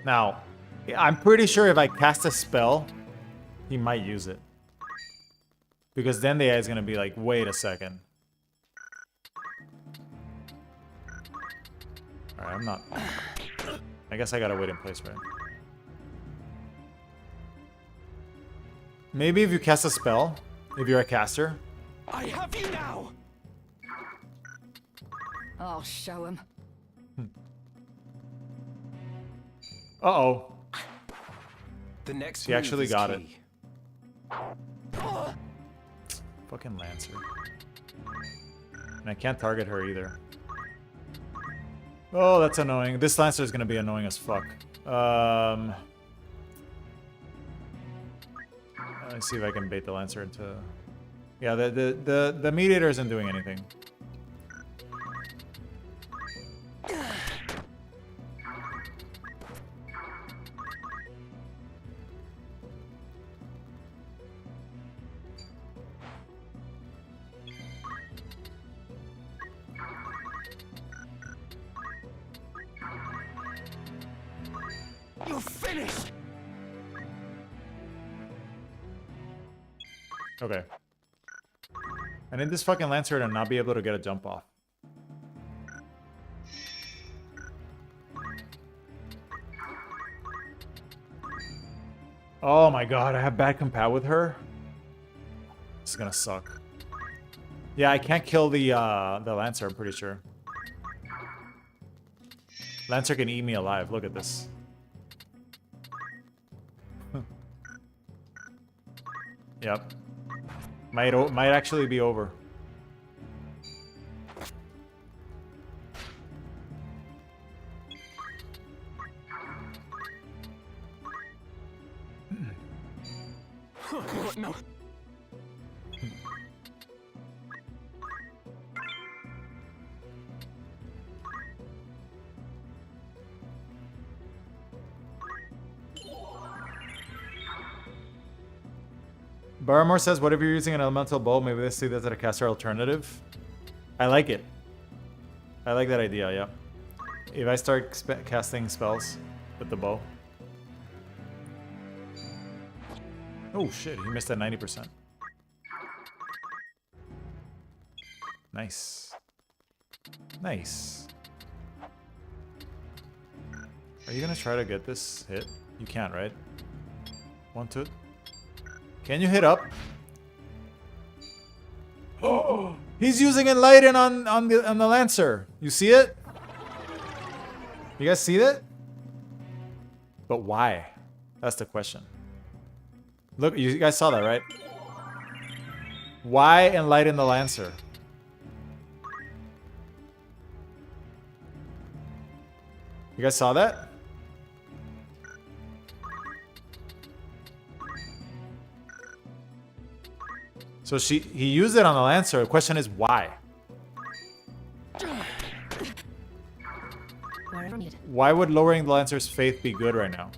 Now, I'm pretty sure if I cast a spell, he might use it. Because then the AI is going to be like, wait a second. Alright, I'm not... I guess I gotta wait in place, right? Maybe if you cast a spell, if you're a caster. I have you now! I'll show him. Uh-oh. The next He actually move is got key. Fucking Lancer. And I can't target her either. Oh, that's annoying. This Lancer is gonna be annoying as fuck. Let me see if I can bait the Lancer into... Yeah, the Mediator isn't doing anything. You're finished! Okay. I need this fucking Lancer to not be able to get a jump off. Oh my god, I have bad compat with her. This is gonna suck. Yeah, I can't kill the Lancer, I'm pretty sure. Lancer can eat me alive, look at this. Yep. Might actually be over. No. Baramore says, what if you're using an elemental bow? Maybe let's see that's a caster alternative. I like it. I like that idea, yeah. If I start casting spells with the bow. Oh shit, he missed at 90%. Nice. Nice. Are you gonna try to get this hit? You can't, right? Want to? Can you hit up? Oh, he's using Enlighten on the Lancer. You see it? You guys see that? But why? That's the question. Look, you guys saw that, right? Why Enlighten the Lancer? You guys saw that? So he used it on the Lancer. The question is why? Why would lowering the Lancer's faith be good right now?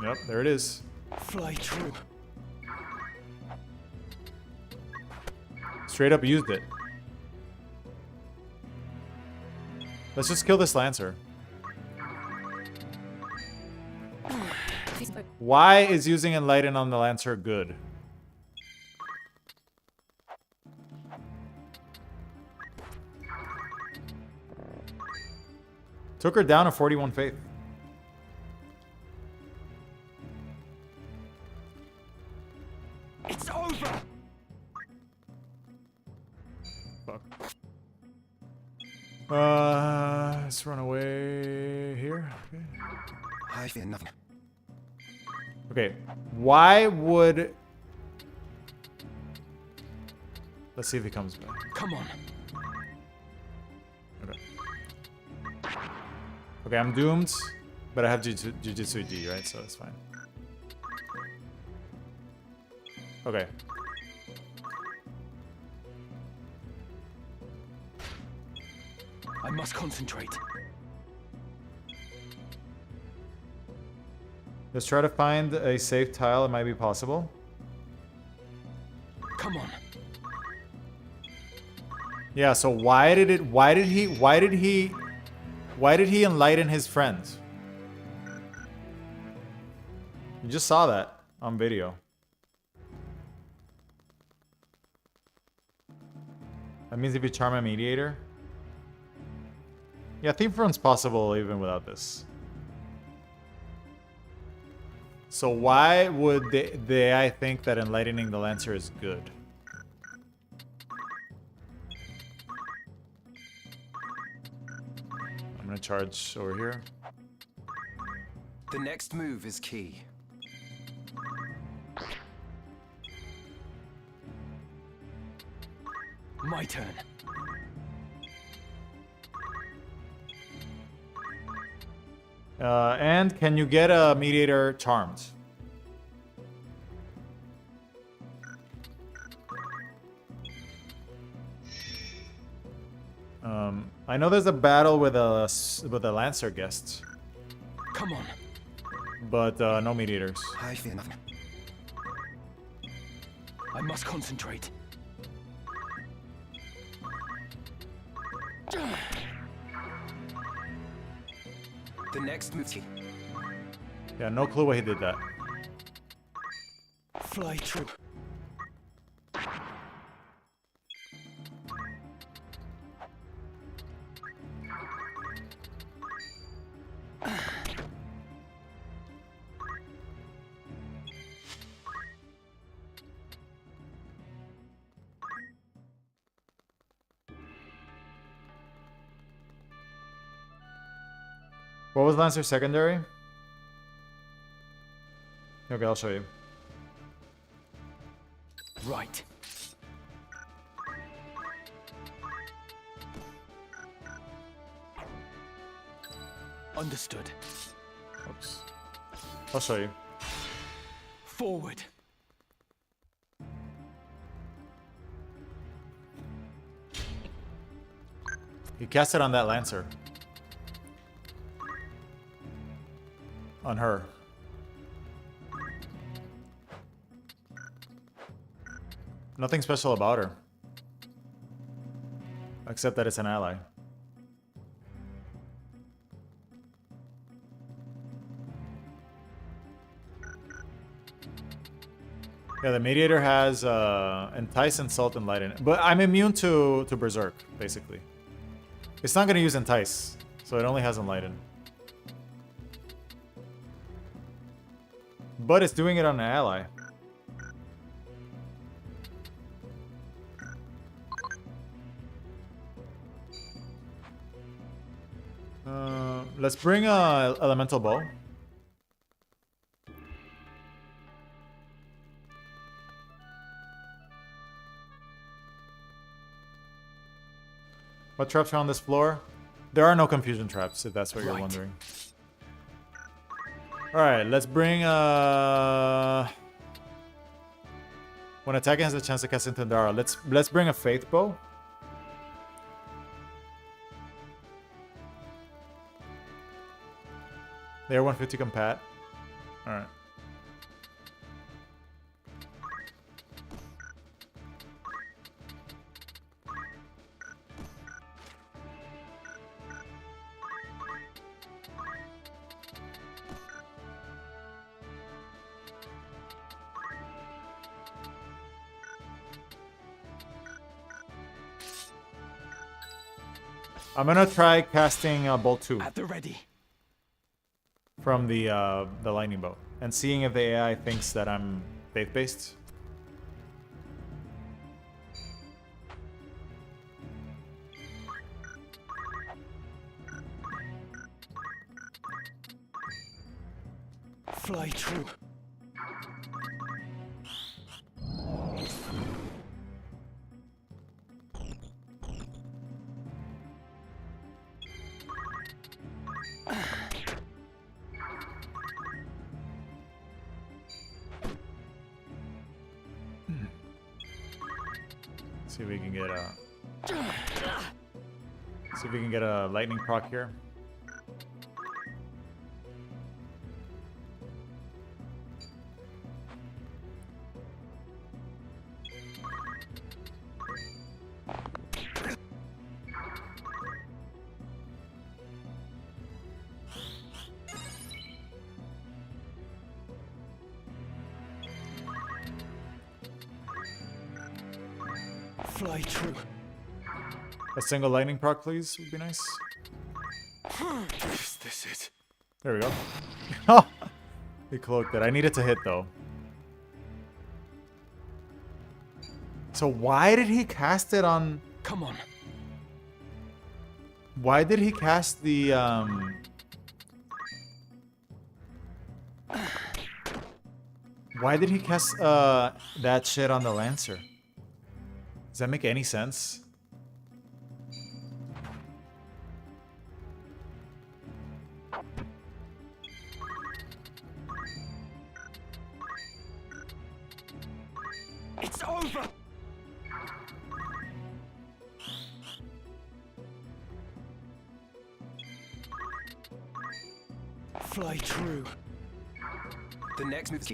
Yep, there it is. Fly true. Straight up used it. Let's just kill this Lancer. Why is using Enlighten on the Lancer good? Took her down to 41 faith. It's over. Fuck. Let's run away here. Okay. I fear nothing. Okay. Why would... Let's see if he comes back. Come on. Okay. Okay, I'm doomed, but I have Jujutsu D, right? So that's fine. Okay. I must concentrate. Let's try to find a safe tile. It might be possible. Come on. Yeah, so why did he enlighten his friends? You just saw that on video. That means if you charm a mediator. Yeah, Theme Front's possible even without this. So why would the AI think that enlightening the Lancer is good? I'm gonna charge over here. The next move is key. My turn. And can you get a mediator charmed? I know there's a battle with a Lancer guest, Come on. but no mediators. I fear nothing. I must concentrate. The next move. Yeah, no clue why he did that. Fly true. What was Lancer secondary? Okay, I'll show you. Right. Understood. Oops. I'll show you. Forward. He cast it on that Lancer. On her. Nothing special about her. Except that it's an ally. Yeah, the mediator has Entice, Insult, Enlighten. But I'm immune to Berserk, basically. It's not going to use Entice, so it only has Enlighten. But it's doing it on an ally. Let's bring a elemental bow. What traps are on this floor? There are no confusion traps, if that's what you're wondering. Alright, let's bring when attacking has a chance to cast into Ndara, let's bring a Faith Bow. They're 150 compat. Alright. I'm gonna try casting Bolt 2 At the ready. from the lightning bolt and seeing if the AI thinks that I'm faith-based. Fly true. See if we can get a. See if we can get a lightning proc here. Fly true. A single lightning proc, please, would be nice. Is this it? There we go. Oh, he cloaked it. I needed to hit though. So why did he cast it on? Come on. Why did he cast the Why did he cast that shit on the Lancer? Does that make any sense? It's over. Fly true. The next move.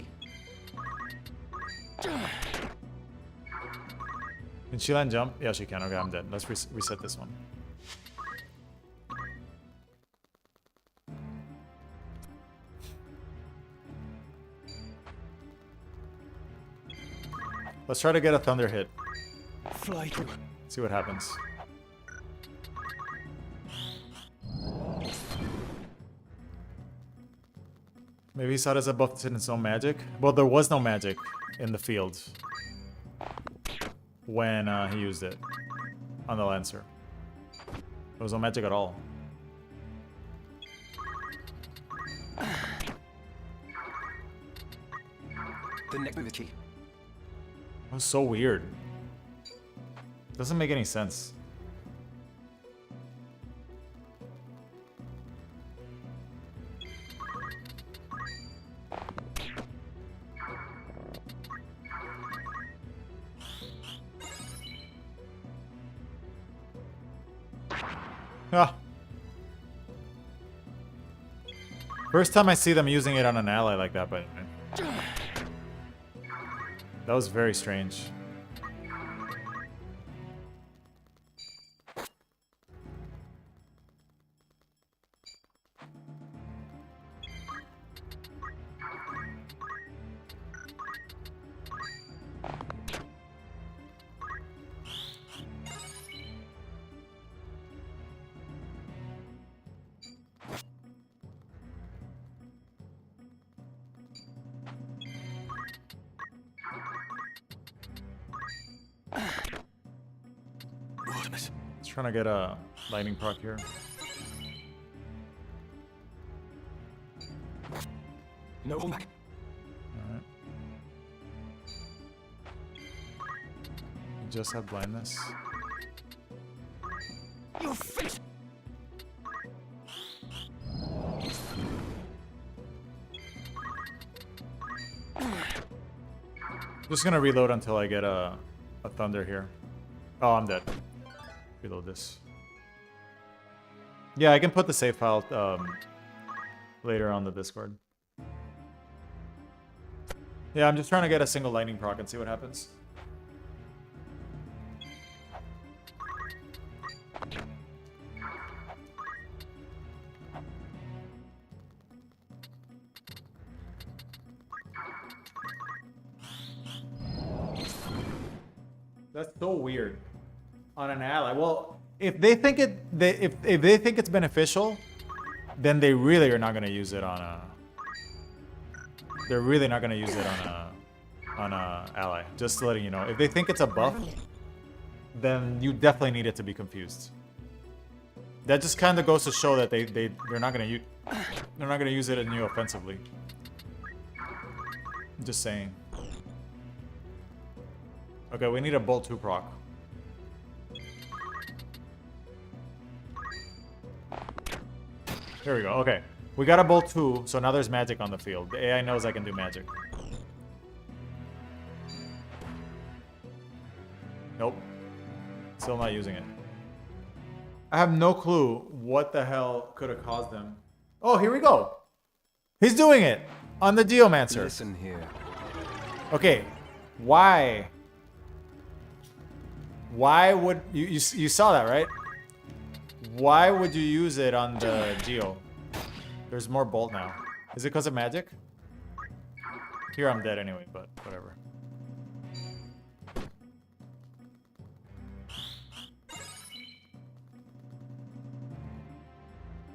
Can she land jump? Yeah, she can. Okay, I'm dead. Let's reset this one. Let's try to get a thunder hit. Fly true. See what happens. Maybe he saw it as a buff to its own magic. Well, there was no magic in the field when he used it on the Lancer. There was no magic at all. The next move. That was so weird. Doesn't make any sense. Ah. First time I see them using it on an ally like that, but that was very strange. Trying to get a lightning proc here. No hold back. Alright. Just have blindness. You're finished. Just gonna reload until I get a thunder here. Oh, I'm dead. Reload this. Yeah, I can put the save file later on the Discord. Yeah, I'm just trying to get a single lightning proc and see what happens. That's so weird. On an ally. Well, if they think if they think it's beneficial, then they really are not gonna use it on a. They're really not gonna use it on a ally. Just letting you know. If they think it's a buff, then you definitely need it to be confused. That just kind of goes to show that they're not gonna use it in you offensively. Just saying. Okay, we need a Bolt 2 proc. Here we go. Okay, we got a Bolt 2, so now there's magic on the field. The AI knows I can do magic. Nope. Still not using it. I have no clue what the hell could have caused them. Oh, here we go. He's doing it on the Geomancer. Listen here. Okay, why? Why would you saw that, right? Why would you use it on the Geo? There's more Bolt now. Is it because of magic? Here I'm dead anyway, but whatever.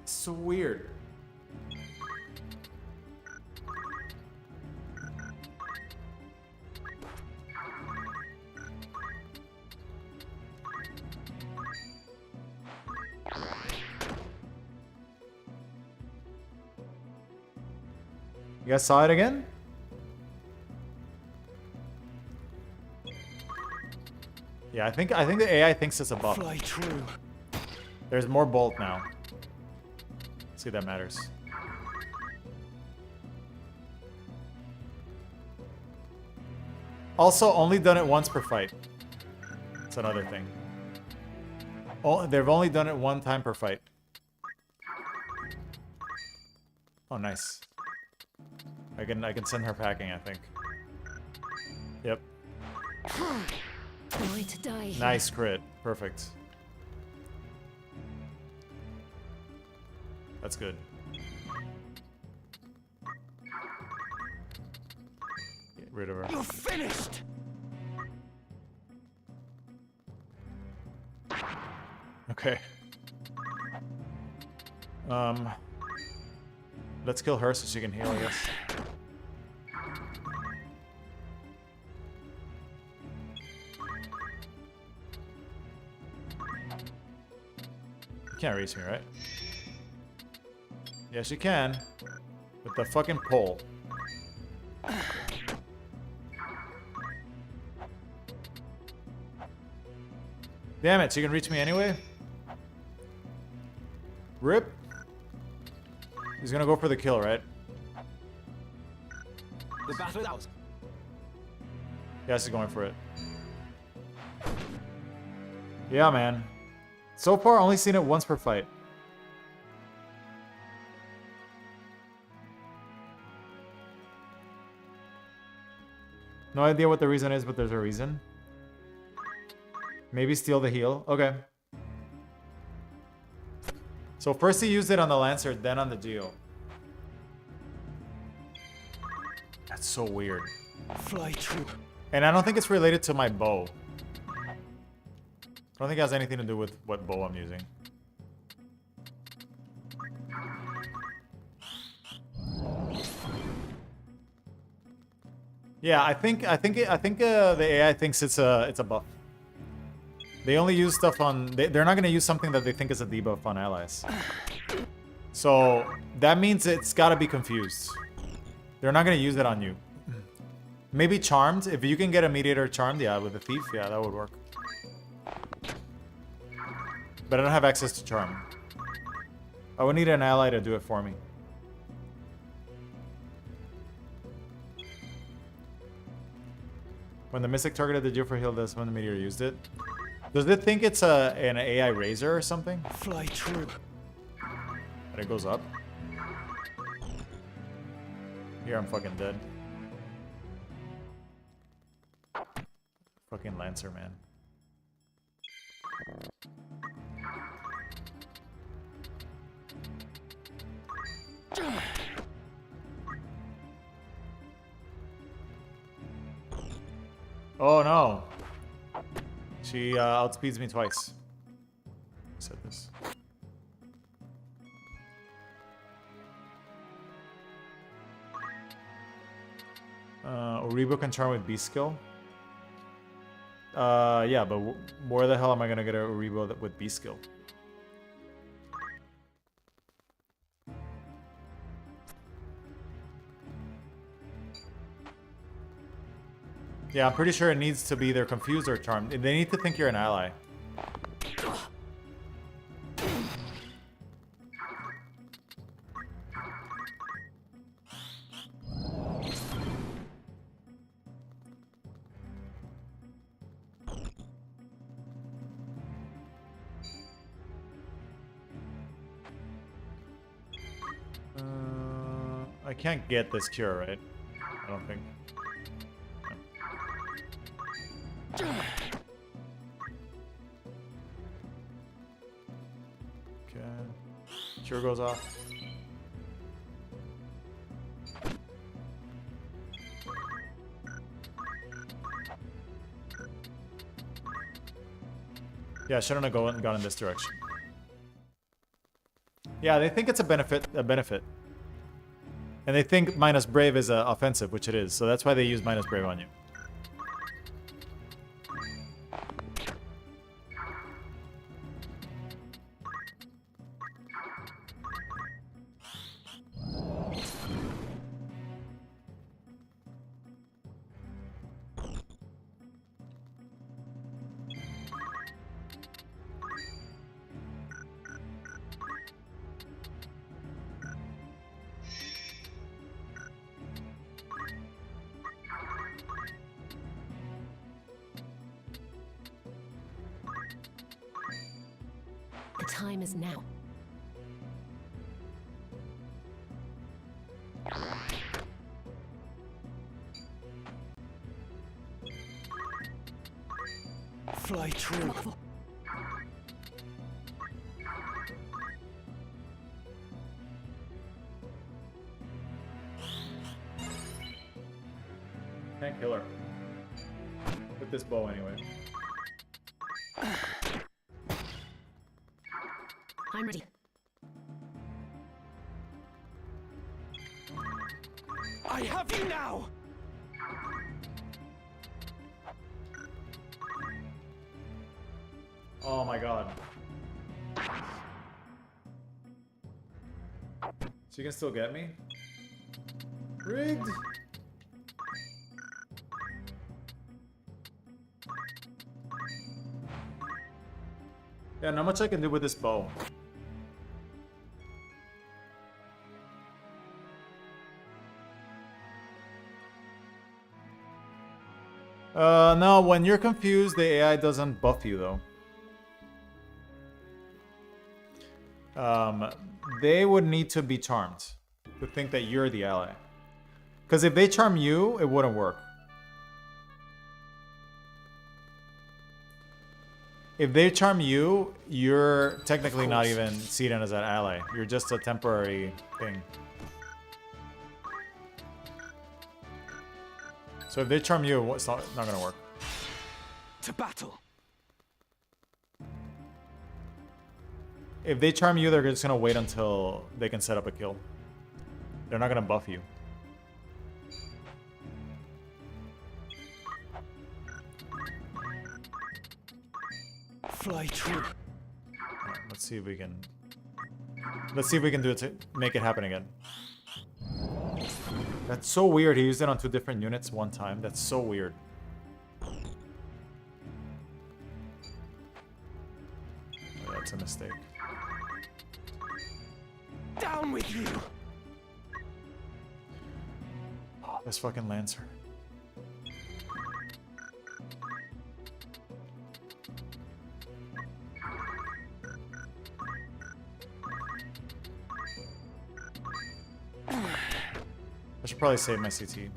So weird. You guys saw it again? Yeah, I think the AI thinks it's a buff. Fly true. There's more Bolt now. See if that matters. Also, only done it once per fight. That's another thing. Oh, they've only done it one time per fight. Oh, nice. I can send her packing, I think. Yep. No way to die here. Nice crit. Perfect. That's good. Get rid of her. You're finished. Okay. Let's kill her so she can heal, I guess. You can't reach me, right? Yes, you can. With the fucking pole. Damn it, she can reach me anyway? Rip. He's gonna go for the kill, right? The battle is ours. Yes, he's going for it. Yeah, man. So far, only seen it once per fight. No idea what the reason is, but there's a reason. Maybe steal the heal. Okay. So first he used it on the Lancer, then on the Geo. That's so weird. Fly true. And I don't think it's related to my bow. I don't think it has anything to do with what bow I'm using. Yeah, I think the AI thinks it's a buff. They only use stuff on. They're not gonna use something that they think is a debuff on allies. So that means it's gotta be confused. They're not gonna use it on you. Maybe charmed. If you can get a mediator charmed, yeah, with a thief, yeah, that would work. But I don't have access to charm. I would need an ally to do it for me. When the Mystic targeted the Geo for heal, that's when the meteor used it. Does it think it's an AI razor or something? Fly true. But it goes up. Here I'm fucking dead. Fucking Lancer, man. Oh no. She outspeeds me twice. said this. Oribo can charm with B skill. Yeah, but where the hell am I gonna get a Oribo with B skill? Yeah, I'm pretty sure it needs to be either confused or charmed. They need to think you're an ally. I can't get this cure, right? I don't think. No. Okay. Cure goes off. Yeah, I shouldn't have gone in this direction. Yeah, they think it's a benefit. And they think minus brave is offensive, which it is. So that's why they use minus brave on you. The time is now. Fly true. Can't kill her. With this bow anyway. I'm ready. I have you now! Oh my god. So you can still get me? Rigged! Yeah, not much I can do with this bow. No, when you're confused, the AI doesn't buff you, though. They would need to be charmed to think that you're the ally. Because if they charm you, it wouldn't work. If they charm you, you're technically not even seen as an ally. You're just a temporary thing. So if they charm you, it's not gonna work. To battle. If they charm you, they're just gonna wait until they can set up a kill. They're not gonna buff you. Fly true. Right, let's see if we can. Let's see if we can do it to make it happen again. That's so weird. He used it on 2 different units one time. That's so weird. Oh, that's a mistake. Down with you! Oh, this fucking Lancer. I should probably save my CT.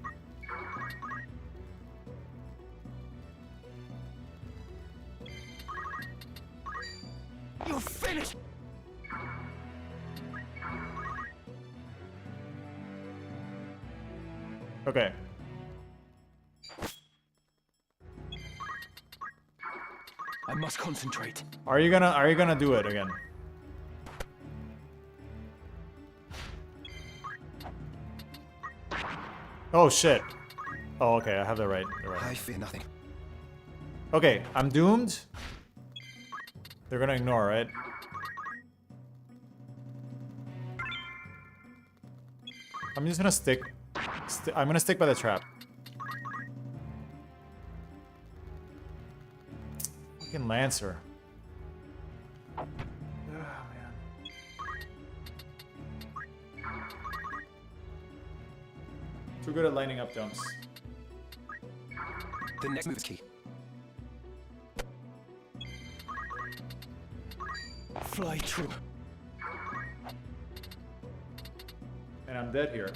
You're finished! Okay. I must concentrate. Are you gonna do it again? Oh shit. Oh, okay, I have the right. I fear nothing. Okay, I'm doomed. They're gonna ignore, right? I'm just gonna stick. I'm gonna stick by the trap. Fucking Lancer. Oh, man. Too good at lining up jumps. The next move is key. Fly true. And I'm dead here.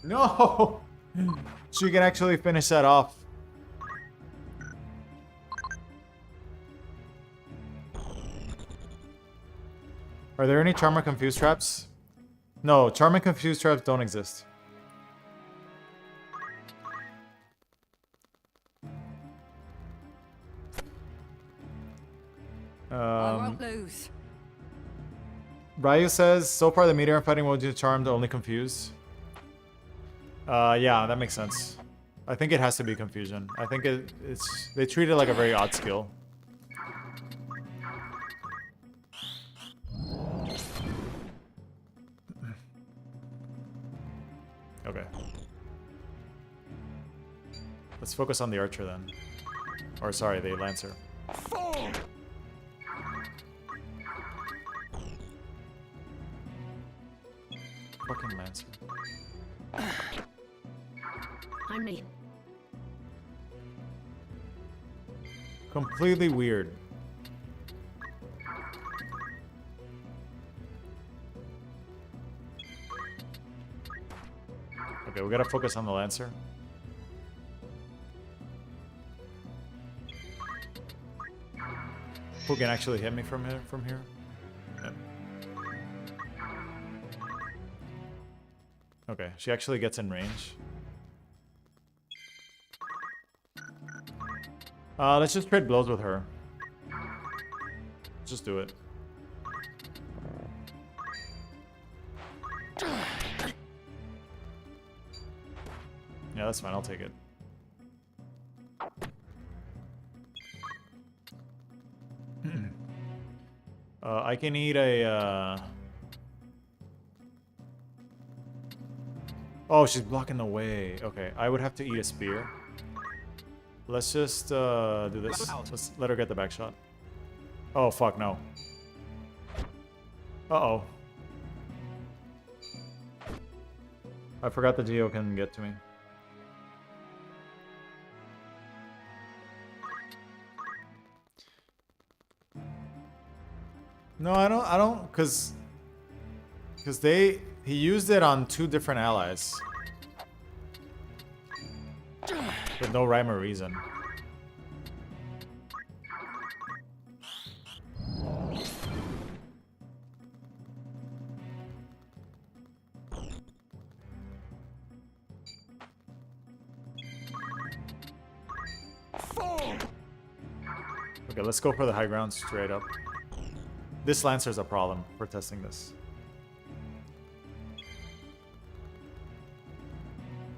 No! She can actually finish that off. Are there any Charm or Confuse traps? No, Charm and Confuse traps don't exist. I won't lose. Ryu says, so far the meteor fighting will do Charmed, only Confuse. Yeah, that makes sense. I think it has to be Confusion. I think it's... They treat it like a very odd skill. Okay. Let's focus on the Archer then. Or sorry, the Lancer. Fall! Fucking Lancer. I'm ready. Completely weird. Okay, we gotta focus on the Lancer. Who can actually hit me from here? Yeah. Okay, she actually gets in range. Let's just trade blows with her. Just do it. Yeah, that's fine. I'll take it. I can eat a... Oh, she's blocking the way. Okay, I would have to eat a spear. Let's just do this. Let's let her get the back shot. Oh, fuck, no. Uh-oh. I forgot the Geo can get to me. No, I don't, cause he used it on 2 different allies. With no rhyme or reason. Okay, let's go for the high ground straight up. This Lancer's a problem for testing this.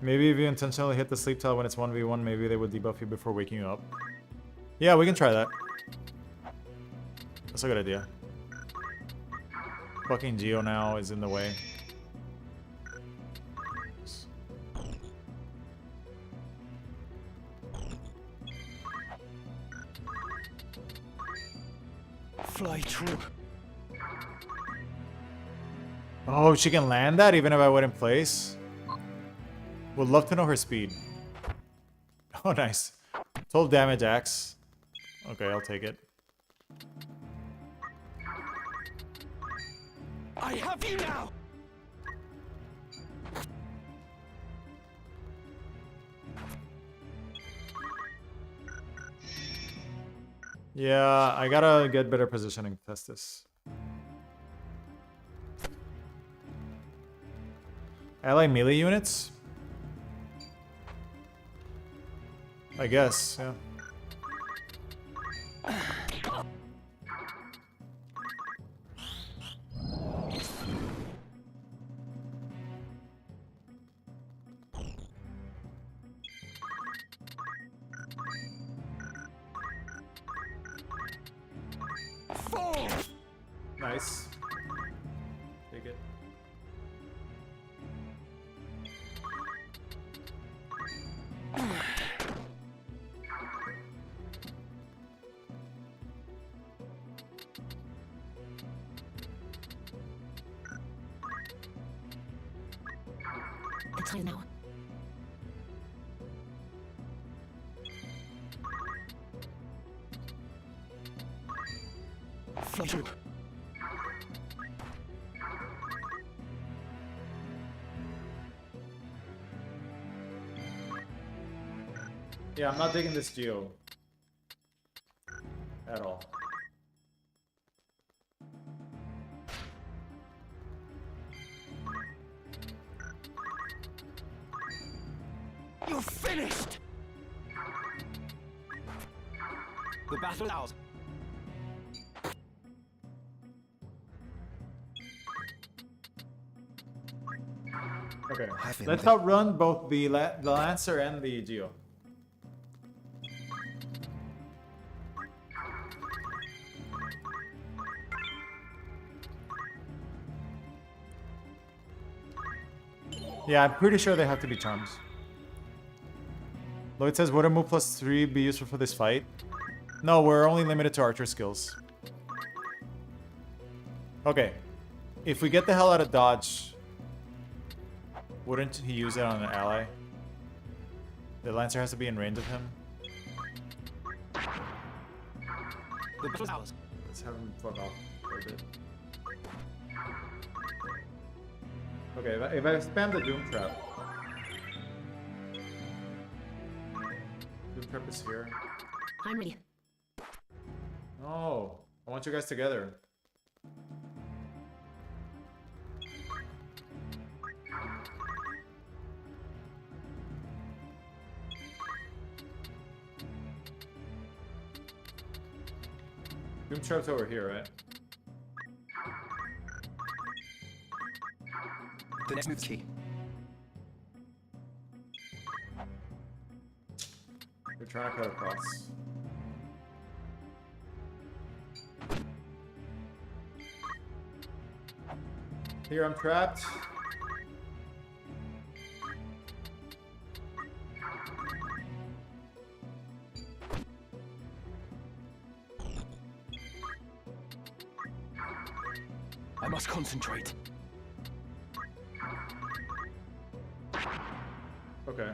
Maybe if you intentionally hit the sleep tile when it's 1v1, maybe they would debuff you before waking you up. Yeah, we can try that. That's a good idea. Fucking Geo now is in the way. Fly true. Oh, she can land that even if I wouldn't place? Would love to know her speed. Oh, nice. 12 damage axe. Okay, I'll take it. I have you now. Yeah, I gotta get better positioning to test this. Ally melee units? I guess, yeah. Nice. Take it. The time now. Flutter. Yeah, I'm not digging this geo. At all. You're finished! The battle is ours. Okay, Have him. let's outrun both the Lancer and the Geo. Yeah, I'm pretty sure they have to be charms. Lloyd says, would a move +3 be useful for this fight? No, we're only limited to archer skills. Okay. If we get the hell out of dodge, wouldn't he use it on an ally? The Lancer has to be in range of him. The battle is ours. Let's have him fuck off for a bit. Okay, if I spam the Doom Trap. Doom Trap is here. I'm ready. No, I want you guys together. Doom Trap's over here, right? The next move's key. We're trying to cut across. Here, I'm trapped. I must concentrate. Okay.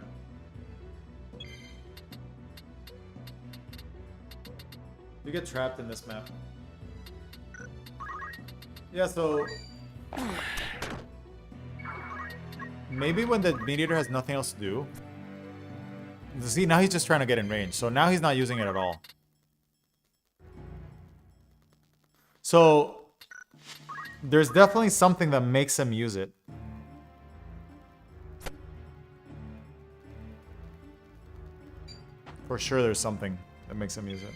You get trapped in this map. Yeah, so... maybe when the Mediator has nothing else to do... See, now he's just trying to get in range. So now he's not using it at all. So... there's definitely something that makes him use it. For sure there's something that makes him use it.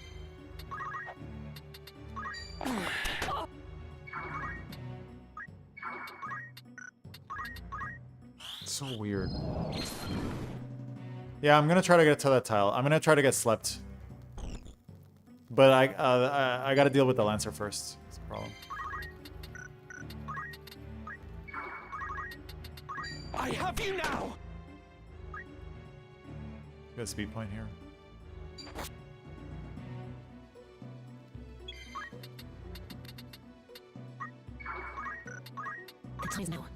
It's so weird. Yeah, I'm gonna try to get to that tile. I'm gonna try to get slept. But I gotta deal with the Lancer first. That's the problem. I have you now! Good speed point here. The time is now.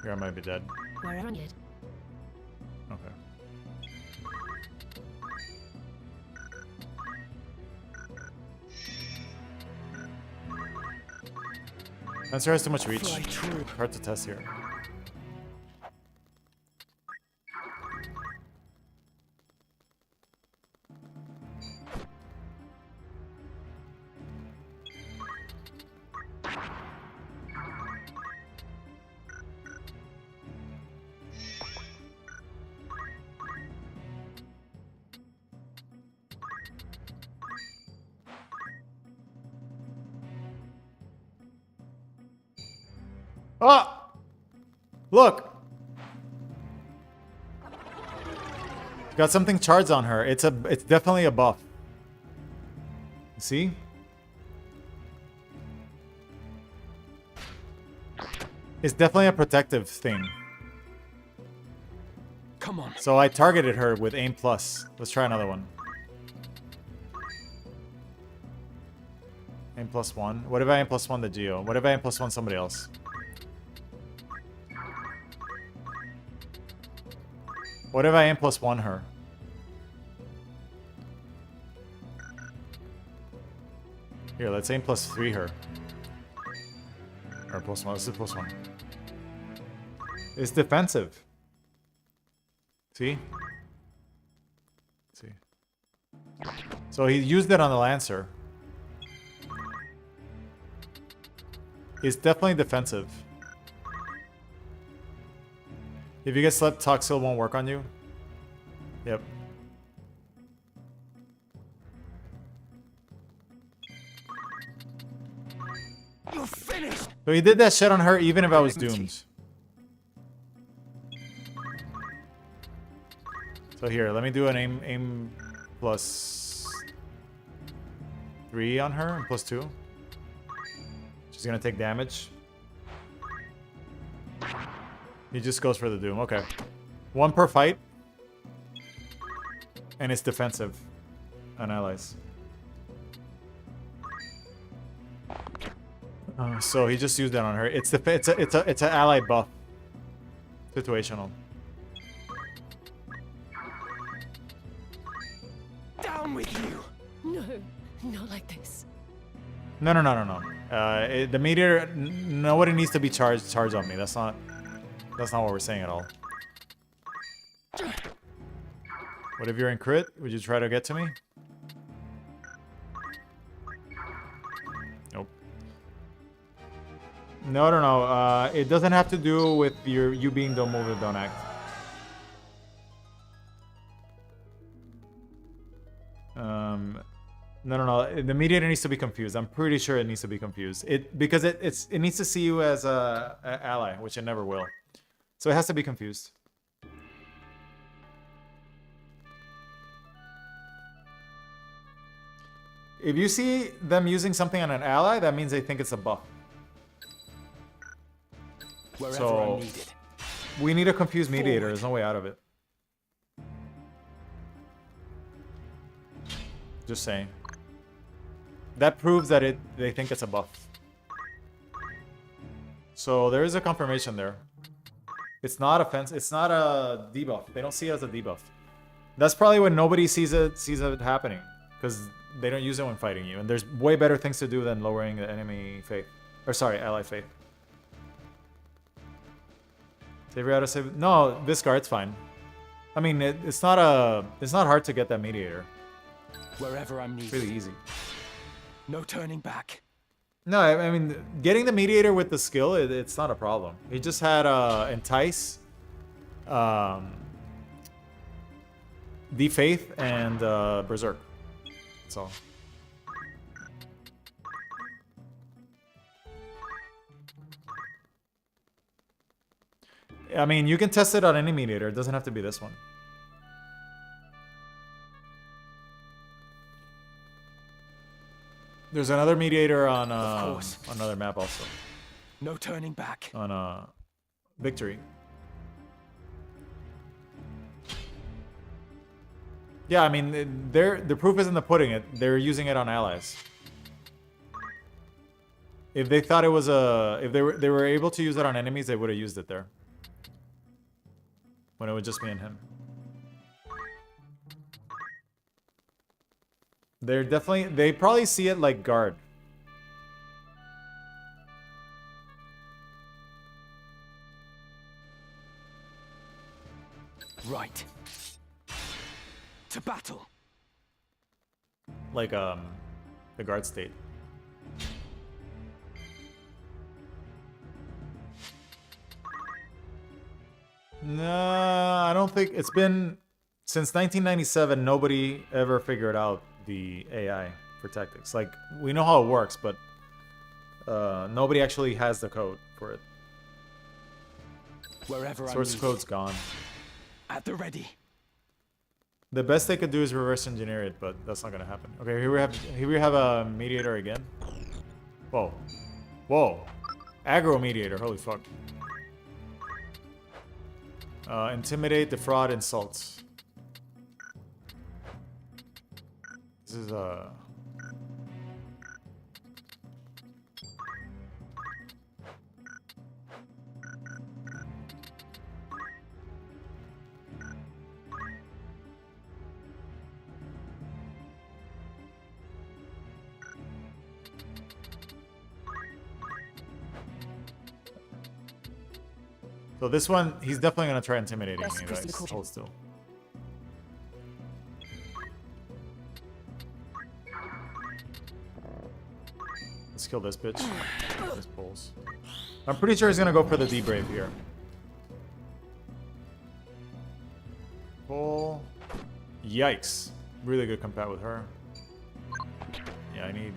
Here I might be dead. Wherever needed. Okay. Lancer has too much reach. Fly true. Hard to test here. Oh! Look! Got something charged on her. It's definitely a buff. See? It's definitely a protective thing. Come on. So I targeted her with aim plus. Let's try another one. Aim plus one. What if I aim plus one the Geo? What if I aim plus one somebody else? What if I aim plus one her? Here, let's aim plus three her. Or plus one. Let's do plus one. It's defensive. See? See. So he used it on the Lancer. It's definitely defensive. If you get slept, Toxil won't work on you. Yep. You're finished. So he did that shit on her even if I was doomed. So here, let me do an aim plus 3 on her and plus 2. She's gonna take damage. He just goes for the doom. Okay. 1 per fight. And it's defensive on allies. So he just used that on her. It's an ally buff. Situational. Down with you. No, not like this. No. The meteor. Nobody needs to be charged on me. That's not what we're saying at all. What if you're in crit? Would you try to get to me? Nope. No. It doesn't have to do with you being don't move or don't act. No. The mediator needs to be confused. I'm pretty sure it needs to be confused. Because it needs to see you as a ally, which it never will. So it has to be confused. If you see them using something on an ally, that means they think it's a buff. Wherever I'm needed. We need a confused mediator. There's no way out of it. Just saying. That proves that they think it's a buff. So there is a confirmation there. It's not offensive. It's not a debuff. They don't see it as a debuff. That's probably when nobody sees it happening, because they don't use it when fighting you. And there's way better things to do than lowering the enemy faith, or sorry, ally faith. Save your auto save. No, this guard's fine. I mean, it's not hard to get that mediator. Wherever I'm needed. It's really easy. No turning back. No, I mean, getting the mediator with the skill, it's not a problem. He just had entice, defaith, and berserk. That's all. I mean, you can test it on any mediator. It doesn't have to be this one. There's another mediator on another map also. No turning back. On Victory. Yeah, I mean, the proof is in the pudding. They're using it on allies. If they thought it was if they were able to use it on enemies, they would have used it there. When it would just be in him. They probably see it like guard. Right. To battle. Like the guard state. No, I don't think it's been since 1997. Nobody ever figured out the AI for tactics. Like, we know how it works, but nobody actually has the code for it. Wherever I'm Source needed. code's gone. At the ready. The best they could do is reverse engineer it, but that's not gonna happen. Okay, here we have a mediator again. Whoa. Whoa. Aggro mediator, holy fuck. Intimidate, defraud, insults. This is so this one, he's definitely gonna try intimidating Yes, me, Chris, guys. the coach. Hold still. Let's kill this bitch. This pulls. I'm pretty sure he's gonna go for the D-Brave here. Pull. Yikes. Really good compat with her. Yeah, I need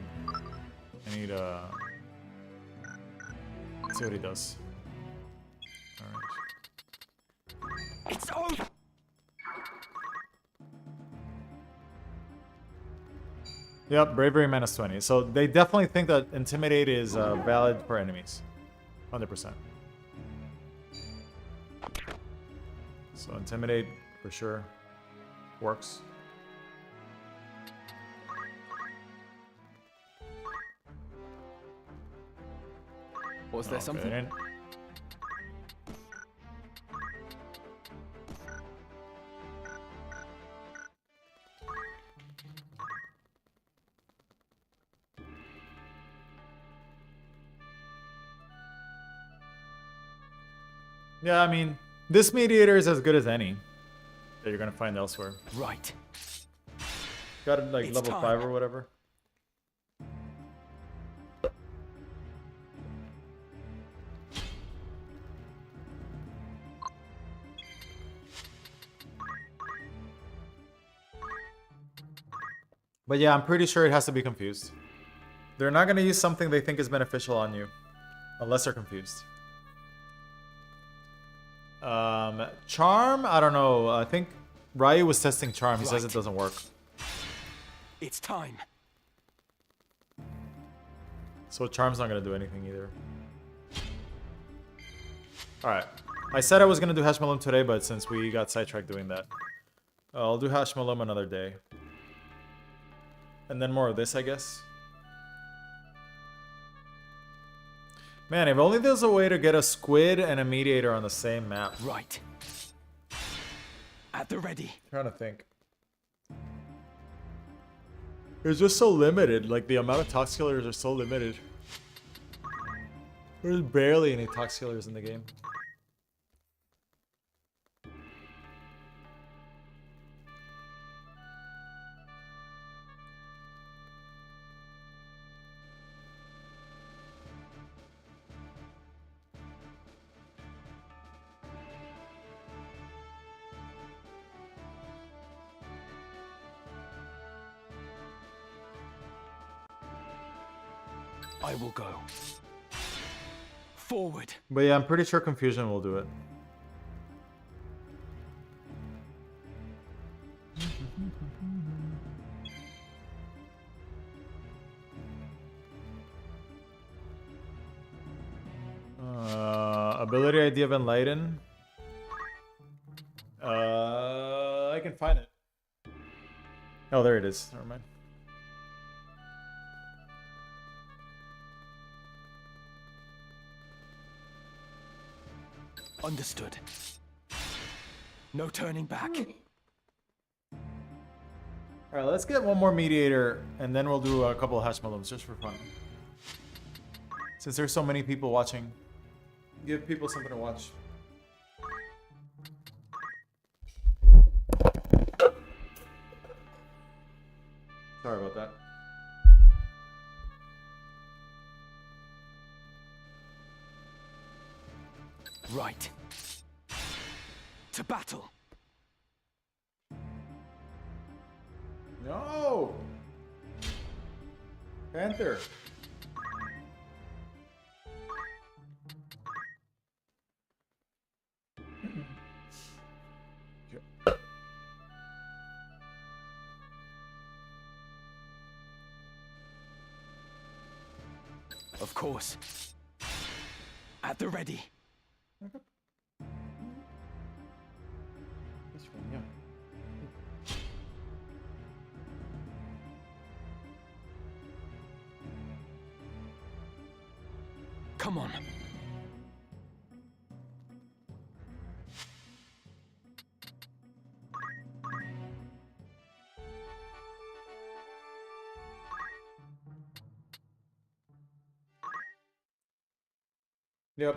let's see what he does. Alright. It's over. Yep, bravery minus 20. So they definitely think that intimidate is valid for enemies. 100%. So intimidate for sure works. Was there something? Okay. Yeah, I mean, this mediator is as good as any that you're gonna find elsewhere. Right. Got it like It's level time. 5 or whatever. But yeah, I'm pretty sure it has to be confused. They're not gonna use something they think is beneficial on you, unless they're confused. Charm? I don't know. I think Ryu was testing charm. He says it Right. doesn't work. It's time. So charm's not gonna do anything either. Alright. I said I was gonna do Hash Malum today, but since we got sidetracked doing that, I'll do Hash Malum another day. And then more of this, I guess. Man, if only there's a way to get a squid and a mediator on the same map. Right. At the ready. Trying to think. It's just so limited. Like, the amount of tox killers are so limited. There's barely any tox killers in the game. I will go. Forward. But yeah, I'm pretty sure Confusion will do it. Ability idea of Enlighten. I can find it. Oh, there it is. Never mind. Understood. No turning back. Alright, let's get one more mediator, and then we'll do a couple of hash melons just for fun. Since there's so many people watching, give people something to watch. Sorry about that. Right. To battle. No! Panther! Of course. At the ready. This one, yeah. Come on. Yep.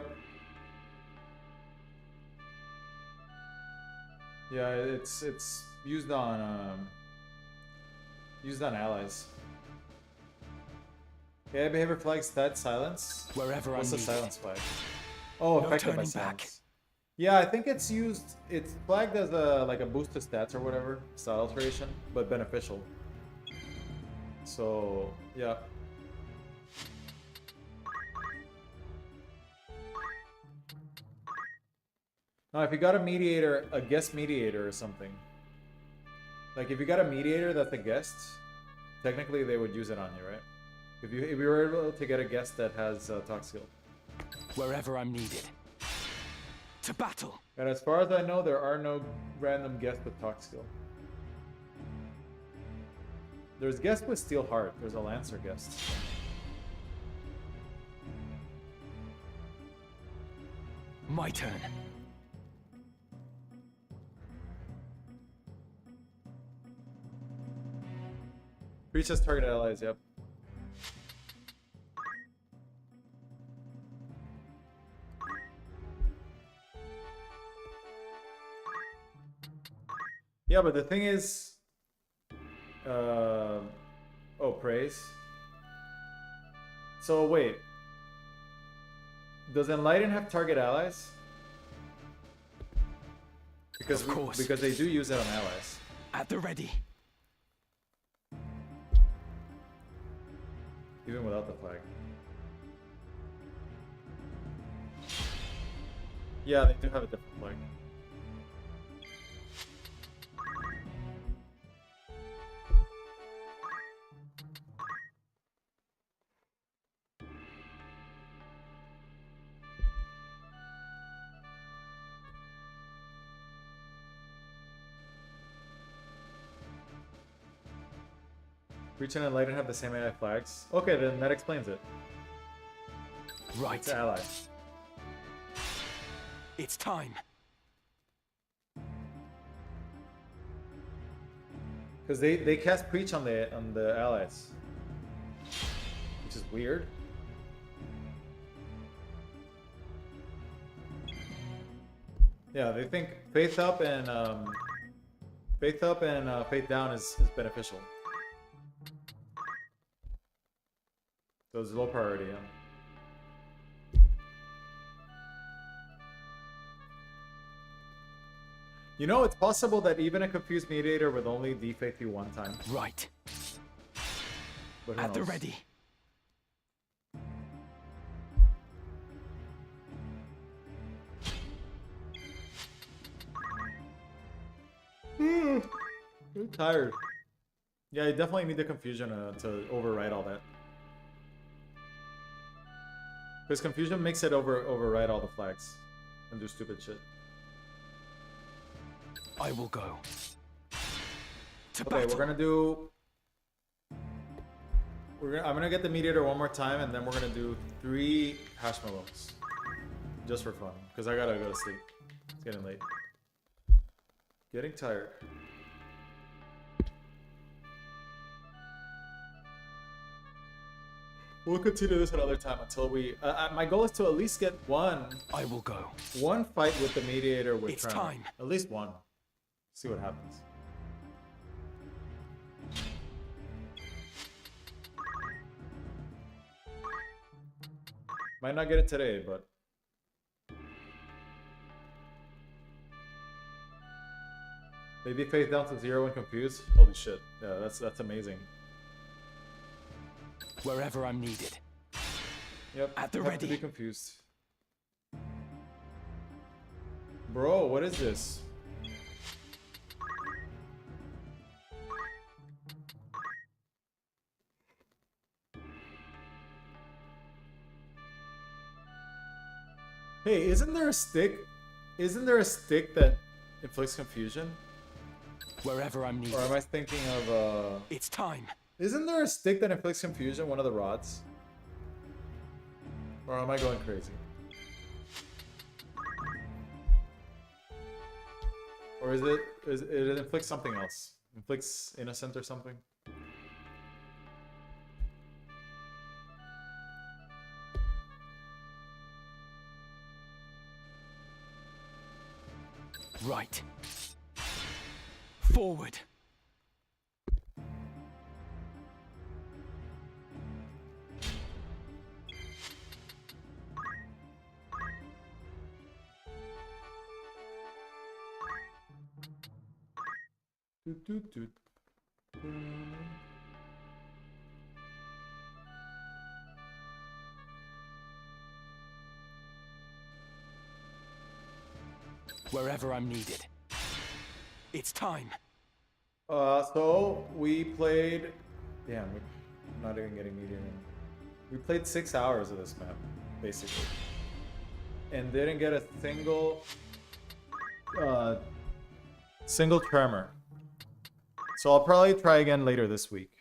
Yeah, it's used on allies. Yeah, behavior flag stat silence. Wherever What's I the need silence it. flag? Oh, No affected by turning back. silence. Yeah, I think it's used. It's flagged as a like a boost to stats or whatever, style alteration, but beneficial. So yeah. Now, if you got a mediator, a guest mediator or something, like if you got a mediator that's a guest, technically they would use it on you, right? If you were able to get a guest that has talk skill. Wherever I'm needed. To battle. And as far as I know, there are no random guests with talk skill. There's guests with steel heart. There's a lancer guest. My turn. Breaches target allies, yep. Yeah, but the thing is... oh, praise. So wait. Does Enlighten have target allies? Because Of course. because they do use it on allies. At the ready. Even without the flag. Yeah, they do have a different flag. Breach and Enlighten have the same AI flags. Okay, then that explains it. Right. It's ally. It's time. Because they cast Preach on the allies. Which is weird. Yeah, they think Faith Up and Faith Down is beneficial. So it's low priority, yeah. You know, it's possible that even a confused mediator would only defaith you one time. Right. But who At the knows? ready. I'm tired. Yeah, you definitely need the confusion to override all that. Because confusion makes it override all the flags and do stupid shit. I will go. To Okay, battle. we're gonna do. I'm gonna get the mediator one more time, and then we're gonna do 3 hashmallows, just for fun. Because I gotta go to sleep. It's getting late. Getting tired. We'll continue this another time until we. My goal is to at least get one I will go. fight with the mediator with It's Tremor. time. At least one. See what happens. Might not get it today, but. They defaith down to 0 and confused. Holy shit! Yeah, that's amazing. Wherever I'm needed. Yep. At the have ready. to be confused. Bro, what is this? Hey, isn't there a stick? Isn't there a stick that inflicts confusion? Wherever I'm needed. Or am I thinking of It's time. Isn't there a stick that inflicts confusion, one of the rods? Or am I going crazy? Or is it inflicts something else? Inflicts innocent or something? Right. Forward. Doot, doot, doot. Wherever I'm needed. It's time. So we played. Damn, we're not even getting medium in. We played 6 hours of this map, basically, and didn't get a single tremor. So I'll probably try again later this week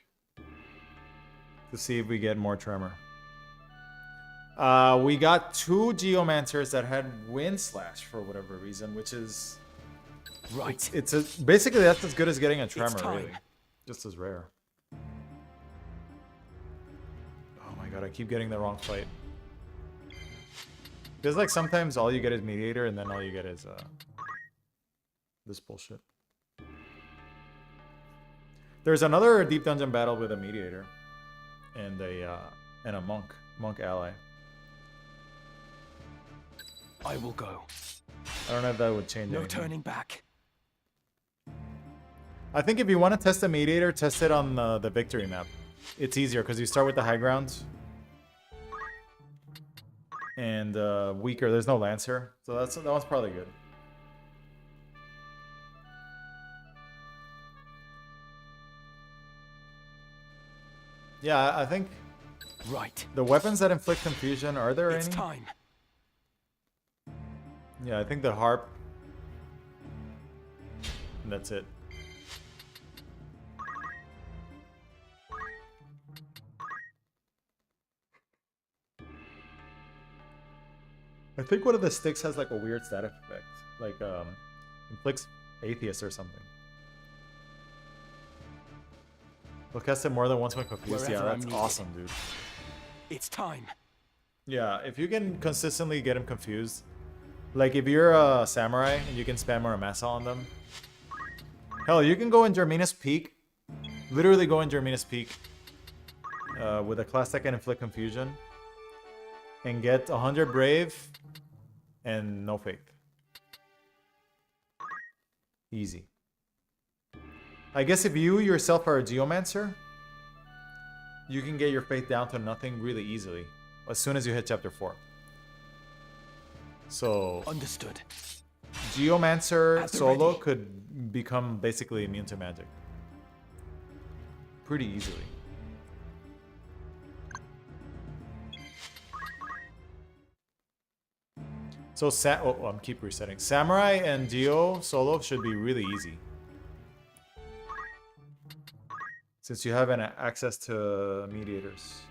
to see if we get more tremor. We got 2 Geomancers that had Wind Slash for whatever reason, which is right. Basically that's as good as getting a tremor, really, just as rare. Oh my god, I keep getting the wrong fight. Feels like sometimes all you get is Mediator, and then all you get is this bullshit. There's another deep dungeon battle with a Mediator and a monk ally. I will go. I don't know if that would change anything. No turning back. I think if you want to test a Mediator, test it on the victory map. It's easier because you start with the high ground. And weaker, there's no Lancer. So that one's probably good. Yeah, I think right. The weapons that inflict confusion, are there any? It's time. Yeah, I think the harp. And that's it. I think one of the sticks has like a weird static effect. Like inflicts atheist or something. We'll cast it more than once when confused. Yeah, that's awesome, dude. It's time. Yeah, if you can consistently get him confused. Like if you're a samurai and you can spam Ramza on them. Hell, you can go in Germina's Peak. Literally go in Germina's Peak. With a class that can inflict confusion. And get 100 Brave. And no Faith. Easy. I guess if you yourself are a Geomancer, you can get your Faith down to nothing really easily. As soon as you hit chapter 4. So understood. Geomancer solo could become basically immune to magic. Pretty easily. So I'm keep resetting. Samurai and Geo solo should be really easy. Since you have an access to mediators.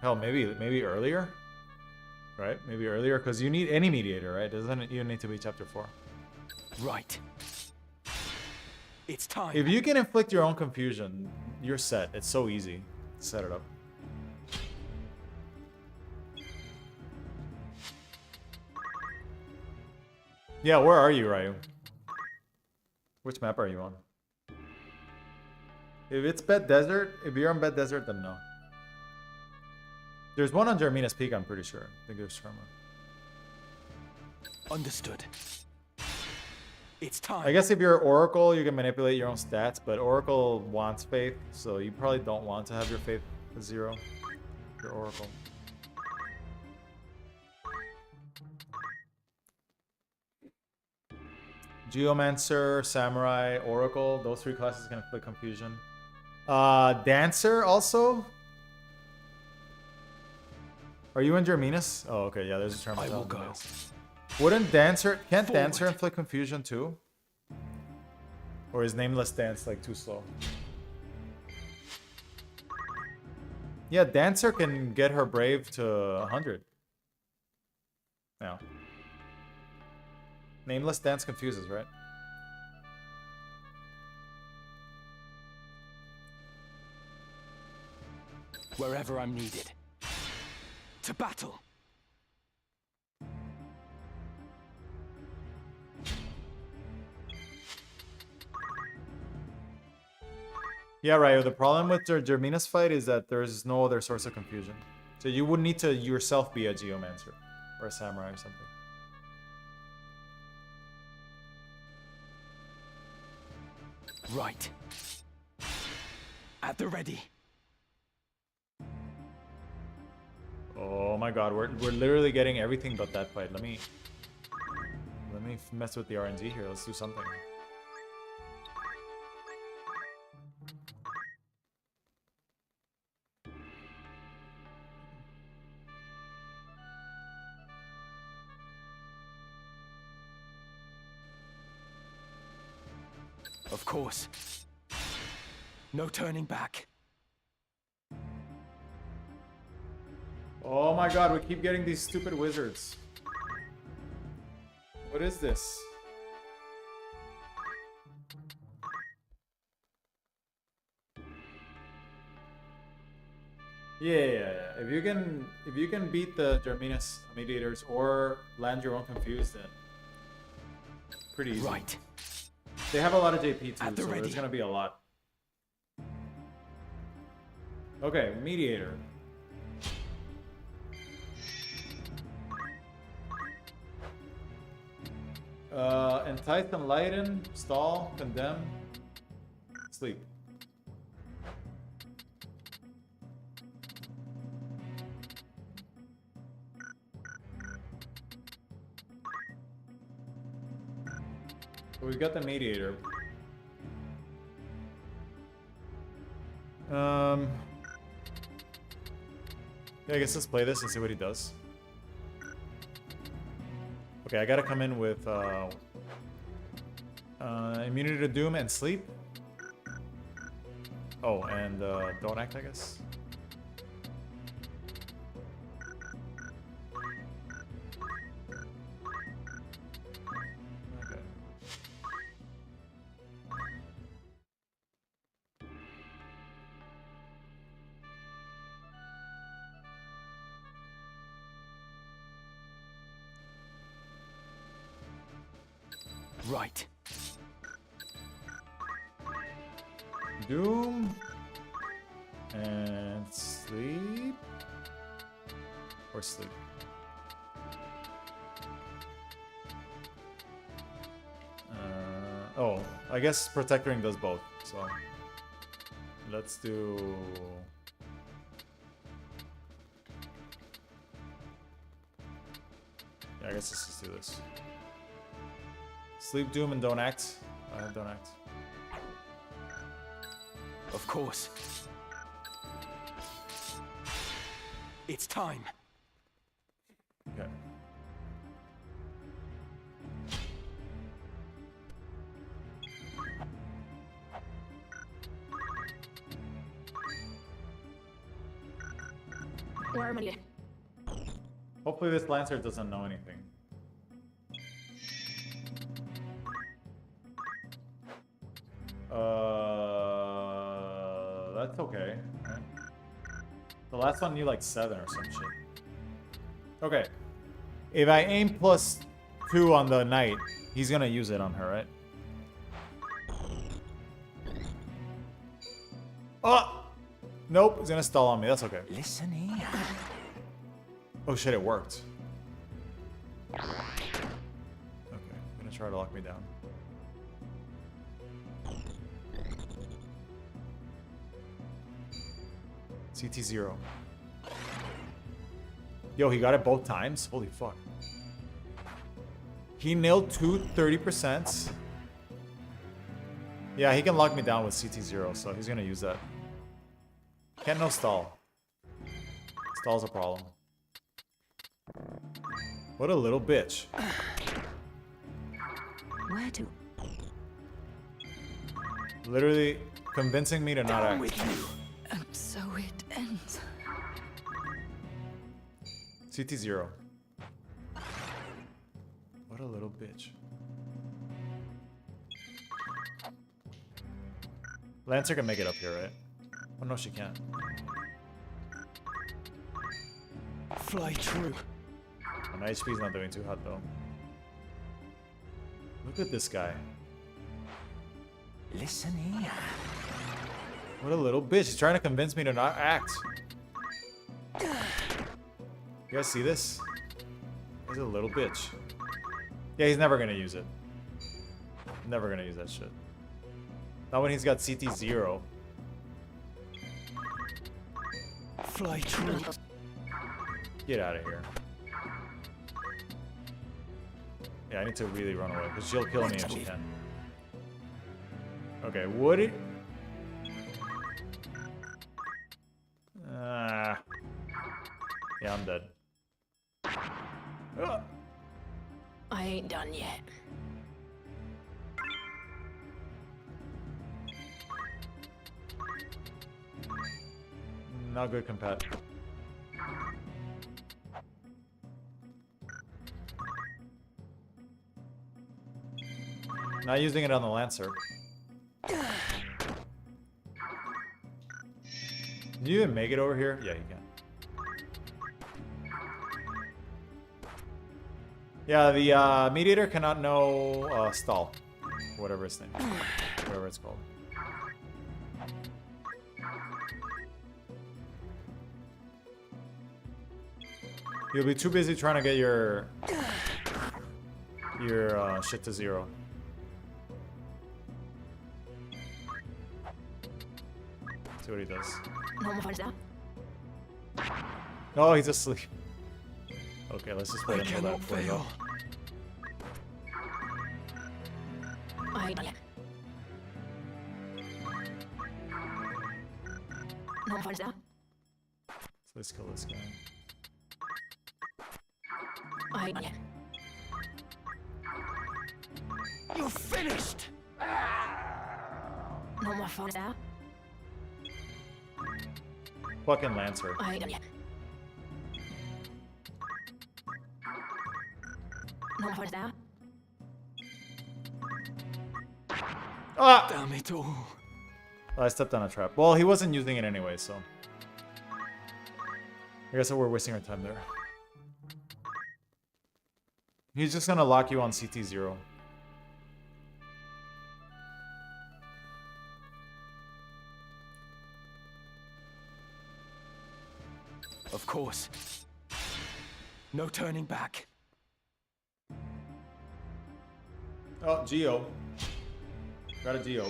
Hell, maybe earlier? Right? Maybe earlier, because you need any mediator, right? Doesn't it even need to be chapter 4? Right. It's time. If you can inflict your own confusion, you're set. It's so easy. Set it up. Yeah, where are you, Ryu? Which map are you on? If it's Bed Desert, if you're on Bed Desert, then no. There's one on Germina's Peak, I'm pretty sure. I think there's Tremor. Understood. It's time. I guess if you're Oracle, you can manipulate your own stats, but Oracle wants Faith, so you probably don't want to have your Faith at 0. Your Oracle. Geomancer, Samurai, Oracle, those 3 classes can inflict confusion. Dancer also. Are you in Germinus? Oh, okay, yeah, there's a term. I will go. Wouldn't Dancer... Can't Forward. Dancer inflict confusion too? Or is Nameless Dance like too slow? Yeah, Dancer can get her Brave to 100. Now. Nameless Dance confuses, right? Wherever I'm needed. To battle. Yeah, Ryo, the problem with the Germinus fight is that there's no other source of confusion. So you would need to yourself be a Geomancer. Or a Samurai or something. Right. At the ready. Oh my god, we're literally getting everything but that fight. Let me mess with the RNG here. Let's do something. Of course. No turning back. Oh my god, we keep getting these stupid wizards. What is this? Yeah. If you can beat the Germinus mediators or land your own confused, then pretty easy. Right. They have a lot of JP too, At the so ready. there's gonna be a lot. Okay, mediator. Entice, enlighten, stall, condemn, sleep. So we've got the mediator. Yeah, I guess let's play this and see what he does. Okay, I gotta come in with immunity to doom and sleep. Oh, and don't act, I guess. Okay. Right. Doom and sleep or sleep. Oh, I guess protectoring does both. So let's do. Yeah, I guess let's just do this. Sleep, doom, and don't act. Don't act. Of course. It's time. Okay. Where am I? Hopefully this Lancer doesn't know anything. That's okay. Right? The last one knew like 7 or some shit. Okay. If I aim +2 on the knight, he's gonna use it on her, right? Oh! Nope, he's gonna stall on me. That's okay. Listen here. Oh shit, it worked. Okay, gonna try to lock me down. CT0. Yo, he got it both times? Holy fuck. He nailed 30%. Yeah, he can lock me down with CT0, so he's gonna use that. Can't no stall. Stall's a problem. What a little bitch. Where do... Literally convincing me to not Down act. with you. And so it ends. CT0. What a little bitch. Lancer can make it up here, right? Oh no, she can't. Fly true. My HP's not doing too hot though. Look at this guy. Listen here. What a little bitch. He's trying to convince me to not act. You guys see this? He's a little bitch. Yeah, he's never gonna use it. Never gonna use that shit. Not when he's got CT0. Fly true. Get out of here. Yeah, I need to really run away, because she'll kill me if she can. Okay, would it? Yeah, I'm dead. Ah. I ain't done yet. Not good compat. Not using it on the Lancer. Can you even make it over here? Yeah, you can. Yeah, the Mediator cannot know stall. Whatever its name. Whatever it's called. You'll be too busy trying to get your shit to 0. See what he does. No more fun is that. Oh, he's asleep. Okay, let's just I wait until cannot that plays out. fail. I ain't done yet. No more fun is that. So let's kill this guy. I ain't done yet. You're finished. No more fun is that. Fucking Lancer. I ain't done yet. No more fun is that. Ah! Damn it all. I stepped on a trap. Well, he wasn't using it anyway, so. I guess we're wasting our time there. He's just gonna lock you on CT0. Of course. No turning back. Oh, Geo. Got a Geo.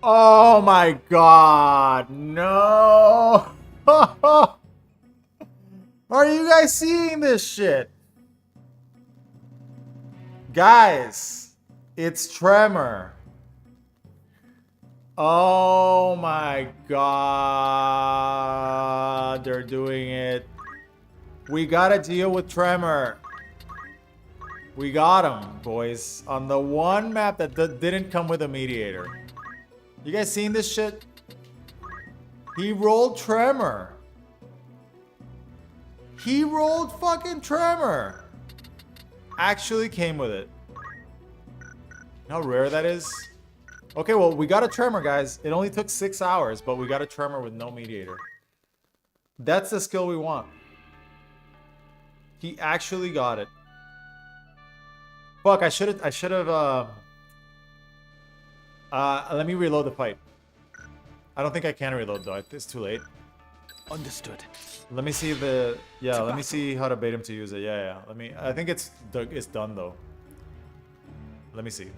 Oh my god, no! Are you guys seeing this shit? Guys, it's Tremor. Oh my god, they're doing it. We gotta deal with Tremor. We got him, boys. On the one map that didn't come with a mediator. You guys seen this shit? He rolled Tremor. He rolled fucking Tremor. Actually came with it. How rare that is. Okay, well, we got a Tremor, guys. It only took 6 hours, but we got a Tremor with no mediator. That's the skill we want. He actually got it. Fuck, I should have, let me reload the fight. I don't think I can reload though. It's too late. Understood. Let me see the, yeah, let me see how to bait him to use it. Yeah, yeah. I think it's done though. Let me see.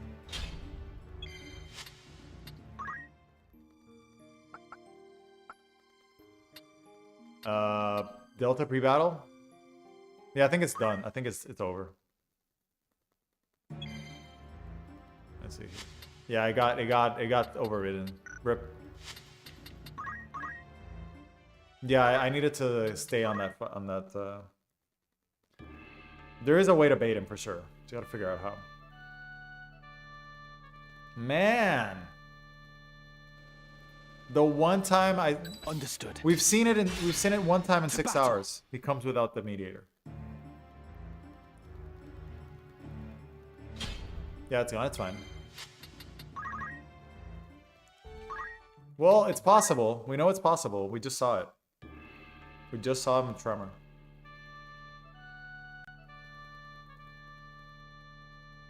Delta pre-battle? Yeah, I think it's done. I think it's over. Let's see. Yeah, it got overridden. Rip. Yeah, I needed to stay on that. There is a way to bait him for sure. So you gotta figure out how. Man, the one time I Understood. we've seen it one time in 6 hours. He comes without the mediator. Yeah, it's gone. It's fine. Well, it's possible. We know it's possible. We just saw it. We just saw him in Tremor.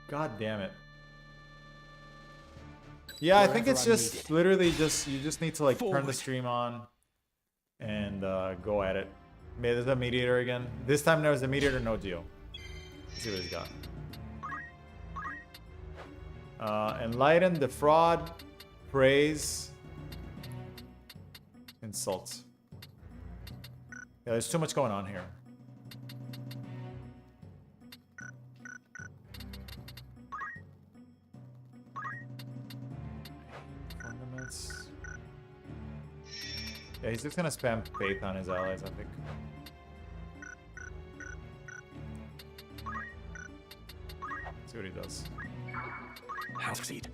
God damn it. Yeah, I think it's just literally just you just need to like turn the stream on and go at it. Maybe there's a mediator again. This time there was a mediator, no deal. Let's see what he's got. Enlighten, defraud, praise, insult. Yeah, there's too much going on here. Fundaments. Yeah, he's just gonna spam faith on his allies, I think. See what he does. How succeed?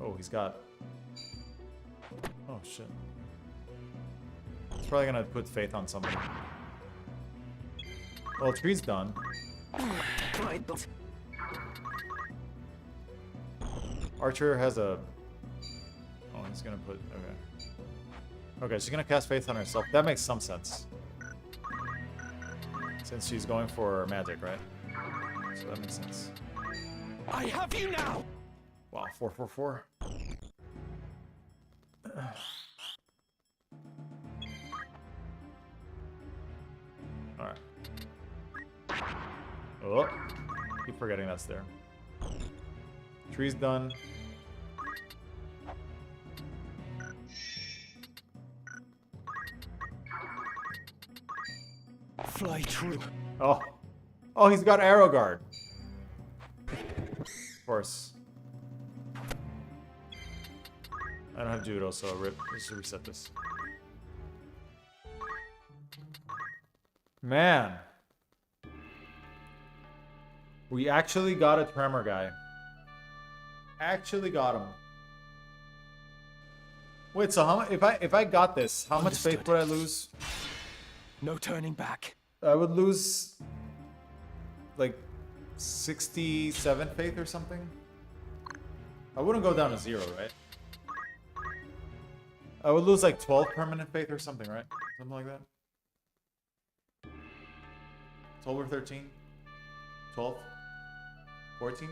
Oh, he's got. Oh shit. He's probably gonna put faith on something. Well, tree's done. Archer has a. Oh, he's gonna put. Okay. Okay, she's gonna cast faith on herself. That makes some sense. Since she's going for magic, right? So that makes sense. I have you now. Wow, 444. Alright. Oh, keep forgetting that's there. Tree's done. Fly true. Oh. Oh, he's got arrow guard. Of course. I don't have judo, so rip. Let's just reset this. Man. We actually got a tremor guy. Actually got him. Wait, so how much if I got this, how much faith would I lose? No turning back. I would lose like 67 faith or something. I wouldn't go down to 0, right? I would lose like 12 permanent faith or something, right? Something like that. 12 or 13? 12? 14?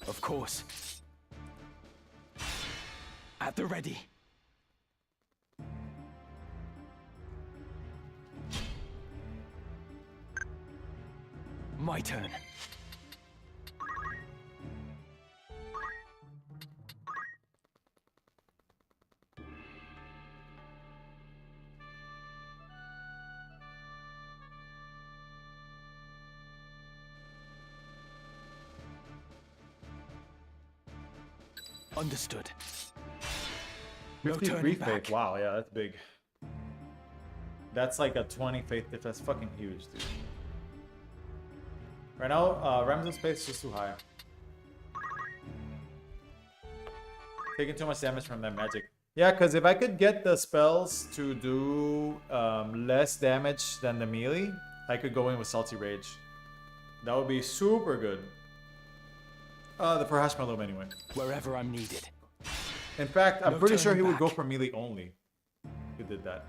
Of course. At the ready. My turn. Understood. No 53 turning faith. back. Wow, yeah, that's big. That's like a 20 faith diff. That's fucking huge, dude. Right now, Ramza's faith is just too high. Taking too much damage from that magic. Yeah, because if I could get the spells to do less damage than the melee, I could go in with Salty Rage. That would be super good. The for Hashmallow anyway. Wherever I'm needed. In fact, I'm No pretty sure he turning would go back. for melee only. If he did that.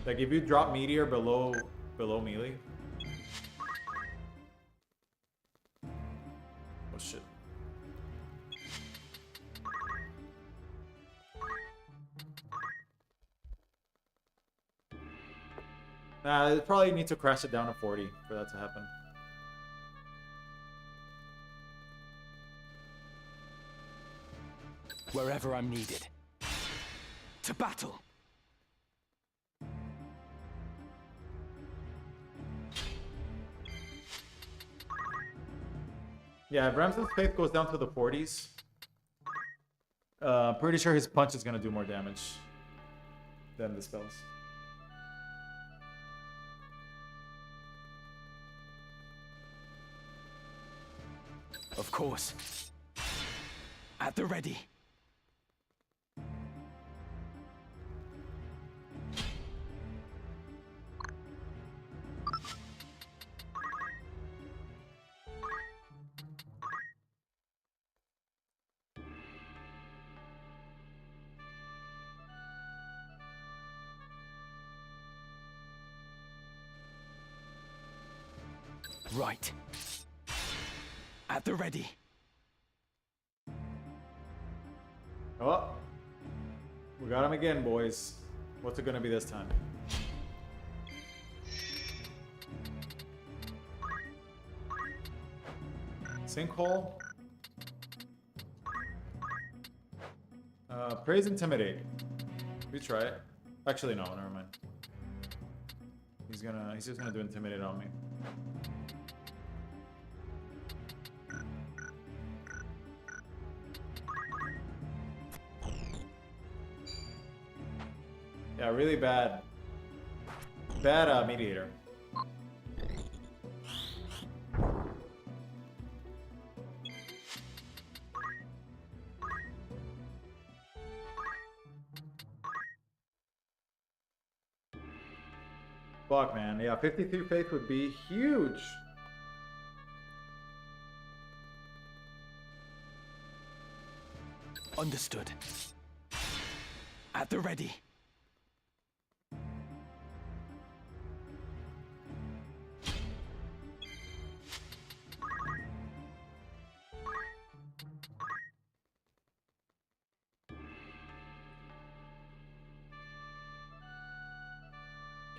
Like if you drop meteor below melee. Oh shit. Nah, I probably need to crash it down to 40 for that to happen. Wherever I'm needed. To battle. Yeah, if Ramza's faith goes down to the 40s, pretty sure his punch is gonna do more damage than the spells. Of course. At the ready. Right. At the ready. Oh, we got him again, boys. What's it gonna be this time? Sinkhole. Praise Intimidate. We try it. Actually, no, never mind. He's just gonna do Intimidate on me. Yeah, really bad. Bad mediator. Fuck, man. Yeah, 53 faith would be huge. Understood. At the ready.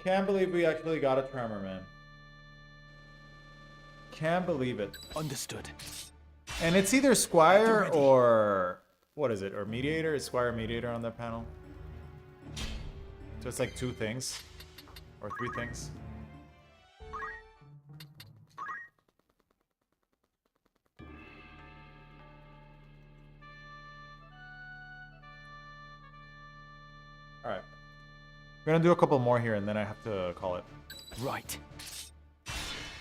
Can't believe we actually got a tremor, man. Can't believe it. Understood. And it's either Squire or... What is it? Or Mediator? Is Squire Mediator on that panel? So it's like 2 things. Or 3 things. Alright. We're gonna do a couple more here and then I have to call it. Right.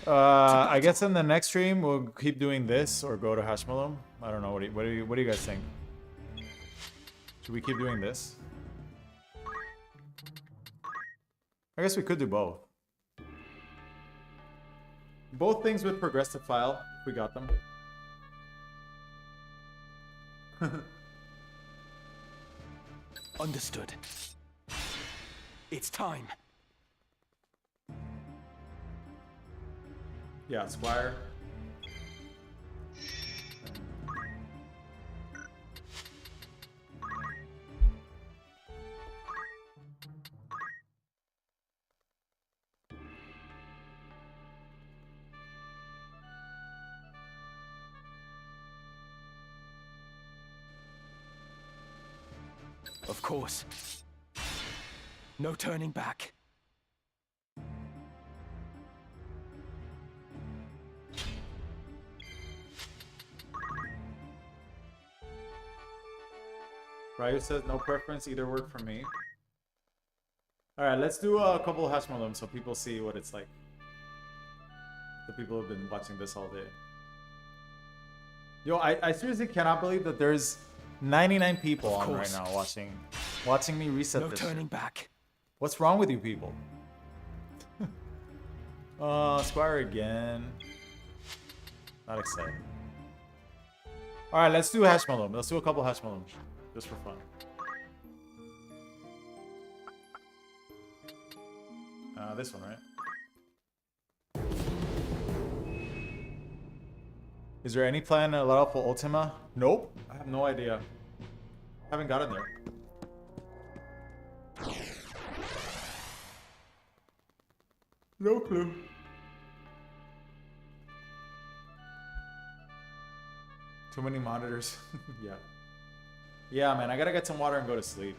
I guess in the next stream we'll keep doing this or go to Hashmalom. I don't know. What do you guys think? Should we keep doing this? I guess we could do both. Both things with progressive file if we got them. Understood. It's time. Yeah, Squire. Of course. No turning back. Ryu says no preference, either work for me. Alright, let's do a couple of Hashmalom so people see what it's like. The people who've been watching this all day. Yo, I seriously cannot believe that there's 99 people on right now watching me reset no this turning shit. back. What's wrong with you people? Squire again. Not excited. Alright, let's do Hashmalom. Let's do a couple Hashmalom. Just for fun. This one, right? Is there any plan to allow for Ultima? Nope. I have no idea. Haven't gotten there. No clue. Too many monitors. Yeah. Yeah, man, I gotta get some water and go to sleep.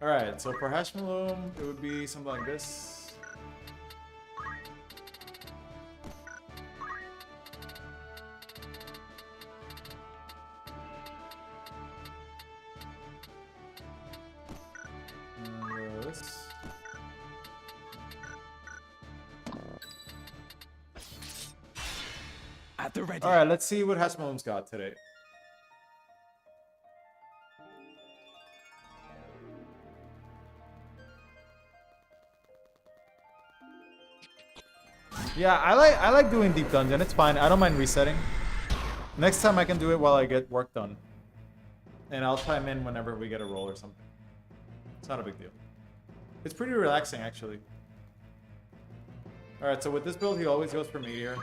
Alright, so for Hashmalom, it would be something like this. At the ready. All right, let's see what Hashmalum's got today. Yeah, I like doing deep dungeon. It's fine. I don't mind resetting. Next time I can do it while I get work done. And I'll chime in whenever we get a roll or something. It's not a big deal. It's pretty relaxing, actually. Alright, so with this build, he always goes for Meteor.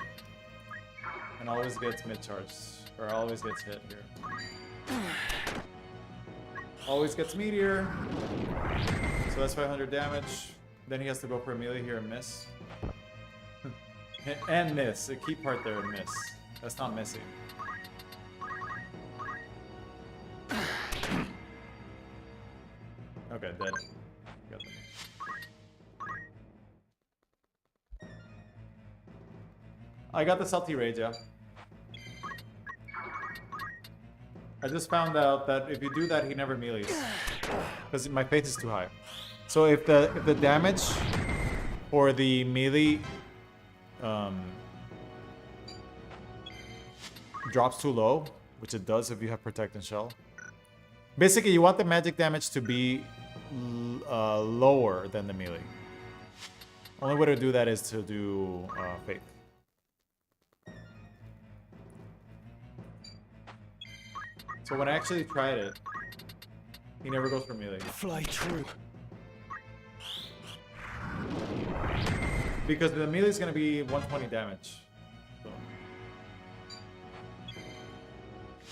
And always gets mid-charge. Or always gets hit here. Always gets Meteor. So that's 500 damage. Then he has to go for a melee here and miss. And miss. The key part there, miss. That's not missing. Okay, dead. Got them. I got the Salty Rage, yeah. I just found out that if you do that, he never melees. Because my faith is too high. So if the damage or the melee drops too low, which it does if you have Protect and Shell. Basically, you want the magic damage to be lower than the melee. Only way to do that is to do Faith. So when I actually tried it, he never goes for melee. Fly true. Because the melee is going to be 120 damage. So.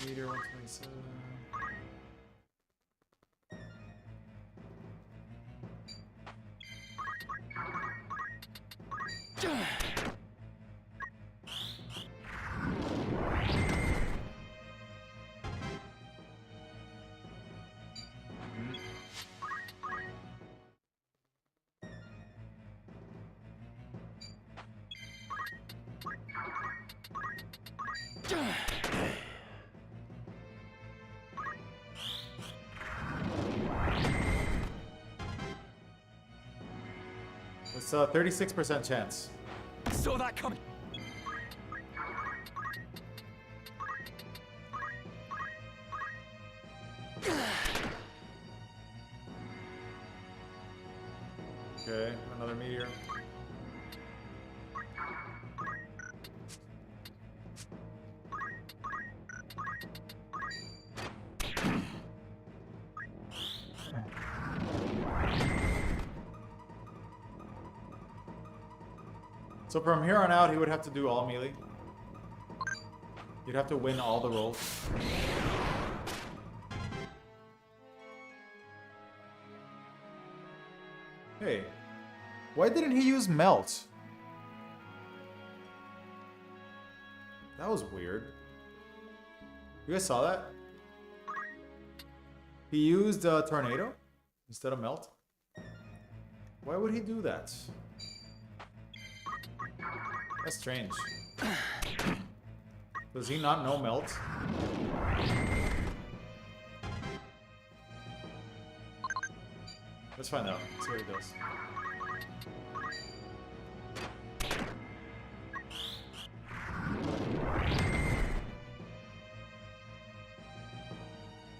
Meteor 127. It's a 36% chance. Saw that coming. Okay, another meteor. So from here on out, he would have to do all melee. You'd have to win all the rolls. Hey, why didn't he use Melt? That was weird. You guys saw that? He used Tornado instead of Melt. Why would he do that? That's strange. Does he not know Melt? Let's find out. Let's see what he does.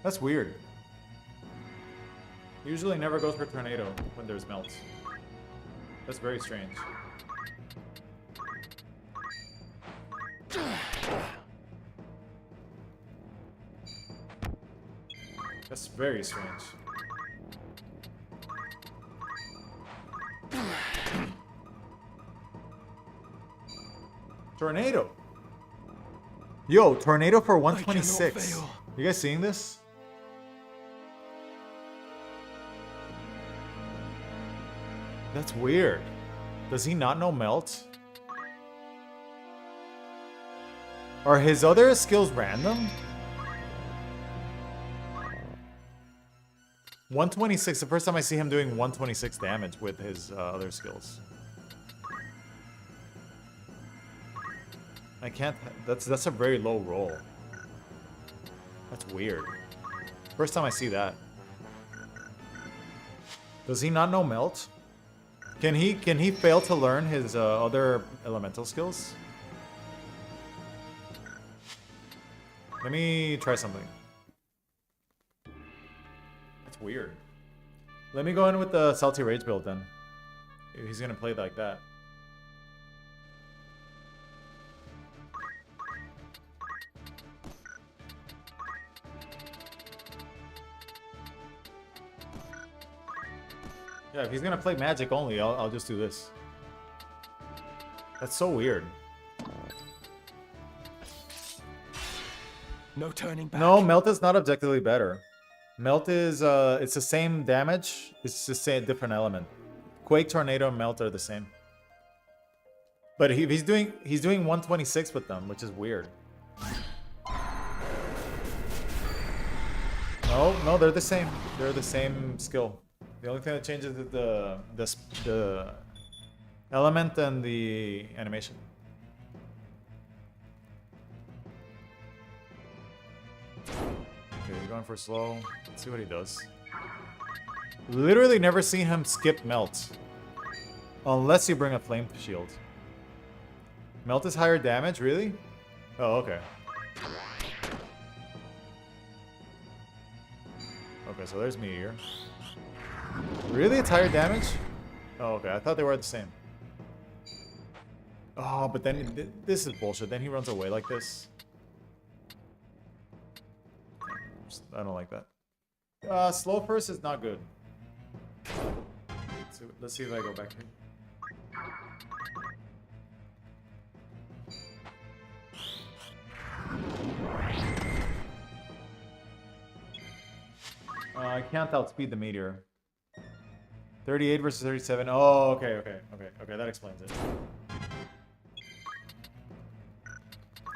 That's weird. He usually never goes for Tornado when there's Melt. That's very strange. That's very strange. Tornado. Yo, Tornado for 126. You guys seeing this? That's weird. Does he not know Melt? Are his other skills random? 126, the first time I see him doing 126 damage with his other skills. I can't, that's a very low roll. That's weird. First time I see that. Does he not know Melt? Can he fail to learn his other elemental skills? Let me try something. That's weird. Let me go in with the Salty Rage build then. If he's gonna play like that. Yeah, if he's gonna play Magic only, I'll just do this. That's so weird. No turning back. No, Melt is not objectively better. Melt is it's the same damage. It's just a different element. Quake, Tornado, and Melt are the same. But he's doing 126 with them, which is weird. No, they're the same. They're the same skill. The only thing that changes is the element and the animation. Okay, he's going for slow. Let's see what he does. Literally never seen him skip Melt. Unless you bring a Flame Shield. Melt is higher damage, really? Oh, okay. Okay, so there's Meteor. Really? It's higher damage? Oh, okay. I thought they were the same. Oh, but then this is bullshit. Then he runs away like this. I don't like that. Slow first is not good. Let's see if I go back here. I can't outspeed the Meteor. 38 versus 37. Oh, okay. That explains it.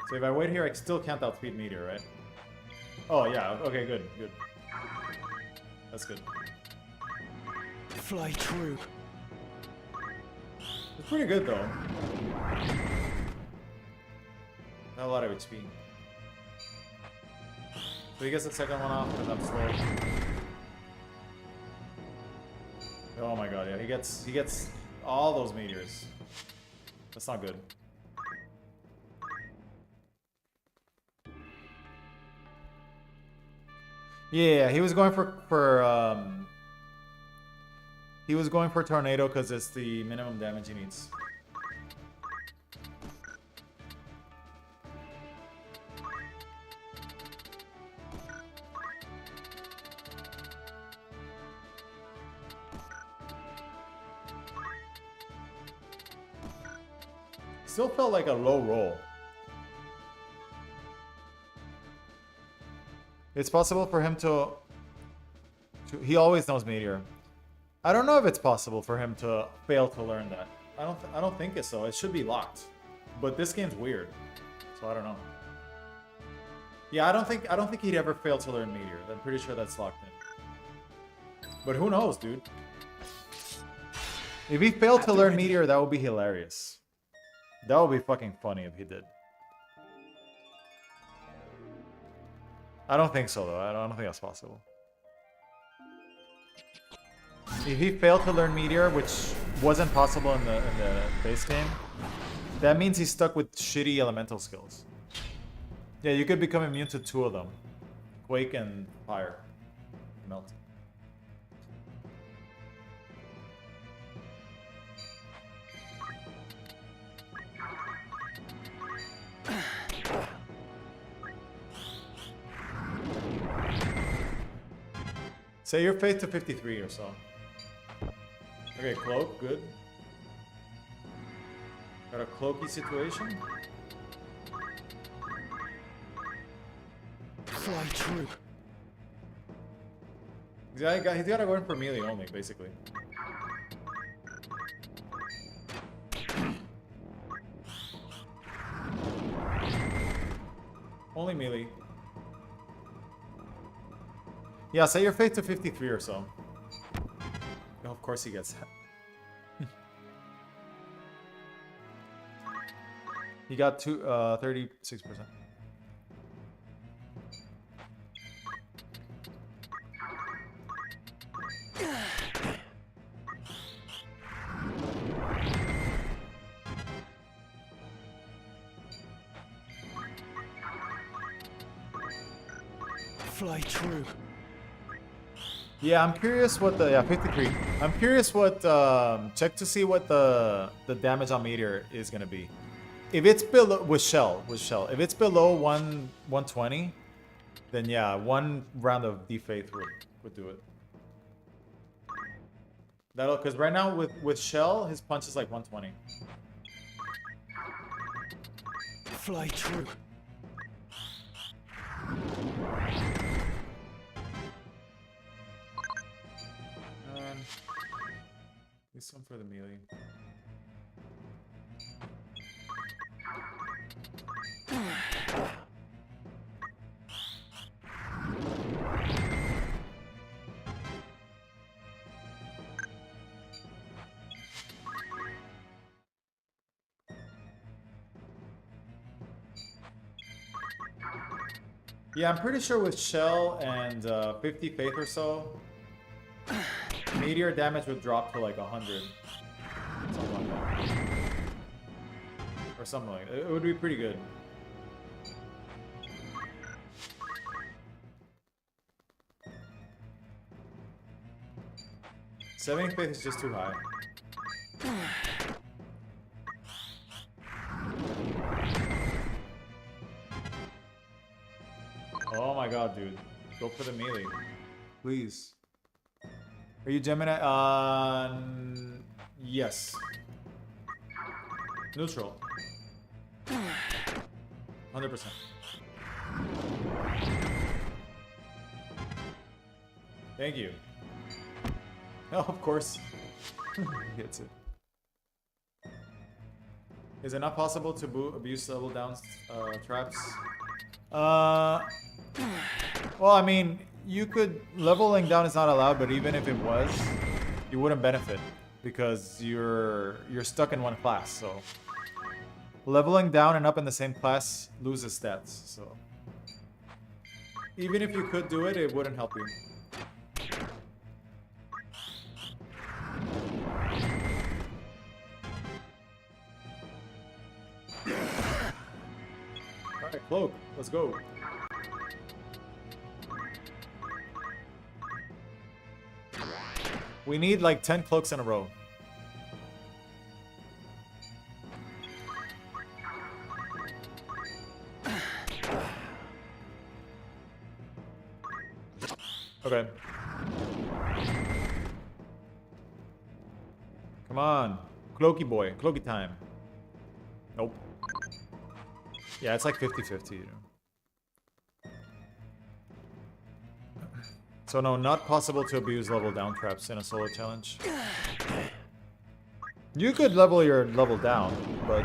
So if I wait here, I still can't outspeed Meteor, right? Oh, yeah. Okay, good. That's good. Fly true. It's pretty good, though. Not a lot of HP. So he gets the second one off, and I'm slow. Oh my god, yeah, he gets all those meteors. That's not good. Yeah, he was going for Tornado because it's the minimum damage he needs. Still felt like a low roll. It's possible for him to he always knows Meteor. I don't know if it's possible for him to fail to learn that. I don't think it's so. It should be locked. But this game's weird. So I don't know. Yeah, I don't think he'd ever fail to learn Meteor. I'm pretty sure that's locked in. But who knows, dude? If he failed to learn Meteor, that would be hilarious. That would be fucking funny if he did. I don't think so, though. I don't think that's possible. If he failed to learn Meteor, which wasn't possible in the base game, that means he's stuck with shitty elemental skills. Yeah, you could become immune to two of them. Quake and Fire. Melt. Say your faith to 53 or so. Okay, cloak, good. Got a cloaky situation. Fly true. He's gotta go in for melee only, basically. Only melee. Yeah, say your faith to 53 or so. Oh, of course he gets that. He got 36%. Fly true. Yeah, I'm curious what the 53. I'm curious what check to see what the damage on meteor is gonna be. If it's below with shell, if it's below 120, then yeah, one round of defaith would do it. That'll because right now with shell, his punch is like 120. Fly true. This one for the melee. Yeah, I'm pretty sure with shell and 50 faith or so, meteor damage would drop to like 100. Something like that. Or something like that. It would be pretty good. Seven faith is just too high. Oh my god, dude. Go for the melee. Please. Are you Gemini? Yes. Neutral. 100%. Thank you. Oh, of course. He gets it. Is it not possible to abuse level down traps? Well, I mean, you could... Leveling down is not allowed, but even if it was, you wouldn't benefit. Because you're stuck in one class, so... Leveling down and up in the same class loses stats, so... Even if you could do it, it wouldn't help you. Alright, cloak. Let's go. We need like 10 cloaks in a row. Okay. Come on. Cloaky boy. Cloaky time. Nope. Yeah, it's like 50-50, you know. So no, not possible to abuse level down traps in a solo challenge. You could level your level down, but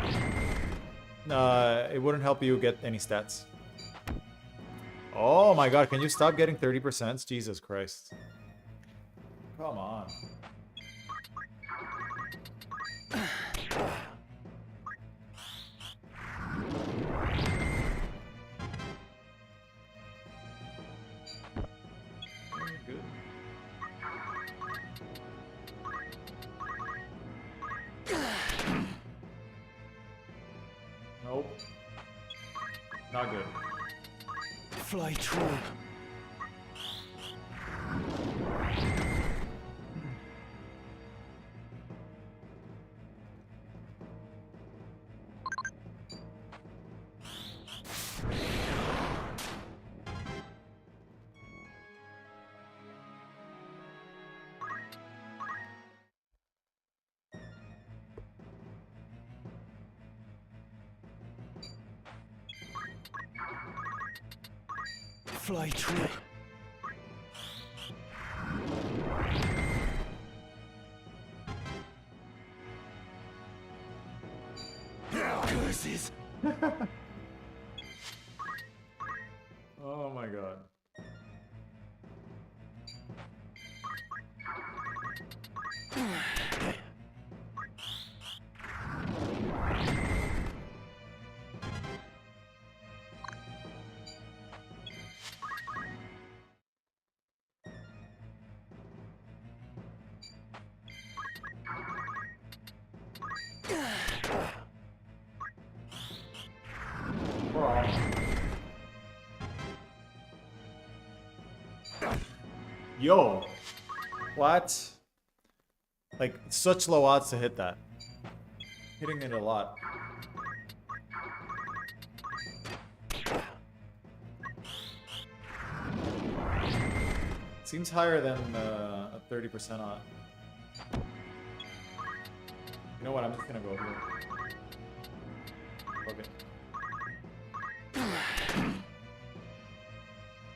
it wouldn't help you get any stats. Oh my god, can you stop getting 30%? Jesus Christ. Come on. Good. Nope. Not good. Fly true. Fly true. Curses. Oh my god. Yo! What? Like, such low odds to hit that. Hitting it a lot. Seems higher than a 30% odd. You know what? I'm just gonna go here. Okay.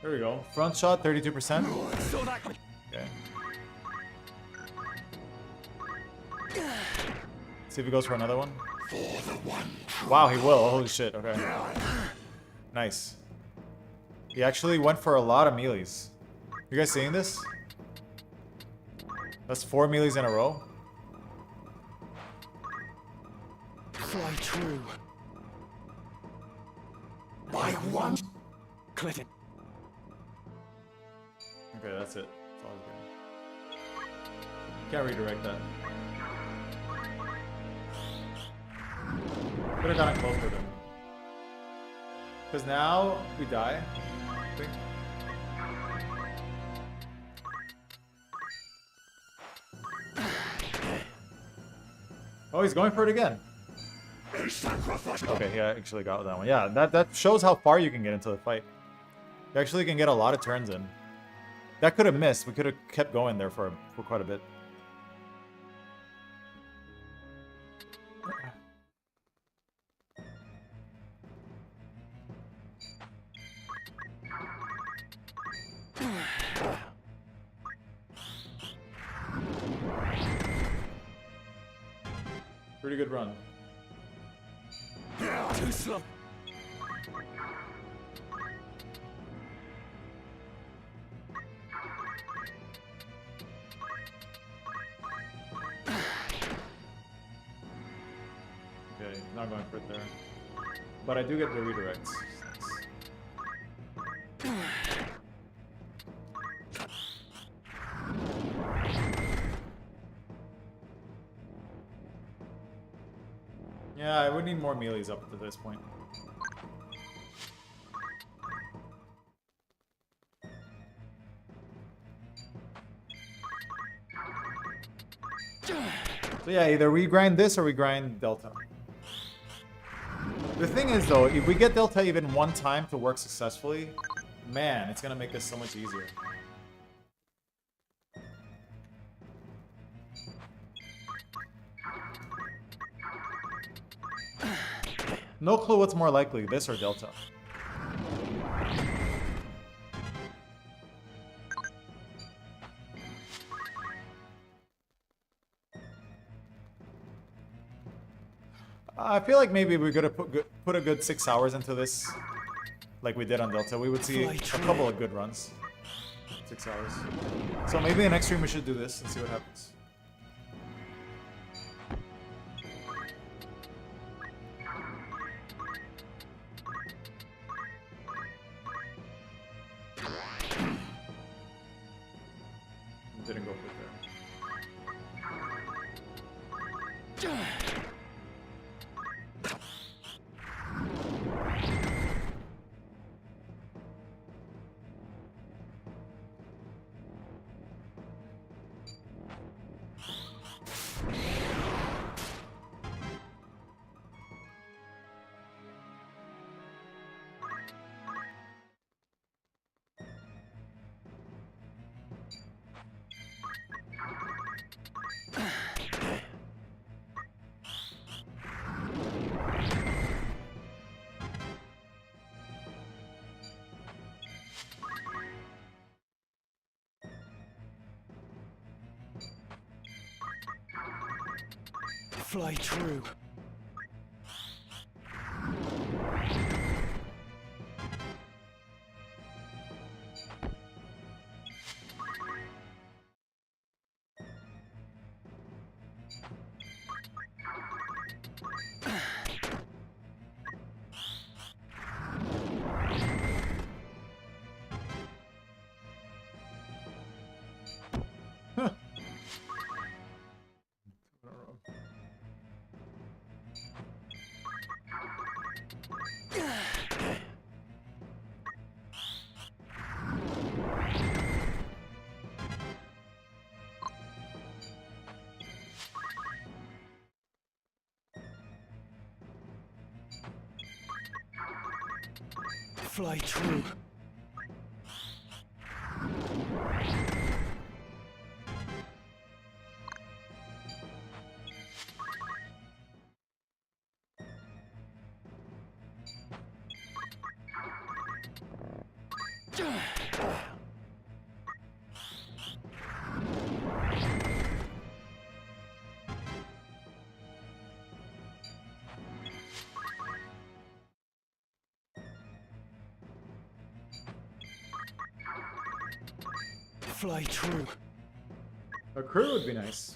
There we go. Front shot, 32%. Okay. See if he goes for another one. Wow, he will. Holy shit. Okay. Nice. He actually went for a lot of melees. You guys seeing this? That's 4 melees in a row. Fly true. By one. Cliff it. Okay, that's it. That's all he's getting. Can't redirect that. Could have gotten closer then. Because now we die, I think. Oh, he's going for it again. Okay, he actually got that one. Yeah, that shows how far you can get into the fight. You actually can get a lot of turns in. That could have missed. We could have kept going there for quite a bit. Pretty good run. Too slow. Okay, not going for it there. But I do get the redirects. Yeah, I would need more melees up to this point. So yeah, either we grind this or we grind Delta. The thing is though, if we get Delta even one time to work successfully, man, it's gonna make this so much easier. No clue what's more likely, this or Delta. I feel like maybe we're gonna put a good 6 hours into this, like we did on Delta. We would see a couple of good runs. 6 hours. So maybe the next stream we should do this and see what happens. Didn't go for it there. Fly true. Fly true. Fly true. A crew would be nice.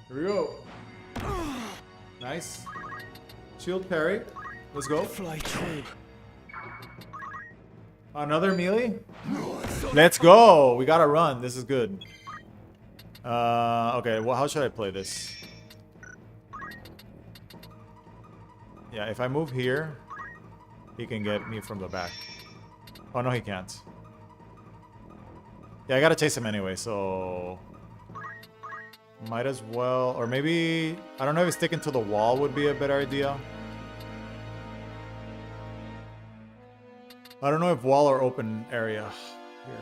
Here we go. Nice. Shield parry. Let's go. Fly true. Another melee? Let's go! We gotta run. This is good. Okay, well, how should I play this? Yeah, if I move here, he can get me from the back. Oh, no, he can't. Yeah, I gotta chase him anyway, so... Might as well... Or maybe... I don't know if sticking to the wall would be a better idea. I don't know if wall or open area here.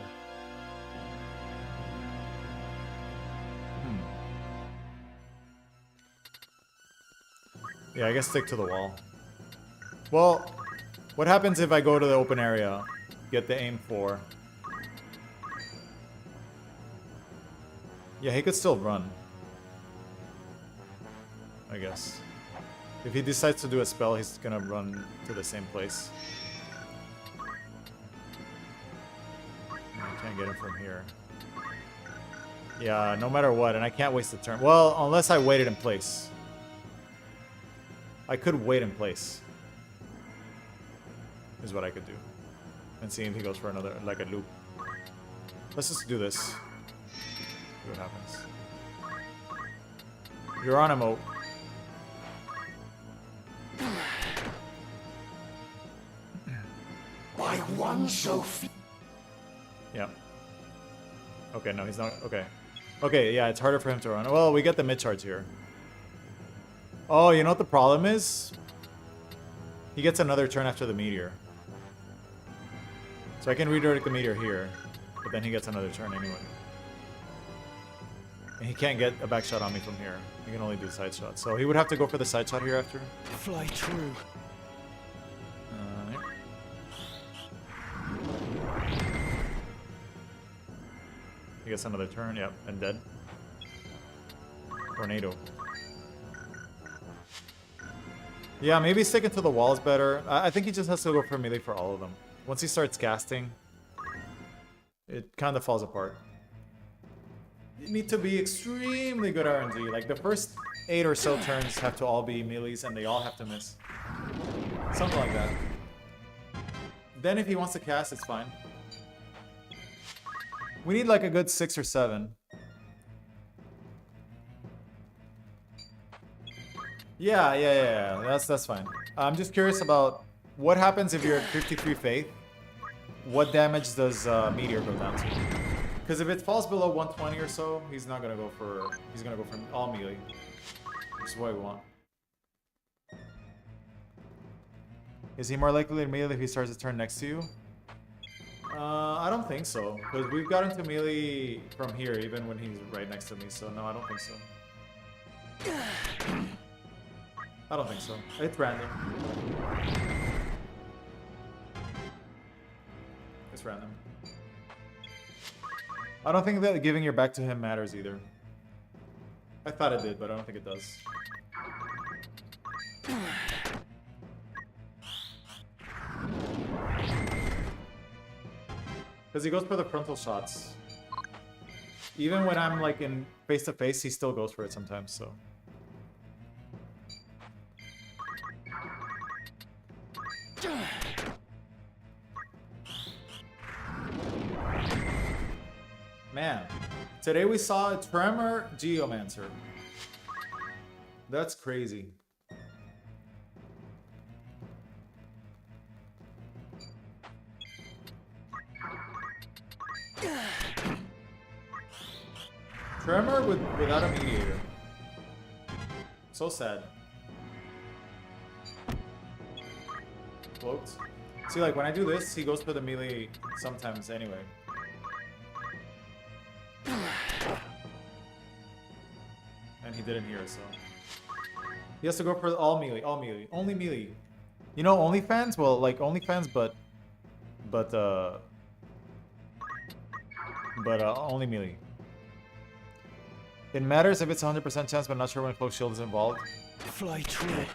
Yeah, I guess stick to the wall. Well, what happens if I go to the open area? Get the aim for. Yeah, he could still run. I guess. If he decides to do a spell, he's gonna run to the same place. I can't get him from here. Yeah, no matter what, and I can't waste the turn. Well, unless I waited in place. I could wait in place. Is what I could do. And see if he goes for another, like a loop. Let's just do this. See what happens. Geronimo. By one so Yeah. Okay, no, he's not. Okay. Okay, yeah, it's harder for him to run. Well, we get the mid-charge here. Oh, you know what the problem is? He gets another turn after the meteor. So I can redirect the meteor here, but then he gets another turn anyway. And he can't get a back shot on me from here. He can only do side shot. So he would have to go for the side shot here after. Fly true. Yep. He gets another turn, yep, and dead. Tornado. Yeah, maybe sticking to the wall is better. I think he just has to go for melee for all of them. Once he starts casting, it kind of falls apart. You need to be extremely good RNG. Like, the first 8 or so turns have to all be melees, and they all have to miss. Something like that. Then if he wants to cast, it's fine. We need like a good 6 or 7. Yeah. That's fine. I'm just curious about what happens if you're at 53 faith. What damage does meteor go down to? Because if it falls below 120 or so, he's not gonna go for. He's gonna go for all melee, which is what we want. Is he more likely to melee if he starts to turn next to you? I don't think so, because we've gotten to melee from here, even when he's right next to me, so no, I don't think so. I don't think so. It's random. It's random. I don't think that giving your back to him matters either. I thought it did, but I don't think it does. Because he goes for the frontal shots. Even when I'm like in face-to-face, he still goes for it sometimes, so. Man, today we saw a Tremor Geomancer. That's crazy. Tremor without a mediator. So sad. Cloaked. See, like, when I do this, he goes for the melee sometimes anyway. And he didn't hear, so... He has to go for all melee, only melee. You know OnlyFans? Well, like OnlyFans, but only melee. It matters if it's 100% chance, but not sure when cloak shield is involved. Fly true.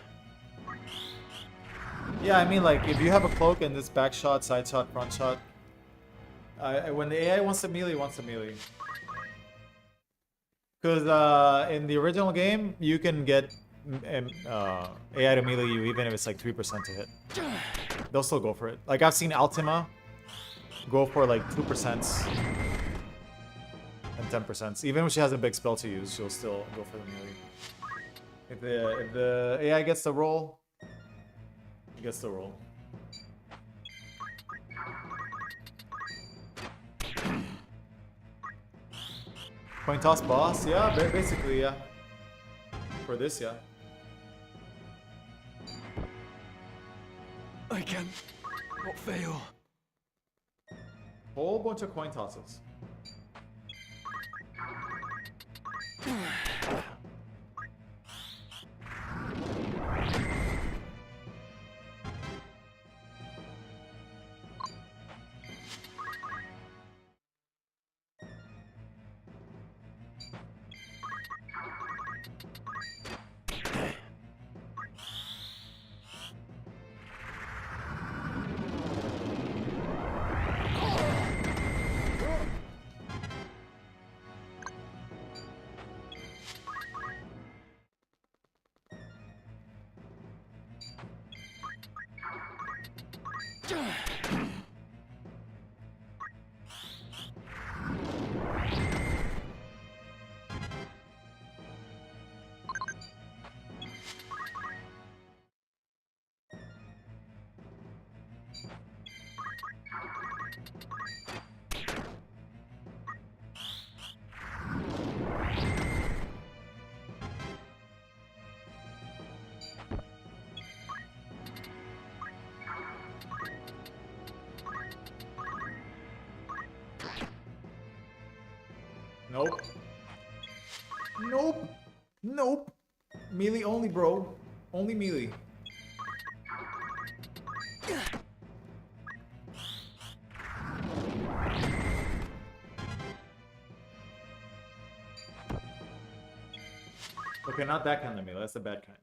Yeah, I mean, like, if you have a cloak and this back shot, side shot, front shot, when the AI wants to melee, Because in the original game, you can get AI to melee you even if it's like 3% to hit. They'll still go for it. Like, I've seen Ultima go for like 2% and 10%. Even when she has a big spell to use, she'll still go for the melee. If the AI gets the roll, he gets the roll. Coin toss boss? Yeah, basically, yeah. For this, yeah. I can not fail. Whole bunch of coin tosses. Nope. Nope. Nope. Melee only, bro. Only melee. Okay, not that kind of melee. That's the bad kind.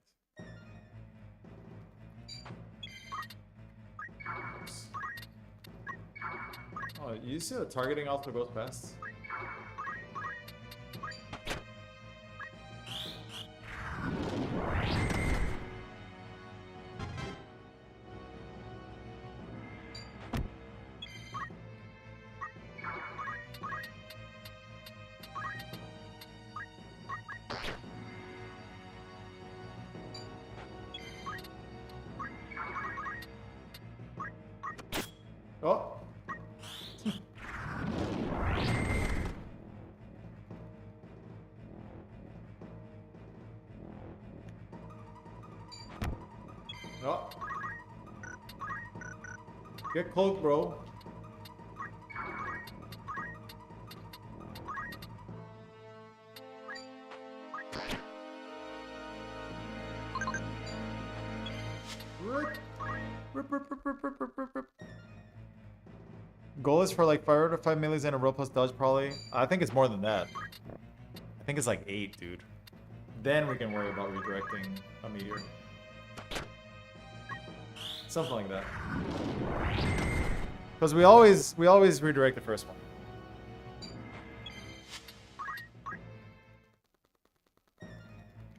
Oops. Oh, you see the targeting also goes past? Oh. Oh. Get cloaked, bro. Goal is for like 4 to 5 melees in a row plus dodge, probably. I think it's more than that. I think it's like 8, dude. Then we can worry about redirecting a meteor. Something like that. Because we always redirect the first one.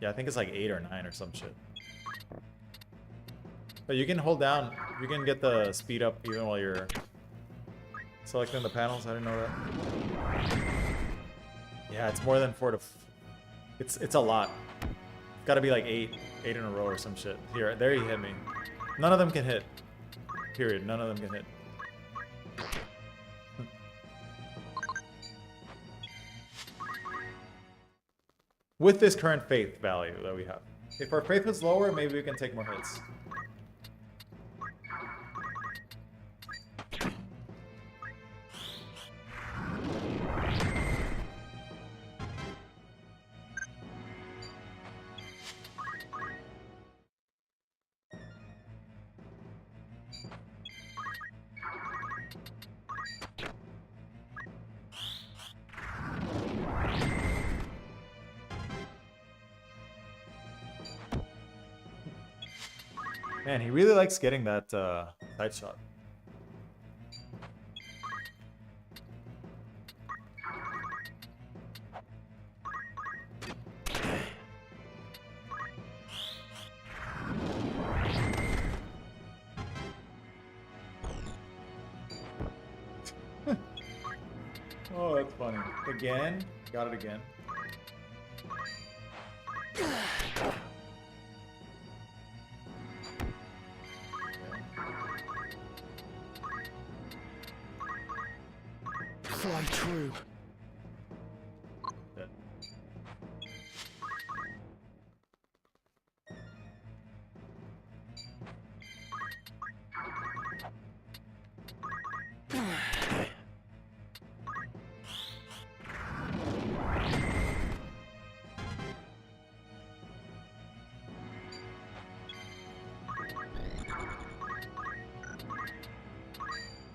Yeah, I think it's like 8 or 9 or some shit. But you can hold down. You can get the speed up even while you're selecting the panels. I didn't know that. Yeah, it's more than 4 to... It's a lot. It's gotta be like 8 in a row or some shit. Here, there you hit me. None of them can hit. Period. None of them can hit. with this current faith value that we have. If our faith was lower, maybe we can take more hits. Man, he really likes getting that side shot. Oh, that's funny. Again? Got it again. Fly true. Dead.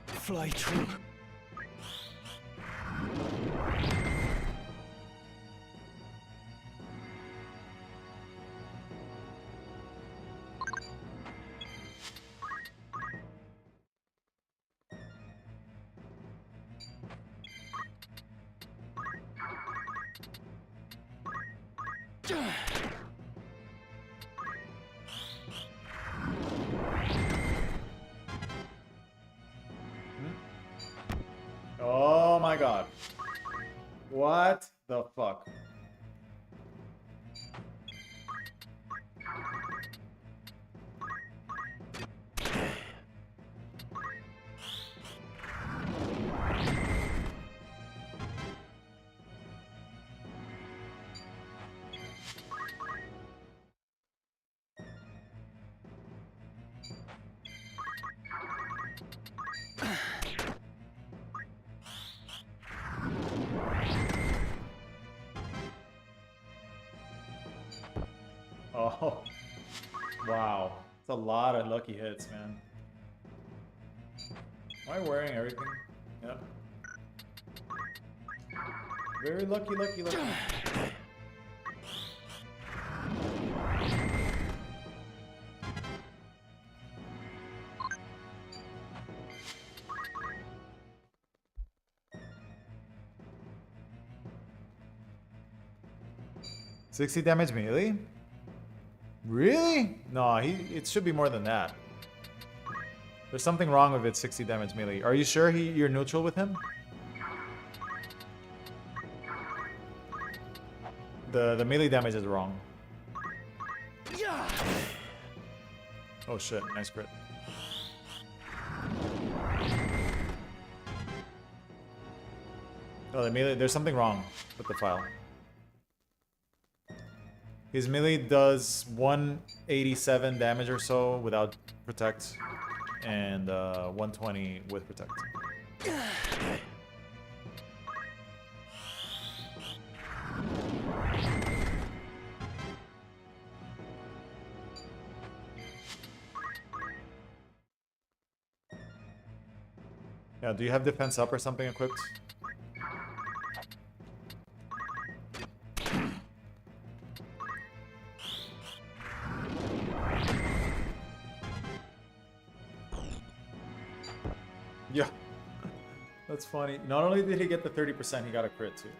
Fly true. Oh my god. What the fuck? Oh, wow. It's a lot of lucky hits, man. Am I wearing everything? Yep. Very lucky, lucky, lucky. $60 damage melee? Really? No, it should be more than that. There's something wrong with it, 60 damage melee. Are you sure you're neutral with him? The melee damage is wrong. Oh shit, nice crit. Oh, the melee, there's something wrong with the file. His melee does 187 damage or so without protect, and 120 with protect. Yeah, do you have defense up or something equipped? Yeah, that's funny. Not only did he get the 30%, he got a crit too.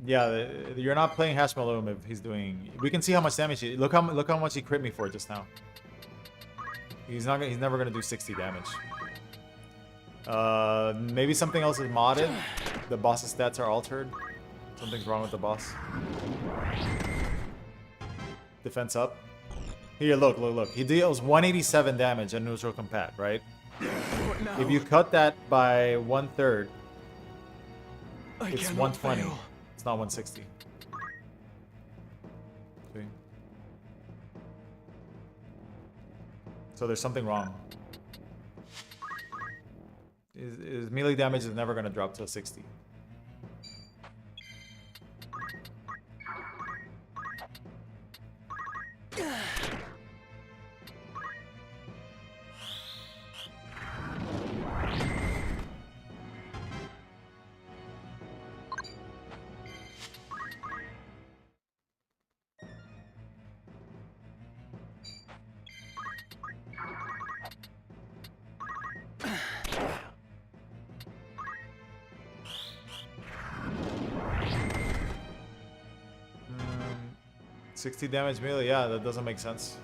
Yeah, you're not playing Hashmallow if he's doing. We can see how much damage he. Look how much he crit me for just now. He's never gonna do 60 damage. Maybe something else is modded. The boss's stats are altered. Something's wrong with the boss. Defense up. Here, look. He deals 187 damage at neutral combat, right? What now? If you cut that by 1/3, I it's cannot 120. fail. It's not 160. See? So there's something wrong. His melee damage is never going to drop to 60. Mm, 60 damage melee, yeah, that doesn't make sense.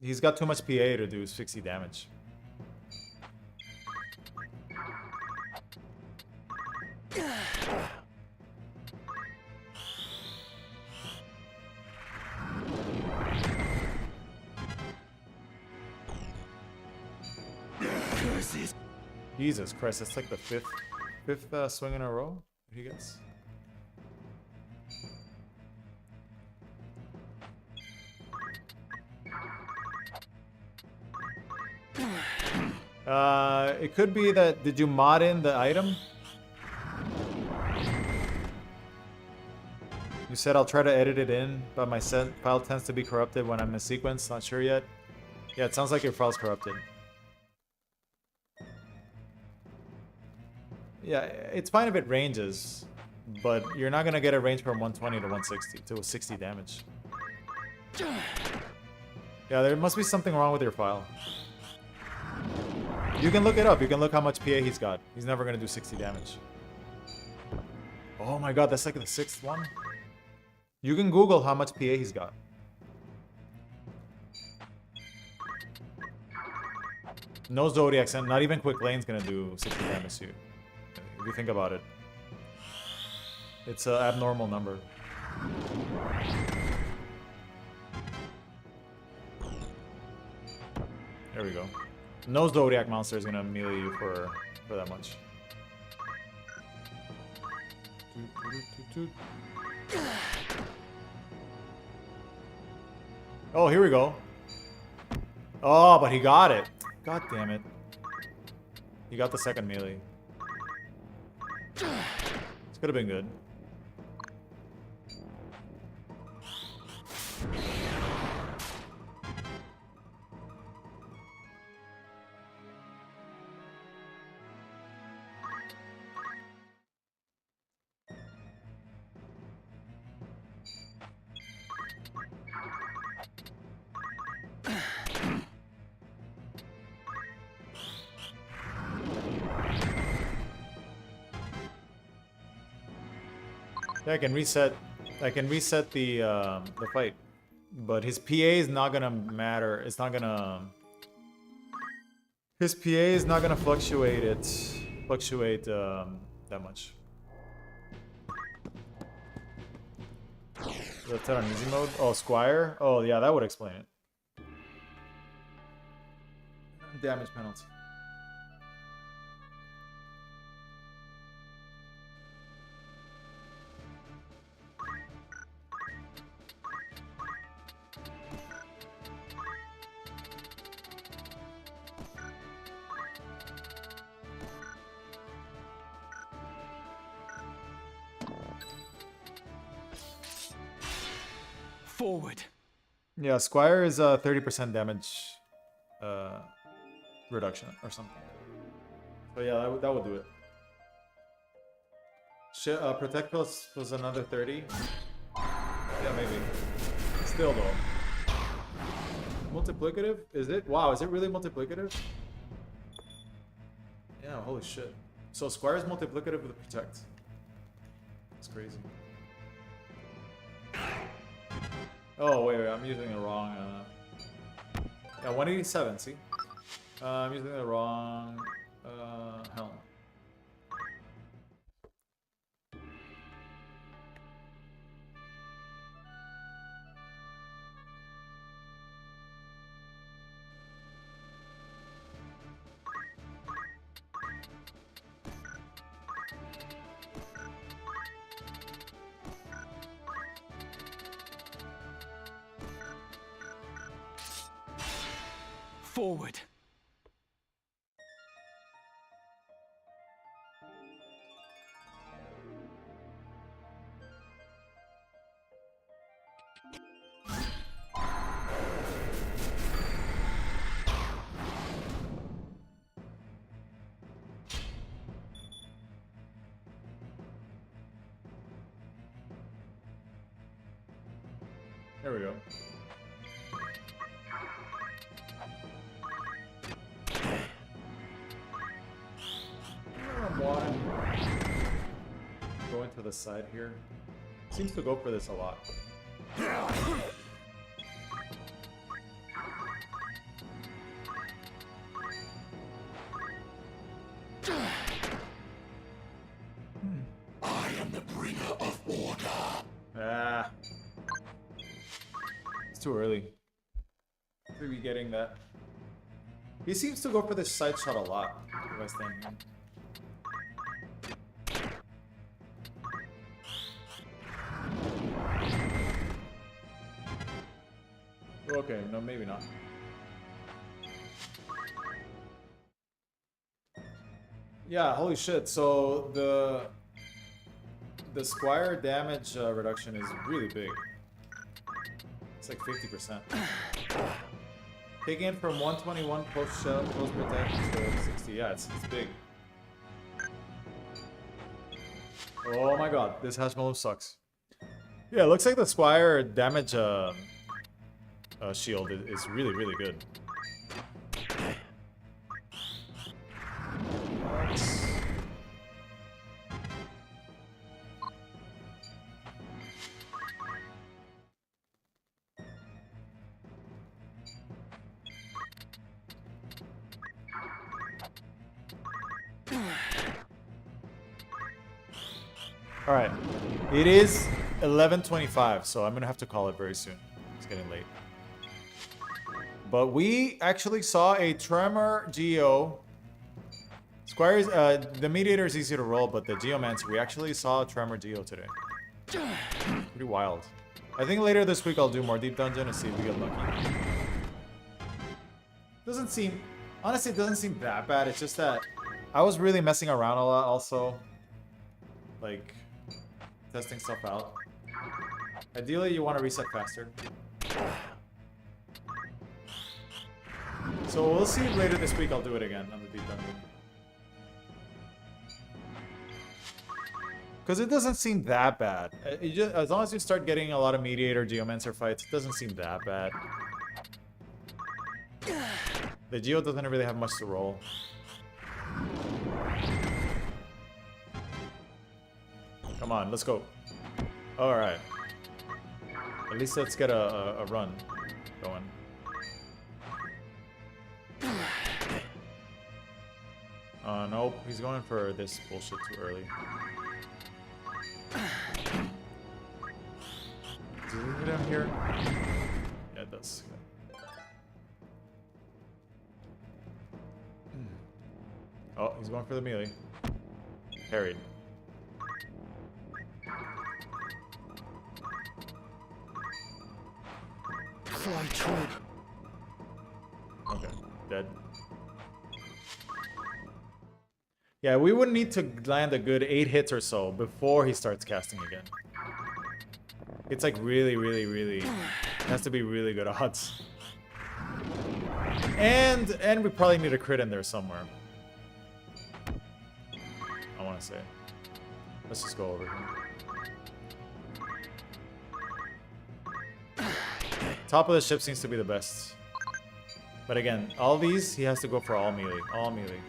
He's got too much PA to do 60 damage. Curses. Jesus Christ, that's like the fifth swing in a row he gets. It could be that, did you mod in the item? You said I'll try to edit it in, but my file tends to be corrupted when I'm in sequence. Not sure yet. Yeah, it sounds like your file's corrupted. Yeah, it's fine if it ranges, but you're not gonna get a range from 120 to 160 to 60 damage. Yeah, there must be something wrong with your file. You can look it up. You can look how much PA he's got. He's never gonna do 60 damage. Oh my god, that's like the 6th one. You can Google how much PA he's got. No Zodiacs, and not even Quick Lane's gonna do 60 damage to you. If you think about it. It's an abnormal number. There we go. No Zodiac monster is gonna melee you for that much. Oh, here we go. Oh, but he got it. God damn it. He got the second melee. This could have been good. Yeah, I can reset the fight. But his PA is not gonna matter. It's not gonna. His PA is not gonna fluctuate that much. Left that on easy mode. Oh, Squire. Oh yeah, that would explain it. Damage penalty. Forward. Yeah, Squire is 30% damage reduction or something. So yeah, that would do it. Protect was another 30. Yeah, maybe. Still though. Multiplicative? Is it? Wow, is it really multiplicative? Yeah, holy shit. So Squire is multiplicative with Protect. It's crazy. Oh, wait, I'm using the wrong... yeah, 187, see? I'm using the wrong... helm. Forward. There we go. Going to the side here. Seems to go for this a lot. I am the bringer of order. Ah. It's too early. Should be getting that. He seems to go for this side shot a lot. If I stand here. Okay, no, maybe not. Yeah, holy shit. So the Squire damage reduction is really big. It's like 50%. Taking it from 121 post protect to 60. Yeah, it's big. Oh my god, this Hashmallow sucks. Yeah, it looks like the Squire damage shield is really, really good. Alright, it is 11:25, so I'm gonna have to call it very soon. It's getting late. But we actually saw a Tremor Geo. Squires, the Mediator is easy to roll, but the Geomancer, we actually saw a Tremor Geo today. Pretty wild. I think later this week I'll do more Deep Dungeon and see if we get lucky. Doesn't seem, honestly, it doesn't seem that bad. It's just that I was really messing around a lot also. Like, testing stuff out. Ideally, you want to reset faster. So we'll see if later this week I'll do it again on the Deep Dungeon. Because it doesn't seem that bad. As long as you start getting a lot of Mediator Geomancer fights, it doesn't seem that bad. The Geo doesn't really have much to roll. Come on, let's go. Alright. At least let's get a run going. Nope, he's going for this bullshit too early. Does it hit him here? Yeah, it does. Oh, he's going for the melee. Parried. Fly true. Okay, dead. Yeah, we would need to land a good 8 hits or so before he starts casting again. It's like really, really, really... It has to be really good odds. And we probably need a crit in there somewhere. I want to say. Let's just go over here. Top of the ship seems to be the best. But again, all these, he has to go for all melee. All melee.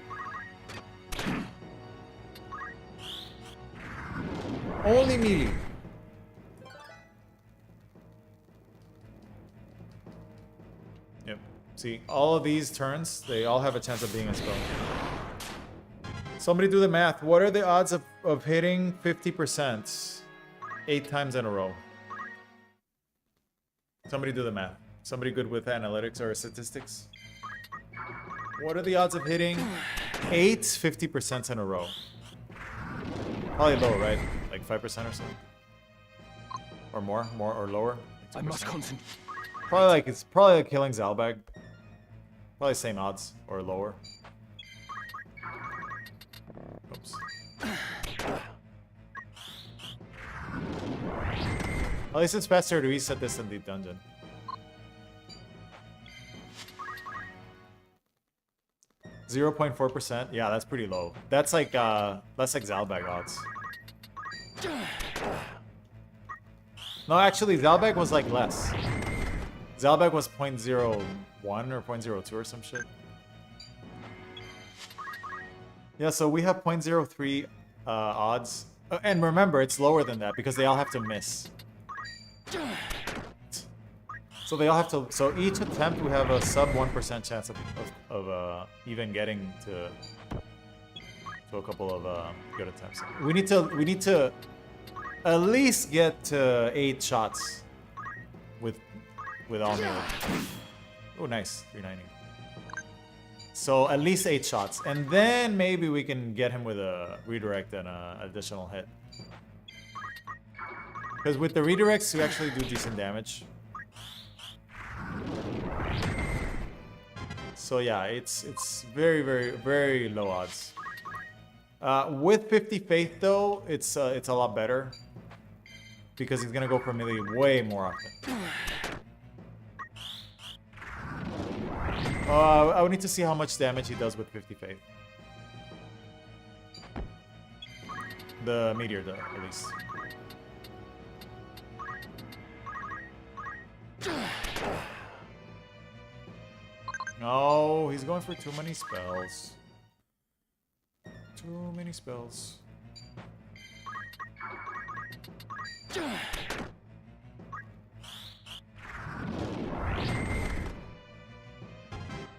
Only melee. Yep. See, all of these turns, they all have a chance of being a spell. Somebody do the math. What are the odds of hitting 50% 8 times in a row? Somebody do the math. Somebody good with analytics or statistics? What are the odds of hitting 8 50% in a row? Probably low, right? Like 5% or something? Or more or lower? I must concentrate. Probably like, it's probably like killing Zalbag. Probably same odds or lower. Oops. At least it's faster to reset this in the dungeon. .4%. Yeah, that's pretty low. That's like Zalbag odds. No, actually, Zalbag was like less. Zalbag was 0.01 or 0.02 or some shit. Yeah, so we have 0.03 odds. And remember, it's lower than that because they all have to miss. So they all have to. So each attempt, we have a sub 1% chance of even getting to a couple of good attempts. We need to at least get to 8 shots with all melee. Oh, nice, 390. So at least 8 shots, and then maybe we can get him with a redirect and an additional hit. Because with the redirects, we actually do decent damage. So yeah, it's very, very, very low odds. With 50 faith though, it's a lot better because he's gonna go for melee way more often. I would need to see how much damage he does with 50 faith. The meteor, at least. No, he's going for too many spells. Too many spells.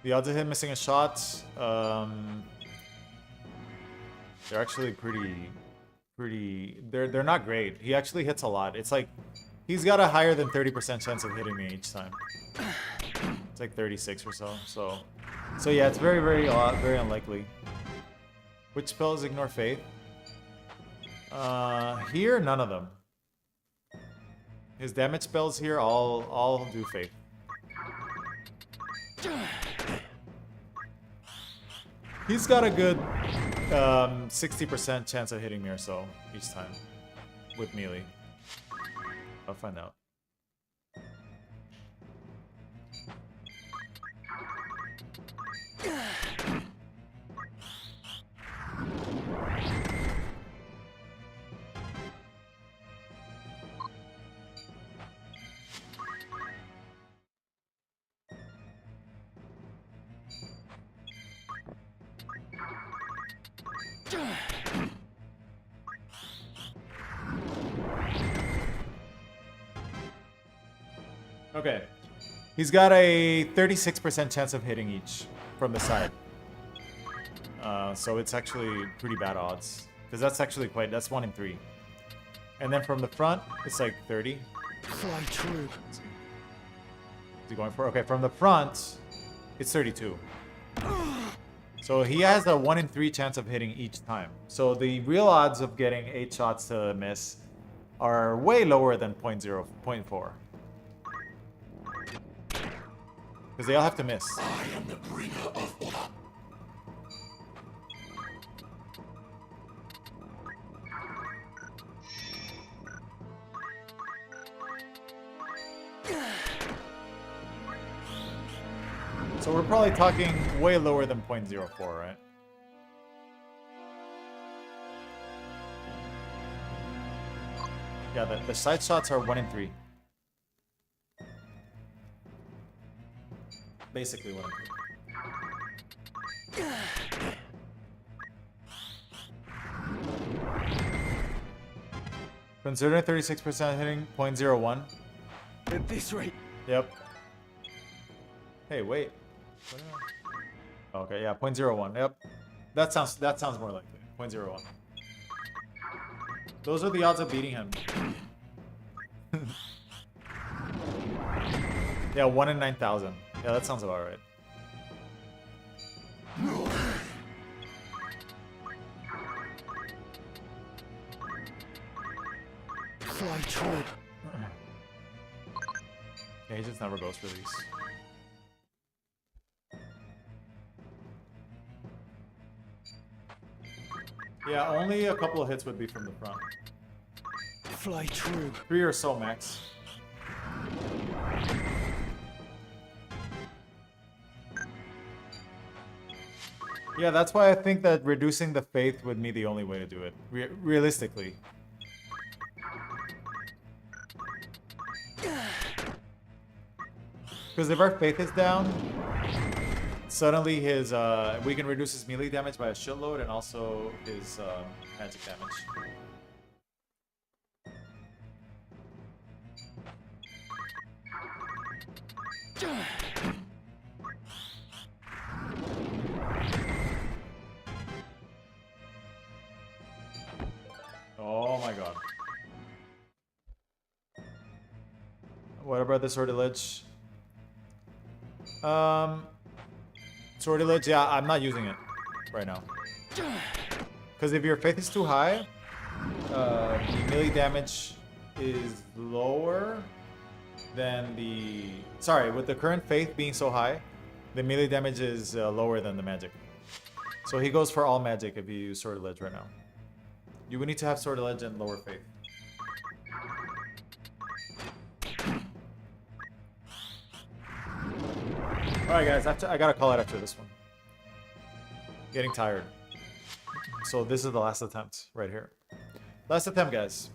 The odds of him missing a shot, they're actually they're not great. He actually hits a lot. It's like he's got a higher than 30% chance of hitting me each time. It's like 36 or so. So yeah, it's very, very unlikely. Which spells ignore faith? Here, none of them. His damage spells here all do faith. He's got a good 60% chance of hitting me or so each time with melee. I'll find out. Okay. He's got a 36% chance of hitting each from the side. So it's actually pretty bad odds. Because that's actually that's 1 in 3. And then from the front, it's like 30. Fly true. Is he going for? Okay, from the front, it's 32. So he has a 1 in 3 chance of hitting each time. So the real odds of getting 8 shots to miss are way lower than 0.4. Because they all have to miss. I am the bringer of order. So we're probably talking way lower than 0.04, right? Yeah, the side shots are 1 in 3. Basically 1 in 3. Considering 36% hitting, 0.01. At this rate. Yep. Hey, wait. Okay, yeah, 0.01. Yep. That sounds more likely. 0.01. Those are the odds of beating him. Yeah, 1 in 9,000. Yeah, that sounds about right. Fly true. Yeah, he just never goes for these. Yeah, only a couple of hits would be from the front. Fly true. 3 or so max. Yeah, that's why I think that reducing the faith would be the only way to do it. Realistically. Because if our faith is down, suddenly his we can reduce his melee damage by a shitload and also his magic damage. Oh my god. What about the sortilege? Sortilege, yeah, I'm not using it right now. Because if your faith is too high, the melee damage is lower than the... Sorry, with the current faith being so high, the melee damage is lower than the magic. So he goes for all magic if you use sortilege right now. You would need to have sortilege and lower faith. Alright guys, I gotta call it after this one. Getting tired. So this is the last attempt right here. Last attempt, guys.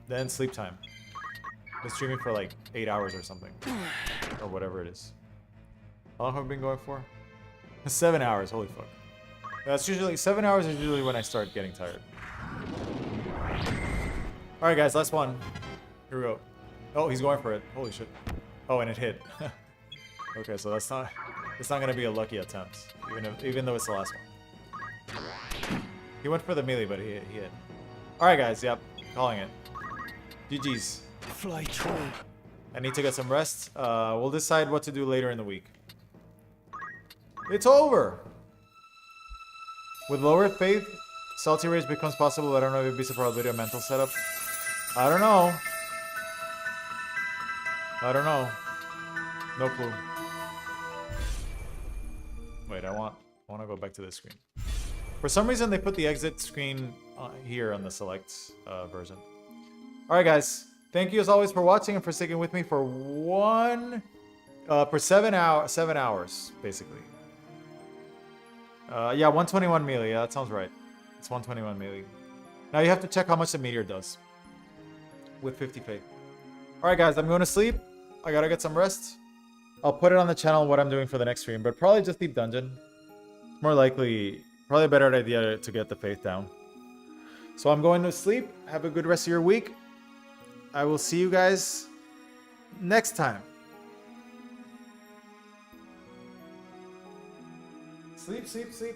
Then sleep time. Been streaming for like 8 hours or something. Or whatever it is. How long have we been going for? 7 hours, holy fuck. That's usually, 7 hours is usually when I start getting tired. Alright guys, last one. Here we go. Oh, he's going for it. Holy shit. Oh, and it hit. Okay, so that's not gonna be a lucky attempt, even though it's the last one. He went for the melee, but he hit. All right, guys. Yep, calling it. GG's. Fly true. I need to get some rest. We'll decide what to do later in the week. It's over. With lower faith, salty rage becomes possible. I don't know if it beats the probability of mental setup. I don't know. I don't know. No clue. Wait, I want to go back to this screen. For some reason, they put the exit screen here on the select version. All right, guys. Thank you as always for watching and for sticking with me for 7 hours, basically. Yeah, 121 melee. Yeah, that sounds right. It's 121 melee. Now you have to check how much the meteor does with 50 faith. All right, guys. I'm going to sleep. I gotta get some rest. I'll put it on the channel what I'm doing for the next stream, but probably just Deep Dungeon. More likely, probably a better idea to get the faith down. So I'm going to sleep. Have a good rest of your week. I will see you guys next time. Sleep, sleep, sleep.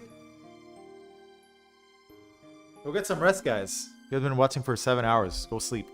Go get some rest, guys. You guys have been watching for 7 hours. Go sleep.